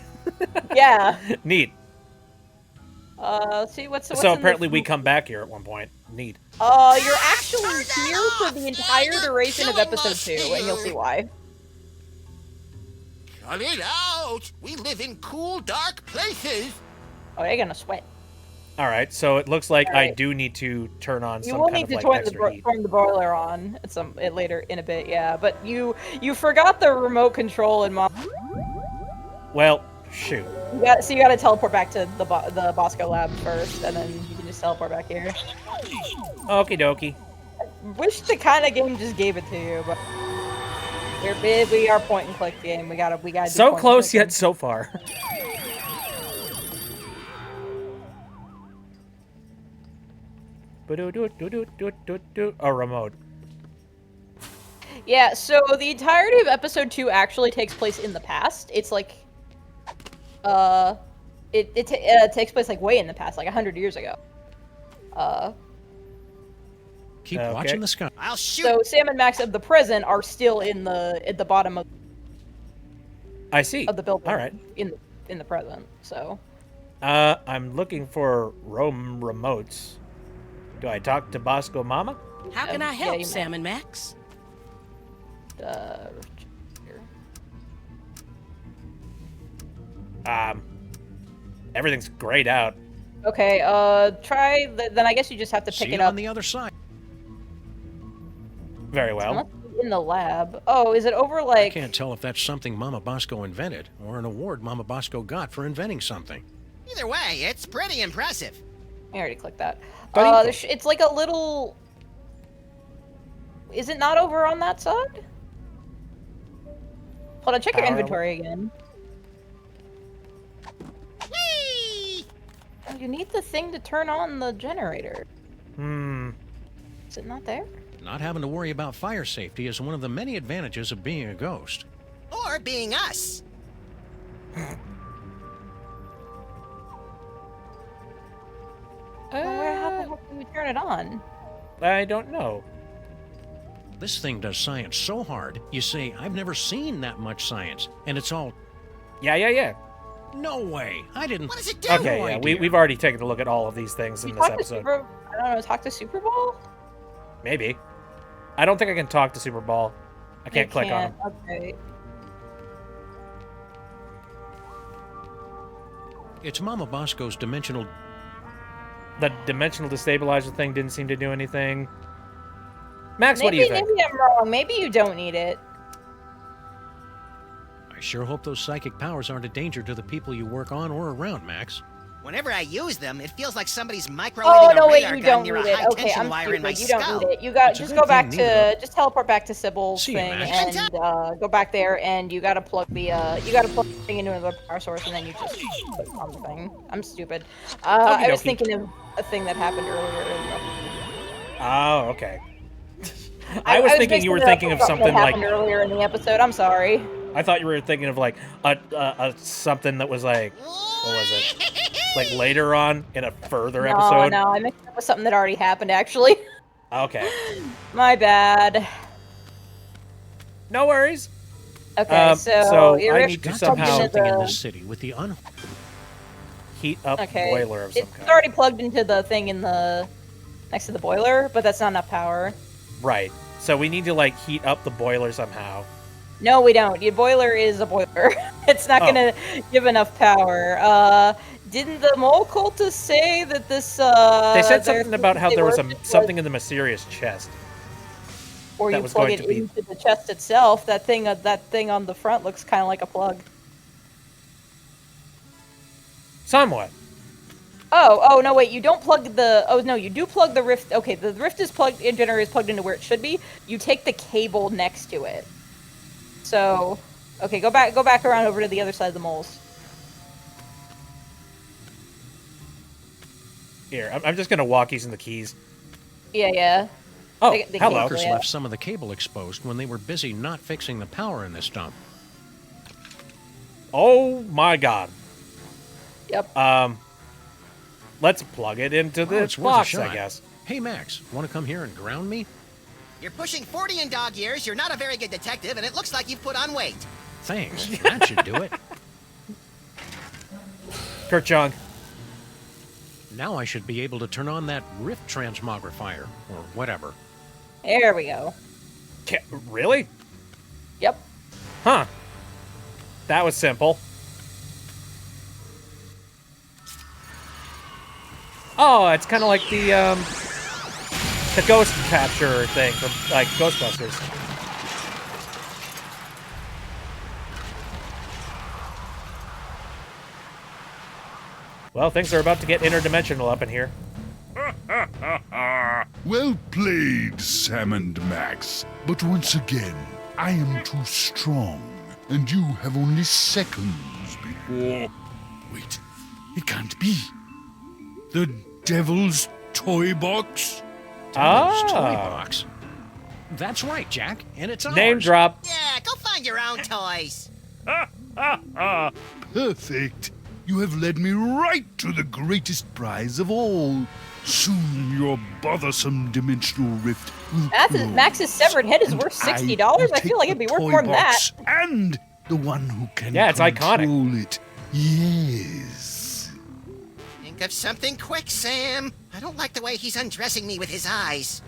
Yeah.
Neat.
Let's see what's
So
in
apparently
the...
we come back here at one point. Neat.
You're actually here for the entire duration of episode 2, and you'll see why.
Cut it out! We live in cool, dark places.
Oh, you're gonna sweat.
All right, so it looks like I
Alright.
do need to turn on
You
some
will
kind
need
of
to
like
turn
extra heat.
the boiler on at later in a bit, yeah. But you forgot the remote control in Mom.
Well, shoot.
So you got to teleport back to the Bosco lab first, and then you can just teleport back here.
Okie dokie.
Wish the kind of game just gave it to you, but we are point and click game. We gotta do
So
point and
close
click.
yet so far. A remote.
Yeah, so the entirety of episode 2 actually takes place in the past. It's like, it takes place like way in the past, like 100 years ago.
Keep watching the sky.
I'll shoot.
So Sam and Max of the prison are still at the bottom of
I see.
the building.
All right.
In the present. So.
I'm looking for roam remotes. Do I talk to Bosco Mama?
How can I
yeah,
help,
you
Sam and Max?
Everything's grayed out.
Okay, then I guess you just have to pick
See
it
it
up.
on the other side.
Very well.
Unless it's in the lab. Oh, is it over
I
like...
can't tell if that's something Mama Bosco invented or an award Mama Bosco got for inventing something.
Either way, it's pretty impressive.
I already clicked that.
Buddy.
It's like a little... Is it not over on that side? Hold on, check your
Power
inventory again.
Whee!
Oh, you need the thing to turn on the generator.
Hmm.
Is it not there?
Not having to worry about fire safety is one of the many advantages of being a ghost.
Or being us.
How the heck can we turn it on?
I don't know.
This thing does science so hard, you say, I've never seen that much science, and it's all...
Yeah.
No way. I didn't...
What does it do?
Okay,
No
yeah,
idea.
we've already taken a look at all of these things in
You
this
talk to
episode.
I don't know, talk to Super Bowl?
Maybe. I don't think I can talk to Super Ball. I can't click on him.
Okay.
It's Mama Bosco's dimensional...
The dimensional destabilizer thing didn't seem to do anything. Max, what do you think?
Maybe I'm wrong. Maybe you don't need it.
I sure hope those psychic powers aren't a danger to the people you work on or around, Max.
Whenever I use them, it feels like somebody's
Oh
microwaving
no,
a
wait,
radar
you
gun
don't
near
need
a
it.
high
Okay,
tension
I'm
wire in my
stupid. You don't
skull.
need it. You got
It's a
just
good
go back
thing
to
neither.
just teleport back to Sybil's
See you,
thing
Max.
and go back there and you gotta plug the thing into another power source and then you just click on the thing. I'm stupid. I was thinking of a thing that happened earlier.
Oh, okay. I was thinking you were thinking of something
that
like
happened earlier in the episode. I'm sorry.
I thought you were thinking of like a something that was like, what was it? Like later on in a further episode.
No, I mixed up with something that already happened actually.
Okay.
My bad.
No worries.
Okay,
so
your
I
rift
need to
plugged
somehow
into
Something in
the-
this city with the
heat up
Okay.
boiler of some
It's
kind.
already plugged into the thing in the next to the boiler, but that's not enough power.
Right. So we need to like heat up the boiler somehow.
No, we don't. Your boiler is a boiler. It's not gonna give enough power. Didn't the mole cultist say that this?
They said something about how there was something
like,
in the mysterious chest.
or
that
you
was
plug
going
it
to be-
into the chest itself. That thing on the front looks kind of like a plug.
Somewhat.
Oh no, wait, you don't plug the, oh no, you do plug the rift, okay, the rift is plugged in, generator is plugged into where it should be, you take the cable next to it. So, okay, go back around over to the other side of the moles.
Here, I'm just gonna walk using the keys.
Yeah.
Oh,
They
hello.
can't
workers
go yet.
left some of the cable exposed when they were busy not fixing the power in this dump.
Oh my god.
Yep.
Let's plug it into the
it's worth a
box,
shot.
I guess.
Hey, Max, want to come here and ground me?
You're pushing 40 in dog years, you're not a very good detective, and it looks like you've put on weight.
Thanks. That should do it.
Kerchung.
Now I should be able to turn on that rift transmogrifier, or whatever.
There we go.
Really?
Yep.
Huh. That was simple. Oh, it's kind of like the ghost capture thing from like Ghostbusters. Well, things are about to get interdimensional up in here.
Well played, Sam and Max. But once again, I am too strong, and you have only seconds before... Wait, it can't be. The Devil's Toy Box?
Devil's Toy Box. That's right, Jack, and it's ours.
Name drop.
Yeah, go find your own toys.
Perfect. You have led me right to the greatest prize of all. Soon your bothersome dimensional rift will close.
Max's severed head is worth $60. I feel like it'd be worth more than that.
And the one who can
Yeah, it's iconic.
control it. Yes.
Think of something quick, Sam. I don't like the way he's undressing me with his eyes.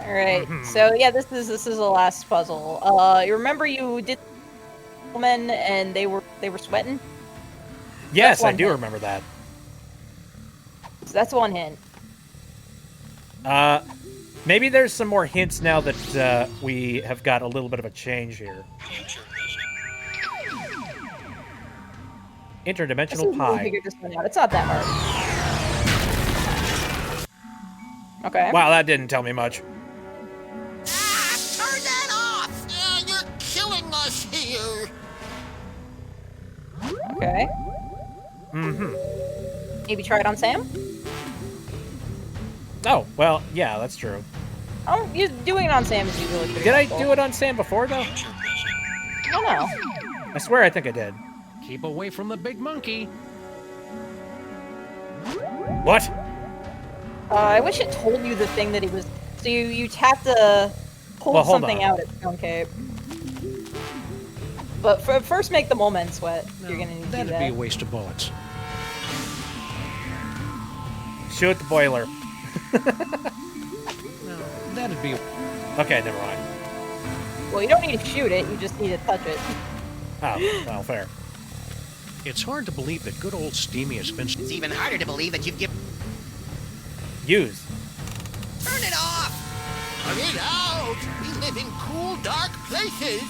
All right. So yeah, this is the last puzzle. You remember you did men and they were sweating?
Yes,
That's
I
one
do
hint.
remember that.
So that's one hint.
Maybe there's some more hints now that we have got a little bit of a change here. Interdimensional pie.
Figure this one out. It's not that hard. Okay.
Wow, that didn't tell me much.
Turn that off! You're killing us here!
Okay.
Mm-hmm.
Maybe try it on Sam?
Oh, well, yeah, that's true.
Oh, you doing it on Sam is usually pretty
Did I
helpful.
do it on Sam before, though?
I don't know.
I swear I think I did.
Keep away from the big monkey.
What?
I wish it told you the thing that he was... So you have to pull
Well, hold
something
on.
out at Stone Cape. But first make the mole men sweat. You're gonna need to do
That'd
that.
be a waste of bullets.
Shoot the boiler.
No, that'd be...
Okay, never mind.
Well, you don't need to shoot it, you just need to touch it.
Oh, well, fair.
It's hard to believe that good old Steamy has been...
It's even harder to believe that you've given...
Use.
Turn it off! Turn it out! We live in cool, dark places!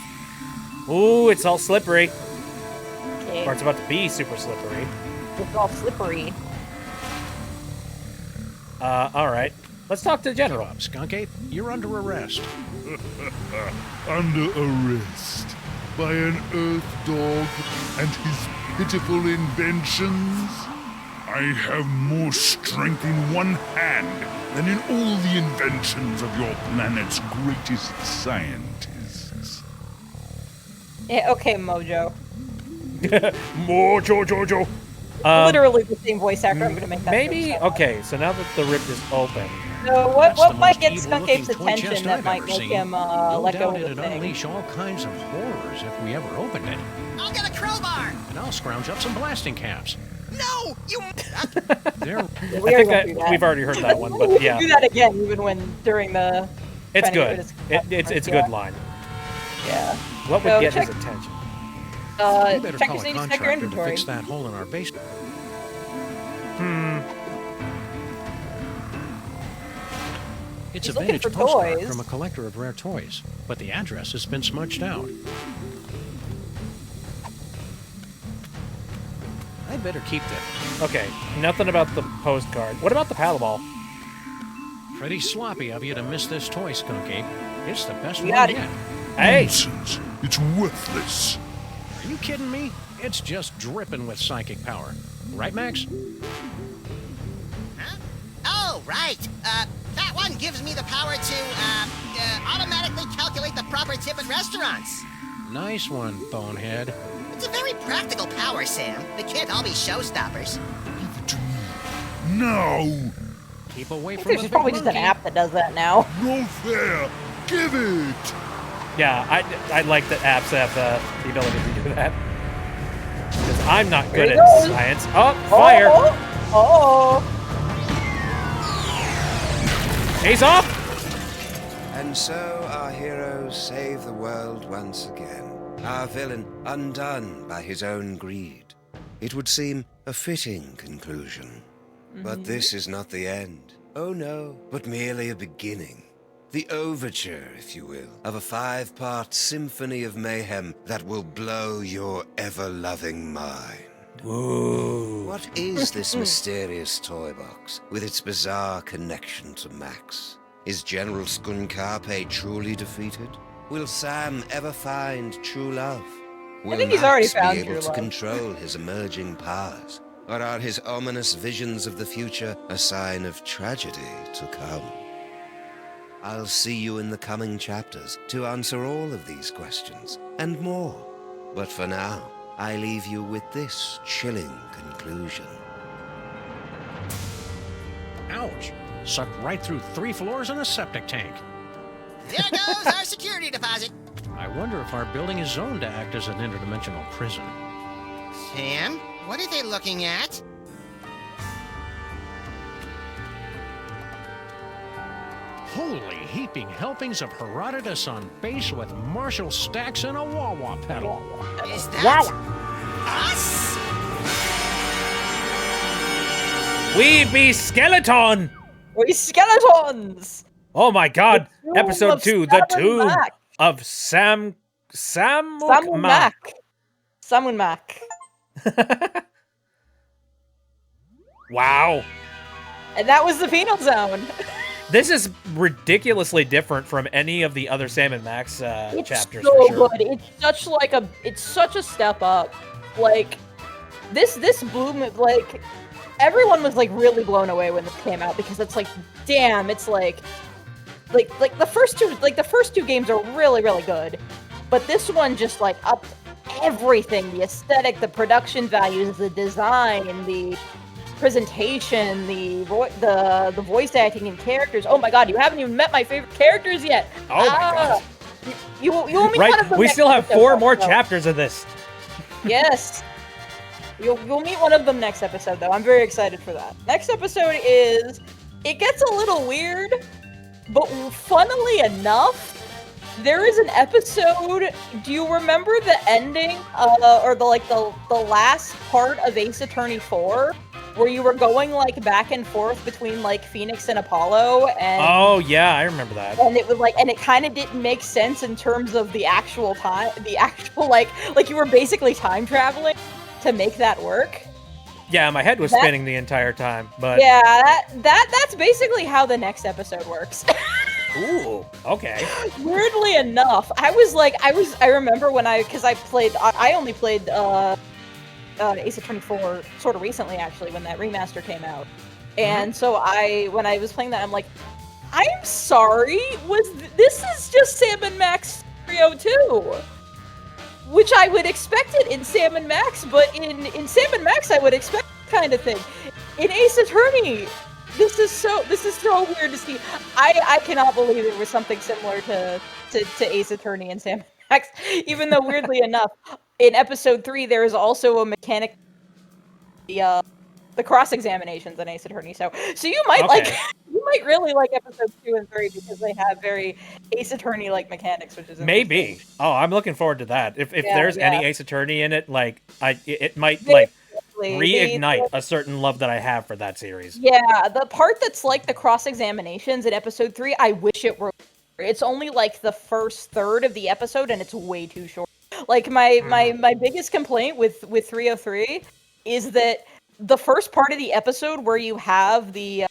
Ooh, it's all slippery.
Okay.
Or it's about to be super slippery.
It's all slippery.
Alright. Let's talk to the General.
Skunk Ape, you're under arrest.
Under arrest by an Earth Dog and his pitiful inventions? I have more strength in one hand than in all the inventions of your planet's greatest scientists.
Yeah, okay, Mojo.
Mojo Jojo.
Literally the same voice actor. I'm gonna make that.
Maybe, okay, so now that the rip is open.
So what might get Skunk Ape's
evil-looking toy chest
attention that
I've
might
ever
make
seen.
him
No
let go
doubt
of the
it'd
thing?
unleash all kinds of horrors if we ever opened it.
I'll get a crowbar!
And I'll scrounge up some blasting caps.
No! You...
There.
I think we've already heard that one, but yeah.
Do that again, even when during the.
It's
trying to get
good.
rid of
It's a
yeah.
good line.
Yeah.
What would
So
get
check-
his attention?
You better
check
call
your
a
check your
contractor to
inventory.
fix that hole in our basement. It's
He's
a
looking
vintage
for
postcard
toys.
from a collector of rare toys, but the address has been smudged out. I better keep that.
Okay, nothing about the postcard. What about the paddleball?
Pretty sloppy of you to miss this toy, Skunk Ape. It's the best
You
one
got it.
yet.
Hey!
Nonsense. It's worthless.
Are you kidding me? It's just dripping with psychic power. Right, Max?
Huh? Oh, right. That one gives me the power to, automatically calculate the proper tip at restaurants.
Nice one, Bonehead.
It's a very practical power, Sam. They can't all be showstoppers.
No!
Keep away
I
from
think
the
there's
big
probably just an
monkey.
app that does that now.
No fair! Give it!
Yeah, I like that apps have the ability to do that. Because I'm not
There
good
he
at
goes.
science. Oh, fire!
Oh!
He's off!
And so our heroes save the world once again. Our villain undone by his own greed. It would seem a fitting conclusion. But this is not the end. Oh no, but merely a beginning. The overture, if you will, of a 5-part symphony of mayhem that will blow your ever-loving mind.
Ooh.
What is this mysterious toy box with its bizarre connection to Max? Is General Skunkape truly defeated? Will Sam ever find true love? Will
think he's
Max
already found
be able
true
to
love.
control his emerging powers? Or are his ominous visions of the future a sign of tragedy to come? I'll see you in the coming chapters to answer all of these questions and more. But for now, I leave you with this chilling conclusion.
Ouch. Sucked right through 3 floors and a septic tank.
There goes our security deposit.
I wonder if our building is zoned to act as an interdimensional prison.
Sam, what are they looking at?
Holy heaping helpings of Herodotus on base with Marshall stacks and a wah-wah pedal.
Is that us?
We be skeleton!
We skeletons!
Oh my god!
The Tomb
Episode
of
2, The
Sam
Tomb
Mac.
of Samuk Mak.
Samun Mac.
Wow.
And that was the penal zone.
This is ridiculously different from any of the other Sam and Max
It's
chapters
so
for sure.
good. It's such a step up. Like this Bloom, like everyone was like really blown away when this came out because it's like, damn, it's like the first two games are really, really good, but this one just like upped everything: the aesthetic, the production values, the design, the presentation, the voice acting and characters. Oh my god, you haven't even met my favorite characters yet.
Oh my god.
You will meet
right,
one of them
we
next
still have
episode,
4 more
though.
chapters of this.
Yes. You'll meet one of them next episode, though. I'm very excited for that. Next episode is... It gets a little weird, but funnily enough, there is an episode... Do you remember the ending, or the last part of Ace Attorney 4? Where you were going, like, back and forth between, like, Phoenix and Apollo, and...
Oh, yeah, I remember that.
And it was, like, and it kind of didn't make sense in terms of the actual time, like you were basically time traveling to make that work.
Yeah, my head was spinning the entire time, but...
Yeah, that's basically how the next episode works.
Ooh, okay.
Weirdly enough, I remember when I only played, Ace Attorney 4 sort of recently, actually, when that remaster came out. And so when I was playing that, I'm like, I'm sorry, this is just Sam and Max Trio 2? Which I would expect it in Sam and Max, but in Sam and Max I would expect that kind of thing. In Ace Attorney, this is so weird to see. I cannot believe it was something similar to Ace Attorney and Sam and Max, even though weirdly enough, in episode 3 there is also a mechanic, the cross-examinations in Ace Attorney. So you might you might really like episodes 2 and 3 because they have very Ace Attorney-like mechanics, which is
maybe. Oh, I'm looking forward to that. If there's any Ace Attorney in it, like it might reignite a certain love that I have for that series.
Yeah, the part that's like the cross-examinations in episode 3, I wish it were. It's only like the first third of the episode, and it's way too short. Like my biggest complaint with 303 is that the first part of the episode where you have the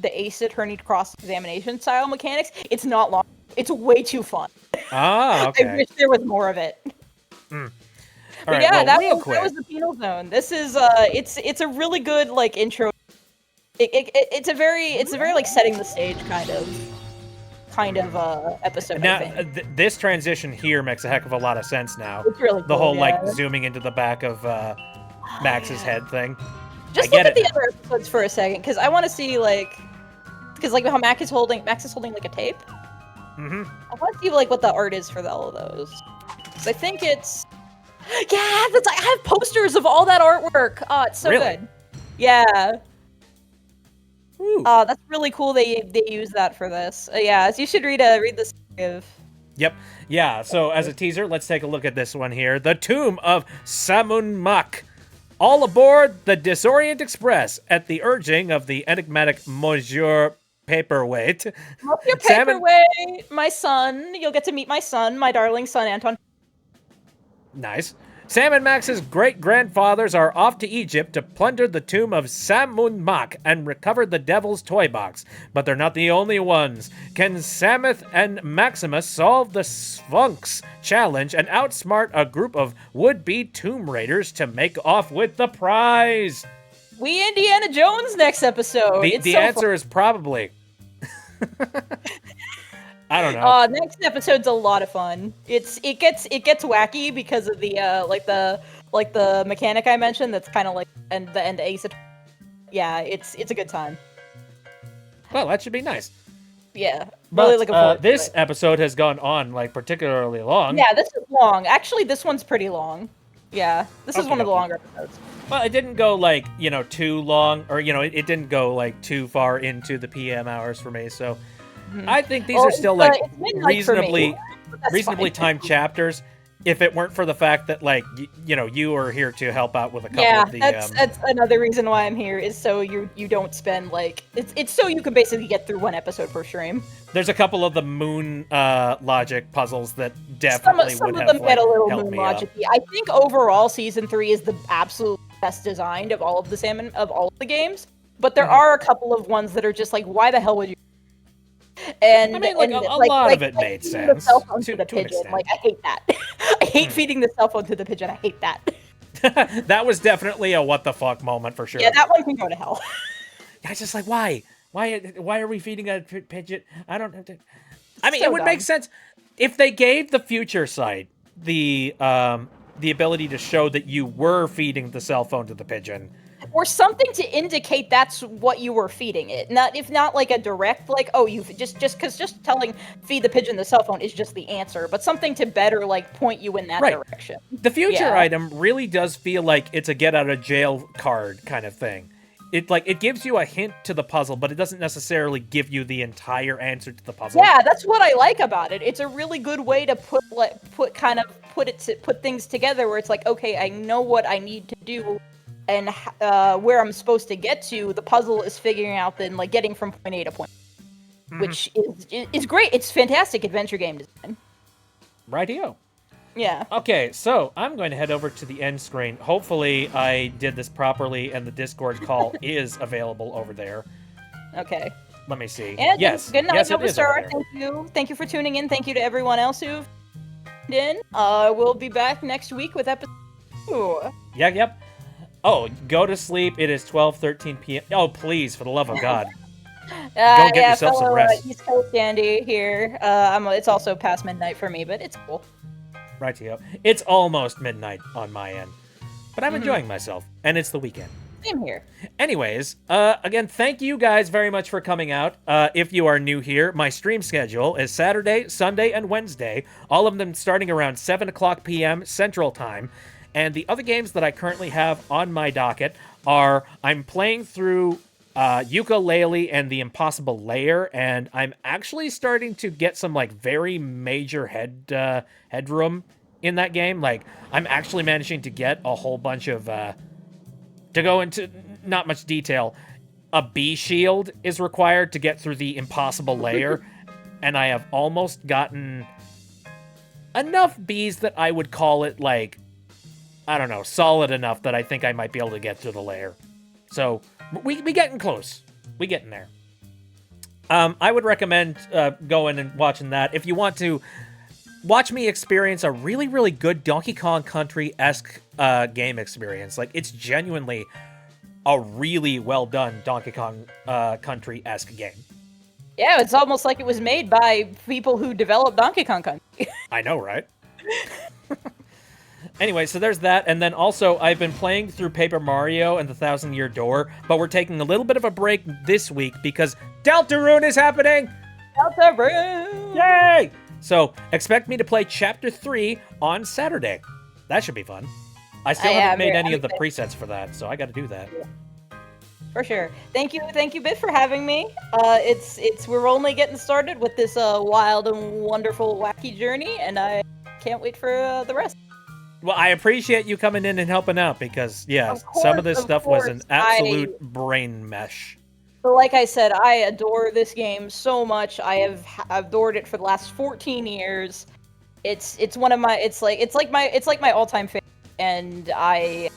Ace Attorney cross-examination style mechanics, it's not long. It's way too fun.
Ah, okay.
I wish there was more of it.
All
But
right,
yeah,
well,
that was the penal zone. This is it's a really good like intro. It's a very like setting the stage kind of episode.
Now,
I think.
this transition here makes a heck of a lot of sense now.
It's really
the
cool,
whole like
yeah.
zooming into the back of Max's head thing.
Just
I
look
get
at
it
the other episodes for a second, because I want to see because how Max is holding like a tape.
Mm-hmm.
I want to see like what the art is for all of those. 'Cause I think it's I have posters of all that artwork. Oh, it's so
Really?
good. Yeah. Oh, that's really cool. They use that for this. Yeah, so you should read this.
Yep. Yeah, so as a teaser, let's take a look at this one here. The Tomb of Samun Mak. All aboard the Disorient Express at the urging of the enigmatic Monsieur Paperweight.
Your paperweight, my son. You'll get to meet my son, my darling son, Anton.
Nice. Sam and Max's great-grandfathers are off to Egypt to plunder the tomb of Samun Mak and recover the devil's toy box. But they're not the only ones. Can Samuth and Maximus solve the Sphinx challenge and outsmart a group of would-be tomb raiders to make off with the prize?
We Indiana Jones next episode.
The answer is probably. I don't know.
Next episode's a lot of fun. It gets wacky because of the the mechanic I mentioned. That's kind of like the end of Ace. Yeah, it's a good time.
Well, that should be nice.
Yeah,
But
really looking forward to
this
it.
episode has gone on like particularly long.
Yeah, this is long. Actually, this one's pretty long. Yeah, this is one of the
Okay.
longer episodes.
Well, it didn't go like, too long, or, it didn't go like too far into the PM hours for me. So I think these are still like
it's midnight for me.
reasonably
That's fine.
timed chapters. If it weren't for the fact that like, you are here to help out with a couple
Yeah,
of the.
that's another reason why I'm here is so you don't spend like it's so you can basically get through one episode per stream.
There's a couple of the moon logic puzzles that definitely
Some
would
of
have
them
like,
get a little
helped
moon
me out.
logic-y. I think overall season 3 is the absolute best designed of all of the games. But there are a couple of ones that are just like, why the hell would you? And
I mean, like,
and,
a lot of it made
feeding the
sense,
cell phone to
to
the
an
pigeon.
extent.
Like I hate that. I hate feeding the cell phone to the pigeon. I hate that.
That was definitely a what the fuck moment for sure.
Yeah, that one can go to hell.
I was just like, why? Why are we feeding a pigeon? I don't have to. I mean,
So
it would make
dumb.
sense if they gave the future sight the ability to show that you were feeding the cell phone to the pigeon.
Or something to indicate that's what you were feeding it. Not if not like a direct like, oh, you just telling feed the pigeon the cell phone is just the answer, but something to better like point you in that
Right.
direction.
The future
Yeah.
item really does feel like it's a get out of jail card kind of thing. It gives you a hint to the puzzle, but it doesn't necessarily give you the entire answer to the puzzle.
Yeah, that's what I like about it. It's a really good way to put things together where it's like, okay, I know what I need to do and where I'm supposed to get to. The puzzle is figuring out then like getting from point A to point, which is great. It's fantastic adventure game design.
Rightio.
Yeah.
Okay, so I'm going to head over to the end screen. Hopefully I did this properly and the Discord call is available over there.
Okay.
Let me see.
And
Yes.
good night,
yes, it
Nova
is over
Star.
there.
Thank you. Thank you for tuning in. Thank you to everyone else who've tuned in. We'll be back next week with episode 2.
Yep. Oh, go to sleep. It is 12:13 p.m. Oh, please, for the love of God. Go get yourself some
fellow,
rest.
East Coast Andy here. It's also past midnight for me, but it's cool.
Rightio. It's almost midnight on my end. But I'm enjoying myself, and it's the weekend.
Same here.
Anyways, again, thank you guys very much for coming out. If you are new here, my stream schedule is Saturday, Sunday, and Wednesday. All of them starting around 7 o'clock p.m. Central Time. And the other games that I currently have on my docket are I'm playing through Yooka-Laylee and the Impossible Lair, and I'm actually starting to get some like very major headroom in that game. Like I'm actually managing to get a whole bunch of to go into not much detail. A bee shield is required to get through the Impossible Lair, and I have almost gotten enough bees that I would call it like, I don't know, solid enough that I think I might be able to get through the lair. So we getting close. We getting there. I would recommend going and watching that. If you want to watch me experience a really, really good Donkey Kong Country-esque game experience. Like, it's genuinely a really well-done Donkey Kong Country-esque game.
Yeah, it's almost like it was made by people who developed Donkey Kong Country.
I know, right? Anyway, so there's that, and then also I've been playing through Paper Mario and the Thousand Year Door, but we're taking a little bit of a break this week because Deltarune is happening!
Deltarune!
Yay! So expect me to play Chapter 3 on Saturday. That should be fun. I still haven't made any of the presets for that, so I gotta do that.
For sure. Thank you, Bit, for having me. We're only getting started with this wild and wonderful, wacky journey, and I can't wait for the rest.
Well, I appreciate you coming in and helping out because, yeah, some of this stuff was an absolute brain mesh.
But like I said, I adore this game so much. I've adored it for the last 14 years. It's one of my it's like my all-time favorite, and I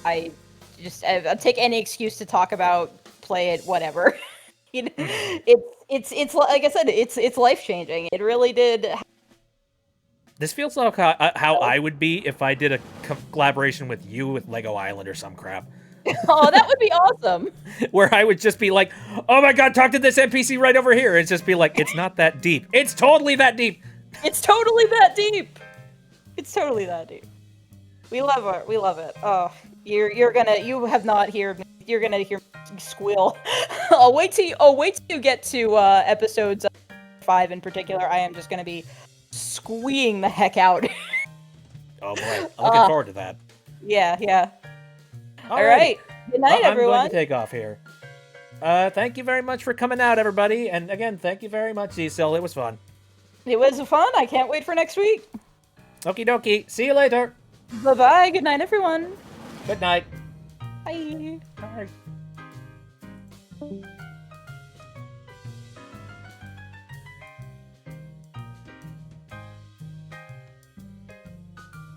take any excuse to talk about, play it, whatever. You know, it's like I said, it's life-changing. It really did.
This feels like how I would be if I did a collaboration with you with Lego Island or some crap.
Oh, that would be awesome.
Where I would just be like, oh my god, talk to this NPC right over here. It's just be like, it's not that deep. It's totally that deep.
It's totally that deep. It's totally that deep. We love it. Oh, you're gonna hear me squeal. I'll wait till you get to episodes 5 in particular. I am just gonna be squeeing the heck out.
Oh boy, I'm looking forward to that.
Yeah. All right. Good night, everyone.
I'm going to take off here. Thank you very much for coming out, everybody. And again, thank you very much, Z-Cell. It was fun.
It was fun. I can't wait for next week.
Okie dokie. See you later.
Bye-bye. Good night, everyone.
Good night.
Bye.
Bye.